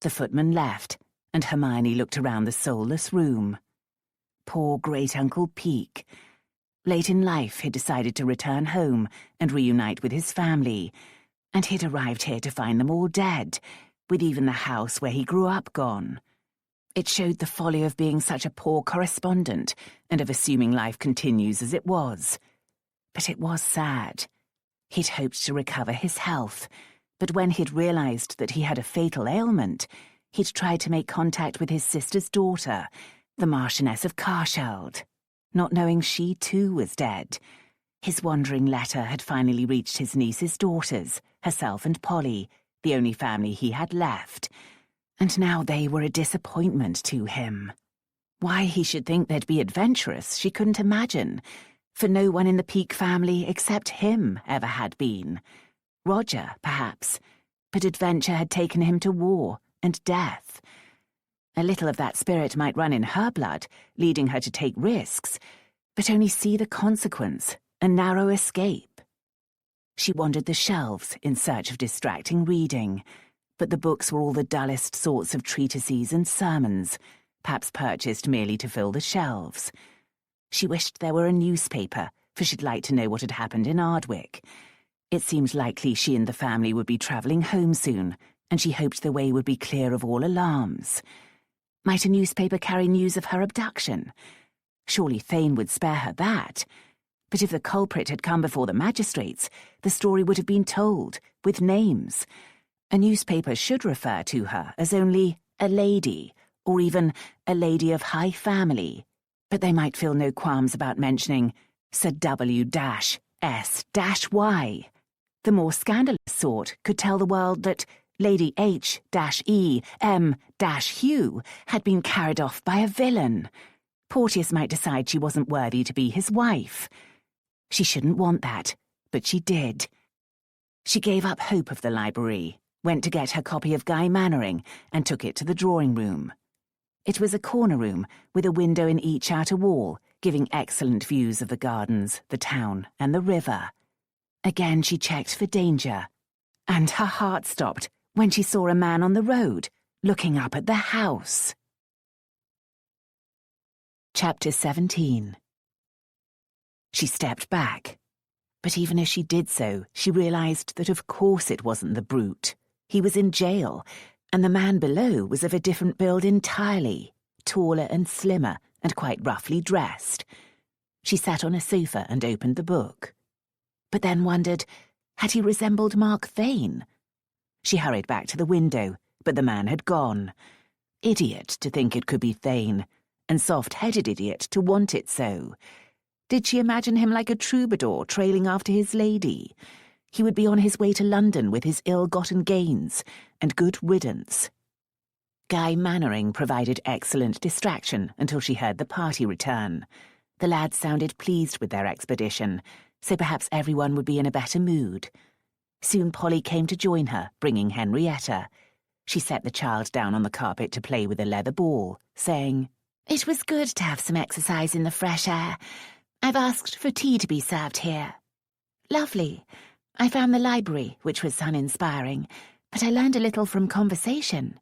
The footman left, and Hermione looked around the soulless room. Poor great-uncle Peake. Late in life, he'd decided to return home and reunite with his family, and he'd arrived here to find them all dead, with even the house where he grew up gone. It showed the folly of being such a poor correspondent and of assuming life continues as it was. But it was sad. He'd hoped to recover his health, but when he'd realized that he had a fatal ailment, he'd tried to make contact with his sister's daughter, the Marchioness of Carsheld, not knowing she too was dead. His wandering letter had finally reached his niece's daughters, herself and Polly, the only family he had left, and now they were a disappointment to him. Why he should think they'd be adventurous she couldn't imagine, For no one in the Peake family except him ever had been. Roger, perhaps, but adventure had taken him to war and death. A little of that spirit might run in her blood, leading her to take risks, but only see the consequence, a narrow escape. She wandered the shelves in search of distracting reading, but the books were all the dullest sorts of treatises and sermons, perhaps purchased merely to fill the shelves. She wished there were a newspaper, for she'd like to know what had happened in Ardwick. It seemed likely she and the family would be travelling home soon, and she hoped the way would be clear of all alarms. Might a newspaper carry news of her abduction? Surely Thayne would spare her that. But if the culprit had come before the magistrates, the story would have been told, with names. A newspaper should refer to her as only a lady, or even a lady of high family. But they might feel no qualms about mentioning Sir W-S-Y. The more scandalous sort could tell the world that Lady H-E-M-Hugh had been carried off by a villain. Porteous might decide she wasn't worthy to be his wife. She shouldn't want that, but she did. She gave up hope of the library, went to get her copy of Guy Mannering, and took it to the drawing room. It was a corner room with a window in each outer wall, giving excellent views of the gardens, the town, and the river. Again she checked for danger, and her heart stopped when she saw a man on the road, looking up at the house. Chapter 17. She stepped back, but even as she did so, she realised that of course it wasn't the brute. He was in jail, and the man below was of a different build entirely, taller and slimmer, and quite roughly dressed. She sat on a sofa and opened the book, but then wondered, had he resembled Mark Thayne? She hurried back to the window, but the man had gone. Idiot to think it could be Thayne, and soft-headed idiot to want it so. Did she imagine him like a troubadour trailing after his lady? He would be on his way to London with his ill-gotten gains, and good riddance. Guy Mannering provided excellent distraction until she heard the party return. The lads sounded pleased with their expedition, so perhaps everyone would be in a better mood. Soon Polly came to join her, bringing Henrietta. She set the child down on the carpet to play with a leather ball, saying, "It was good to have some exercise in the fresh air. I've asked for tea to be served here." "Lovely. I found the library, which was uninspiring, but I learned a little from conversation."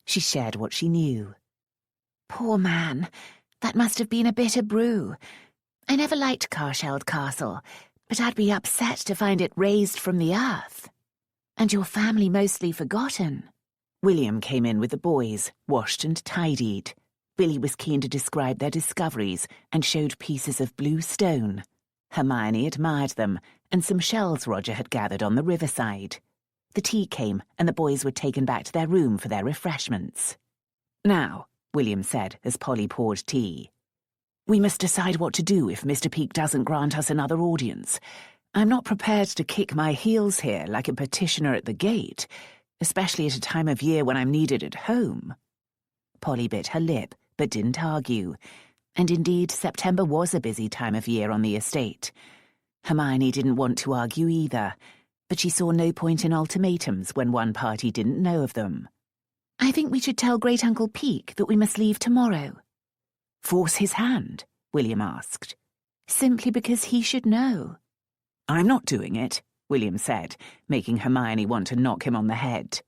She shared what she knew. "Poor man. That must have been a bitter brew. I never liked Carsheld Castle, but I'd be upset to find it razed from the earth. And your family mostly forgotten." William came in with the boys, washed and tidied. Billy was keen to describe their discoveries and showed pieces of blue stone. Hermione admired them, and some shells Roger had gathered on the riverside. The tea came, and the boys were taken back to their room for their refreshments. "Now," William said as Polly poured tea, "we must decide what to do if Mr. Peake doesn't grant us another audience. I'm not prepared to kick my heels here like a petitioner at the gate, especially at a time of year when I'm needed at home." Polly bit her lip, but didn't argue, and indeed September was a busy time of year on the estate. Hermione didn't want to argue either, but she saw no point in ultimatums when one party didn't know of them. "I think we should tell Great-Uncle Peake that we must leave tomorrow." "Force his hand?" William asked. "Simply because he should know." "I'm not doing it," William said, making Hermione want to knock him on the head.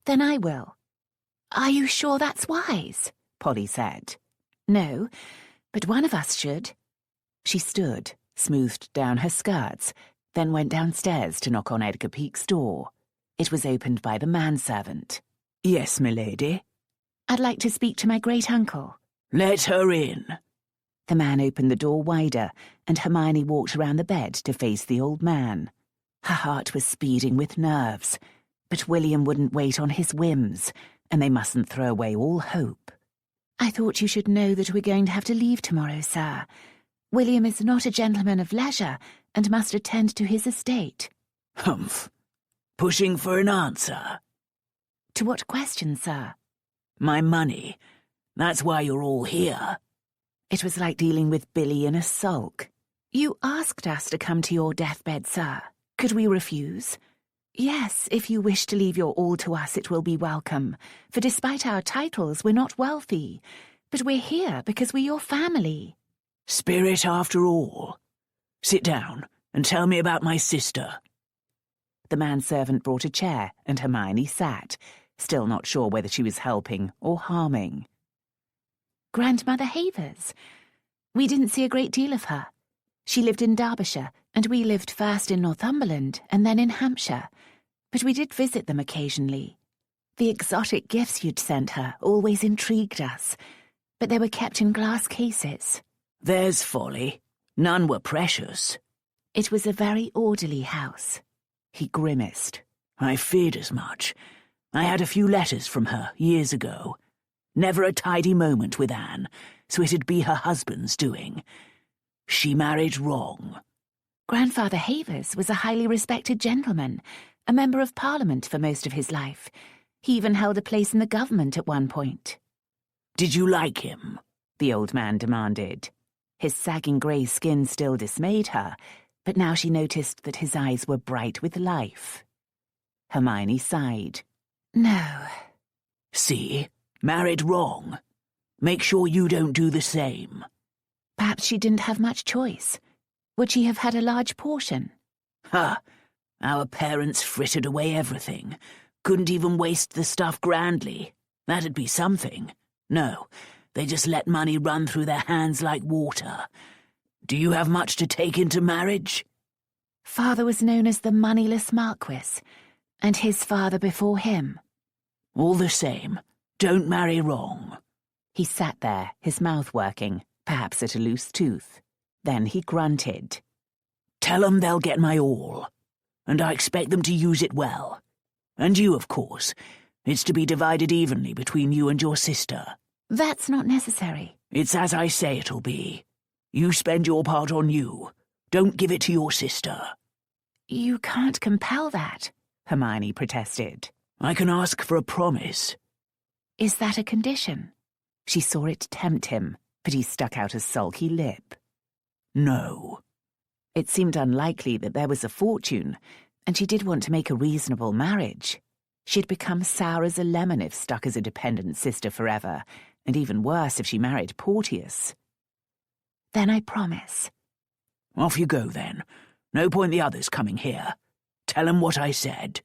"Then I will." "Are you sure that's wise?" Polly said. "No, but one of us should." She stood, smoothed down her skirts, then went downstairs to knock on Edgar Peake's door. It was opened by the manservant. "Yes, milady?" "I'd like to speak to my great-uncle." "Let her in." The man opened the door wider, and Hermione walked around the bed to face the old man. Her heart was speeding with nerves, but William wouldn't wait on his whims, and they mustn't throw away all hope. "I thought you should know that we're going to have to leave tomorrow, sir. William is not a gentleman of leisure, and must attend to his estate." "Humph. Pushing for an answer?" "To what question, sir?" "My money. That's why you're all here." It was like dealing with Billy in a sulk. You asked us to come to your deathbed, sir. Could we refuse? Yes, if you wish to leave your all to us, it will be welcome, for despite our titles, we're not wealthy. But we're here because we're your family. Spirit after all. Sit down and tell me about my sister. The manservant brought a chair, and Hermione sat, still not sure whether she was helping or harming. Grandmother Havers. We didn't see a great deal of her. She lived in Derbyshire, and we lived first in Northumberland and then in Hampshire. But we did visit them occasionally. The exotic gifts you'd sent her always intrigued us, but they were kept in glass cases. There's folly. None were precious. It was a very orderly house. He grimaced. I feared as much. I had a few letters from her years ago. Never a tidy moment with Anne, so it'd be her husband's doing. She married wrong. Grandfather Havers was a highly respected gentleman, a member of Parliament for most of his life. He even held a place in the government at one point. Did you like him? The old man demanded. His sagging grey skin still dismayed her, but now she noticed that his eyes were bright with life. Hermione sighed. No. See? Married wrong. Make sure you don't do the same. Perhaps she didn't have much choice. Would she have had a large portion? Ha! Our parents frittered away everything. Couldn't even waste the stuff grandly. That'd be something. No, they just let money run through their hands like water. Do you have much to take into marriage? Father was known as the moneyless Marquis, and his father before him. All the same, don't marry wrong. He sat there, his mouth working, perhaps at a loose tooth. Then he grunted. Tell them they'll get my all, and I expect them to use it well. And you, of course. It's to be divided evenly between you and your sister. That's not necessary. It's as I say it'll be. You spend your part on you. Don't give it to your sister. You can't compel that, Hermione protested. I can ask for a promise. Is that a condition? She saw it tempt him, but he stuck out a sulky lip. No. It seemed unlikely that there was a fortune, and she did want to make a reasonable marriage. She'd become sour as a lemon if stuck as a dependent sister forever, and even worse if she married Porteous. Then I promise. Off you go, then. No point the others coming here. Tell 'em what I said.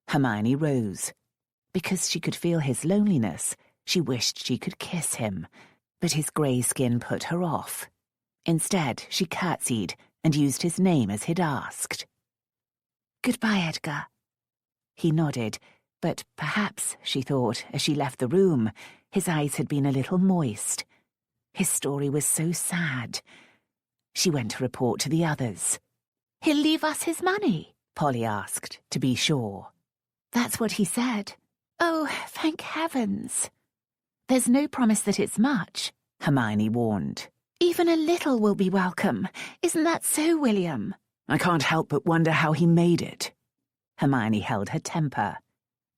Hermione rose. Because she could feel his loneliness, she wished she could kiss him, but his grey skin put her off. Instead, she curtsied and used his name as he'd asked. Goodbye, Edgar. He nodded, but perhaps, she thought, as she left the room, his eyes had been a little moist. His story was so sad. She went to report to the others. He'll leave us his money, Polly asked, to be sure. That's what he said. Oh, thank heavens. There's no promise that it's much, Hermione warned. Even a little will be welcome. Isn't that so, William? I can't help but wonder how he made it. Hermione held her temper.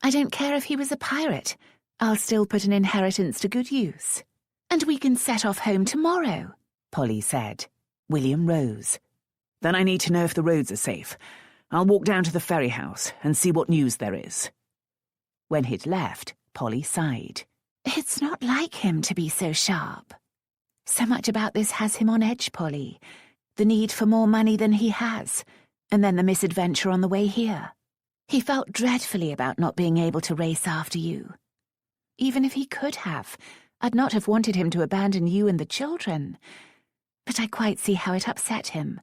I don't care if he was a pirate. I'll still put an inheritance to good use. And we can set off home tomorrow, Polly said. William rose. Then I need to know if the roads are safe. I'll walk down to the ferry house and see what news there is. When he'd left, Polly sighed. It's not like him to be so sharp. So much about this has him on edge, Polly. The need for more money than he has, and then the misadventure on the way here. He felt dreadfully about not being able to race after you. Even if he could have, I'd not have wanted him to abandon you and the children. But I quite see how it upset him,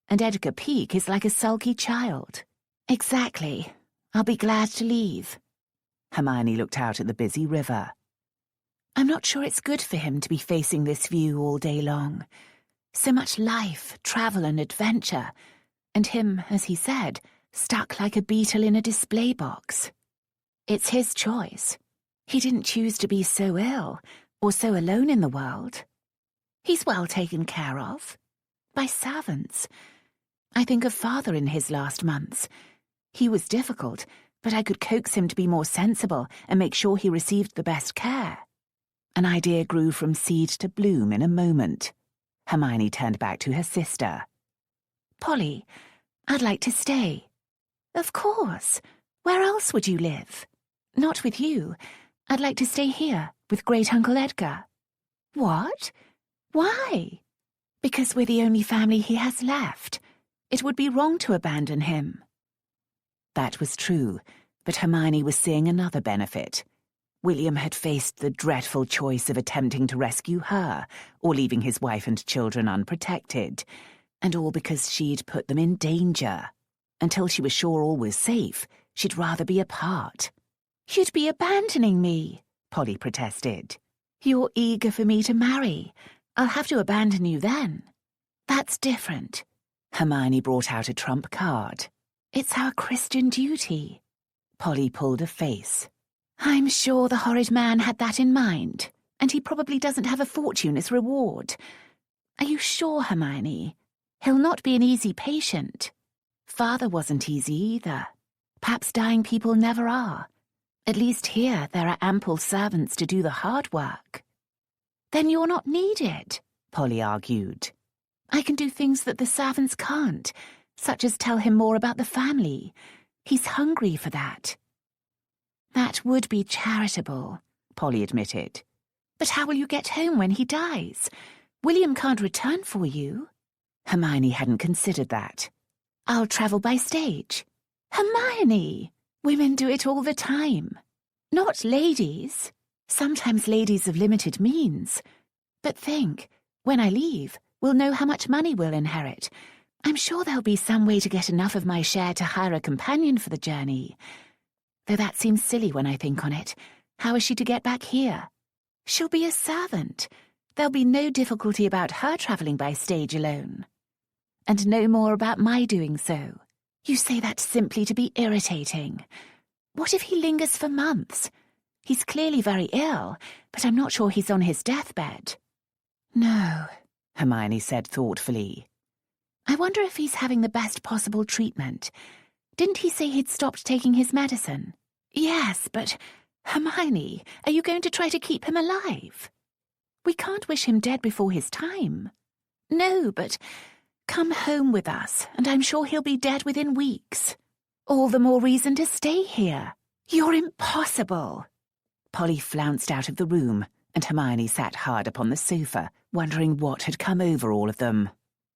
and Edgar Peake is like a sulky child. Exactly. I'll be glad to leave. Hermione looked out at the busy river. I'm not sure it's good for him to be facing this view all day long. So much life, travel and adventure, and him, as he said, stuck like a beetle in a display box. It's his choice. He didn't choose to be so ill, or so alone in the world. He's well taken care of. By servants. I think of Father in his last months. He was difficult, but I could coax him to be more sensible and make sure he received the best care. An idea grew from seed to bloom in a moment. Hermione turned back to her sister. Polly, I'd like to stay. Of course. Where else would you live? Not with you. I'd like to stay here, with Great-Uncle Edgar. What? Why? Because we're the only family he has left. It would be wrong to abandon him. That was true, but Hermione was seeing another benefit. William had faced the dreadful choice of attempting to rescue her or leaving his wife and children unprotected, and all because she'd put them in danger. Until she was sure all was safe, she'd rather be apart. You'd be abandoning me, Polly protested. You're eager for me to marry. I'll have to abandon you then. That's different. Hermione brought out a trump card. It's our Christian duty. Polly pulled a face. I'm sure the horrid man had that in mind, and he probably doesn't have a fortune as reward. Are you sure, Hermione? He'll not be an easy patient. Father wasn't easy either. Perhaps dying people never are. At least here there are ample servants to do the hard work. Then you're not needed, Polly argued. I can do things that the servants can't, such as tell him more about the family. He's hungry for that. That would be charitable, Polly admitted. But how will you get home when he dies? William can't return for you. Hermione hadn't considered that. I'll travel by stage. Hermione! Women do it all the time. Not ladies. Sometimes ladies of limited means. But think, when I leave, we'll know how much money we'll inherit. I'm sure there'll be some way to get enough of my share to hire a companion for the journey. Though that seems silly when I think on it. How is she to get back here? She'll be a servant. There'll be no difficulty about her travelling by stage alone. And no more about my doing so. You say that simply to be irritating. What if he lingers for months? He's clearly very ill, but I'm not sure he's on his deathbed. No, Hermione said thoughtfully. I wonder if he's having the best possible treatment. Didn't he say he'd stopped taking his medicine? Yes, but, Hermione, are you going to try to keep him alive? We can't wish him dead before his time. No, but come home with us, and I'm sure he'll be dead within weeks. All the more reason to stay here. You're impossible. Polly flounced out of the room, and Hermione sat hard upon the sofa, wondering what had come over all of them.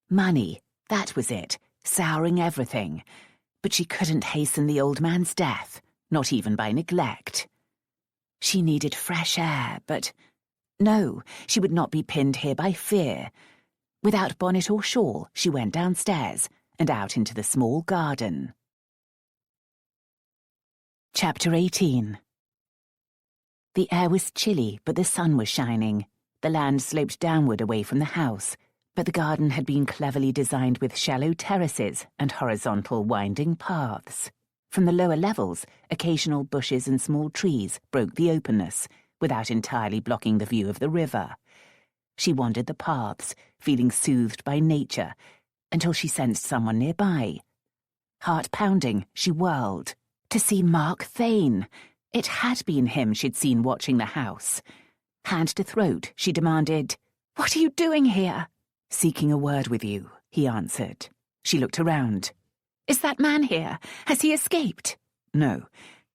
Money, that was it, souring everything. But she couldn't hasten the old man's death, not even by neglect. She needed fresh air, but no, she would not be pinned here by fear. Without bonnet or shawl, she went downstairs and out into the small garden. Chapter 18. The air was chilly, but the sun was shining. The land sloped downward away from the house, but the garden had been cleverly designed with shallow terraces and horizontal winding paths. From the lower levels, occasional bushes and small trees broke the openness, without entirely blocking the view of the river. She wandered the paths, feeling soothed by nature, until she sensed someone nearby. Heart pounding, she whirled. To see Mark Thayne. It had been him she'd seen watching the house. Hand to throat, she demanded, "What are you doing here?" "Seeking a word with you," he answered. She looked around. "Is that man here? Has he escaped?" "No,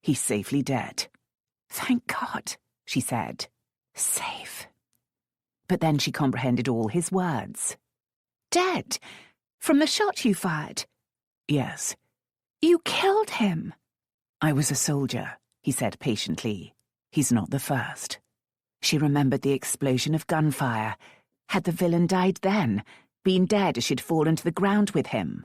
he's safely dead." "Thank God," she said. "Safe." But then she comprehended all his words. "Dead? From the shot you fired?" "Yes." "You killed him?" "I was a soldier," he said patiently. "He's not the first." She remembered the explosion of gunfire. Had the villain died then, been dead as she'd fallen to the ground with him?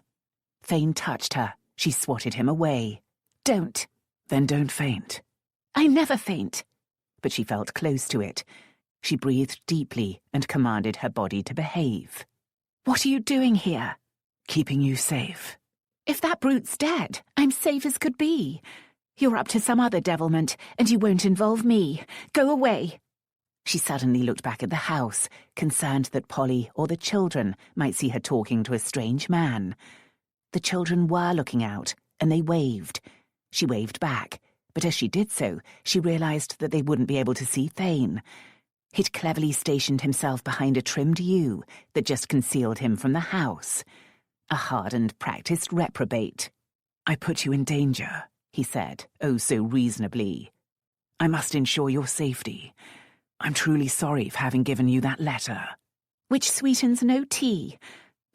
Thayne touched her. She swatted him away. "Don't." "Then don't faint." "I never faint." But she felt close to it. She breathed deeply and commanded her body to behave. "What are you doing here?" "Keeping you safe." "If that brute's dead, I'm safe as could be. You're up to some other devilment, and you won't involve me. Go away." She suddenly looked back at the house, concerned that Polly or the children might see her talking to a strange man. The children were looking out, and they waved. She waved back, but as she did so, she realized that they wouldn't be able to see Thayne. He'd cleverly stationed himself behind a trimmed yew that just concealed him from the house. a hardened, practiced reprobate. "I put you in danger," he said, oh so reasonably. "I must ensure your safety. I'm truly sorry for having given you that letter." "Which sweetens no tea.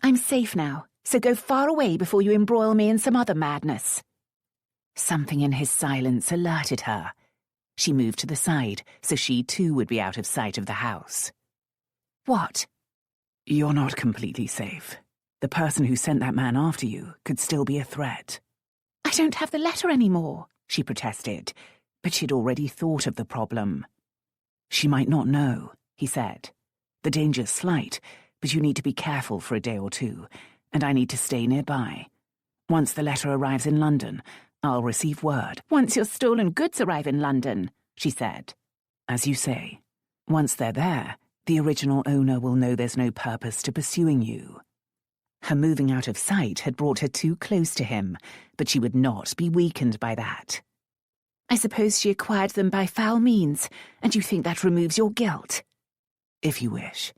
I'm safe now, so go far away before you embroil me in some other madness." Something in his silence alerted her. She moved to the side so she too would be out of sight of the house. "What?" "You're not completely safe. The person who sent that man after you could still be a threat." "I don't have the letter anymore," she protested, but she'd already thought of the problem. "She might not know," he said. "The danger's slight, but you need to be careful for a day or two, and I need to stay nearby. Once the letter arrives in London, I'll receive word." "Once your stolen goods arrive in London," she said. "As you say, once they're there, the original owner will know there's no purpose to pursuing you." Her moving out of sight had brought her too close to him, but she would not be weakened by that. "I suppose she acquired them by foul means, and you think that removes your guilt?" "If you wish.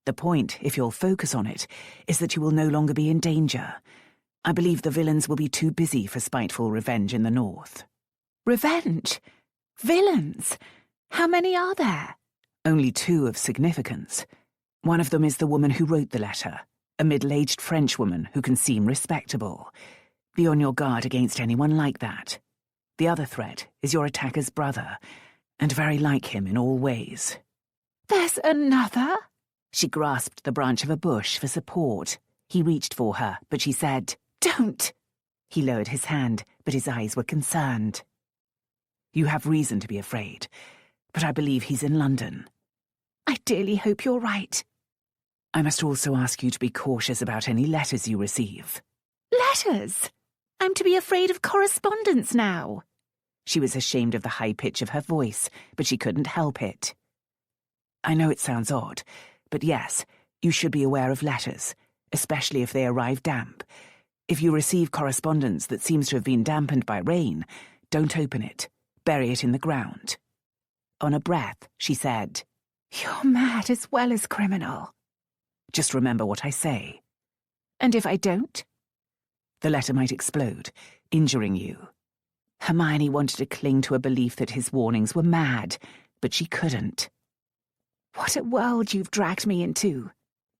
The point, if you'll focus on it, is that you will no longer be in danger. I believe the villains will be too busy for spiteful revenge in the north." "Revenge? Villains? How many are there?" "Only 2 of significance. One of them is the woman who wrote the letter, a middle-aged French woman who can seem respectable. Be on your guard against anyone like that. The other threat is your attacker's brother, and very like him in all ways." "There's another?" She grasped the branch of a bush for support. He reached for her, but she said, "Don't!" He lowered his hand, but his eyes were concerned. "You have reason to be afraid, but I believe he's in London." "I dearly hope you're right." "I must also ask you to be cautious about any letters you receive." "Letters? I'm to be afraid of correspondence now." She was ashamed of the high pitch of her voice, but she couldn't help it. "I know it sounds odd, but yes, you should be aware of letters, especially if they arrive damp. If you receive correspondence that seems to have been dampened by rain, don't open it. Bury it in the ground." On a breath, she said, "You're mad as well as criminal." "Just remember what I say." "And if I don't?" "The letter might explode, injuring you." Hermione wanted to cling to a belief that his warnings were mad, but she couldn't. "What a world you've dragged me into."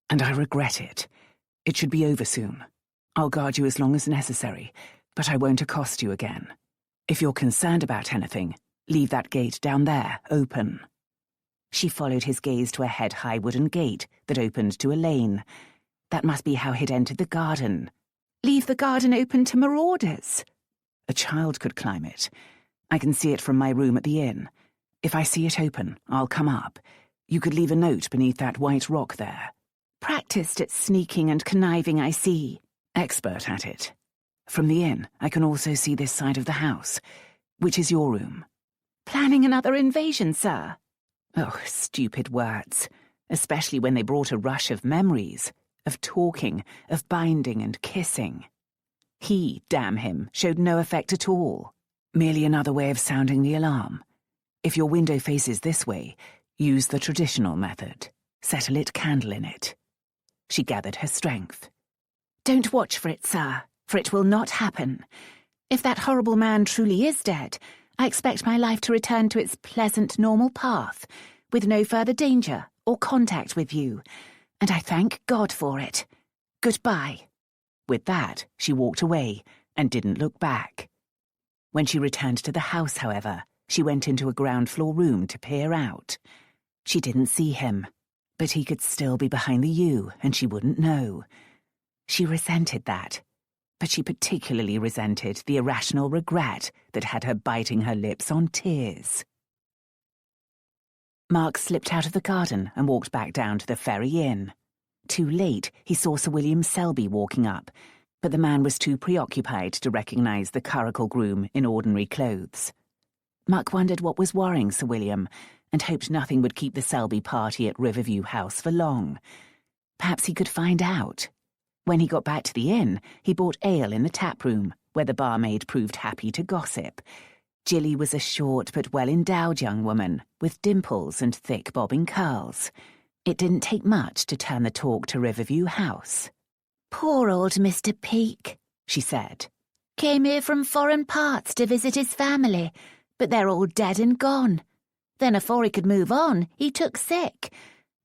"And I regret it. It should be over soon. I'll guard you as long as necessary, but I won't accost you again. If you're concerned about anything, leave that gate down there open." She followed his gaze to a head-high wooden gate that opened to a lane. That must be how he'd entered the garden. "Leave the garden open to marauders?" "A child could climb it. I can see it from my room at the inn. If I see it open, I'll come up. You could leave a note beneath that white rock there." "Practiced at sneaking and conniving, I see." "Expert at it. From the inn, I can also see this side of the house. Which is your room?" "Planning another invasion, sir." Oh, stupid words, especially when they brought a rush of memories, of talking, of binding and kissing. He, damn him, showed no effect at all. Merely another way of sounding the alarm. If your window faces this way, use the traditional method. Set a lit candle in it. She gathered her strength. "Don't watch for it, sir, for it will not happen. If that horrible man truly is dead, I expect my life to return to its pleasant, normal path, with no further danger or contact with you, and I thank God for it. Goodbye." With that, she walked away and didn't look back. When she returned to the house, however, she went into a ground-floor room to peer out. She didn't see him, but he could still be behind the yew, and she wouldn't know. She resented that, but she particularly resented the irrational regret that had her biting her lips on tears. Mark slipped out of the garden and walked back down to the Ferry Inn. Too late, he saw Sir William Selby walking up, but the man was too preoccupied to recognise the curricle groom in ordinary clothes. Mark wondered what was worrying Sir William, and hoped nothing would keep the Selby party at Riverview House for long. Perhaps he could find out. When he got back to the inn, he bought ale in the tap-room, where the barmaid proved happy to gossip. Jilly was a short but well-endowed young woman, with dimples and thick bobbing curls. It didn't take much to turn the talk to Riverview House. "Poor old Mr. Peake," she said. "Came here from foreign parts to visit his family, but they're all dead and gone. Then afore he could move on, he took sick.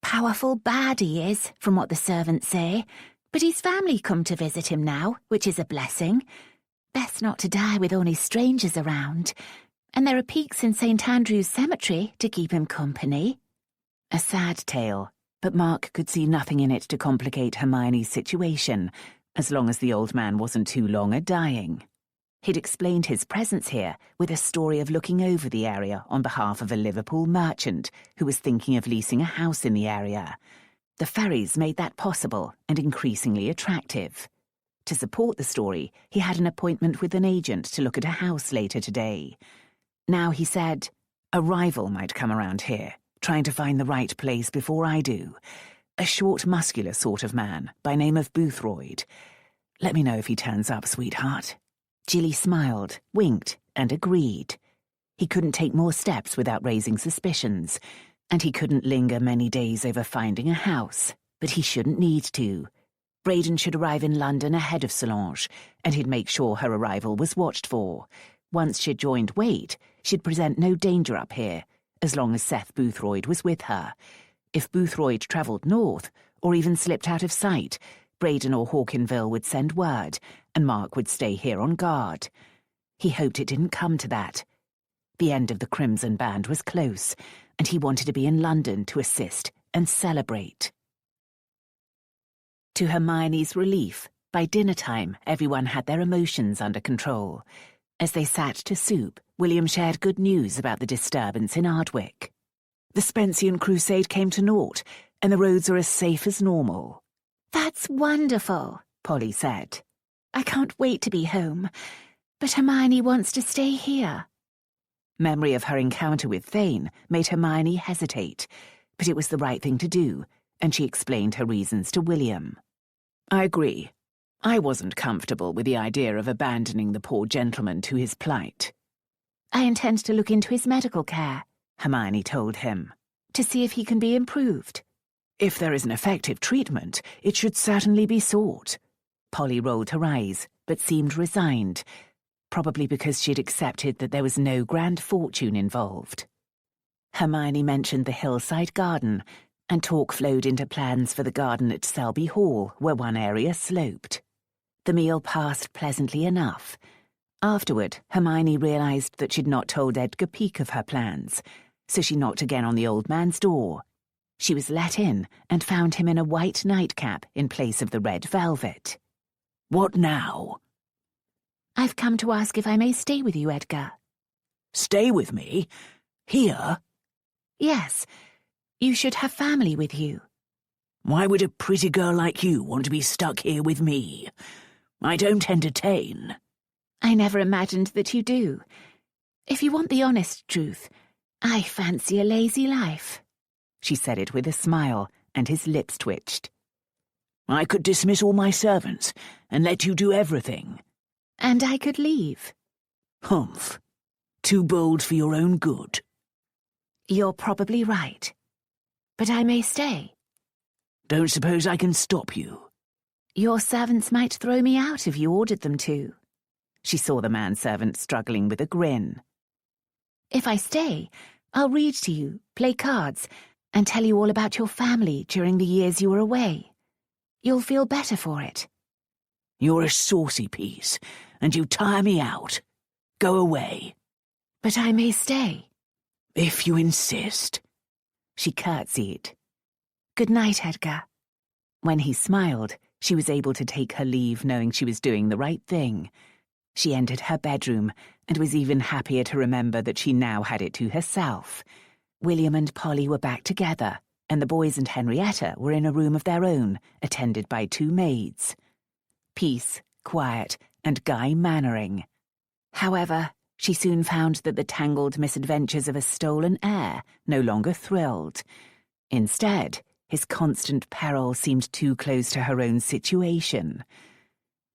Powerful bad he is, from what the servants say, but his family come to visit him now, which is a blessing. Best not to die with only strangers around. And there are Peakes in St. Andrew's Cemetery to keep him company." A sad tale, but Mark could see nothing in it to complicate Hermione's situation, as long as the old man wasn't too long a-dying. He'd explained his presence here with a story of looking over the area on behalf of a Liverpool merchant who was thinking of leasing a house in the area. The ferries made that possible and increasingly attractive. To support the story, he had an appointment with an agent to look at a house later today. Now, he said, a rival might come around here, trying to find the right place before I do. A short, muscular sort of man, by name of Boothroyd. Let me know if he turns up, sweetheart. Gilly smiled, winked, and agreed. He couldn't take more steps without raising suspicions, and he couldn't linger many days over finding a house, but he shouldn't need to. Braden should arrive in London ahead of Solange, and he'd make sure her arrival was watched for. Once she'd joined Wait, she'd present no danger up here, as long as Seth Boothroyd was with her. If Boothroyd travelled north, or even slipped out of sight, Braden or Hawkinville would send word, and Mark would stay here on guard. He hoped it didn't come to that. The end of the Crimson Band was close, and he wanted to be in London to assist and celebrate. To Hermione's relief, by dinner-time everyone had their emotions under control. As they sat to soup, William shared good news about the disturbance in Ardwick. The Spensian crusade came to naught, and the roads are as safe as normal. "That's wonderful," Polly said. "I can't wait to be home, but Hermione wants to stay here." Memory of her encounter with Thayne made Hermione hesitate, but it was the right thing to do, and she explained her reasons to William. "I agree. I wasn't comfortable with the idea of abandoning the poor gentleman to his plight." "I intend to look into his medical care," Hermione told him, "to see if he can be improved." "If there is an effective treatment, it should certainly be sought." Polly rolled her eyes, but seemed resigned, probably because she'd accepted that there was no grand fortune involved. Hermione mentioned the hillside garden, and talk flowed into plans for the garden at Selby Hall, where one area sloped. The meal passed pleasantly enough. Afterward, Hermione realised that she'd not told Edgar Peake of her plans, so she knocked again on the old man's door. She was let in and found him in a white nightcap in place of the red velvet. "What now?" "I've come to ask if I may stay with you, Edgar." "Stay with me? Here?" "Yes. You should have family with you." "Why would a pretty girl like you want to be stuck here with me? I don't entertain." "I never imagined that you do. If you want the honest truth, I fancy a lazy life." She said it with a smile, and his lips twitched. "I could dismiss all my servants and let you do everything." "And I could leave." "Humph. Too bold for your own good." "You're probably right. But I may stay." "Don't suppose I can stop you." "Your servants might throw me out if you ordered them to." She saw the manservant struggling with a grin. "If I stay, I'll read to you, play cards, and tell you all about your family during the years you were away. You'll feel better for it." "You're a saucy piece, and you tire me out. Go away." "But I may stay." "If you insist." She curtsied. "Good night, Edgar." When he smiled, she was able to take her leave knowing she was doing the right thing. She entered her bedroom and was even happier to remember that she now had it to herself. William and Polly were back together, and the boys and Henrietta were in a room of their own, attended by 2 maids. Peace, quiet, and Guy Mannering. However, she soon found that the tangled misadventures of a stolen heir no longer thrilled. Instead, his constant peril seemed too close to her own situation.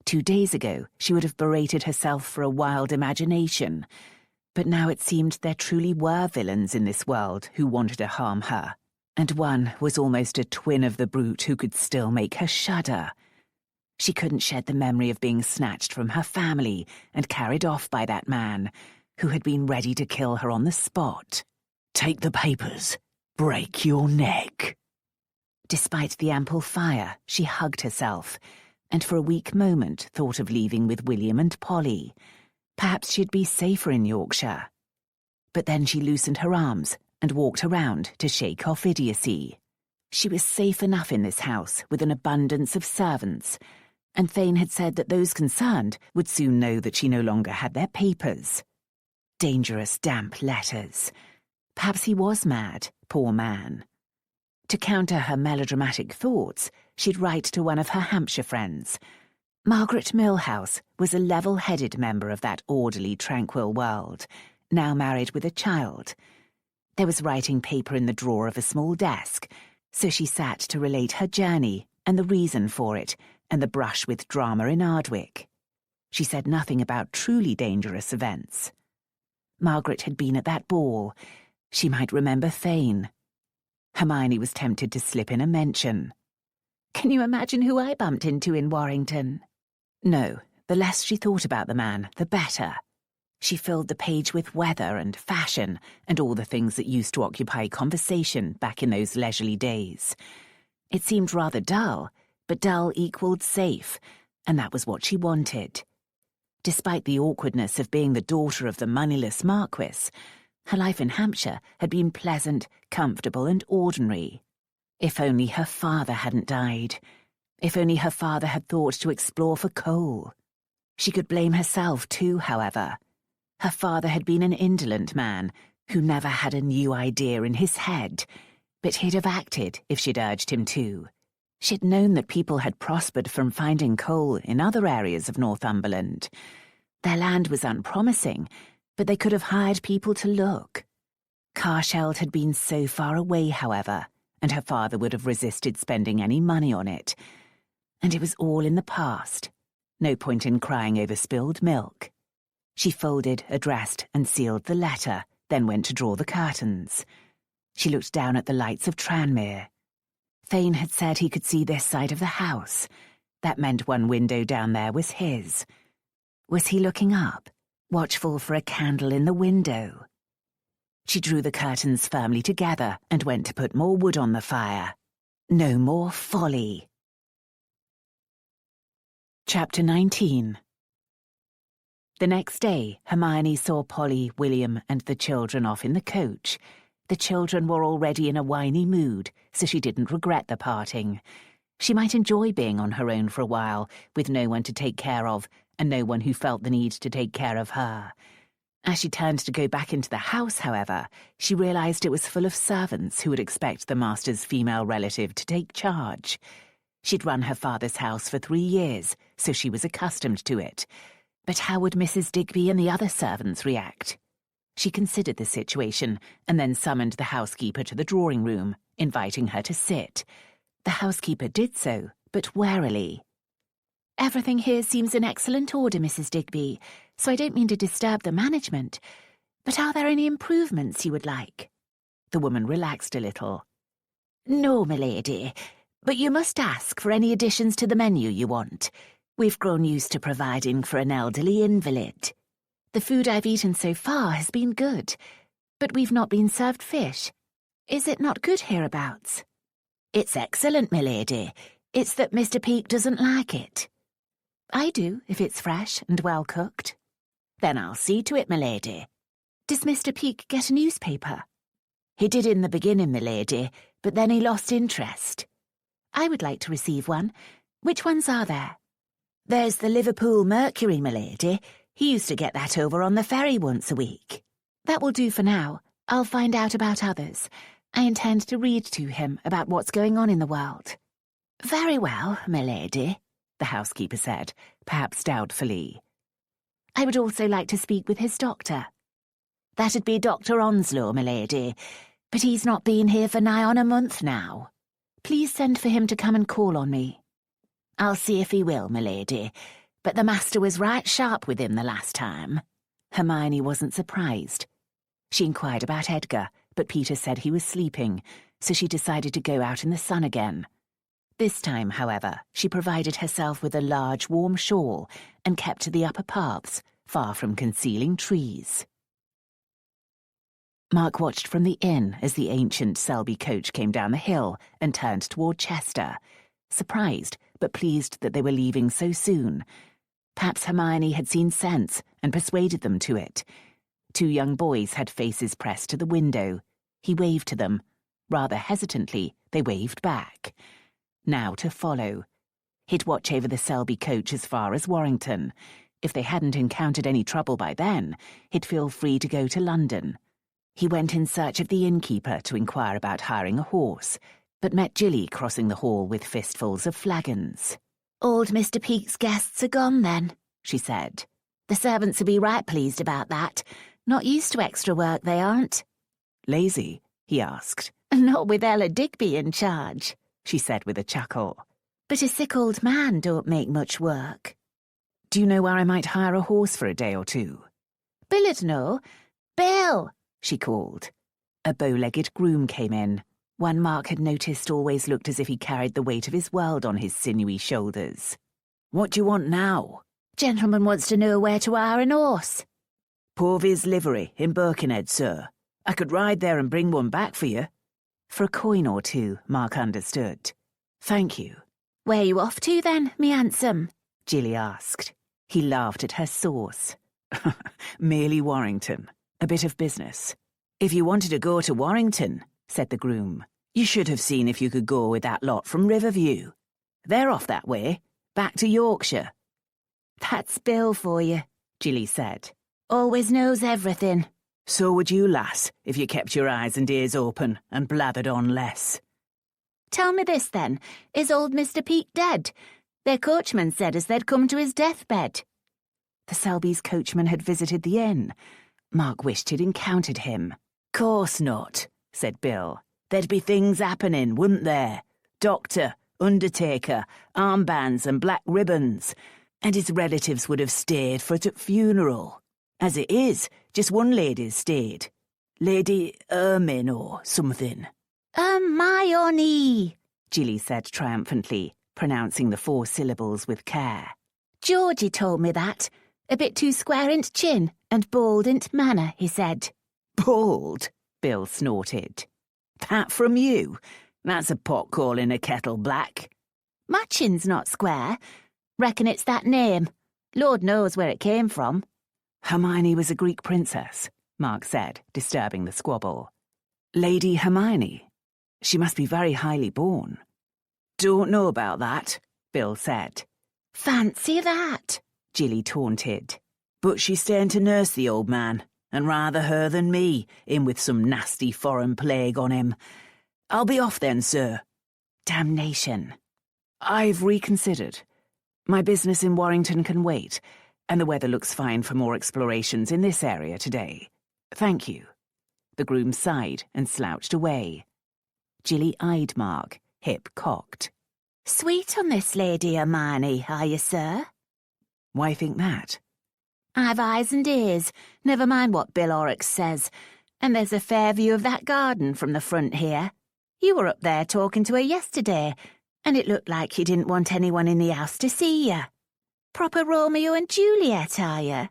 2 days ago, she would have berated herself for a wild imagination, but now it seemed there truly were villains in this world who wanted to harm her, and one was almost a twin of the brute who could still make her shudder. She couldn't shed the memory of being snatched from her family and carried off by that man, who had been ready to kill her on the spot. "Take the papers. Break your neck." Despite the ample fire, she hugged herself, and for a weak moment thought of leaving with William and Polly. Perhaps she'd be safer in Yorkshire. But then she loosened her arms and walked around to shake off idiocy. She was safe enough in this house with an abundance of servants, and Thayne had said that those concerned would soon know that she no longer had their papers. Dangerous, damp letters. Perhaps he was mad, poor man. To counter her melodramatic thoughts, she'd write to one of her Hampshire friends. Margaret Milhouse was a level-headed member of that orderly, tranquil world, now married with a child. There was writing paper in the drawer of a small desk, so she sat to relate her journey and the reason for it, and the brush with drama in Ardwick. She said nothing about truly dangerous events. Margaret had been at that ball. She might remember Thayne. Hermione was tempted to slip in a mention. "Can you imagine who I bumped into in Warrington?" No, the less she thought about the man, the better. She filled the page with weather and fashion and all the things that used to occupy conversation back in those leisurely days. It seemed rather dull, but dull equaled safe, and that was what she wanted. Despite the awkwardness of being the daughter of the moneyless Marquis, her life in Hampshire had been pleasant, comfortable, and ordinary. If only her father hadn't died. If only her father had thought to explore for coal. She could blame herself too, however. Her father had been an indolent man who never had a new idea in his head, but he'd have acted if she'd urged him to. She'd known that people had prospered from finding coal in other areas of Northumberland. Their land was unpromising, but they could have hired people to look. Carsheld had been so far away, however, and her father would have resisted spending any money on it. And it was all in the past. No point in crying over spilled milk. She folded, addressed, and sealed the letter, then went to draw the curtains. She looked down at the lights of Tranmere. Thayne had said he could see this side of the house. That meant one window down there was his. Was he looking up, watchful for a candle in the window? She drew the curtains firmly together and went to put more wood on the fire. No more folly. Chapter 19. The next day, Hermione saw Polly, William, and the children off in the coach. The children were already in a whiny mood, so she didn't regret the parting. She might enjoy being on her own for a while, with no one to take care of, and no one who felt the need to take care of her. As she turned to go back into the house, however, she realized it was full of servants who would expect the master's female relative to take charge. She'd run her father's house for 3 years, so she was accustomed to it. But how would Mrs. Digby and the other servants react? She considered the situation and then summoned the housekeeper to the drawing room, inviting her to sit. The housekeeper did so, but warily. "Everything here seems in excellent order, Mrs. Digby, so I don't mean to disturb the management. But are there any improvements you would like?" The woman relaxed a little. "No, milady, but you must ask for any additions to the menu you want. We've grown used to providing for an elderly invalid. The food I've eaten so far has been good, but we've not been served fish. Is it not good hereabouts?" "It's excellent, milady. It's that Mr. Peake doesn't like it." "I do, if it's fresh and well cooked." "Then I'll see to it, milady." "Does Mr. Peake get a newspaper?" "He did in the beginning, milady, but then he lost interest." "I would like to receive one. Which ones are there?" "There's the Liverpool Mercury, milady. He used to get that over on the ferry once a week." "That will do for now. I'll find out about others. I intend to read to him about what's going on in the world." "Very well, milady," the housekeeper said, perhaps doubtfully. "I would also like to speak with his doctor." "That'd be Dr. Onslow, milady, but he's not been here for nigh on a month now." "Please send for him to come and call on me." "I'll see if he will, milady, but the master was right sharp with him the last time." Hermione wasn't surprised. She inquired about Edgar, but Peter said he was sleeping, so she decided to go out in the sun again. This time, however, she provided herself with a large warm shawl and kept to the upper paths, far from concealing trees. Mark watched from the inn as the ancient Selby coach came down the hill and turned toward Chester, surprised but pleased that they were leaving so soon. Perhaps Hermione had seen sense and persuaded them to it. 2 young boys had faces pressed to the window. He waved to them. Rather hesitantly, they waved back. Now to follow. He'd watch over the Selby coach as far as Warrington. If they hadn't encountered any trouble by then, he'd feel free to go to London. He went in search of the innkeeper to inquire about hiring a horse, but met Jilly crossing the hall with fistfuls of flagons. "Old Mr. Peake's guests are gone, then," she said. "The servants will be right pleased about that. Not used to extra work, they aren't." "Lazy?" he asked. "Not with Ella Digby in charge," she said with a chuckle. "But a sick old man don't make much work." "Do you know where I might hire a horse for a day or two?" "Bill'd know. Bill!" she called. A bow-legged groom came in. One Mark had noticed always looked as if he carried the weight of his world on his sinewy shoulders. "What do you want now?" "Gentleman wants to know where to hire an horse." "Porvy's livery in Birkenhead, sir. I could ride there and bring one back for you." For a coin or two, Mark understood. "Thank you." "Where you off to, then, me handsome?" Jilly asked. He laughed at her sauce. "Merely Warrington. A bit of business." "If you wanted to go to Warrington," said the groom, "you should have seen if you could go with that lot from Riverview. They're off that way, back to Yorkshire." "That's Bill for you," Jilly said. "Always knows everything." "So would you, lass, if you kept your eyes and ears open and blathered on less." "Tell me this, then. Is old Mr. Peake dead? Their coachman said as they'd come to his deathbed." The Selby's coachman had visited the inn. Mark wished he'd encountered him. "Course not," said Bill. "There'd be things happening, wouldn't there? Doctor, undertaker, armbands and black ribbons. And his relatives would have stayed for t' funeral. As it is, just one lady's stayed. Lady Hermione or something." "Hermione," Jilly said triumphantly, pronouncing the 4 syllables with care. "Georgie told me that. A bit too square in't chin and bold in't manner, he said." "Bold?" Bill snorted. "That from you? That's a pot calling a kettle black." "My chin's not square. Reckon it's that name. Lord knows where it came from." "Hermione was a Greek princess," Mark said, disturbing the squabble. "Lady Hermione. She must be very highly born." "Don't know about that," Bill said. "Fancy that," Jilly taunted. "But she's staying to nurse the old man, and rather her than me, in with some nasty foreign plague on him. I'll be off then, sir." "Damnation. I've reconsidered. My business in Warrington can wait, and the weather looks fine for more explorations in this area today. Thank you." The groom sighed and slouched away. Jilly eyed Mark, hip cocked. "Sweet on this lady Hermione, are you, sir?" "Why think that?" "I've eyes and ears, never mind what Bill Horrocks says, and there's a fair view of that garden from the front here. You were up there talking to her yesterday, and it looked like you didn't want anyone in the house to see you. Proper Romeo and Juliet, are you?"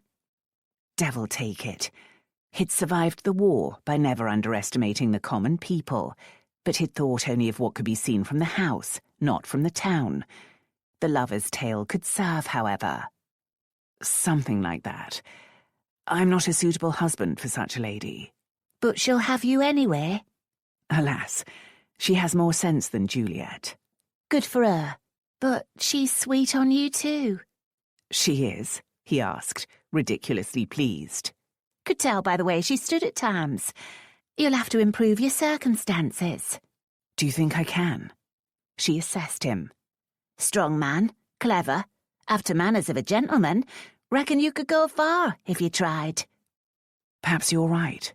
Devil take it. He'd survived the war by never underestimating the common people, but he'd thought only of what could be seen from the house, not from the town. The lover's tale could serve, however. "Something like that. I'm not a suitable husband for such a lady." "But she'll have you anyway." "Alas, she has more sense than Juliet." "Good for her. But she's sweet on you too." "She is?" he asked, ridiculously pleased. "Could tell by the way she stood at times. You'll have to improve your circumstances." "Do you think I can?" She assessed him. "Strong man, clever, after manners of a gentleman. Reckon you could go far if you tried." "Perhaps you're right.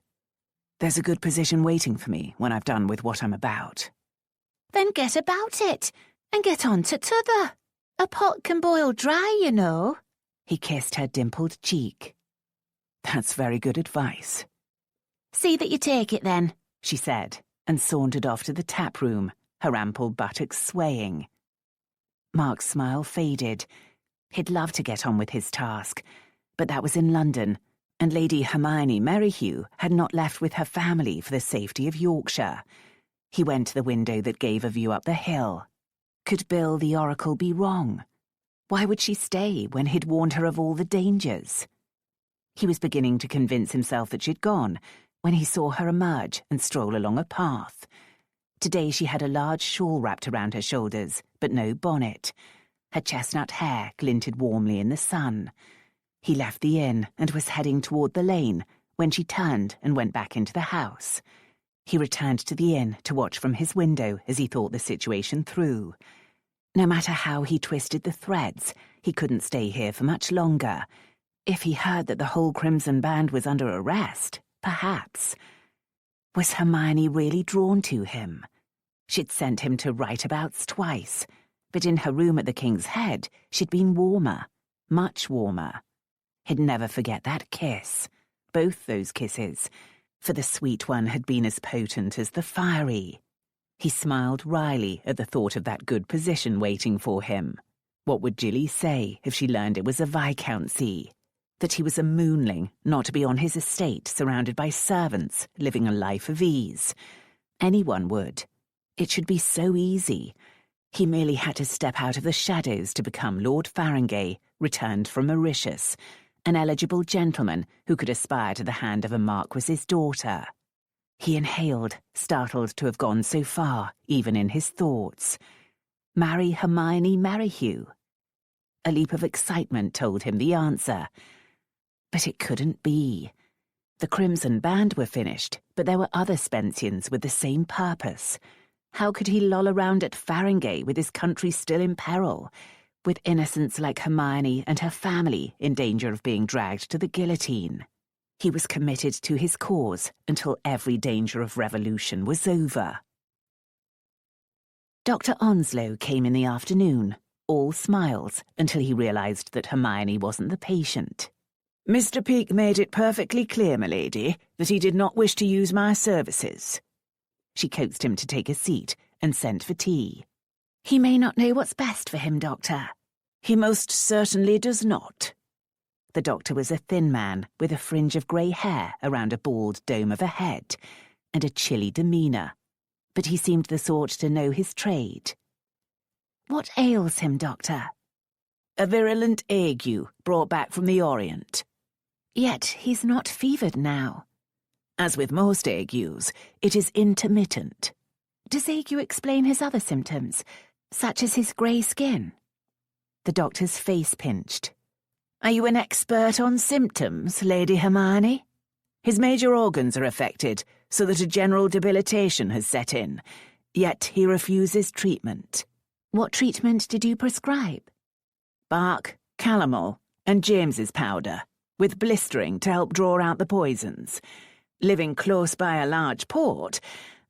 There's a good position waiting for me when I've done with what I'm about." "Then get about it, and get on to t'other. A pot can boil dry, you know." He kissed her dimpled cheek. "That's very good advice." "See that you take it, then," she said, and sauntered off to the tap room, her ample buttocks swaying, Mark's smile faded. He'd love to get on with his task, but that was in London, and Lady Hermione Merryhew had not left with her family for the safety of Yorkshire. He went to the window that gave a view up the hill. Could Bill the Oracle be wrong? Why would she stay when he'd warned her of all the dangers? He was beginning to convince himself that she'd gone when he saw her emerge and stroll along a path. Today she had a large shawl wrapped around her shoulders, but no bonnet. Her chestnut hair glinted warmly in the sun. He left the inn and was heading toward the lane when she turned and went back into the house. He returned to the inn to watch from his window as he thought the situation through. No matter how he twisted the threads, he couldn't stay here for much longer. If he heard that the whole Crimson Band was under arrest, perhaps. Was Hermione really drawn to him? She'd sent him to writabouts twice, but in her room at the King's Head, she'd been warmer, much warmer. He'd never forget that kiss, both those kisses, for the sweet one had been as potent as the fiery. He smiled wryly at the thought of that good position waiting for him. What would Jilly say if she learned it was a viscountcy? That he was a moonling, not to be on his estate surrounded by servants, living a life of ease. Anyone would. It should be so easy. He merely had to step out of the shadows to become Lord Farringay, returned from Mauritius, an eligible gentleman who could aspire to the hand of a marquis's daughter. He inhaled, startled to have gone so far, even in his thoughts. Marry Hermione Merryhew. A leap of excitement told him the answer. But it couldn't be. The Crimson Band were finished, but there were other Spensians with the same purpose. How could he loll around at Farringay with his country still in peril, with innocents like Hermione and her family in danger of being dragged to the guillotine? He was committed to his cause until every danger of revolution was over. Dr. Onslow came in the afternoon, all smiles, until he realised that Hermione wasn't the patient. "Mr. Peake made it perfectly clear, milady, that he did not wish to use my services." She coaxed him to take a seat and sent for tea. "He may not know what's best for him, Doctor." "He most certainly does not." The doctor was a thin man with a fringe of grey hair around a bald dome of a head and a chilly demeanour, but he seemed the sort to know his trade. "What ails him, Doctor?" "A virulent ague brought back from the Orient." "Yet he's not fevered now." "As with most agues, it is intermittent." "Does ague explain his other symptoms, such as his grey skin?" The doctor's face pinched. "Are you an expert on symptoms, Lady Hermione? His major organs are affected, so that a general debilitation has set in, yet he refuses treatment." "What treatment did you prescribe?" "Bark, calomel, and James's powder, with blistering to help draw out the poisons. Living close by a large port,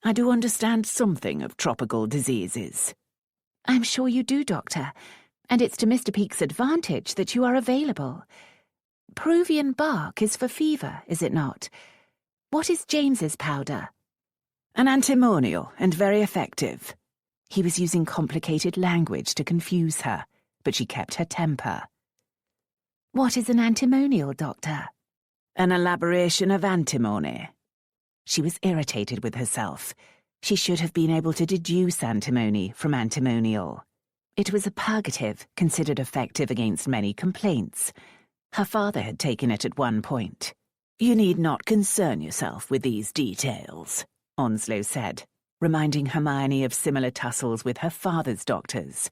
I do understand something of tropical diseases." "I'm sure you do, Doctor, and it's to Mr. Peake's advantage that you are available. Peruvian bark is for fever, is it not? What is James's powder?" "An antimonial, and very effective." He was using complicated language to confuse her, but she kept her temper. "What is an antimonial, Doctor?" "An elaboration of antimony." She was irritated with herself. She should have been able to deduce antimony from antimonial. It was a purgative considered effective against many complaints. Her father had taken it at one point. "You need not concern yourself with these details," Onslow said, reminding Hermione of similar tussles with her father's doctors.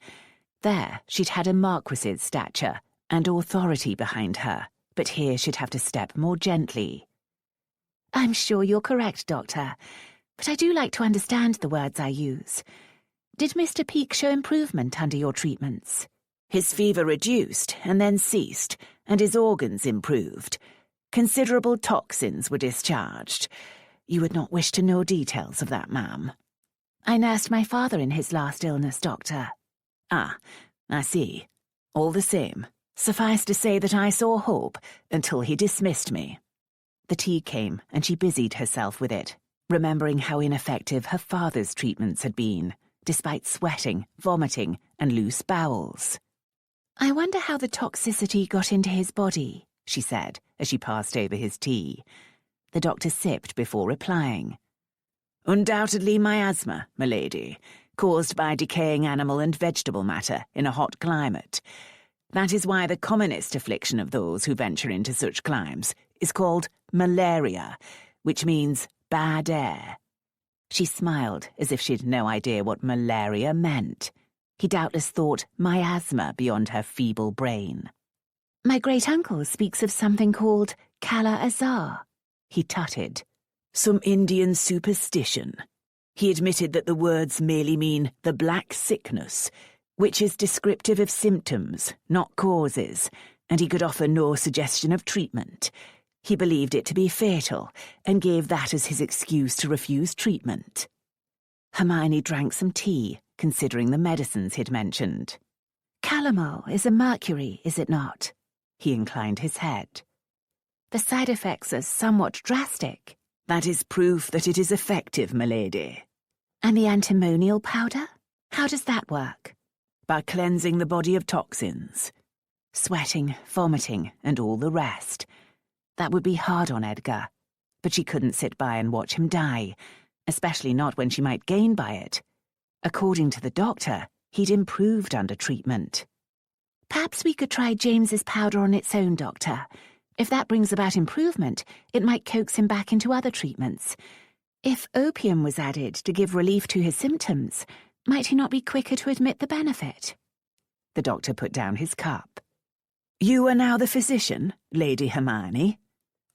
There, she'd had a marquis's stature and authority behind her, but here she'd have to step more gently. "I'm sure you're correct, Doctor, but I do like to understand the words I use. Did Mr. Peake show improvement under your treatments?" "His fever reduced and then ceased, and his organs improved. Considerable toxins were discharged. You would not wish to know details of that, ma'am." "I nursed my father in his last illness, Doctor." "Ah, I see. All the same, suffice to say that I saw hope until he dismissed me." The tea came, and she busied herself with it, remembering how ineffective her father's treatments had been, despite sweating, vomiting, and loose bowels. "I wonder how the toxicity got into his body," she said as she passed over his tea. The doctor sipped before replying. "Undoubtedly miasma, milady, caused by decaying animal and vegetable matter in a hot climate. That is why the commonest affliction of those who venture into such climes is called malaria, which means bad air." She smiled as if she'd no idea what malaria meant. He doubtless thought miasma beyond her feeble brain. "My great-uncle speaks of something called Kala Azar," he tutted. "Some Indian superstition." He admitted that the words merely mean the black sickness, which is descriptive of symptoms, not causes, and he could offer no suggestion of treatment. He believed it to be fatal, and gave that as his excuse to refuse treatment. Hermione drank some tea, considering the medicines he'd mentioned. "Calomel is a mercury, is it not?" He inclined his head. "The side effects are somewhat drastic." "That is proof that it is effective, milady." "And the antimonial powder? How does that work?" "By cleansing the body of toxins." Sweating, vomiting, and all the rest. That would be hard on Edgar, but she couldn't sit by and watch him die, especially not when she might gain by it. According to the doctor, he'd improved under treatment. "Perhaps we could try James's powder on its own, Doctor. If that brings about improvement, it might coax him back into other treatments. If opium was added to give relief to his symptoms, might he not be quicker to admit the benefit?" The doctor put down his cup. "You are now the physician, Lady Hermione.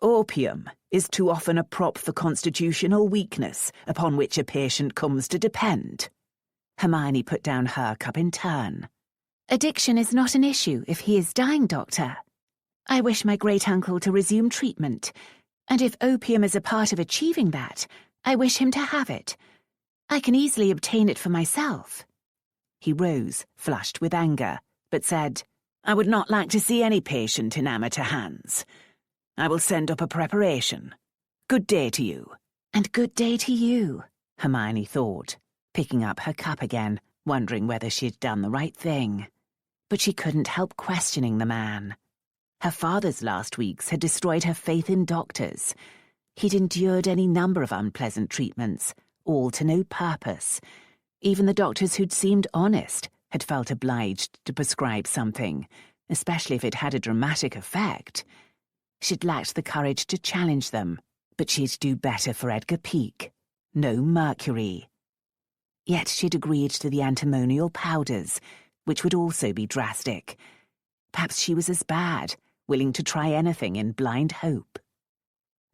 Opium is too often a prop for constitutional weakness upon which a patient comes to depend." Hermione put down her cup in turn. "Addiction is not an issue if he is dying, Doctor. I wish my great-uncle to resume treatment, and if opium is a part of achieving that, I wish him to have it. I can easily obtain it for myself." He rose, flushed with anger, but said, "I would not like to see any patient in amateur hands. I will send up a preparation. Good day to you." "And good day to you," Hermione thought, picking up her cup again, wondering whether she'd done the right thing. But she couldn't help questioning the man. Her father's last weeks had destroyed her faith in doctors. He'd endured any number of unpleasant treatments, all to no purpose. Even the doctors who'd seemed honest had felt obliged to prescribe something, especially if it had a dramatic effect. She'd lacked the courage to challenge them, but she'd do better for Edgar Peake. No mercury. Yet she'd agreed to the antimonial powders, which would also be drastic. Perhaps she was as bad, willing to try anything in blind hope.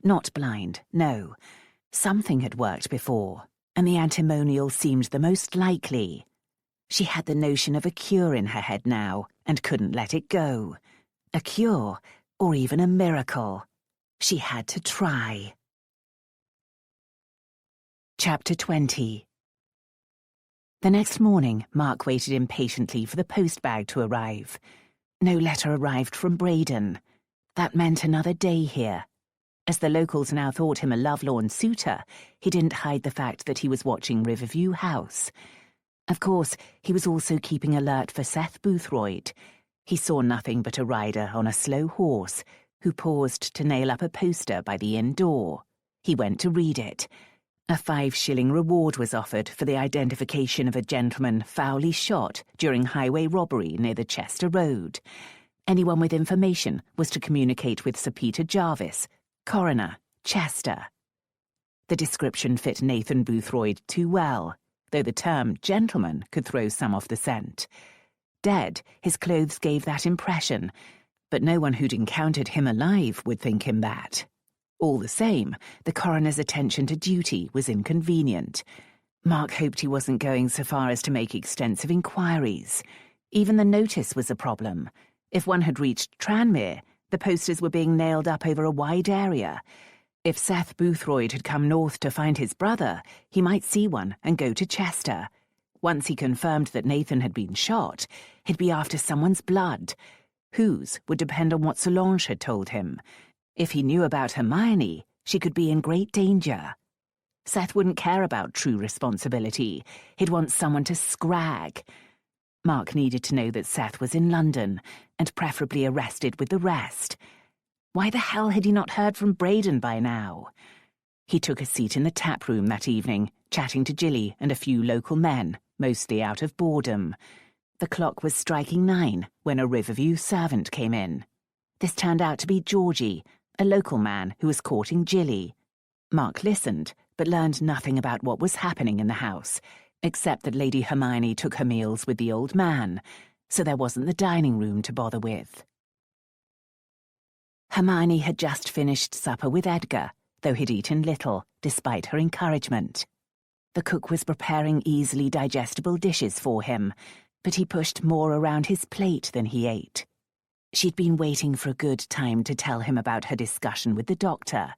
Not blind, no. Something had worked before, and the antimonial seemed the most likely. She had the notion of a cure in her head now, and couldn't let it go. A cure, or even a miracle. She had to try. Chapter 20. The next morning, Mark waited impatiently for the postbag to arrive. No letter arrived from Braden. That meant another day here. As the locals now thought him a lovelorn suitor, he didn't hide the fact that he was watching Riverview House. Of course, he was also keeping alert for Seth Boothroyd. He saw nothing but a rider on a slow horse, who paused to nail up a poster by the inn door. He went to read it. A 5-shilling reward was offered for the identification of a gentleman foully shot during highway robbery near the Chester Road. Anyone with information was to communicate with Sir Peter Jarvis, Coroner, Chester. The description fit Nathan Boothroyd too well, though the term gentleman could throw some off the scent. Dead, his clothes gave that impression, but no one who'd encountered him alive would think him that. All the same, the coroner's attention to duty was inconvenient. Mark hoped he wasn't going so far as to make extensive inquiries. Even the notice was a problem. If one had reached Tranmere, the posters were being nailed up over a wide area. If Seth Boothroyd had come north to find his brother, he might see one and go to Chester. Once he confirmed that Nathan had been shot, he'd be after someone's blood. Whose would depend on what Solange had told him. If he knew about Hermione, she could be in great danger. Seth wouldn't care about true responsibility. He'd want someone to scrag. Mark needed to know that Seth was in London, and preferably arrested with the rest. Why the hell had he not heard from Braden by now? He took a seat in the tap room that evening, chatting to Jilly and a few local men, mostly out of boredom. The clock was striking 9 when a Riverview servant came in. This turned out to be Georgie, a local man who was courting Jilly. Mark listened, but learned nothing about what was happening in the house, except that Lady Hermione took her meals with the old man, so there wasn't the dining room to bother with. Hermione had just finished supper with Edgar, though he'd eaten little, despite her encouragement. The cook was preparing easily digestible dishes for him, but he pushed more around his plate than he ate. She'd been waiting for a good time to tell him about her discussion with the doctor,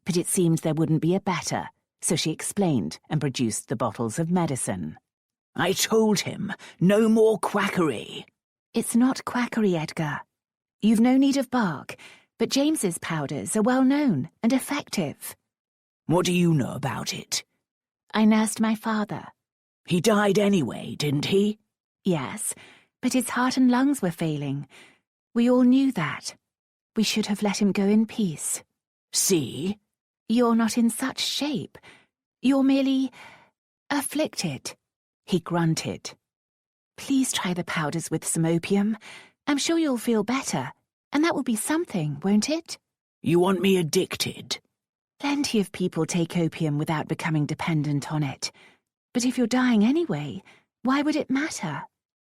but it seemed there wouldn't be a better, so she explained and produced the bottles of medicine. I told him, no more quackery. It's not quackery, Edgar. You've no need of bark, but James's powders are well known and effective. What do you know about it? I nursed my father. He died anyway, didn't he? Yes, but his heart and lungs were failing. We all knew that. We should have let him go in peace. See? You're not in such shape. You're merely afflicted. He grunted. Please try the powders with some opium. I'm sure you'll feel better, and that will be something, won't it? You want me addicted? Plenty of people take opium without becoming dependent on it. But if you're dying anyway, why would it matter?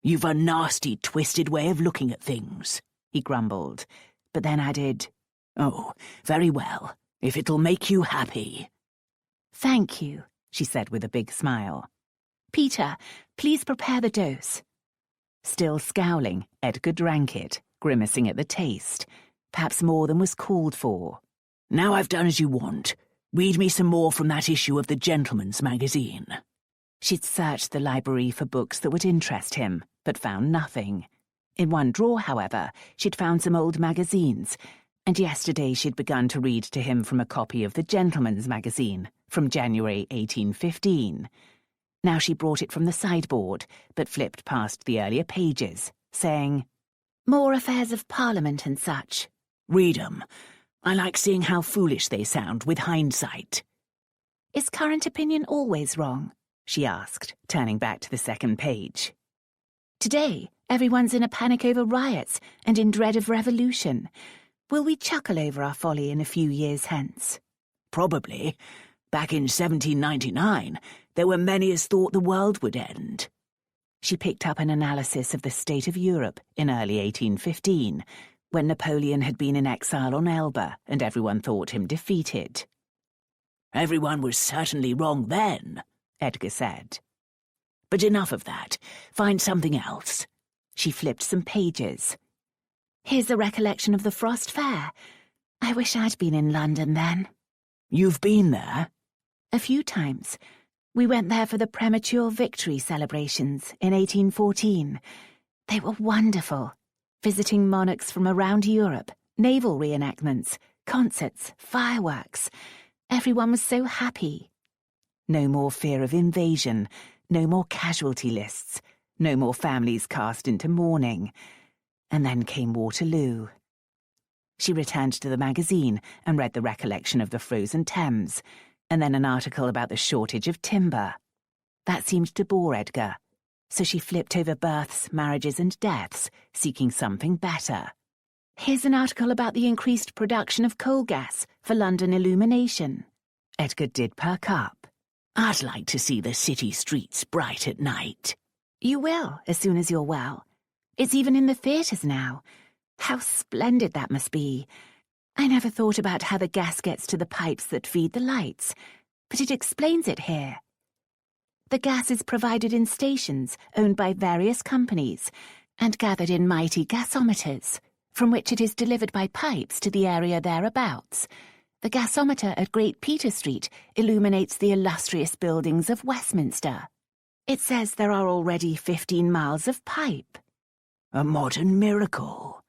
You've a nasty, twisted way of looking at things, he grumbled, but then added, Oh, very well, if it'll make you happy. Thank you, she said with a big smile. Peter, please prepare the dose. Still scowling, Edgar drank it, grimacing at the taste, perhaps more than was called for. Now I've done as you want. Read me some more from that issue of the Gentleman's Magazine. She'd searched the library for books that would interest him, but found nothing. In one drawer, however, she'd found some old magazines, and yesterday she'd begun to read to him from a copy of the Gentleman's Magazine from January 1815. Now she brought it from the sideboard, but flipped past the earlier pages, saying, More affairs of Parliament and such. Read 'em. I like seeing how foolish they sound with hindsight. Is current opinion always wrong? She asked, turning back to the second page. Today, everyone's in a panic over riots and in dread of revolution. Will we chuckle over our folly in a few years hence? Probably. Back in 1799, there were many as thought the world would end. She picked up an analysis of the state of Europe in early 1815, when Napoleon had been in exile on Elba and everyone thought him defeated. Everyone was certainly wrong then, Edgar said. But enough of that. Find something else. She flipped some pages. Here's a recollection of the Frost Fair. I wish I'd been in London then. You've been there? A few times. We went there for the premature victory celebrations in 1814. They were wonderful. Visiting monarchs from around Europe, naval reenactments, concerts, fireworks. Everyone was so happy. No more fear of invasion, no more casualty lists, no more families cast into mourning. And then came Waterloo. She returned to the magazine and read the recollection of the frozen Thames, and then an article about the shortage of timber. That seemed to bore Edgar, so she flipped over births, marriages and deaths, seeking something better. Here's an article about the increased production of coal gas for London illumination. Edgar did perk up. I'd like to see the city streets bright at night. You will, as soon as you're well. It's even in the theatres now. How splendid that must be. I never thought about how the gas gets to the pipes that feed the lights, but it explains it here. The gas is provided in stations owned by various companies and gathered in mighty gasometers, from which it is delivered by pipes to the area thereabouts. The gasometer at Great Peter Street illuminates the illustrious buildings of Westminster. It says there are already 15 miles of pipe. A modern miracle.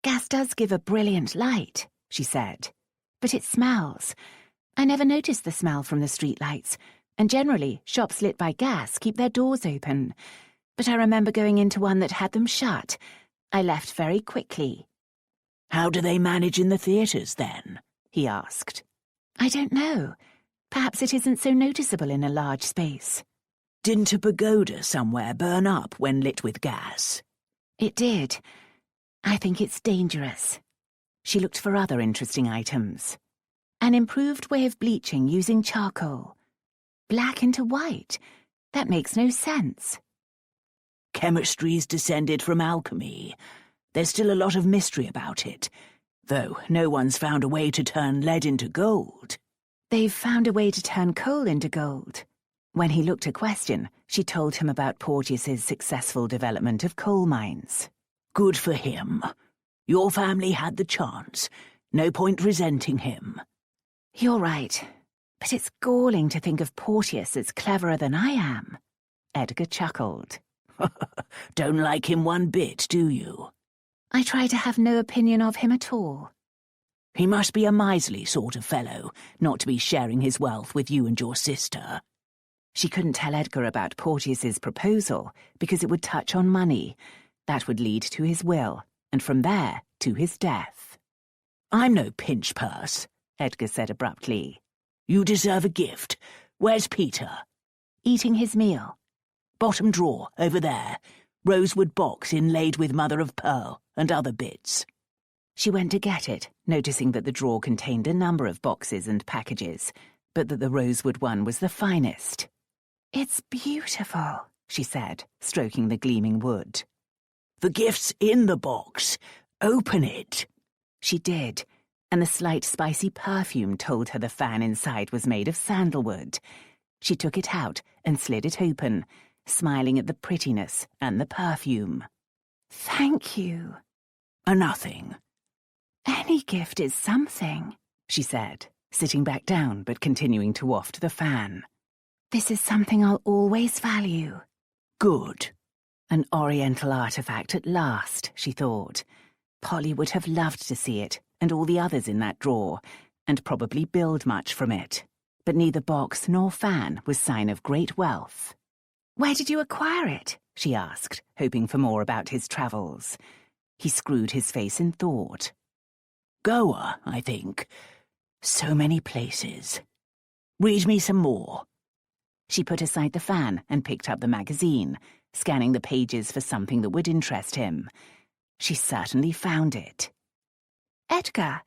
Gas does give a brilliant light, she said, but it smells. I never noticed the smell from the streetlights, and generally shops lit by gas keep their doors open. But I remember going into one that had them shut. I left very quickly. How do they manage in the theatres, then? He asked. I don't know. Perhaps it isn't so noticeable in a large space. Didn't a pagoda somewhere burn up when lit with gas? It did. I think it's dangerous. She looked for other interesting items. An improved way of bleaching using charcoal. Black into white. That makes no sense. Chemistry's descended from alchemy. There's still a lot of mystery about it, though no one's found a way to turn lead into gold. They've found a way to turn coal into gold. When he looked a question, she told him about Porteus's successful development of coal mines. Good for him. Your family had the chance. No point resenting him. You're right, but it's galling to think of Porteus as cleverer than I am. Edgar chuckled. Don't like him one bit, do you? I try to have no opinion of him at all. He must be a miserly sort of fellow, not to be sharing his wealth with you and your sister. She couldn't tell Edgar about Porteus's proposal because it would touch on money. That would lead to his will, and from there to his death. I'm no pinch purse, Edgar said abruptly. You deserve a gift. Where's Peter? Eating his meal. Bottom drawer, over there. Rosewood box inlaid with mother of pearl and other bits. She went to get it, noticing that the drawer contained a number of boxes and packages, but that the rosewood one was the finest. It's beautiful, she said, stroking the gleaming wood. The gift's in the box. Open it. She did, and the slight spicy perfume told her the fan inside was made of sandalwood. She took it out and slid it open, smiling at the prettiness and the perfume. Thank you. A nothing. Any gift is something, she said, sitting back down but continuing to waft the fan. This is something I'll always value. Good. An Oriental artifact at last, she thought. Polly would have loved to see it, and all the others in that drawer, and probably build much from it. But neither box nor fan was sign of great wealth. Where did you acquire it? She asked, hoping for more about his travels. He screwed his face in thought. Goa, I think. So many places. Read me some more. She put aside the fan and picked up the magazine, scanning the pages for something that would interest him. She certainly found it. Edgar,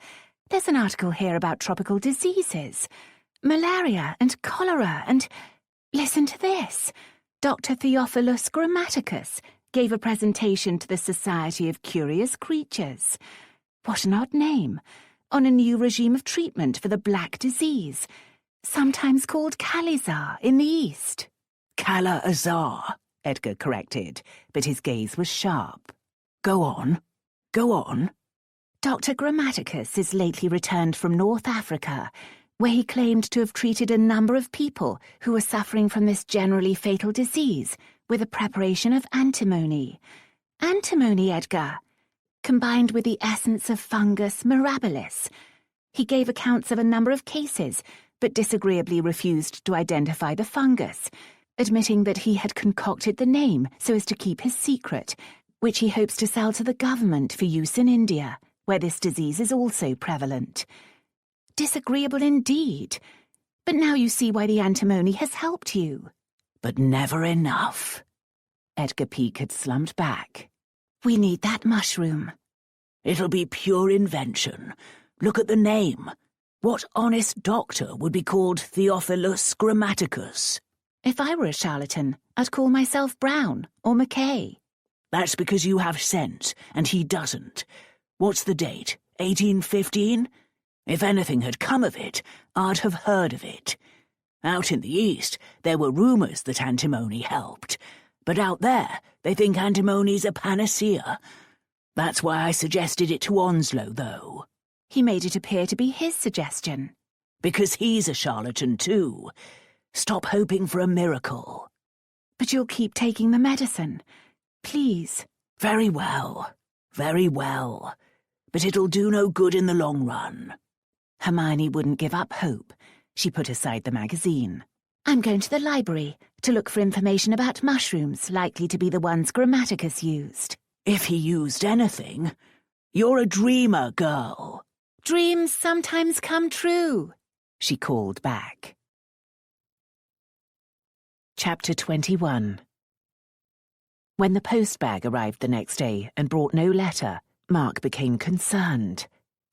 there's an article here about tropical diseases. Malaria and cholera and... Listen to this. Dr. Theophilus Grammaticus gave a presentation to the Society of Curious Creatures. What an odd name. On a new regime of treatment for the black disease, sometimes called Kalizar in the East. Kala-Azar, Edgar corrected, but his gaze was sharp. Go on. Go on. Dr. Grammaticus is lately returned from North Africa, where he claimed to have treated a number of people who were suffering from this generally fatal disease with a preparation of antimony. Antimony, Edgar, combined with the essence of fungus mirabilis. He gave accounts of a number of cases, but disagreeably refused to identify the fungus, admitting that he had concocted the name so as to keep his secret, which he hopes to sell to the government for use in India, where this disease is also prevalent. Disagreeable indeed. But now you see why the antimony has helped you. But never enough. Edgar Peake had slumped back. We need that mushroom. It'll be pure invention. Look at the name. What honest doctor would be called Theophilus Grammaticus? If I were a charlatan, I'd call myself Brown or Mackay. That's because you have sense, and he doesn't. What's the date? 1815? If anything had come of it, I'd have heard of it. Out in the East, there were rumours that antimony helped, but out there, they think antimony's a panacea. That's why I suggested it to Onslow, though. He made it appear to be his suggestion. Because he's a charlatan, too. Stop hoping for a miracle. But you'll keep taking the medicine. Please. Very well. Very well. But it'll do no good in the long run. Hermione wouldn't give up hope. She put aside the magazine. I'm going to the library to look for information about mushrooms likely to be the ones Grammaticus used. If he used anything, you're a dreamer, girl. Dreams sometimes come true, she called back. Chapter 21. When the postbag arrived the next day and brought no letter, Mark became concerned.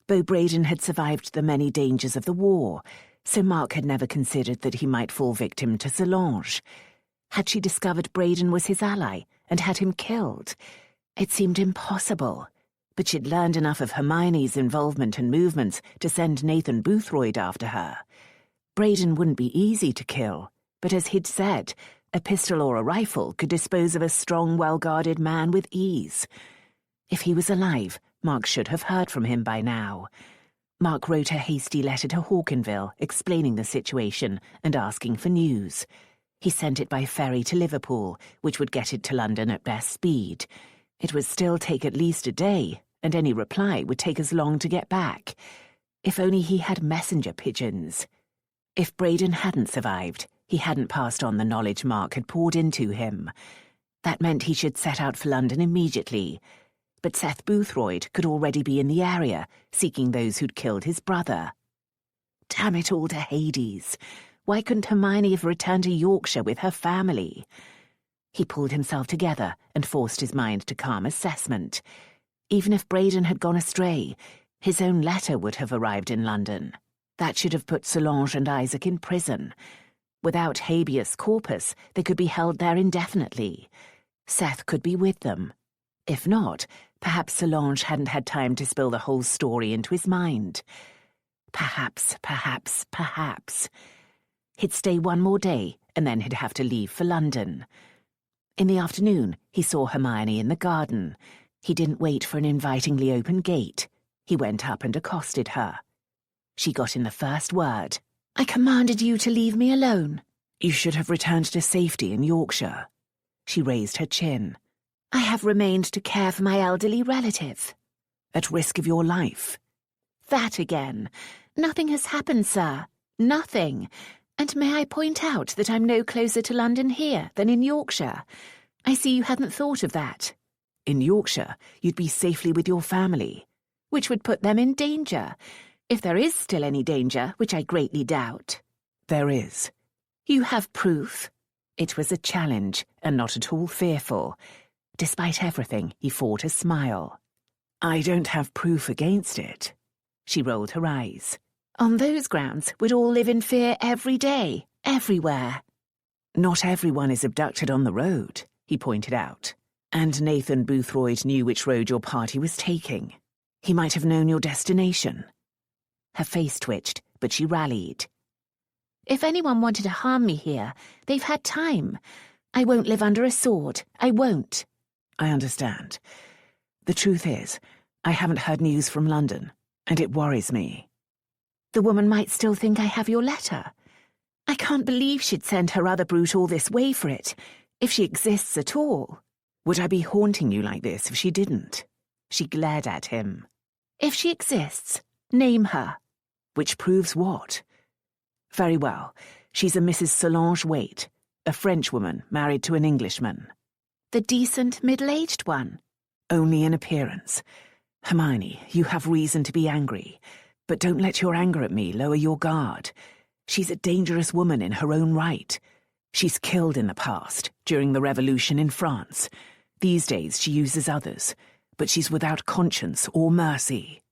Beau Braden had survived the many dangers of the war, so Mark had never considered that he might fall victim to Solange. Had she discovered Braden was his ally and had him killed? It seemed impossible, but she'd learned enough of Hermione's involvement and movements to send Nathan Boothroyd after her. Braden wouldn't be easy to kill, but as he'd said, a pistol or a rifle could dispose of a strong, well-guarded man with ease. If he was alive, Mark should have heard from him by now. Mark wrote a hasty letter to Hawkinville explaining the situation and asking for news. He sent it by ferry to Liverpool, which would get it to London at best speed. It would still take at least a day, and any reply would take as long to get back. If only he had messenger pigeons. If Braden hadn't survived, he hadn't passed on the knowledge Mark had poured into him. That meant he should set out for London immediately. But Seth Boothroyd could already be in the area, seeking those who'd killed his brother. Damn it all to Hades. Why couldn't Hermione have returned to Yorkshire with her family? He pulled himself together and forced his mind to calm assessment. Even if Braden had gone astray, his own letter would have arrived in London. That should have put Solange and Isaac in prison. Without habeas corpus, they could be held there indefinitely. Seth could be with them. If not, perhaps Solange hadn't had time to spill the whole story into his mind. Perhaps. He'd stay one more day, and then he'd have to leave for London. In the afternoon, he saw Hermione in the garden. He didn't wait for an invitingly open gate. He went up and accosted her. She got in the first word. I commanded you to leave me alone. You should have returned to safety in Yorkshire. She raised her chin. I have remained to care for my elderly relative. At risk of your life. That again. Nothing has happened, sir. Nothing. And may I point out that I'm no closer to London here than in Yorkshire? I see you hadn't thought of that. In Yorkshire, you'd be safely with your family. Which would put them in danger. If there is still any danger, which I greatly doubt. There is. You have proof? It was a challenge, and not at all fearful. Despite everything, he fought a smile. I don't have proof against it. She rolled her eyes. On those grounds, we'd all live in fear every day, everywhere. Not everyone is abducted on the road, he pointed out. And Nathan Boothroyd knew which road your party was taking. He might have known your destination. Her face twitched, but she rallied. If anyone wanted to harm me here, they've had time. I won't live under a sword. I won't. I understand. The truth is, I haven't heard news from London, and it worries me. The woman might still think I have your letter. I can't believe she'd send her other brute all this way for it, if she exists at all. Would I be haunting you like this if she didn't? She glared at him. If she exists, name her. Which proves what? Very well. She's a Mrs. Solange Waite, a Frenchwoman married to an Englishman. The decent, middle-aged one? Only in appearance. Hermione, you have reason to be angry. But don't let your anger at me lower your guard. She's a dangerous woman in her own right. She's killed in the past, during the revolution in France. These days she uses others, but she's without conscience or mercy.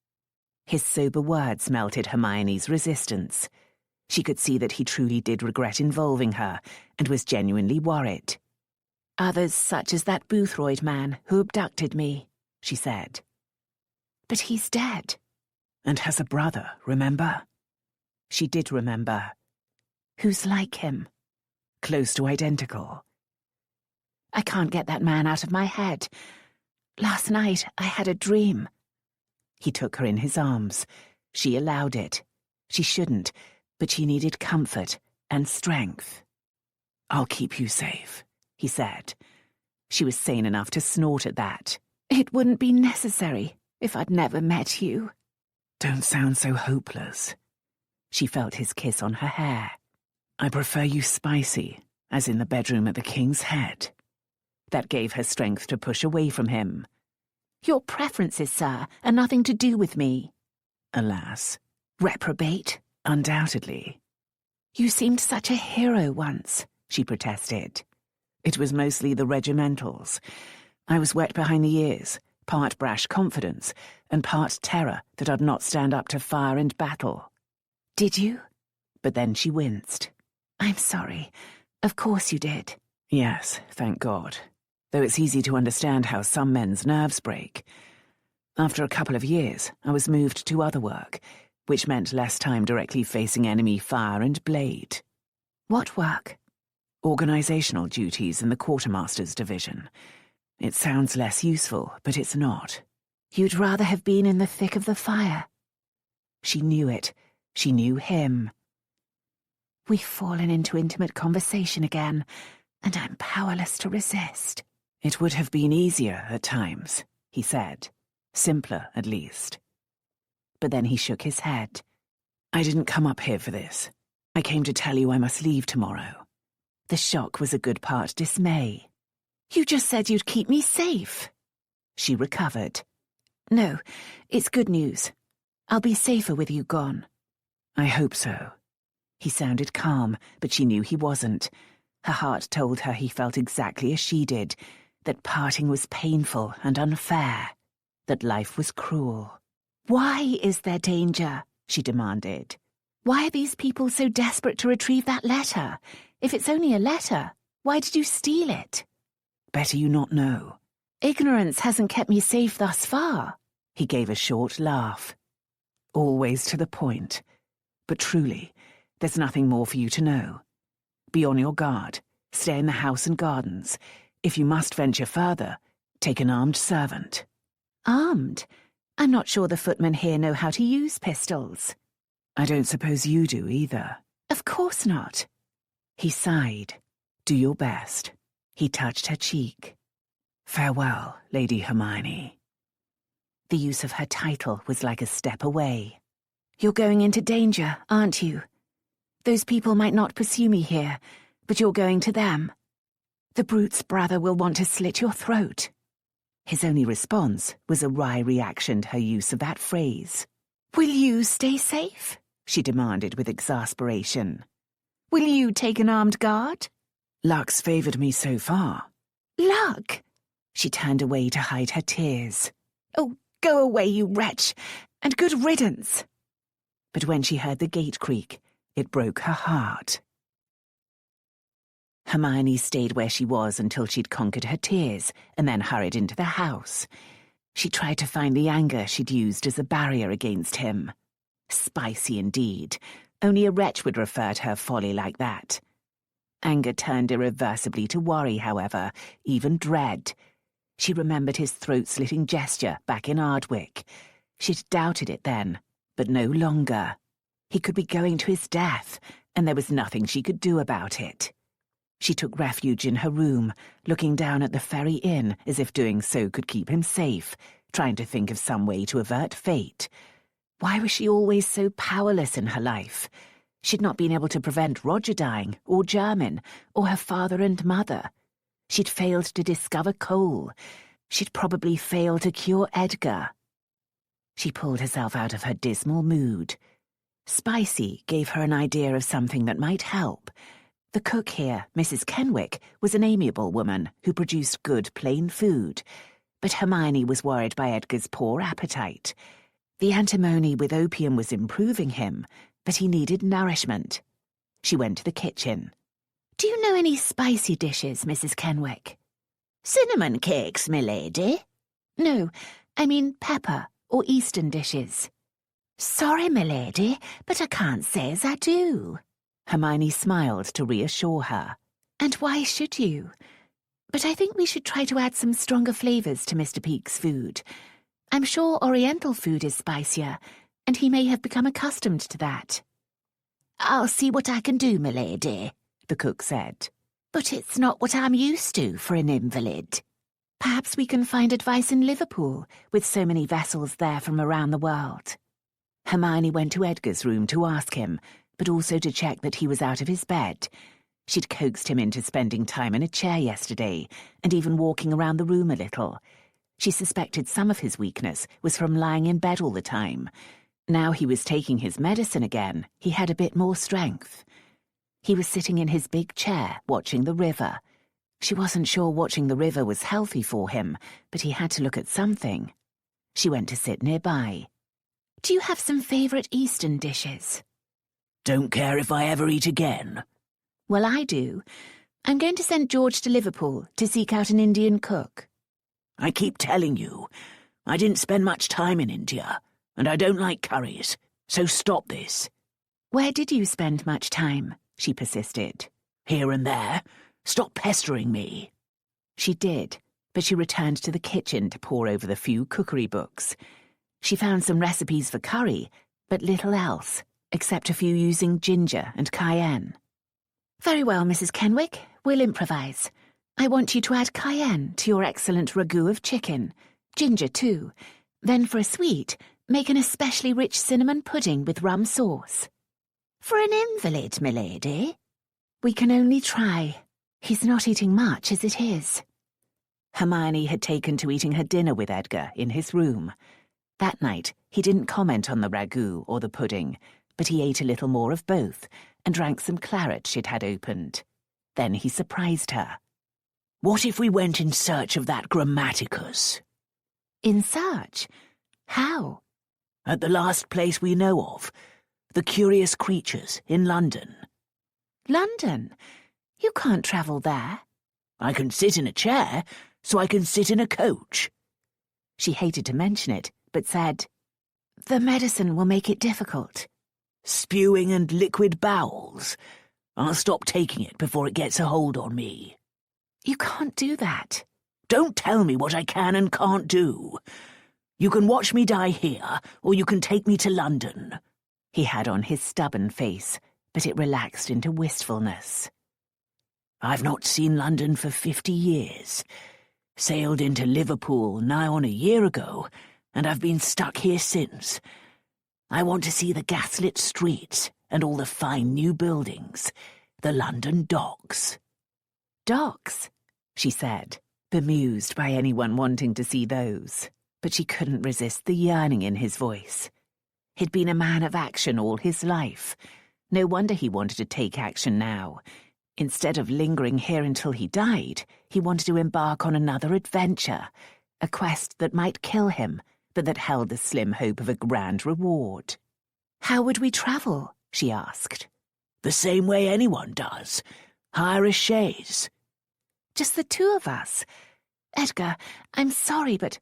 His sober words melted Hermione's resistance. She could see that he truly did regret involving her, and was genuinely worried. Others such as that Boothroyd man who abducted me, she said. But he's dead. And has a brother, remember? She did remember. Who's like him? Close to identical. I can't get that man out of my head. Last night I had a dream. He took her in his arms. She allowed it. She shouldn't, but she needed comfort and strength. I'll keep you safe, he said. She was sane enough to snort at that. It wouldn't be necessary if I'd never met you. Don't sound so hopeless. She felt his kiss on her hair. "I prefer you spicy, as in the bedroom at the King's Head." That gave her strength to push away from him. "Your preferences, sir, are nothing to do with me." Alas. "Reprobate?" "Undoubtedly." "You seemed such a hero once," she protested. "It was mostly the regimentals. I was wet behind the ears, part brash confidence, and part terror that I'd not stand up to fire and battle." "Did you?" But then she winced. "I'm sorry. Of course you did." "Yes, thank God. Though it's easy to understand how some men's nerves break. After a couple of years, I was moved to other work, which meant less time directly facing enemy fire and blade." "What work?" "Organizational duties in the quartermaster's division. It sounds less useful, but it's not." "You'd rather have been in the thick of the fire." She knew it. She knew him. "We've fallen into intimate conversation again, and I'm powerless to resist." "It would have been easier at times," he said. "Simpler, at least." But then he shook his head. "I didn't come up here for this. I came to tell you I must leave tomorrow." The shock was a good part dismay. "You just said you'd keep me safe." She recovered. "No, it's good news. I'll be safer with you gone." "I hope so." He sounded calm, but she knew he wasn't. Her heart told her he felt exactly as she did, that parting was painful and unfair, that life was cruel. "Why is there danger?" she demanded. "Why are these people so desperate to retrieve that letter? If it's only a letter, why did you steal it?" "Better you not know." "Ignorance hasn't kept me safe thus far." He gave a short laugh. "Always to the point. But truly, there's nothing more for you to know. Be on your guard. Stay in the house and gardens. If you must venture further, take an armed servant." "Armed? I'm not sure the footmen here know how to use pistols." "I don't suppose you do either." "Of course not." He sighed. "Do your best." He touched her cheek. "Farewell, Lady Hermione." The use of her title was like a step away. "You're going into danger, aren't you? Those people might not pursue me here, but you're going to them. The brute's brother will want to slit your throat." His only response was a wry reaction to her use of that phrase. "Will you stay safe?" she demanded with exasperation. "Will you take an armed guard?" "Luck's favoured me so far." "Luck?" She turned away to hide her tears. "Oh, go away, you wretch, and good riddance." But when she heard the gate creak, it broke her heart. Hermione stayed where she was until she'd conquered her tears and then hurried into the house. She tried to find the anger she'd used as a barrier against him. Spicy indeed. Only a wretch would refer to her folly like that. Anger turned irreversibly to worry, however, even dread. She remembered his throat-slitting gesture back in Ardwick. She'd doubted it then, but no longer. He could be going to his death, and there was nothing she could do about it. She took refuge in her room, looking down at the Ferry Inn as if doing so could keep him safe, trying to think of some way to avert fate. Why was she always so powerless in her life? She'd not been able to prevent Roger dying, or Jermyn, or her father and mother. She'd failed to discover Cole. She'd probably failed to cure Edgar. She pulled herself out of her dismal mood. Spicy gave her an idea of something that might help. The cook here, Mrs. Kenwick, was an amiable woman who produced good, plain food, but Hermione was worried by Edgar's poor appetite. The antimony with opium was improving him, but he needed nourishment. She went to the kitchen. "Do you know any spicy dishes, Mrs. Kenwick?" "Cinnamon cakes, milady?" "No, I mean pepper or Eastern dishes." "Sorry, milady, but I can't say as I do." Hermione smiled to reassure her. "And why should you? But I think we should try to add some stronger flavours to Mr. Peake's food. I'm sure Oriental food is spicier, and he may have become accustomed to that." "I'll see what I can do, milady," the cook said. "But it's not what I'm used to for an invalid." "Perhaps we can find advice in Liverpool, with so many vessels there from around the world." Hermione went to Edgar's room to ask him, but also to check that he was out of his bed. She'd coaxed him into spending time in a chair yesterday, and even walking around the room a little. She suspected some of his weakness was from lying in bed all the time. Now he was taking his medicine again, he had a bit more strength. He was sitting in his big chair, watching the river. She wasn't sure watching the river was healthy for him, but he had to look at something. She went to sit nearby. Do you have some favourite Eastern dishes? Don't care if I ever eat again. Well, I do. I'm going to send George to Liverpool to seek out an Indian cook. I keep telling you, I didn't spend much time in India, and I don't like curries, so stop this. Where did you spend much time? She persisted. Here and there. Stop pestering me. She did, but she returned to the kitchen to pore over the few cookery books. She found some recipes for curry, but little else, except a few using ginger and cayenne. Very well, Mrs. Kenwick, we'll improvise. I want you to add cayenne to your excellent ragout of chicken, ginger too. Then for a sweet, make an especially rich cinnamon pudding with rum sauce. For an invalid, milady? We can only try. He's not eating much as it is. Hermione had taken to eating her dinner with Edgar in his room. That night, he didn't comment on the ragout or the pudding, but he ate a little more of both and drank some claret she'd had opened. Then he surprised her. What if we went in search of that Grammaticus? In search? How? At the last place we know of, the Curious Creatures in London. London? You can't travel there. I can sit in a chair, so I can sit in a coach. She hated to mention it, but said, The medicine will make it difficult. Spewing and liquid bowels. I'll stop taking it before it gets a hold on me. You can't do that. Don't tell me what I can and can't do. You can watch me die here, or you can take me to London. He had on his stubborn face, but it relaxed into wistfulness. I've not seen London for 50 years. Sailed into Liverpool nigh on a year ago, and I've been stuck here since. I want to see the gaslit streets and all the fine new buildings, the London docks. Docks, she said, bemused by anyone wanting to see those. But she couldn't resist the yearning in his voice. He'd been a man of action all his life. No wonder he wanted to take action now. Instead of lingering here until he died, he wanted to embark on another adventure, a quest that might kill him, but that held the slim hope of a grand reward. How would we travel? She asked. The same way anyone does. Hire a chaise. Just the two of us. Edgar, I'm sorry, but...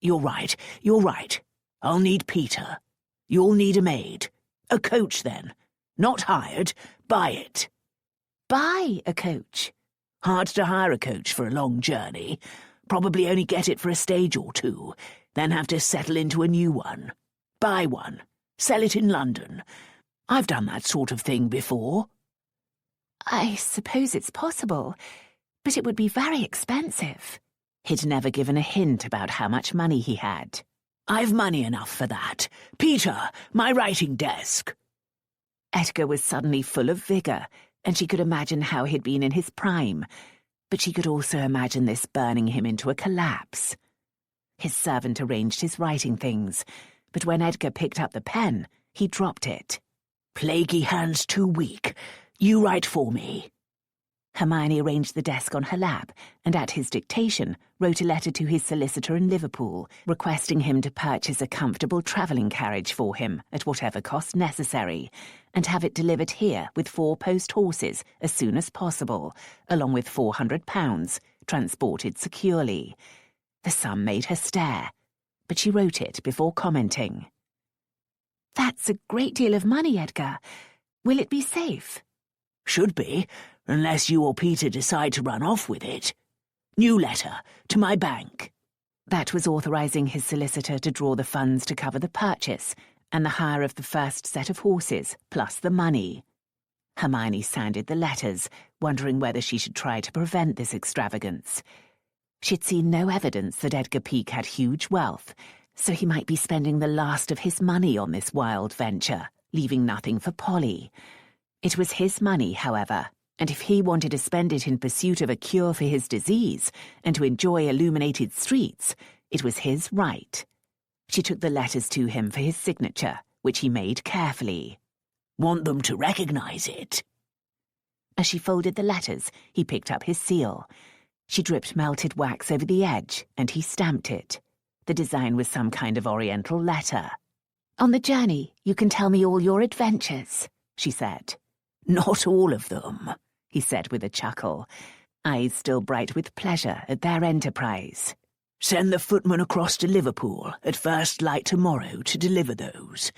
You're right. I'll need Peter. You'll need a maid. A coach, then. Not hired. Buy it. Buy a coach? Hard to hire a coach for a long journey. Probably only get it for a stage or two, then have to settle into a new one. Buy one. Sell it in London. I've done that sort of thing before. I suppose it's possible, but it would be very expensive. He'd never given a hint about how much money he had. I've money enough for that. Peter, my writing desk. Edgar was suddenly full of vigour, and she could imagine how he'd been in his prime, but she could also imagine this burning him into a collapse. His servant arranged his writing things, but when Edgar picked up the pen, he dropped it. Plaguey hands too weak. You write for me. Hermione arranged the desk on her lap and at his dictation wrote a letter to his solicitor in Liverpool requesting him to purchase a comfortable travelling carriage for him at whatever cost necessary and have it delivered here with 4 post horses as soon as possible, along with £400, transported securely. The sum made her stare, but she wrote it before commenting. That's a great deal of money, Edgar. Will it be safe? Should be, unless you or Peter decide to run off with it. New letter, to my bank. That was authorising his solicitor to draw the funds to cover the purchase and the hire of the first set of horses, plus the money. Hermione sounded the letters, wondering whether she should try to prevent this extravagance. She'd seen no evidence that Edgar Peake had huge wealth, So he might be spending the last of his money on this wild venture, leaving nothing for Polly. It was his money, however, and if he wanted to spend it in pursuit of a cure for his disease and to enjoy illuminated streets, it was his right. She took the letters to him for his signature, which he made carefully. Want them to recognize it? As she folded the letters, he picked up his seal. She dripped melted wax over the edge, and he stamped it. The design was some kind of oriental letter. On the journey, you can tell me all your adventures, she said. Not all of them, he said with a chuckle, eyes still bright with pleasure at their enterprise. Send the footman across to Liverpool at first light tomorrow to deliver those.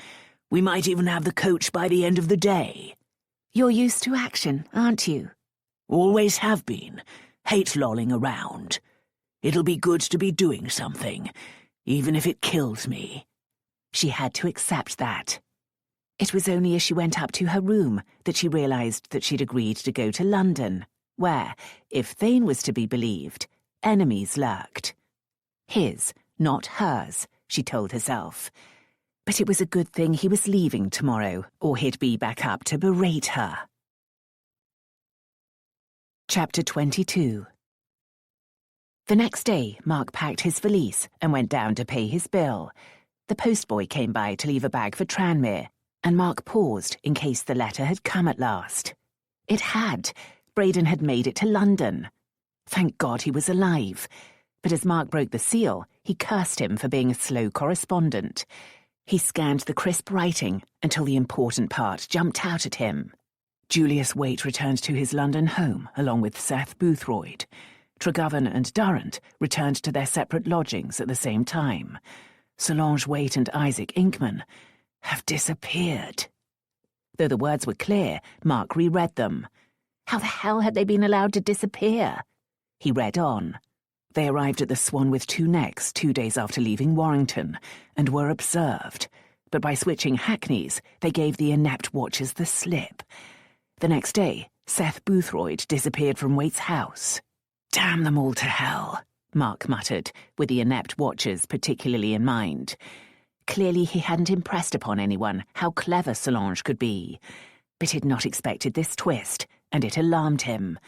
We might even have the coach by the end of the day. You're used to action, aren't you? Always have been. Hate lolling around. It'll be good to be doing something, even if it kills me. She had to accept that. It was only as she went up to her room that she realised that she'd agreed to go to London, where, if Thayne was to be believed, enemies lurked. His, not hers, she told herself. But it was a good thing he was leaving tomorrow, or he'd be back up to berate her. Chapter 22. The next day, Mark packed his valise and went down to pay his bill. The postboy came by to leave a bag for Tranmere, and Mark paused in case the letter had come at last. It had. Braden had made it to London. Thank God he was alive. But as Mark broke the seal, he cursed him for being a slow correspondent. He scanned the crisp writing until the important part jumped out at him. Julius Waite returned to his London home along with Seth Boothroyd. Tregovan and Durrant returned to their separate lodgings at the same time. Solange Waite and Isaac Inkman have disappeared. Though the words were clear, Mark reread them. How the hell had they been allowed to disappear? He read on. They arrived at the Swan with Two Necks 2 days after leaving Warrington, and were observed. But by switching hackneys, they gave the inept watchers the slip. The next day, Seth Boothroyd disappeared from Waite's house. Damn them all to hell, Mark muttered, with the inept watchers particularly in mind. Clearly he hadn't impressed upon anyone how clever Solange could be. But he'd not expected this twist, and it alarmed him.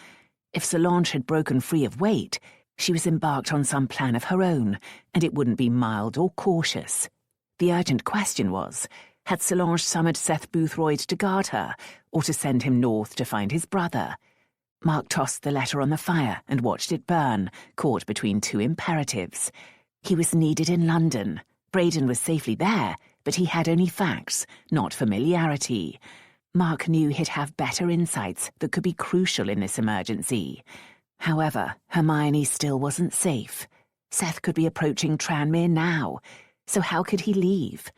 If Solange had broken free of Waite, she was embarked on some plan of her own, and it wouldn't be mild or cautious. The urgent question was, had Solange summoned Seth Boothroyd to guard her, or to send him north to find his brother? Mark tossed the letter on the fire and watched it burn, caught between two imperatives. He was needed in London. Braden was safely there, but he had only facts, not familiarity. Mark knew he'd have better insights that could be crucial in this emergency. However, Hermione still wasn't safe. Seth could be approaching Tranmere now, so how could he leave?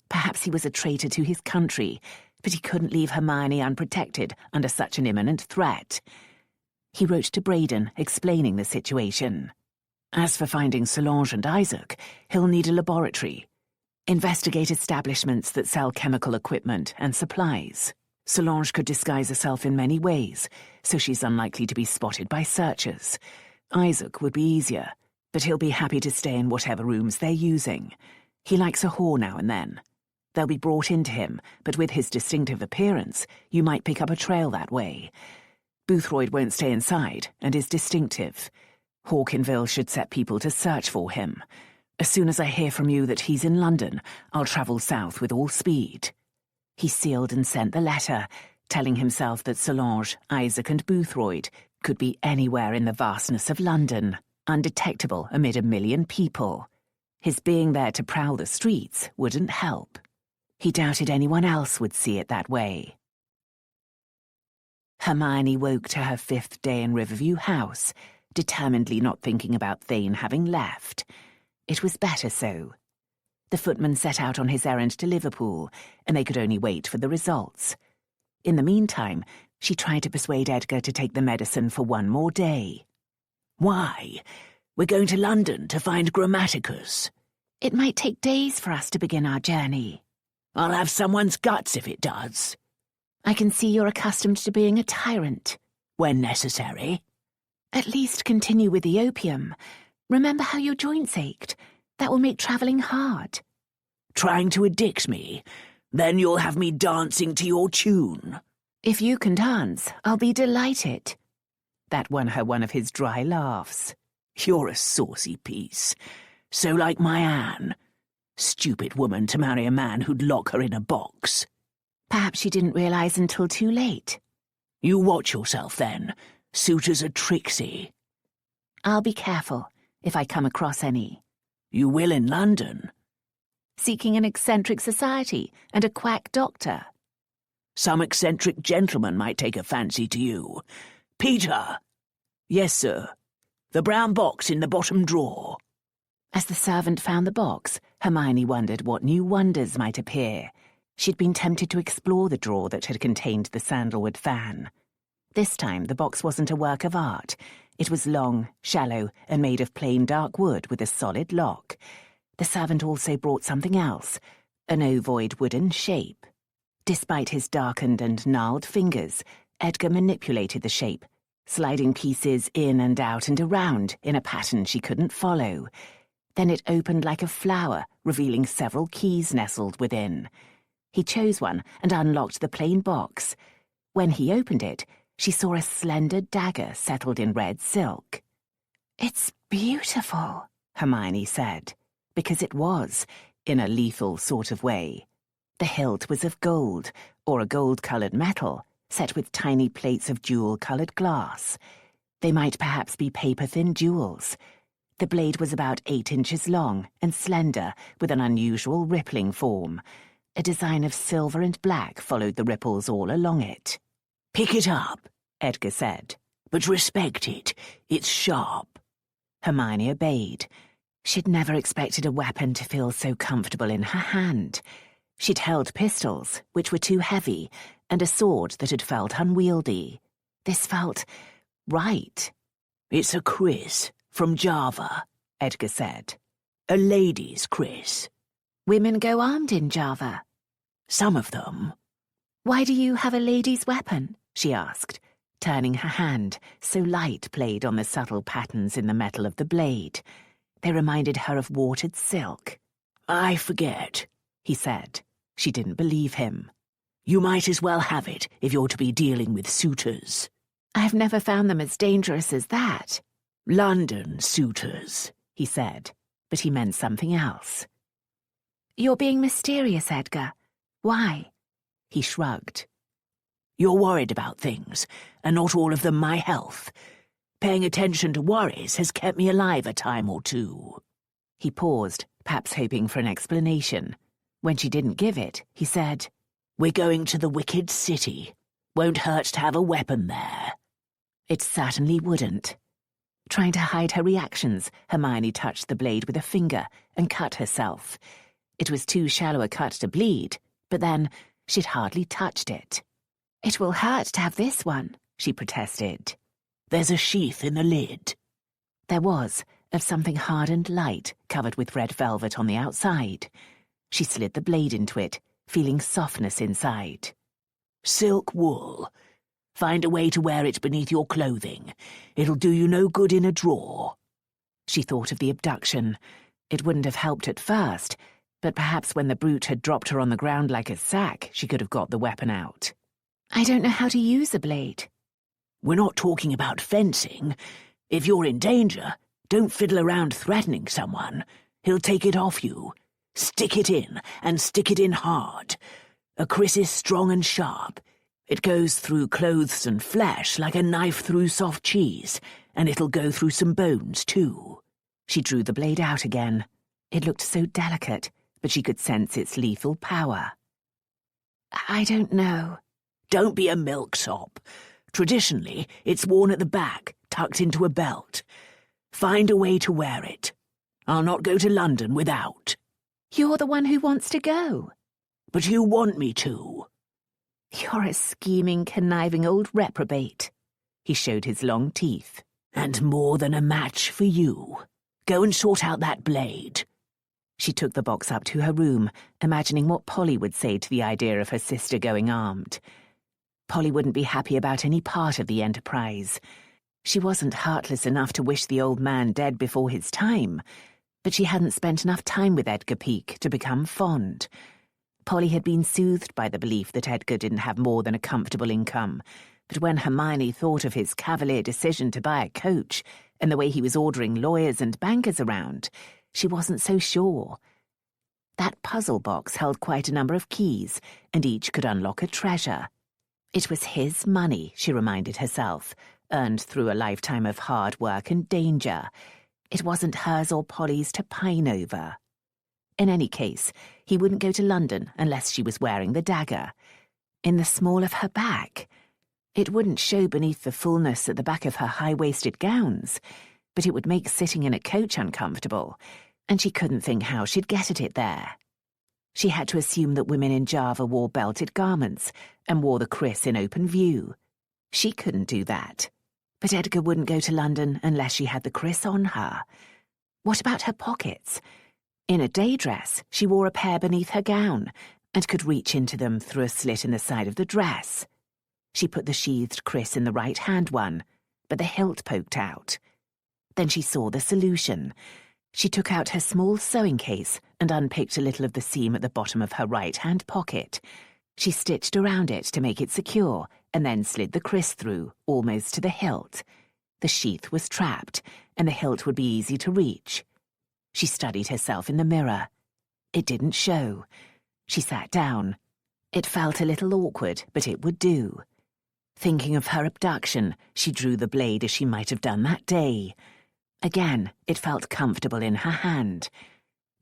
Perhaps he was a traitor to his country, but he couldn't leave Hermione unprotected under such an imminent threat. He wrote to Braden, explaining the situation. As for finding Solange and Isaac, he'll need a laboratory. Investigate establishments that sell chemical equipment and supplies. Solange could disguise herself in many ways, so she's unlikely to be spotted by searchers. Isaac would be easier, but he'll be happy to stay in whatever rooms they're using. He likes a whore now and then. They'll be brought into him, but with his distinctive appearance, you might pick up a trail that way. Boothroyd won't stay inside, and is distinctive. Hawkinville should set people to search for him. As soon as I hear from you that he's in London, I'll travel south with all speed. He sealed and sent the letter, telling himself that Solange, Isaac and Boothroyd could be anywhere in the vastness of London, undetectable amid a million people. His being there to prowl the streets wouldn't help. He doubted anyone else would see it that way. Hermione woke to her 5th day in Riverview House, determinedly not thinking about Thayne having left. It was better so. The footman set out on his errand to Liverpool, and they could only wait for the results. In the meantime, she tried to persuade Edgar to take the medicine for 1 more day. Why? We're going to London to find Grammaticus. It might take days for us to begin our journey. I'll have someone's guts if it does. I can see you're accustomed to being a tyrant. When necessary. At least continue with the opium. Remember how your joints ached? That will make travelling hard. Trying to addict me? Then you'll have me dancing to your tune. If you can dance, I'll be delighted. That won her one of his dry laughs. You're a saucy piece. So like my Anne. Stupid woman to marry a man who'd lock her in a box. Perhaps she didn't realise until too late. You watch yourself, then. Suitors are tricksy. I'll be careful if I come across any. You will in London. Seeking an eccentric society and a quack doctor. Some eccentric gentleman might take a fancy to you. Peter! Yes, sir. The brown box in the bottom drawer. As the servant found the box, Hermione wondered what new wonders might appear. She'd been tempted to explore the drawer that had contained the sandalwood fan. This time the box wasn't a work of art. It was long, shallow, and made of plain dark wood with a solid lock. The servant also brought something else, an ovoid wooden shape. Despite his darkened and gnarled fingers, Edgar manipulated the shape, sliding pieces in and out and around in a pattern she couldn't follow. Then it opened like a flower, revealing several keys nestled within. He chose one and unlocked the plain box. When he opened it, she saw a slender dagger settled in red silk. It's beautiful, Hermione said, because it was, in a lethal sort of way. The hilt was of gold, or a gold-coloured metal, set with tiny plates of jewel-coloured glass. They might perhaps be paper-thin jewels. The blade was about 8 inches long and slender, with an unusual rippling form. A design of silver and black followed the ripples all along it. Pick it up, Edgar said. But respect it. It's sharp. Hermione obeyed. She'd never expected a weapon to feel so comfortable in her hand. She'd held pistols, which were too heavy, and a sword that had felt unwieldy. This felt right. It's a kriss from Java, Edgar said. A lady's kriss. Women go armed in Java. Some of them. Why do you have a lady's weapon? She asked, turning her hand so light played on the subtle patterns in the metal of the blade. They reminded her of watered silk. I forget, he said. She didn't believe him. You might as well have it if you're to be dealing with suitors. I've never found them as dangerous as that. London suitors, he said, but he meant something else. You're being mysterious, Edgar. Why? He shrugged. You're worried about things, and not all of them my health. Paying attention to worries has kept me alive a time or two. He paused, perhaps hoping for an explanation. When she didn't give it, he said, We're going to the wicked city. Won't hurt to have a weapon there. It certainly wouldn't. Trying to hide her reactions, Hermione touched the blade with a finger and cut herself. It was too shallow a cut to bleed, but then she'd hardly touched it. It will hurt to have this one, she protested. There's a sheath in the lid. There was, of something hard and light, covered with red velvet on the outside. She slid the blade into it, feeling softness inside. Silk wool. Find a way to wear it beneath your clothing. It'll do you no good in a drawer. She thought of the abduction. It wouldn't have helped at first, but perhaps when the brute had dropped her on the ground like a sack, she could have got the weapon out. I don't know how to use a blade. We're not talking about fencing. If you're in danger, don't fiddle around threatening someone. He'll take it off you. Stick it in, and stick it in hard. A kriss is strong and sharp. It goes through clothes and flesh like a knife through soft cheese, and it'll go through some bones, too. She drew the blade out again. It looked so delicate, but she could sense its lethal power. I don't know. Don't be a milksop. Traditionally, it's worn at the back, tucked into a belt. Find a way to wear it. I'll not go to London without. You're the one who wants to go. But you want me to. You're a scheming, conniving old reprobate. He showed his long teeth. And more than a match for you. Go and sort out that blade. She took the box up to her room, imagining what Polly would say to the idea of her sister going armed. Polly wouldn't be happy about any part of the enterprise. She wasn't heartless enough to wish the old man dead before his time, but she hadn't spent enough time with Edgar Peake to become fond. Polly had been soothed by the belief that Edgar didn't have more than a comfortable income, but when Hermione thought of his cavalier decision to buy a coach and the way he was ordering lawyers and bankers around, she wasn't so sure. That puzzle box held quite a number of keys, and each could unlock a treasure. It was his money, she reminded herself, earned through a lifetime of hard work and danger. It wasn't hers or Polly's to pine over. In any case, he wouldn't go to London unless she was wearing the dagger. In the small of her back. It wouldn't show beneath the fullness at the back of her high-waisted gowns, but it would make sitting in a coach uncomfortable, and she couldn't think how she'd get at it there. She had to assume that women in Java wore belted garments and wore the kriss in open view. She couldn't do that. But Edgar wouldn't go to London unless she had the kriss on her. What about her pockets? In a day dress, she wore a pair beneath her gown and could reach into them through a slit in the side of the dress. She put the sheathed kriss in the right-hand one, but the hilt poked out. Then she saw the solution. She took out her small sewing case and unpicked a little of the seam at the bottom of her right-hand pocket. She stitched around it to make it secure and then slid the kriss through, almost to the hilt. The sheath was trapped, and the hilt would be easy to reach. She studied herself in the mirror. It didn't show. She sat down. It felt a little awkward, but it would do. Thinking of her abduction, she drew the blade as she might have done that day. Again, it felt comfortable in her hand.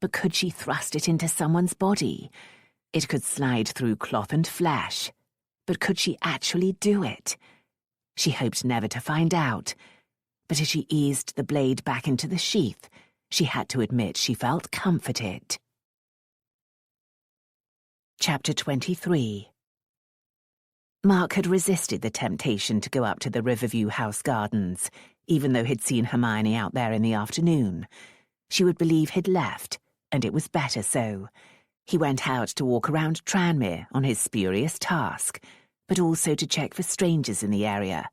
But could she thrust it into someone's body? It could slide through cloth and flesh. But could she actually do it? She hoped never to find out. But as she eased the blade back into the sheath, she had to admit she felt comforted. Chapter 23. Mark had resisted the temptation to go up to the Riverview House gardens, even though he'd seen Hermione out there in the afternoon. She would believe he'd left, and it was better so. He went out to walk around Tranmere on his spurious task, but also to check for strangers in the area.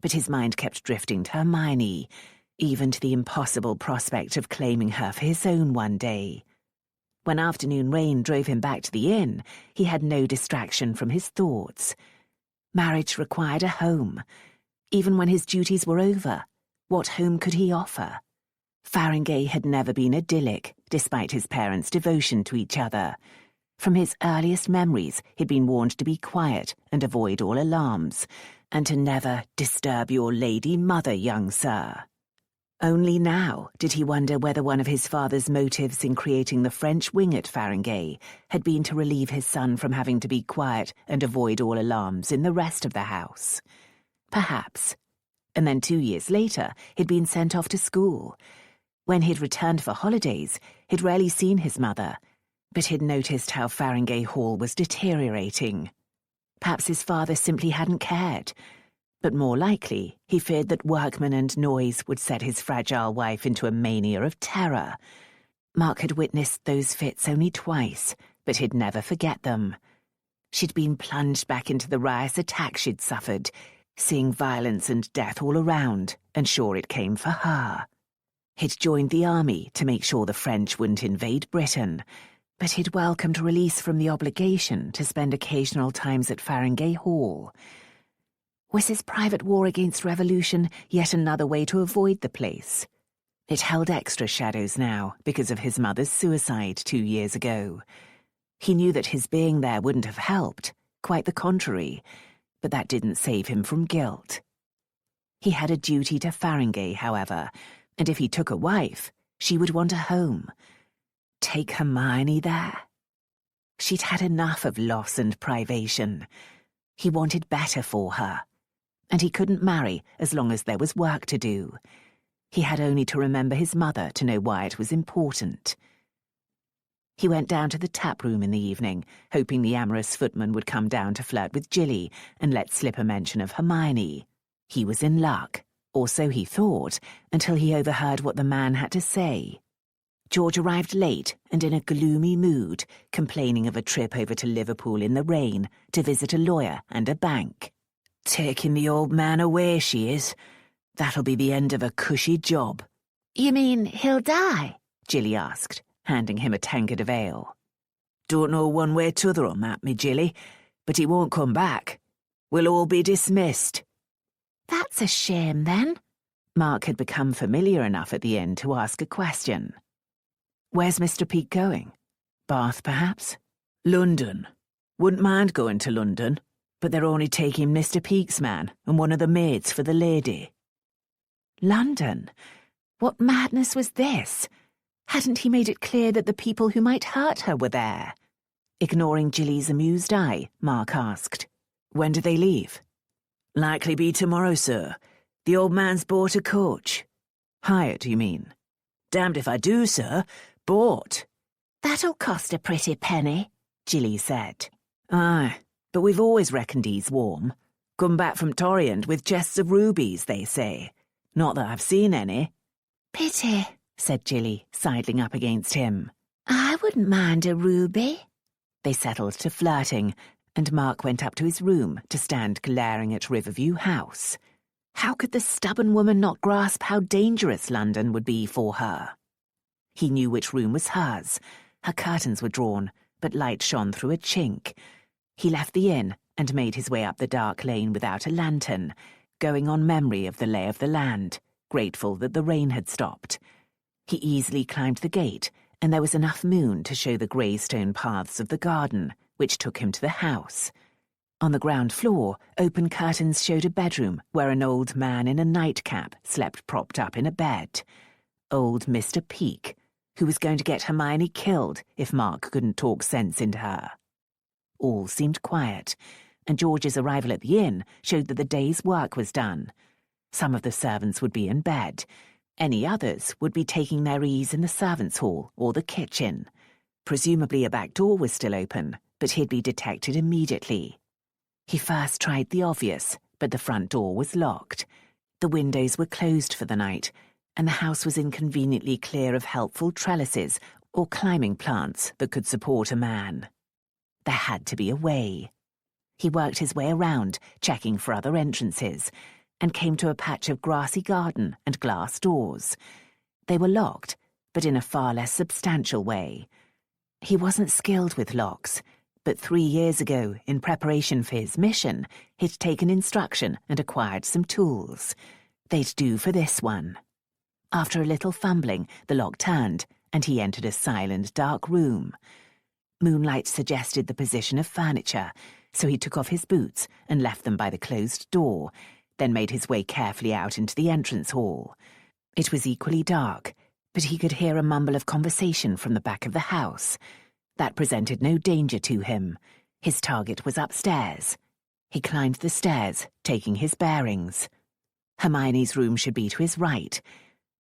But his mind kept drifting to Hermione, even to the impossible prospect of claiming her for his own one day. When afternoon rain drove him back to the inn, he had no distraction from his thoughts. Marriage required a home. Even when his duties were over, what home could he offer? Farringay had never been idyllic, despite his parents' devotion to each other. From his earliest memories, he'd been warned to be quiet and avoid all alarms, and to never disturb your lady mother, young sir. Only now did he wonder whether one of his father's motives in creating the French wing at Farringay had been to relieve his son from having to be quiet and avoid all alarms in the rest of the house. Perhaps. And then 2 years later, he'd been sent off to school. When he'd returned for holidays, he'd rarely seen his mother, but he'd noticed how Farringay Hall was deteriorating. Perhaps his father simply hadn't cared, but more likely he feared that workmen and noise would set his fragile wife into a mania of terror. Mark had witnessed those fits only twice, but he'd never forget them. She'd been plunged back into the riotous attack she'd suffered, seeing violence and death all around, and sure it came for her. He'd joined the army to make sure the French wouldn't invade Britain, but he'd welcomed release from the obligation to spend occasional times at Farringay Hall. Was his private war against revolution yet another way to avoid the place? It held extra shadows now because of his mother's suicide 2 years ago. He knew that his being there wouldn't have helped, quite the contrary, but that didn't save him from guilt. He had a duty to Farringay, however, and if he took a wife, she would want a home. Take Hermione there? She'd had enough of loss and privation. He wanted better for her. And he couldn't marry as long as there was work to do. He had only to remember his mother to know why it was important. He went down to the tap room in the evening, hoping the amorous footman would come down to flirt with Jilly and let slip a mention of Hermione. He was in luck, or so he thought, until he overheard what the man had to say. George arrived late and in a gloomy mood, complaining of a trip over to Liverpool in the rain to visit a lawyer and a bank. "Taking the old man away, she is. That'll be the end of a cushy job." You mean he'll die? Jilly asked, handing him a tankard of ale. Don't know one way t'other on that, me Jilly, but he won't come back. We'll all be dismissed. That's a shame, then. Mark had become familiar enough at the inn to ask a question. Where's Mr. Peake going? Bath, perhaps? London. Wouldn't mind going to London, but they're only taking Mr. Peake's man and one of the maids for the lady. London? What madness was this? Hadn't he made it clear that the people who might hurt her were there? Ignoring Jilly's amused eye, Mark asked, When do they leave? Likely be tomorrow, sir. The old man's bought a coach. Hired, you mean? Damned if I do, sir. Bought. That'll cost a pretty penny, Jilly said. Aye, but we've always reckoned he's warm. Come back from Torrient with chests of rubies, they say. Not that I've seen any. Pity, said Jilly, sidling up against him. I wouldn't mind a ruby. They settled to flirting, and Mark went up to his room to stand glaring at Riverview House. How could the stubborn woman not grasp how dangerous London would be for her? He knew which room was hers. Her curtains were drawn, but light shone through a chink. He left the inn and made his way up the dark lane without a lantern, going on memory of the lay of the land, grateful that the rain had stopped. He easily climbed the gate, and there was enough moon to show the grey stone paths of the garden, which took him to the house. On the ground floor, open curtains showed a bedroom where an old man in a nightcap slept propped up in a bed. Old Mr. Peake, who was going to get Hermione killed if Mark couldn't talk sense into her. All seemed quiet, and George's arrival at the inn showed that the day's work was done. Some of the servants would be in bed. Any others would be taking their ease in the servants' hall or the kitchen. Presumably a back door was still open, but he'd be detected immediately. He first tried the obvious, but the front door was locked. The windows were closed for the night, and the house was inconveniently clear of helpful trellises or climbing plants that could support a man. There had to be a way. He worked his way around, checking for other entrances, and came to a patch of grassy garden and glass doors. They were locked, but in a far less substantial way. He wasn't skilled with locks, but 3 years ago, in preparation for his mission, he'd taken instruction and acquired some tools. They'd do for this one. After a little fumbling, the lock turned, and he entered a silent, dark room. Moonlight suggested the position of furniture, so he took off his boots and left them by the closed door, then made his way carefully out into the entrance hall. It was equally dark, but he could hear a mumble of conversation from the back of the house. That presented no danger to him. His target was upstairs. He climbed the stairs, taking his bearings. Hermione's room should be to his right.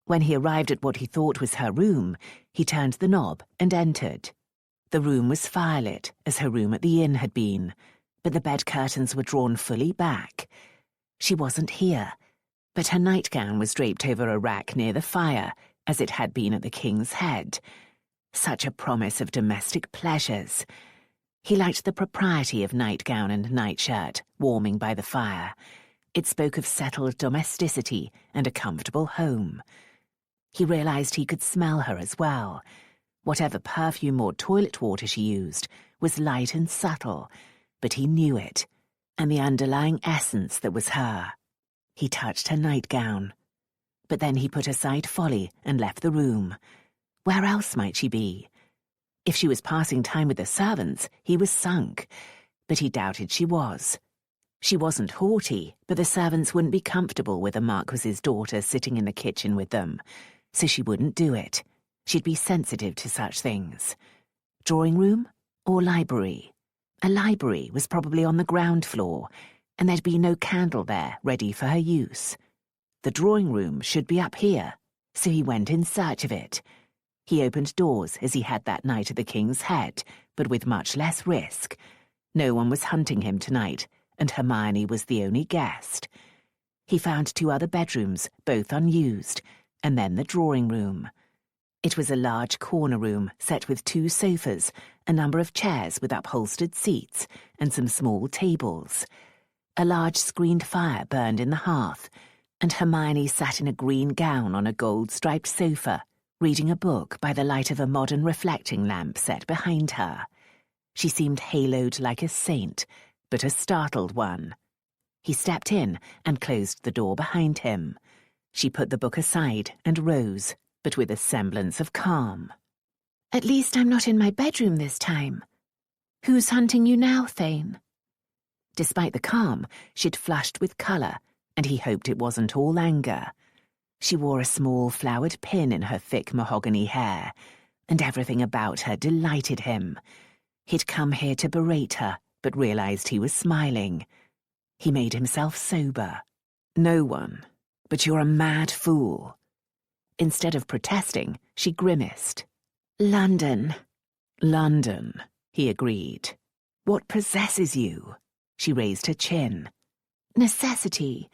When he arrived at what he thought was her room, he turned the knob and entered. The room was firelit, as her room at the inn had been, but the bed curtains were drawn fully back. She wasn't here, but her nightgown was draped over a rack near the fire, as it had been at the King's Head. Such a promise of domestic pleasures. He liked the propriety of nightgown and nightshirt, warming by the fire. It spoke of settled domesticity and a comfortable home. He realized he could smell her as well. Whatever perfume or toilet water she used was light and subtle, but he knew it, and the underlying essence that was her. He touched her nightgown. But then he put aside folly and left the room. Where else might she be? If she was passing time with the servants, he was sunk, but he doubted she was. She wasn't haughty, but the servants wouldn't be comfortable with a Marquis's daughter sitting in the kitchen with them, so she wouldn't do it. She'd be sensitive to such things. Drawing room or library? A library was probably on the ground floor, and there'd be no candle there ready for her use. The drawing room should be up here, so he went in search of it. He opened doors as he had that night at the King's Head, but with much less risk. No one was hunting him tonight, and Hermione was the only guest. He found 2 other bedrooms, both unused, and then the drawing room. It was a large corner room set with 2 sofas, a number of chairs with upholstered seats, and some small tables. A large screened fire burned in the hearth, and Hermione sat in a green gown on a gold-striped sofa, reading a book by the light of a modern reflecting lamp set behind her. She seemed haloed like a saint, but a startled one. He stepped in and closed the door behind him. She put the book aside and rose, but with a semblance of calm. At least I'm not in my bedroom this time. Who's hunting you now, Thayne? Despite the calm, she'd flushed with colour, and he hoped it wasn't all anger. She wore a small flowered pin in her thick mahogany hair, and everything about her delighted him. He'd come here to berate her, but realised he was smiling. He made himself sober. No one. But you're a mad fool. Instead of protesting, she grimaced. London. London, he agreed. What possesses you? She raised her chin. Necessity.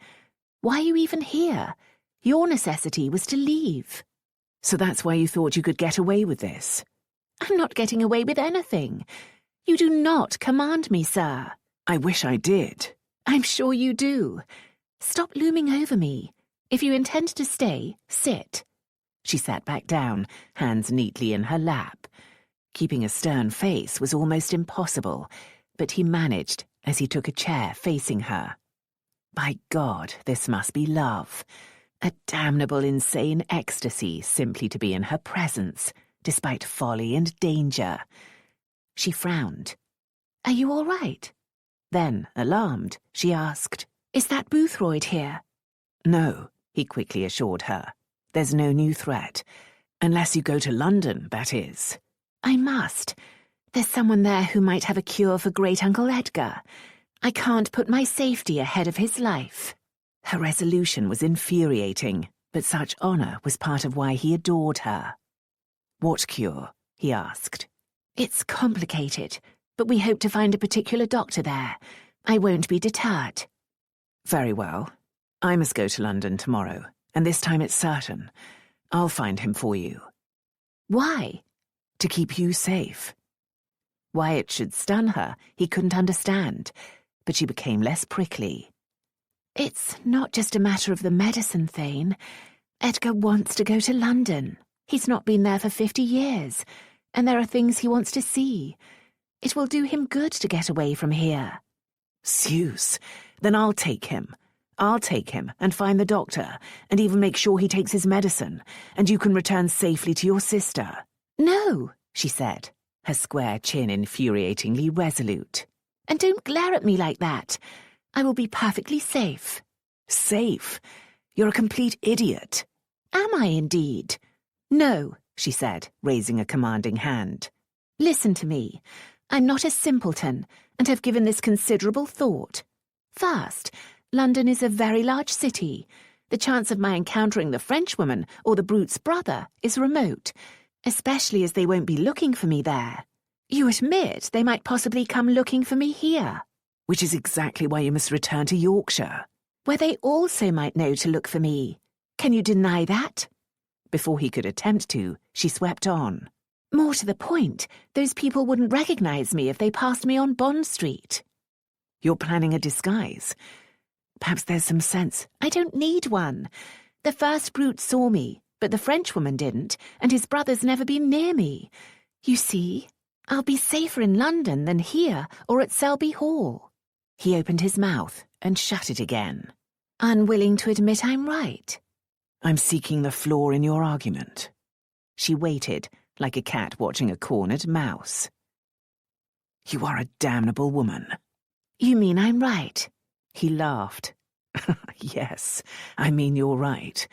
Why are you even here? Your necessity was to leave. So that's why you thought you could get away with this? I'm not getting away with anything. You do not command me, sir. I wish I did. I'm sure you do. Stop looming over me. If you intend to stay, sit. She sat back down, hands neatly in her lap. Keeping a stern face was almost impossible, but he managed as he took a chair facing her. By God, this must be love. A damnable, insane ecstasy simply to be in her presence, despite folly and danger. She frowned. Are you all right? Then, alarmed, she asked, Is that Boothroyd here? No, he quickly assured her. There's no new threat. Unless you go to London, that is. I must. There's someone there who might have a cure for Great-Uncle Edgar. I can't put my safety ahead of his life. Her resolution was infuriating, but such honour was part of why he adored her. What cure? He asked. It's complicated, but we hope to find a particular doctor there. I won't be deterred. Very well. I must go to London tomorrow, and this time it's certain. I'll find him for you. Why? To keep you safe. Why it should stun her, he couldn't understand, but she became less prickly. It's not just a matter of the medicine, Thayne. Edgar wants to go to London. He's not been there for 50 years, and there are things he wants to see. It will do him good to get away from here. Zeus, then I'll take him. I'll take him and find the doctor, and even make sure he takes his medicine, and you can return safely to your sister. No, she said, her square chin infuriatingly resolute. And don't glare at me like that. I will be perfectly safe. Safe? You're a complete idiot. Am I indeed? No, she said, raising a commanding hand. Listen to me. I'm not a simpleton, and have given this considerable thought. First, London is a very large city. The chance of my encountering the Frenchwoman or the brute's brother is remote, especially as they won't be looking for me there. You admit they might possibly come looking for me here. Which is exactly why you must return to Yorkshire. Where they also might know to look for me. Can you deny that? Before he could attempt to, she swept on. More to the point, those people wouldn't recognise me if they passed me on Bond Street. You're planning a disguise. Perhaps there's some sense. I don't need one. The first brute saw me, but the Frenchwoman didn't, and his brother's never been near me. You see, I'll be safer in London than here or at Selby Hall. He opened his mouth and shut it again. Unwilling to admit I'm right. I'm seeking the flaw in your argument. She waited, like a cat watching a cornered mouse. You are a damnable woman. You mean I'm right? He laughed. Yes, I mean you're right.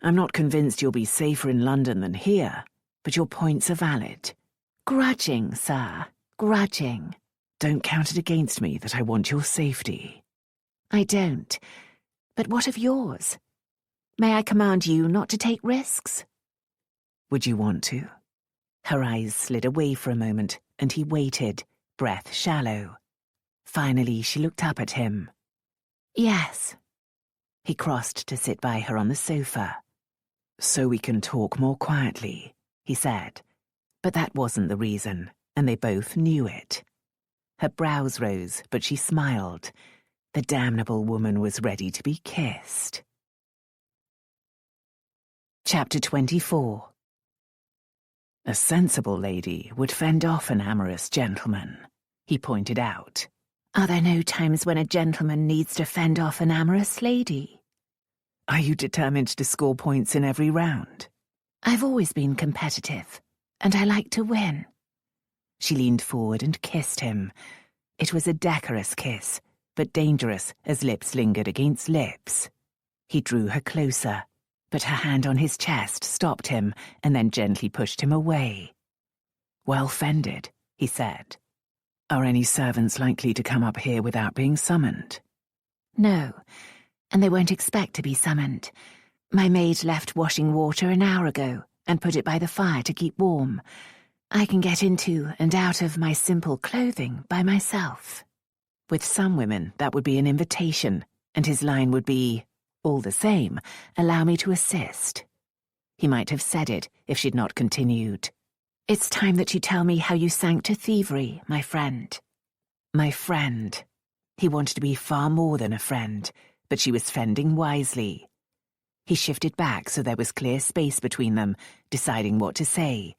I'm not convinced you'll be safer in London than here, but your points are valid. Grudging, sir, grudging. Don't count it against me that I want your safety. I don't. But what of yours? May I command you not to take risks? Would you want to? Her eyes slid away for a moment, and he waited, breath shallow. Finally, she looked up at him. Yes. He crossed to sit by her on the sofa. So we can talk more quietly, he said. But that wasn't the reason, and they both knew it. Her brows rose, but she smiled. The damnable woman was ready to be kissed. Chapter 24. A sensible lady would fend off an amorous gentleman, he pointed out. Are there no times when a gentleman needs to fend off an amorous lady? Are you determined to score points in every round? I've always been competitive, and I like to win. She leaned forward and kissed him. It was a decorous kiss, but dangerous as lips lingered against lips. He drew her closer, but her hand on his chest stopped him and then gently pushed him away. Well fended, he said. Are any servants likely to come up here without being summoned? No, and they won't expect to be summoned. My maid left washing water an hour ago and put it by the fire to keep warm. I can get into and out of my simple clothing by myself. With some women, that would be an invitation, and his line would be, all the same, allow me to assist. He might have said it if she'd not continued. It's time that you tell me how you sank to thievery, my friend. My friend. He wanted to be far more than a friend, but she was fending wisely. He shifted back so there was clear space between them, deciding what to say.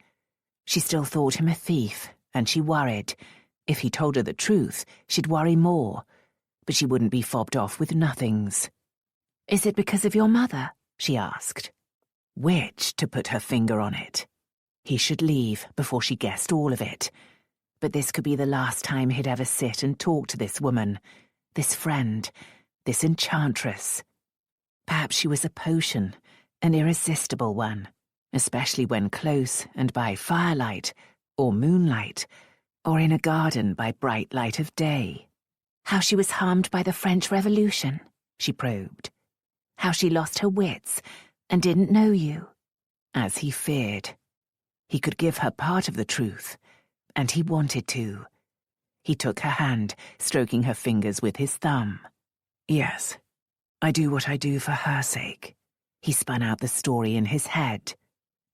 She still thought him a thief, and she worried. If he told her the truth, she'd worry more, but she wouldn't be fobbed off with nothings. Is it because of your mother? She asked. Which, to put her finger on it. He should leave before she guessed all of it. But this could be the last time he'd ever sit and talk to this woman, this friend, this enchantress. Perhaps she was a potion, an irresistible one, especially when close and by firelight, or moonlight, or in a garden by bright light of day. How she was harmed by the French Revolution, she probed. How she lost her wits and didn't know you. As he feared. He could give her part of the truth, and he wanted to. He took her hand, stroking her fingers with his thumb. Yes, I do what I do for her sake. He spun out the story in his head.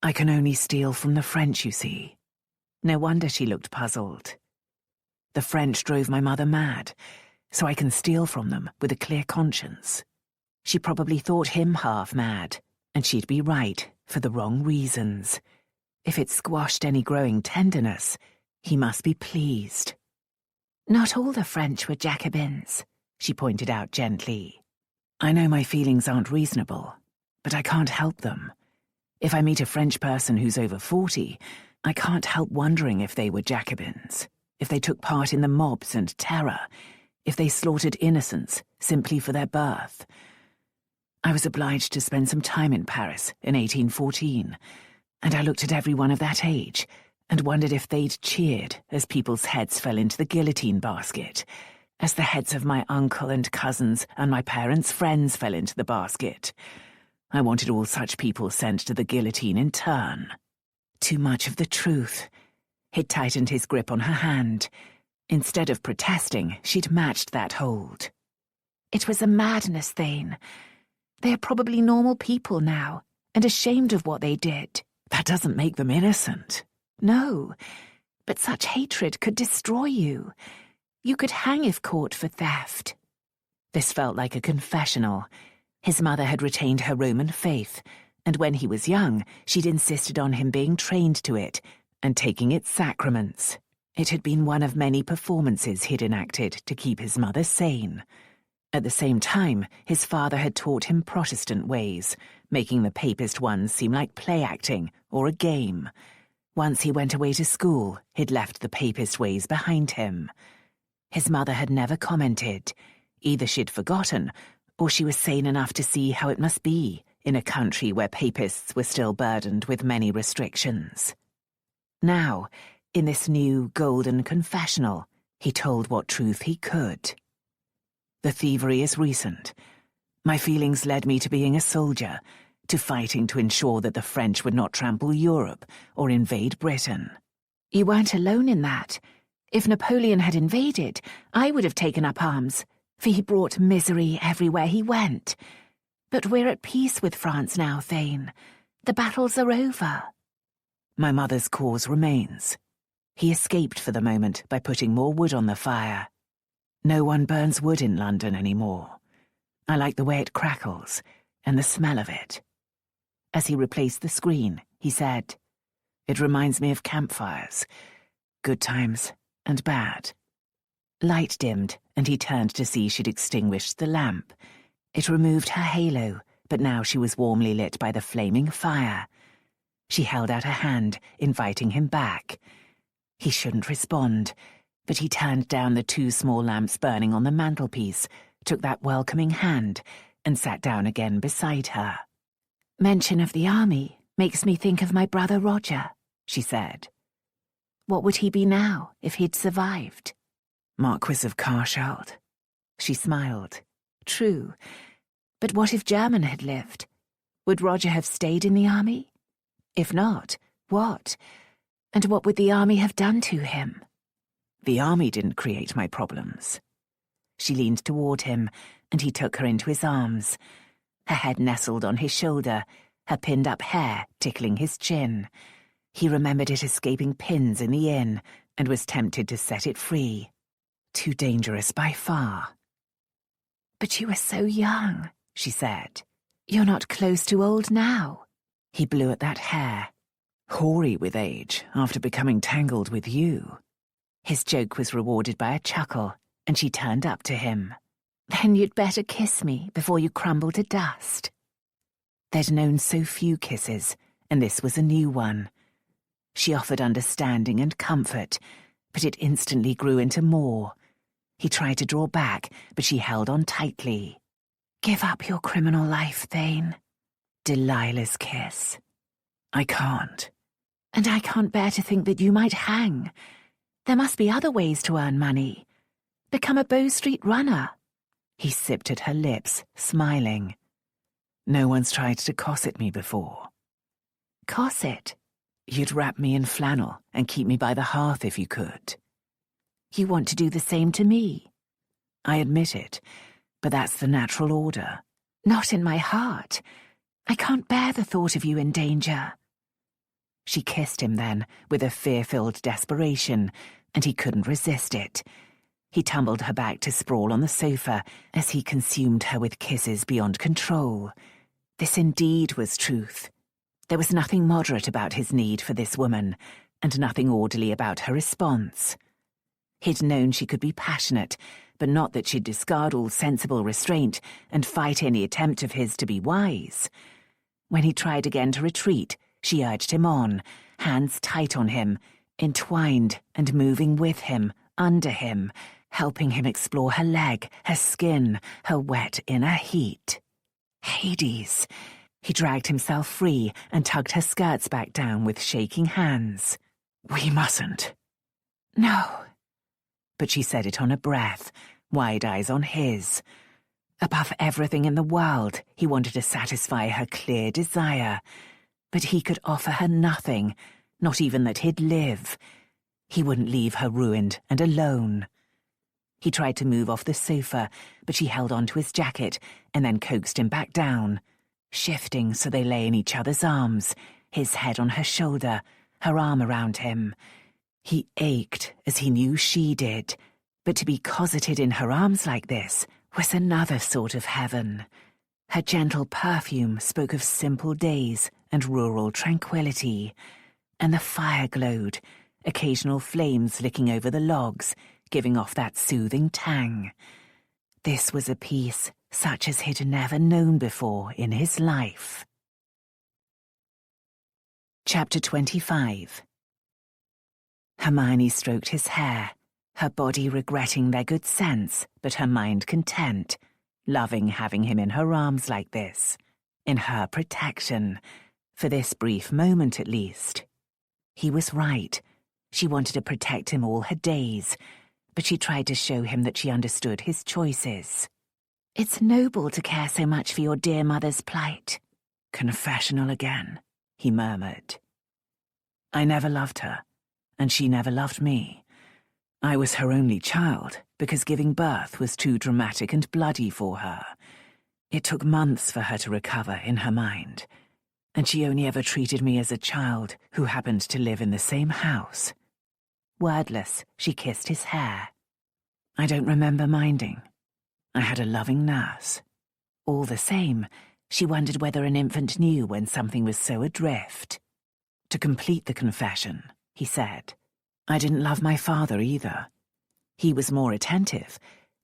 I can only steal from the French, you see. No wonder she looked puzzled. The French drove my mother mad, so I can steal from them with a clear conscience. She probably thought him half mad, and she'd be right for the wrong reasons. If it squashed any growing tenderness, he must be pleased. Not all the French were Jacobins, she pointed out gently. I know my feelings aren't reasonable, but I can't help them. If I meet a French person who's over 40, I can't help wondering if they were Jacobins, if they took part in the mobs and terror, if they slaughtered innocents simply for their birth. I was obliged to spend some time in Paris in 1814, and I looked at everyone of that age and wondered if they'd cheered as people's heads fell into the guillotine basket, as the heads of my uncle and cousins and my parents' friends fell into the basket. I wanted all such people sent to the guillotine in turn. Too much of the truth. He'd tightened his grip on her hand. Instead of protesting, she'd matched that hold. It was a madness, Thayne. They are probably normal people now, and ashamed of what they did. That doesn't make them innocent. No, but such hatred could destroy you. You could hang if caught for theft. This felt like a confessional. His mother had retained her Roman faith, and when he was young, she'd insisted on him being trained to it and taking its sacraments. It had been one of many performances he'd enacted to keep his mother sane. At the same time, his father had taught him Protestant ways, making the papist ones seem like play acting or a game. Once he went away to school, he'd left the papist ways behind him. His mother had never commented. Either she'd forgotten, or she was sane enough to see how it must be in a country where papists were still burdened with many restrictions. Now, in this new golden confessional, he told what truth he could. The thievery is recent. My feelings led me to being a soldier, to fighting to ensure that the French would not trample Europe or invade Britain. You weren't alone in that. If Napoleon had invaded, I would have taken up arms, for he brought misery everywhere he went. But we're at peace with France now, Thayne. The battles are over. My mother's cause remains. He escaped for the moment by putting more wood on the fire. No one burns wood in London anymore. I like the way it crackles, and the smell of it. As he replaced the screen, he said, It reminds me of campfires. Good times and bad. Light dimmed, and he turned to see she'd extinguished the lamp. It removed her halo, but now she was warmly lit by the flaming fire. She held out her hand, inviting him back. He shouldn't respond, but he turned down the 2 small lamps burning on the mantelpiece, took that welcoming hand, and sat down again beside her. "Mention of the army makes me think of my brother Roger," she said. "What would he be now if he'd survived?" Marquis of Carshalt. She smiled. True. But what if German had lived? Would Roger have stayed in the army? If not, what? And what would the army have done to him? The army didn't create my problems. She leaned toward him, and he took her into his arms. Her head nestled on his shoulder, her pinned-up hair tickling his chin. He remembered it escaping pins in the inn, and was tempted to set it free. Too dangerous by far. "But you were so young," she said. "You're not close to old now." He blew at that hair. Hoary with age, after becoming tangled with you. His joke was rewarded by a chuckle, and she turned up to him. "Then you'd better kiss me before you crumble to dust." They'd known so few kisses, and this was a new one. She offered understanding and comfort, but it instantly grew into more. He tried to draw back, but she held on tightly. "Give up your criminal life, Thayne." Delilah's kiss. I can't. "And I can't bear to think that you might hang. There must be other ways to earn money. Become a Bow Street runner." He sipped at her lips, smiling. No one's tried to cosset me before. "Cosset?" You'd wrap me in flannel and keep me by the hearth if you could. "You want to do the same to me?" I admit it, but that's the natural order. "Not in my heart. I can't bear the thought of you in danger." She kissed him then, with a fear-filled desperation, and he couldn't resist it. He tumbled her back to sprawl on the sofa as he consumed her with kisses beyond control. This indeed was truth. There was nothing moderate about his need for this woman, and nothing orderly about her response. He'd known she could be passionate, but not that she'd discard all sensible restraint and fight any attempt of his to be wise. When he tried again to retreat, she urged him on, hands tight on him, entwined and moving with him, under him, helping him explore her leg, her skin, her wet inner heat. Hades! He dragged himself free and tugged her skirts back down with shaking hands. We mustn't. "No." But she said it on a breath, wide eyes on his. Above everything in the world, he wanted to satisfy her clear desire. But he could offer her nothing, not even that he'd live. He wouldn't leave her ruined and alone. He tried to move off the sofa, but she held on to his jacket and then coaxed him back down, shifting so they lay in each other's arms, his head on her shoulder, her arm around him. He ached, as he knew she did, but to be cosseted in her arms like this was another sort of heaven. Her gentle perfume spoke of simple days and rural tranquility, and the fire glowed, occasional flames licking over the logs, giving off that soothing tang. This was a peace such as he'd never known before in his life. Chapter 25. Hermione stroked his hair, her body regretting their good sense, but her mind content, loving having him in her arms like this, in her protection, for this brief moment at least. He was right. She wanted to protect him all her days, but she tried to show him that she understood his choices. "It's noble to care so much for your dear mother's plight." Confessional again, he murmured. I never loved her, and she never loved me. I was her only child, because giving birth was too dramatic and bloody for her. It took months for her to recover in her mind, and she only ever treated me as a child who happened to live in the same house. Wordless, she kissed his hair. I don't remember minding. I had a loving nurse. All the same, she wondered whether an infant knew when something was so adrift. To complete the confession, he said, I didn't love my father either. He was more attentive,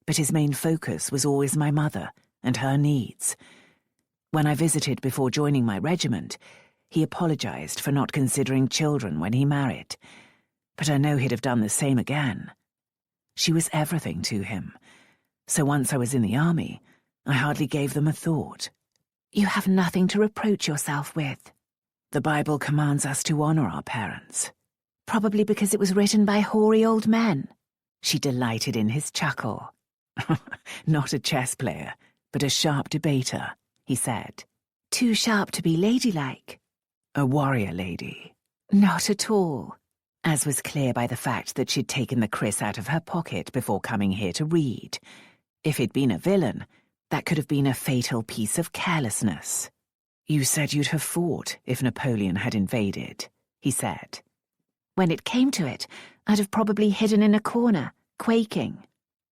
but his main focus was always my mother and her needs. When I visited before joining my regiment, he apologized for not considering children when he married, but I know he'd have done the same again. She was everything to him, so once I was in the army, I hardly gave them a thought. You have nothing to reproach yourself with. The Bible commands us to honor our parents. Probably because it was written by hoary old men. She delighted in his chuckle. Not a chess player, but a sharp debater, he said. Too sharp to be ladylike. A warrior lady. Not at all. As was clear by the fact that she'd taken the kriss out of her pocket before coming here to read. If he'd been a villain, that could have been a fatal piece of carelessness. You said you'd have fought if Napoleon had invaded, he said. When it came to it, I'd have probably hidden in a corner, quaking.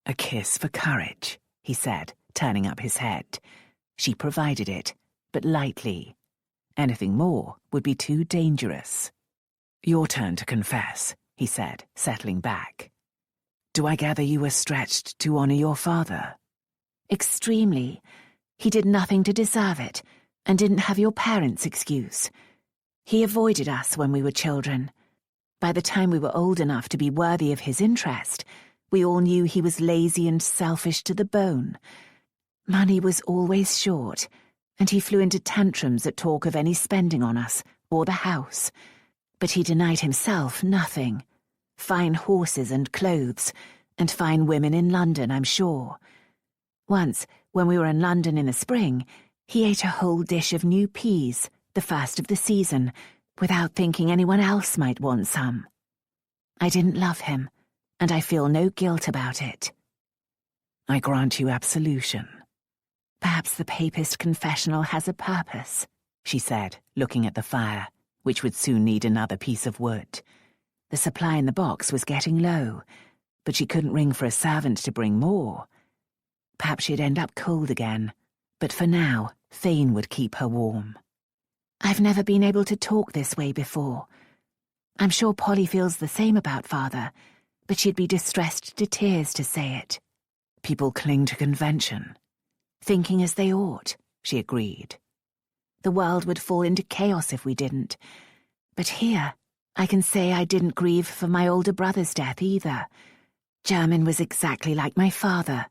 A kiss for courage, he said, turning up his head. She provided it, but lightly. Anything more would be too dangerous. Your turn to confess, he said, settling back. Do I gather you were stretched to honor your father? Extremely. He did nothing to deserve it, and didn't have your parents' excuse. He avoided us when we were children. By the time we were old enough to be worthy of his interest, we all knew he was lazy and selfish to the bone. Money was always short, and he flew into tantrums at talk of any spending on us or the house. But he denied himself nothing. Fine horses and clothes, and fine women in London, I'm sure. Once, when we were in London in the spring, he ate a whole dish of new peas, the first of the season, without thinking anyone else might want some. I didn't love him, and I feel no guilt about it. I grant you absolution. Perhaps the papist confessional has a purpose, she said, looking at the fire, which would soon need another piece of wood. The supply in the box was getting low, but she couldn't ring for a servant to bring more. Perhaps she'd end up cold again, but for now, Thayne would keep her warm. I've never been able to talk this way before. I'm sure Polly feels the same about Father, but she'd be distressed to tears to say it. People cling to convention. Thinking as they ought, she agreed. The world would fall into chaos if we didn't. But here, I can say I didn't grieve for my older brother's death either. Jermyn was exactly like my father.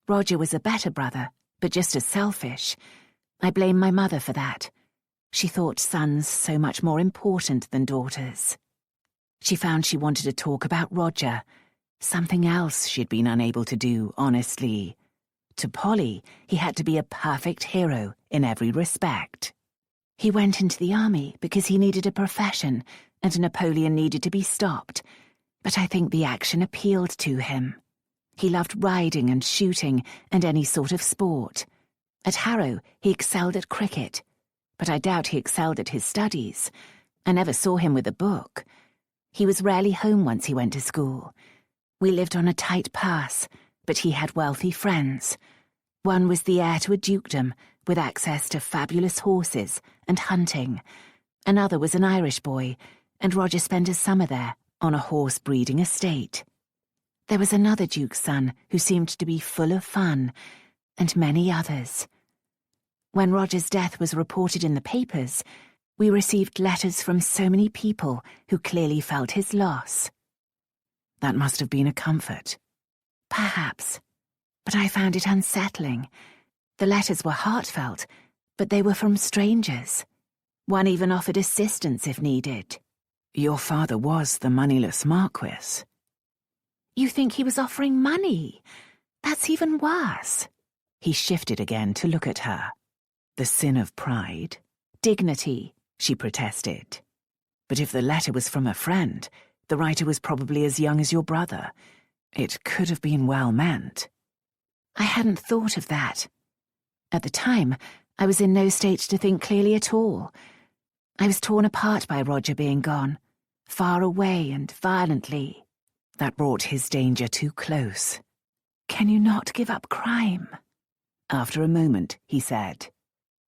Roger was a better brother, but just as selfish. I blame my mother for that. She thought sons so much more important than daughters. She found she wanted to talk about Roger, something else she'd been unable to do, honestly. To Polly, he had to be a perfect hero in every respect. He went into the army because he needed a profession, and Napoleon needed to be stopped. But I think the action appealed to him. He loved riding and shooting and any sort of sport. At Harrow, he excelled at cricket, but I doubt he excelled at his studies. I never saw him with a book. He was rarely home once he went to school. We lived on a tight pass, but he had wealthy friends. One was the heir to a dukedom, with access to fabulous horses and hunting. Another was an Irish boy, and Roger spent a summer there on a horse-breeding estate. There was another duke's son who seemed to be full of fun, and many others. When Roger's death was reported in the papers, we received letters from so many people who clearly felt his loss. That must have been a comfort. Perhaps, but I found it unsettling. The letters were heartfelt, but they were from strangers. One even offered assistance if needed. Your father was the moneyless Marquis. You think he was offering money? That's even worse. He shifted again to look at her. The sin of pride? Dignity, she protested. But if the letter was from a friend, the writer was probably as young as your brother. It could have been well meant. I hadn't thought of that. At the time, I was in no state to think clearly at all. I was torn apart by Roger being gone, far away and violently. That brought his danger too close. Can you not give up crime? After a moment, he said,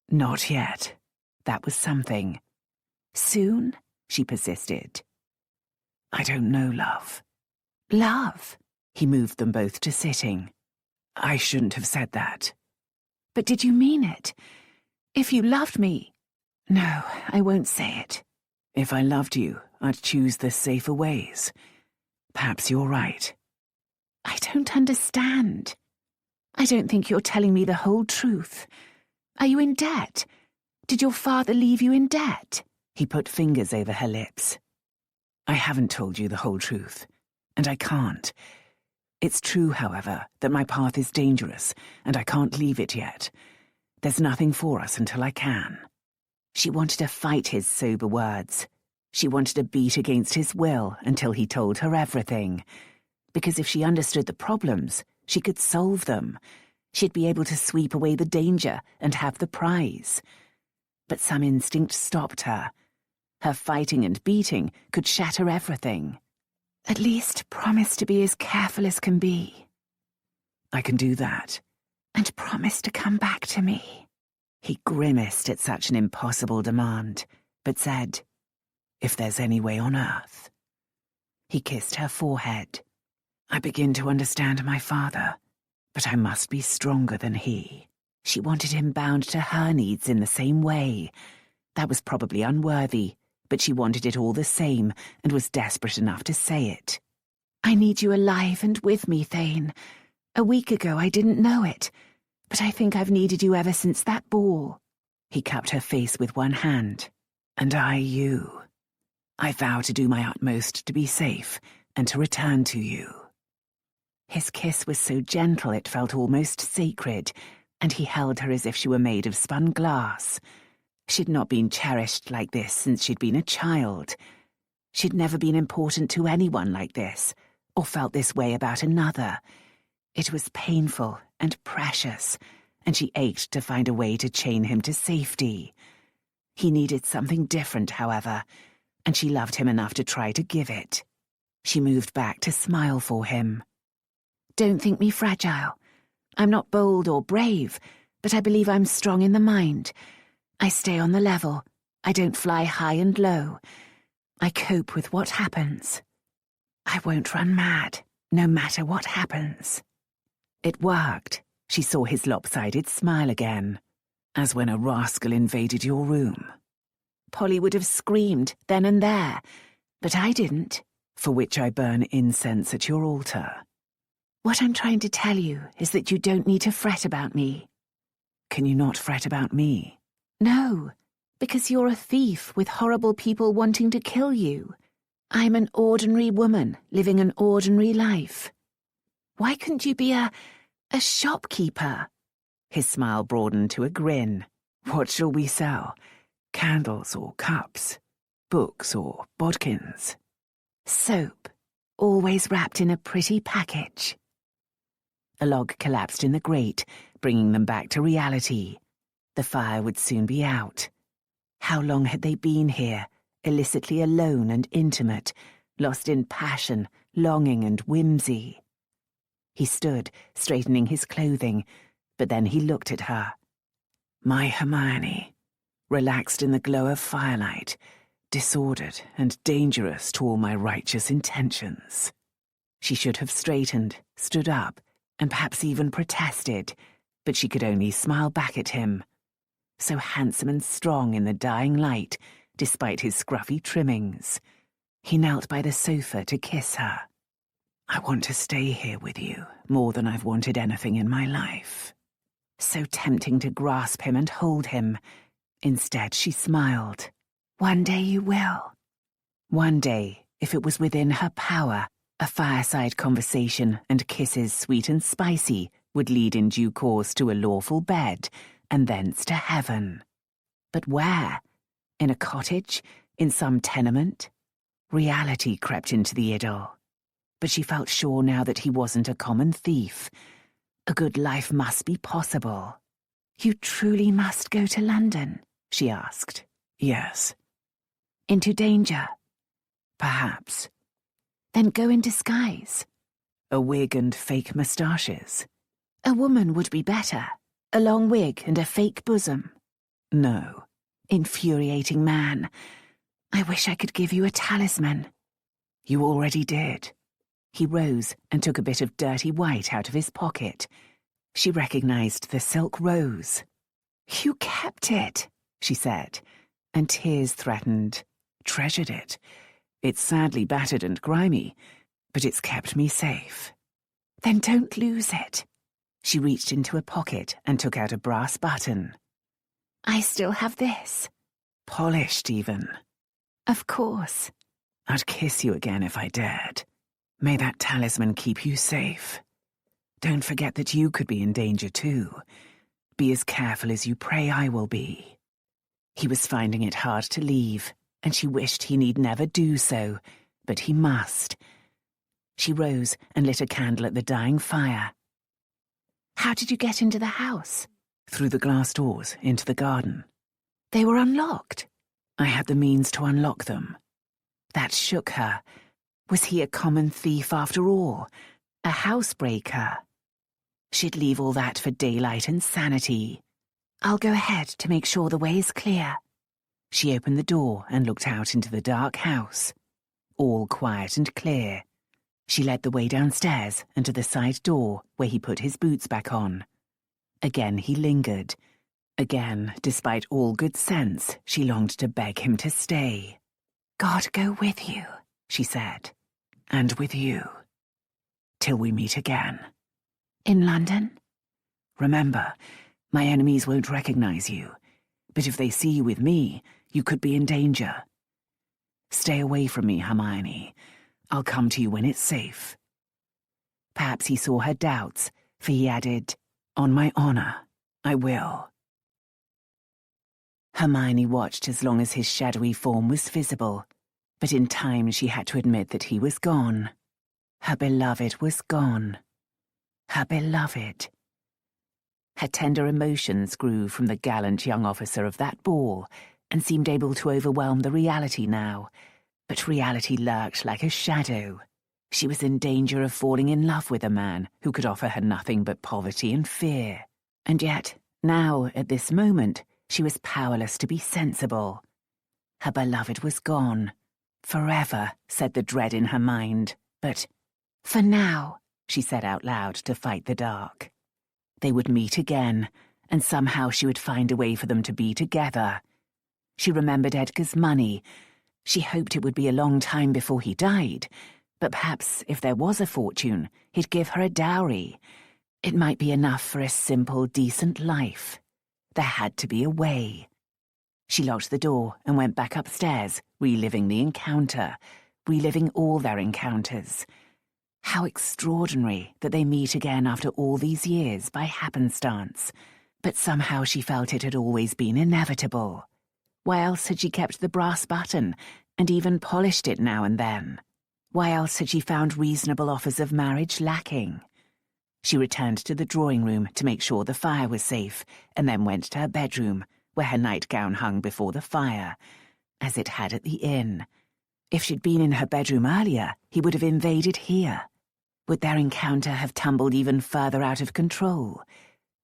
Not yet. That was something. Soon? she persisted. I don't know, love. Love? He moved them both to sitting. I shouldn't have said that. But did you mean it? If you loved me... No, I won't say it. If I loved you, I'd choose the safer ways. Perhaps you're right. I don't understand. I don't think you're telling me the whole truth. Are you in debt? Did your father leave you in debt? He put fingers over her lips. I haven't told you the whole truth, and I can't. It's true, however, that my path is dangerous, and I can't leave it yet. There's nothing for us until I can. She wanted to fight his sober words. She wanted to beat against his will until he told her everything. Because if she understood the problems, she could solve them. She'd be able to sweep away the danger and have the prize. But some instinct stopped her. Her fighting and beating could shatter everything. At least promise to be as careful as can be. I can do that. And promise to come back to me. He grimaced at such an impossible demand, but said, if there's any way on earth. He kissed her forehead. I begin to understand my father, but I must be stronger than he. She wanted him bound to her needs in the same way. That was probably unworthy, but she wanted it all the same and was desperate enough to say it. I need you alive and with me, Thayne. A week ago I didn't know it, but I think I've needed you ever since that ball. He cupped her face with one hand. And I you. I vow to do my utmost to be safe and to return to you. His kiss was so gentle it felt almost sacred, and he held her as if she were made of spun glass. She'd not been cherished like this since she'd been a child. She'd never been important to anyone like this, or felt this way about another. It was painful and precious, and she ached to find a way to chain him to safety. He needed something different, however, and she loved him enough to try to give it. She moved back to smile for him. Don't think me fragile. I'm not bold or brave, but I believe I'm strong in the mind. I stay on the level. I don't fly high and low. I cope with what happens. I won't run mad, no matter what happens. It worked. She saw his lopsided smile again, as when a rascal invaded your room. Polly would have screamed then and there, but I didn't. For which I burn incense at your altar. What I'm trying to tell you is that you don't need to fret about me. Can you not fret about me? No, because you're a thief with horrible people wanting to kill you. I'm an ordinary woman living an ordinary life. Why couldn't you be a shopkeeper? His smile broadened to a grin. What shall we sell? Candles or cups? Books or bodkins? Soap, always wrapped in a pretty package. A log collapsed in the grate, bringing them back to reality. The fire would soon be out. How long had they been here, illicitly alone and intimate, lost in passion, longing and whimsy? He stood, straightening his clothing, but then he looked at her. My Hermione, relaxed in the glow of firelight, disordered and dangerous to all my righteous intentions. She should have straightened, stood up, and perhaps even protested, but she could only smile back at him. So handsome and strong in the dying light, despite his scruffy trimmings. He knelt by the sofa to kiss her. I want to stay here with you more than I've wanted anything in my life. So tempting to grasp him and hold him. Instead, she smiled. One day you will. One day, if it was within her power, a fireside conversation and kisses sweet and spicy would lead in due course to a lawful bed, and thence to heaven. But where? In a cottage? In some tenement? Reality crept into the idyll. But she felt sure now that he wasn't a common thief. A good life must be possible. You truly must go to London? She asked. Yes. Into danger? Perhaps. Then go in disguise. A wig and fake moustaches. A woman would be better. A long wig and a fake bosom. No. Infuriating man. I wish I could give you a talisman. You already did. He rose and took a bit of dirty white out of his pocket. She recognized the silk rose. You kept it, she said, and tears threatened. Treasured it. It's sadly battered and grimy, but it's kept me safe. Then don't lose it. She reached into a pocket and took out a brass button. I still have this. Polished, even. Of course. I'd kiss you again if I dared. May that talisman keep you safe. Don't forget that you could be in danger too. Be as careful as you pray I will be. He was finding it hard to leave, and she wished he need never do so, but he must. She rose and lit a candle at the dying fire. How did you get into the house? Through the glass doors, into the garden. They were unlocked. I had the means to unlock them. That shook her. Was he a common thief after all? A housebreaker? She'd leave all that for daylight and sanity. I'll go ahead to make sure the way is clear. She opened the door and looked out into the dark house. All quiet and clear. She led the way downstairs and to the side door where he put his boots back on. Again he lingered. Again, despite all good sense, she longed to beg him to stay. God go with you, she said. And with you. Till we meet again. In London? Remember, my enemies won't recognize you, but if they see you with me, you could be in danger. Stay away from me, Hermione. I'll come to you when it's safe. Perhaps he saw her doubts, for he added, On my honor, I will. Hermione watched as long as his shadowy form was visible, but in time she had to admit that he was gone. Her beloved was gone. Her beloved. Her tender emotions grew from the gallant young officer of that ball and seemed able to overwhelm the reality now, but reality lurked like a shadow. She was in danger of falling in love with a man who could offer her nothing but poverty and fear. And yet, now, at this moment, she was powerless to be sensible. Her beloved was gone. Forever, said the dread in her mind, but for now, she said out loud to fight the dark. They would meet again, and somehow she would find a way for them to be together. She remembered Edgar's money. She hoped it would be a long time before he died, but perhaps if there was a fortune, he'd give her a dowry. It might be enough for a simple, decent life. There had to be a way. She locked the door and went back upstairs, reliving the encounter, reliving all their encounters. How extraordinary that they meet again after all these years by happenstance. But somehow she felt it had always been inevitable. Why else had she kept the brass button and even polished it now and then? Why else had she found reasonable offers of marriage lacking? She returned to the drawing room to make sure the fire was safe, and then went to her bedroom, where her nightgown hung before the fire, as it had at the inn. If she'd been in her bedroom earlier, he would have invaded here. Would their encounter have tumbled even further out of control?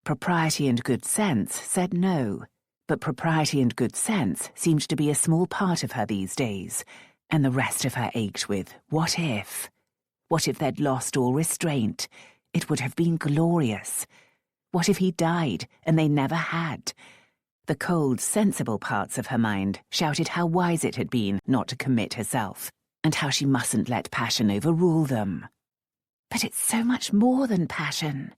Propriety and good sense said no, but propriety and good sense seemed to be a small part of her these days, and the rest of her ached with, what if? What if they'd lost all restraint? It would have been glorious. What if he died and they never had? The cold, sensible parts of her mind shouted how wise it had been not to commit herself, and how she mustn't let passion overrule them. But it's so much more than passion.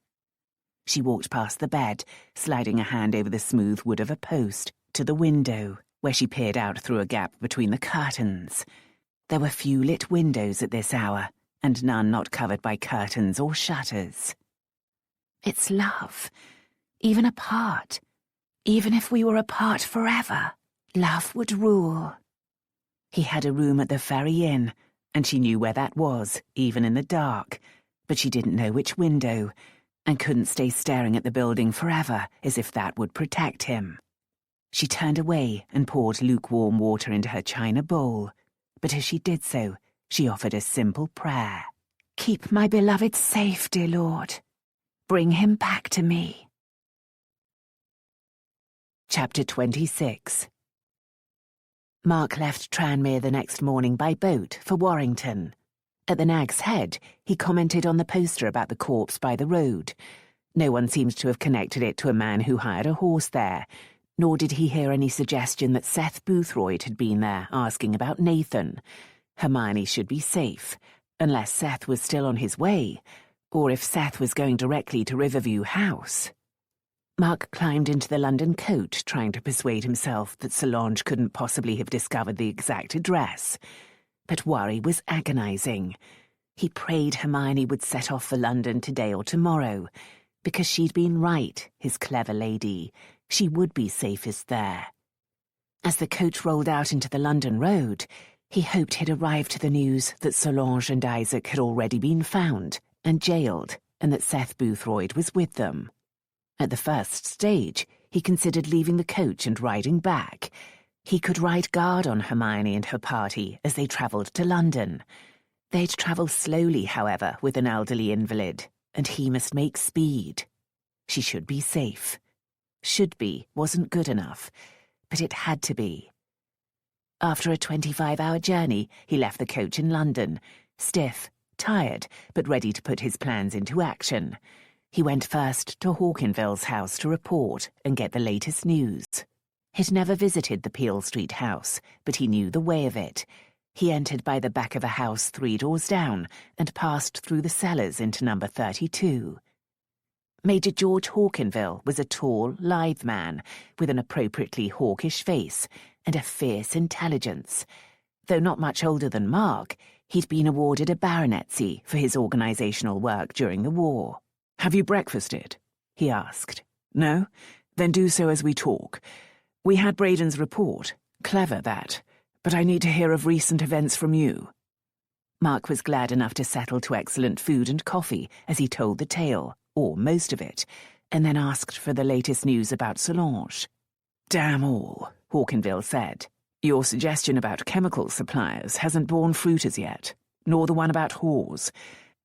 She walked past the bed, sliding a hand over the smooth wood of a post, to the window, where she peered out through a gap between the curtains. There were few lit windows at this hour, and none not covered by curtains or shutters. It's love, even apart. Even if we were apart forever, love would rule. He had a room at the Ferry Inn, and she knew where that was, even in the dark, but she didn't know which window, and couldn't stay staring at the building forever as if that would protect him. She turned away and poured lukewarm water into her china bowl, but as she did so, she offered a simple prayer. Keep my beloved safe, dear Lord. Bring him back to me. Chapter 26. Mark left Tranmere the next morning by boat for Warrington. At the Nag's Head, he commented on the poster about the corpse by the road. No one seems to have connected it to a man who hired a horse there, nor did he hear any suggestion that Seth Boothroyd had been there asking about Nathan. Hermione should be safe, unless Seth was still on his way, or if Seth was going directly to Riverview House. Mark climbed into the London coach, trying to persuade himself that Solange couldn't possibly have discovered the exact address. But worry was agonizing. He prayed Hermione would set off for London today or tomorrow, because she'd been right, his clever lady. She would be safest there. As the coach rolled out into the London road, he hoped he'd arrived to the news that Solange and Isaac had already been found and jailed, and that Seth Boothroyd was with them. At the first stage, he considered leaving the coach and riding back. He could ride guard on Hermione and her party as they travelled to London. They'd travel slowly, however, with an elderly invalid, and he must make speed. She should be safe. Should be wasn't good enough, but it had to be. After a 25-hour journey, he left the coach in London, stiff, tired, but ready to put his plans into action. He went first to Hawkinville's house to report and get the latest news. He'd never visited the Peel Street house, but he knew the way of it. He entered by the back of a house 3 doors down and passed through the cellars into number 32. Major George Hawkinville was a tall, lithe man with an appropriately hawkish face and a fierce intelligence. Though not much older than Mark, he'd been awarded a baronetcy for his organisational work during the war. "Have you breakfasted?" he asked. "No? Then do so as we talk. We had Braden's report. Clever, that. But I need to hear of recent events from you." Mark was glad enough to settle to excellent food and coffee as he told the tale, or most of it, and then asked for the latest news about Solange. "Damn all," Hawkinville said. "Your suggestion about chemical suppliers hasn't borne fruit as yet, nor the one about whores.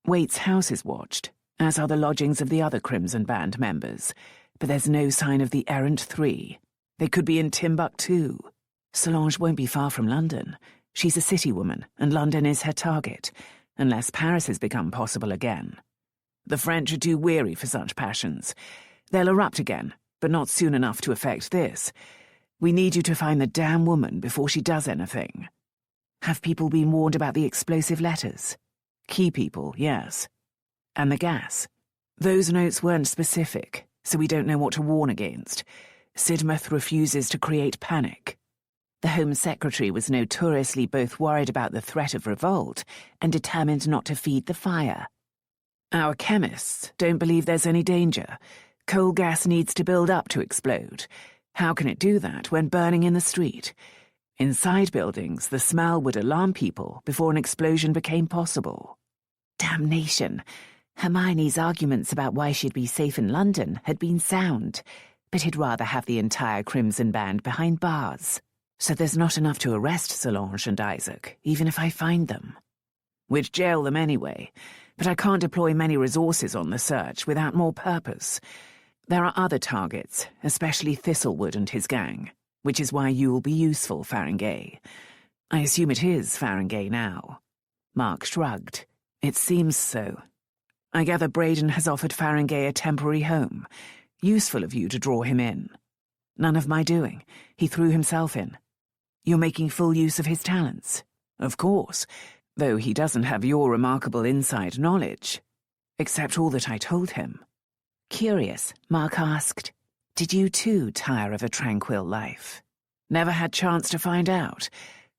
Waite's house is watched, as are the lodgings of the other Crimson Band members, but there's no sign of the errant 3. They could be in Timbuktu. Solange won't be far from London. She's a city woman, and London is her target, unless Paris has become possible again. The French are too weary for such passions. They'll erupt again, but not soon enough to affect this. We need you to find the damn woman before she does anything." "Have people been warned about the explosive letters?" "Key people, yes. And the gas. Those notes weren't specific, so we don't know what to warn against. Sidmouth refuses to create panic." The Home Secretary was notoriously both worried about the threat of revolt and determined not to feed the fire. "Our chemists don't believe there's any danger. Coal gas needs to build up to explode. How can it do that when burning in the street? Inside buildings, the smell would alarm people before an explosion became possible." Damnation! Hermione's arguments about why she'd be safe in London had been sound, but he'd rather have the entire Crimson Band behind bars. "So there's not enough to arrest Solange and Isaac, even if I find them. We'd jail them anyway, but I can't deploy many resources on the search without more purpose. There are other targets, especially Thistlewood and his gang, which is why you'll be useful, Farringay. I assume it is Farringay now." Mark shrugged. "It seems so. I gather Braden has offered Farringay a temporary home. Useful of you to draw him in." "None of my doing. He threw himself in." "You're making full use of his talents?" "Of course, though he doesn't have your remarkable inside knowledge. Except all that I told him." Curious, Mark asked, "Did you too tire of a tranquil life?" "Never had chance to find out,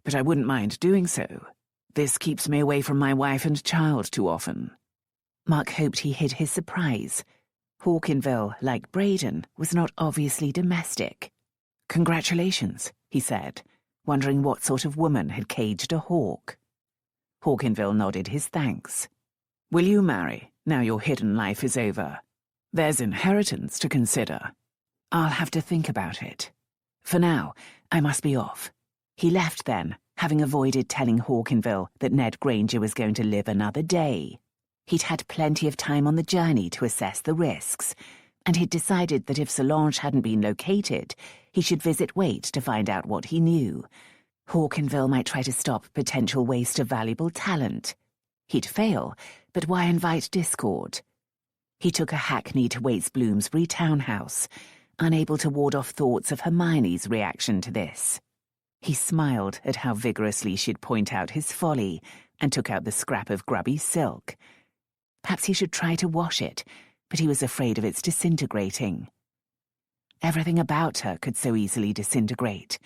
but I wouldn't mind doing so. This keeps me away from my wife and child too often." Mark hoped he hid his surprise. Hawkinville, like Braden, was not obviously domestic. "Congratulations," he said, wondering what sort of woman had caged a hawk. Hawkinville nodded his thanks. "Will you marry, now your hidden life is over? There's inheritance to consider." "I'll have to think about it. For now, I must be off." He left then, having avoided telling Hawkinville that Ned Granger was going to live another day. He'd had plenty of time on the journey to assess the risks, and he'd decided that if Solange hadn't been located, he should visit Waite to find out what he knew. Hawkinville might try to stop potential waste of valuable talent. He'd fail, but why invite discord? He took a hackney to Waite's Bloomsbury townhouse, unable to ward off thoughts of Hermione's reaction to this. He smiled at how vigorously she'd point out his folly and took out the scrap of grubby silk. Perhaps he should try to wash it, but he was afraid of its disintegrating. Everything about her could so easily disintegrate.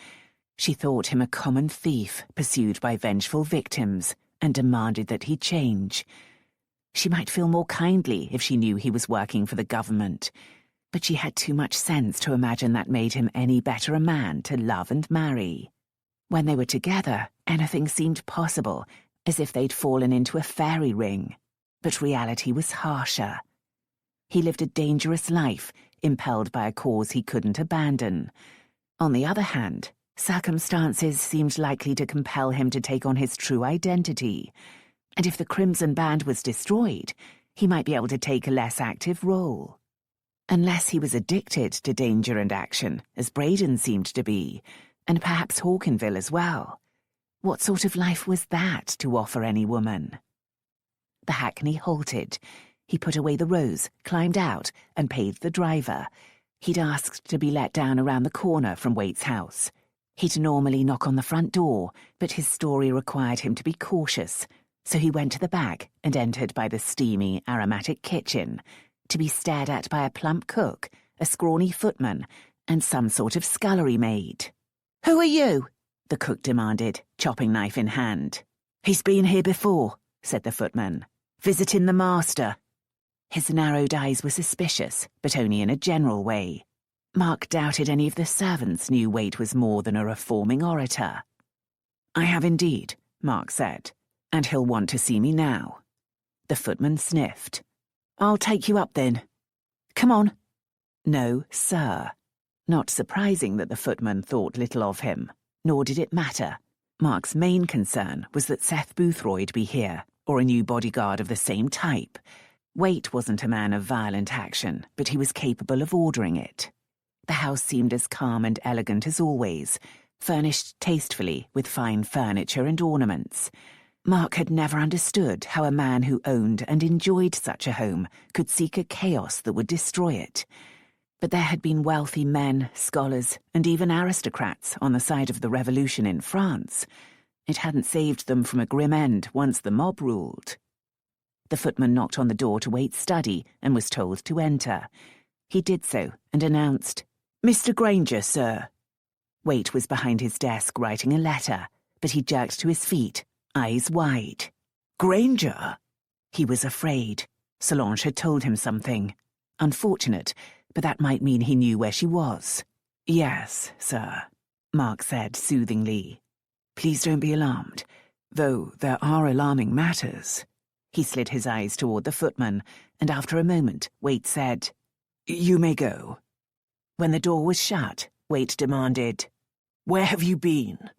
She thought him a common thief pursued by vengeful victims and demanded that he change. She might feel more kindly if she knew he was working for the government, but she had too much sense to imagine that made him any better a man to love and marry. When they were together, anything seemed possible, as if they'd fallen into a fairy ring. But reality was harsher. He lived a dangerous life, impelled by a cause he couldn't abandon. On the other hand, circumstances seemed likely to compel him to take on his true identity, and if the Crimson Band was destroyed, he might be able to take a less active role. Unless he was addicted to danger and action, as Braden seemed to be, and perhaps Hawkinville as well. What sort of life was that to offer any woman? The hackney halted. He put away the rose, climbed out, and paid the driver. He'd asked to be let down around the corner from Waite's house. He'd normally knock on the front door, but his story required him to be cautious, so he went to the back and entered by the steamy, aromatic kitchen, to be stared at by a plump cook, a scrawny footman, and some sort of scullery maid. "Who are you?" the cook demanded, chopping knife in hand. "He's been here before," said the footman. "Visiting the master." His narrowed eyes were suspicious, but only in a general way. Mark doubted any of the servants knew Waite was more than a reforming orator. "I have indeed," Mark said, "and he'll want to see me now." The footman sniffed. "I'll take you up then. Come on." "No, sir." Not surprising that the footman thought little of him, nor did it matter. Mark's main concern was that Seth Boothroyd be here, or a new bodyguard of the same type. Waite wasn't a man of violent action, but he was capable of ordering it. The house seemed as calm and elegant as always, furnished tastefully with fine furniture and ornaments. Mark had never understood how a man who owned and enjoyed such a home could seek a chaos that would destroy it. But there had been wealthy men, scholars, and even aristocrats on the side of the revolution in France. It hadn't saved them from a grim end once the mob ruled. The footman knocked on the door to Waite's study and was told to enter. He did so and announced, "Mr. Granger, sir." Waite was behind his desk writing a letter, but he jerked to his feet, eyes wide. "Granger?" He was afraid. Solange had told him something. Unfortunate, but that might mean he knew where she was. "Yes, sir," Mark said soothingly. "Please don't be alarmed, though there are alarming matters." He slid his eyes toward the footman, and after a moment, Waite said, "You may go." When the door was shut, Waite demanded, "Where have you been?"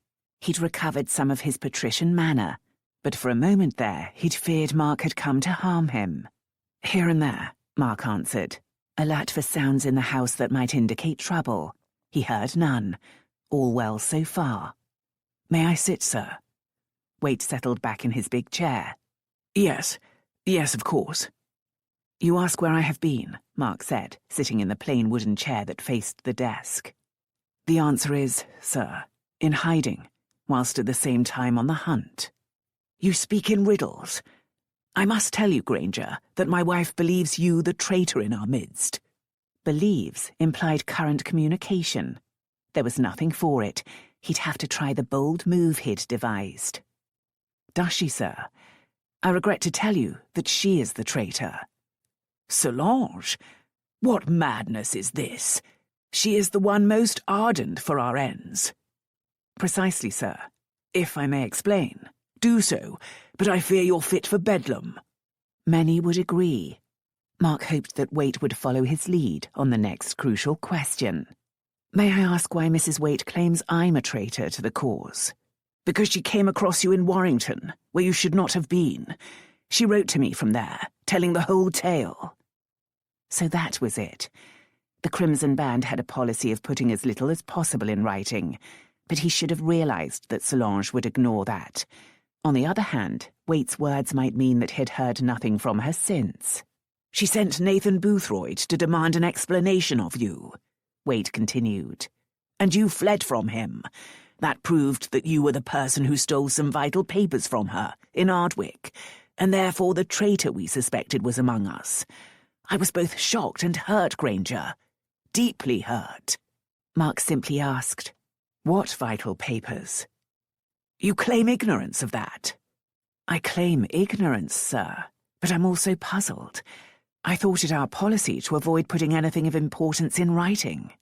He'd recovered some of his patrician manner, but for a moment there he'd feared Mark had come to harm him. "Here and there," Mark answered, alert for sounds in the house that might indicate trouble. He heard none. All well so far. "May I sit, sir?" Waite settled back in his big chair. Yes, of course." "You ask where I have been," Mark said, sitting in the plain wooden chair that faced the desk. "The answer is, sir, in hiding, whilst at the same time on the hunt." "You speak in riddles. I must tell you, Granger, that my wife believes you the traitor in our midst." Believes implied current communication. There was nothing for it. He'd have to try the bold move he'd devised. "Does she, sir? I regret to tell you that she is the traitor." "Solange? What madness is this? She is the one most ardent for our ends." "Precisely, sir. If I may explain." "Do so, but I fear you're fit for bedlam." Many would agree. Mark hoped that Waite would follow his lead on the next crucial question. "May I ask why Mrs. Waite claims I'm a traitor to the cause?" "Because she came across you in Warrington, where you should not have been. She wrote to me from there, telling the whole tale." So that was it. The Crimson Band had a policy of putting as little as possible in writing, but he should have realised that Solange would ignore that. On the other hand, Waite's words might mean that he'd heard nothing from her since. She sent Nathan Boothroyd to demand an explanation of you, Waite continued. And you fled from him. That proved that you were the person who stole some vital papers from her in Ardwick, and therefore the traitor we suspected was among us. I was both shocked and hurt, Granger. Deeply hurt. Mark simply asked, "What vital papers?" You claim ignorance of that. I claim ignorance, sir, but I'm also puzzled. I thought it our policy to avoid putting anything of importance in writing.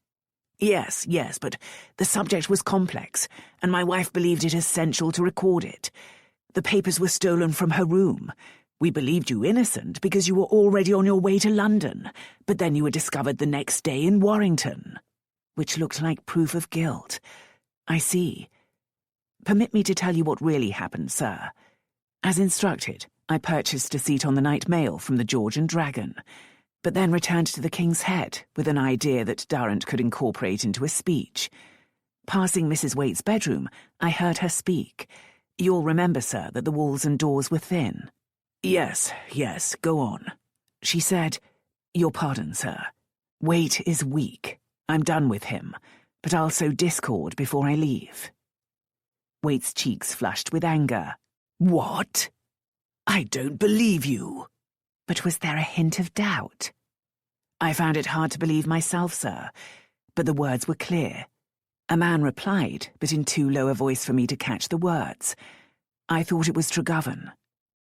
Yes, but the subject was complex, and my wife believed it essential to record it. The papers were stolen from her room. We believed you innocent because you were already on your way to London, but then you were discovered the next day in Warrington. Which looked like proof of guilt. I see. Permit me to tell you what really happened, sir. As instructed, I purchased a seat on the night mail from the George and Dragon, but then returned to the King's Head with an idea that Durrant could incorporate into a speech. Passing Mrs. Waite's bedroom, I heard her speak. You'll remember, sir, that the walls and doors were thin. Yes, go on. She said, "Your pardon, sir. Waite is weak. I'm done with him, but I'll sow discord before I leave." Waite's cheeks flushed with anger. What? I don't believe you. But was there a hint of doubt? I found it hard to believe myself, sir, but the words were clear. A man replied, but in too low a voice for me to catch the words. I thought it was Tregovan.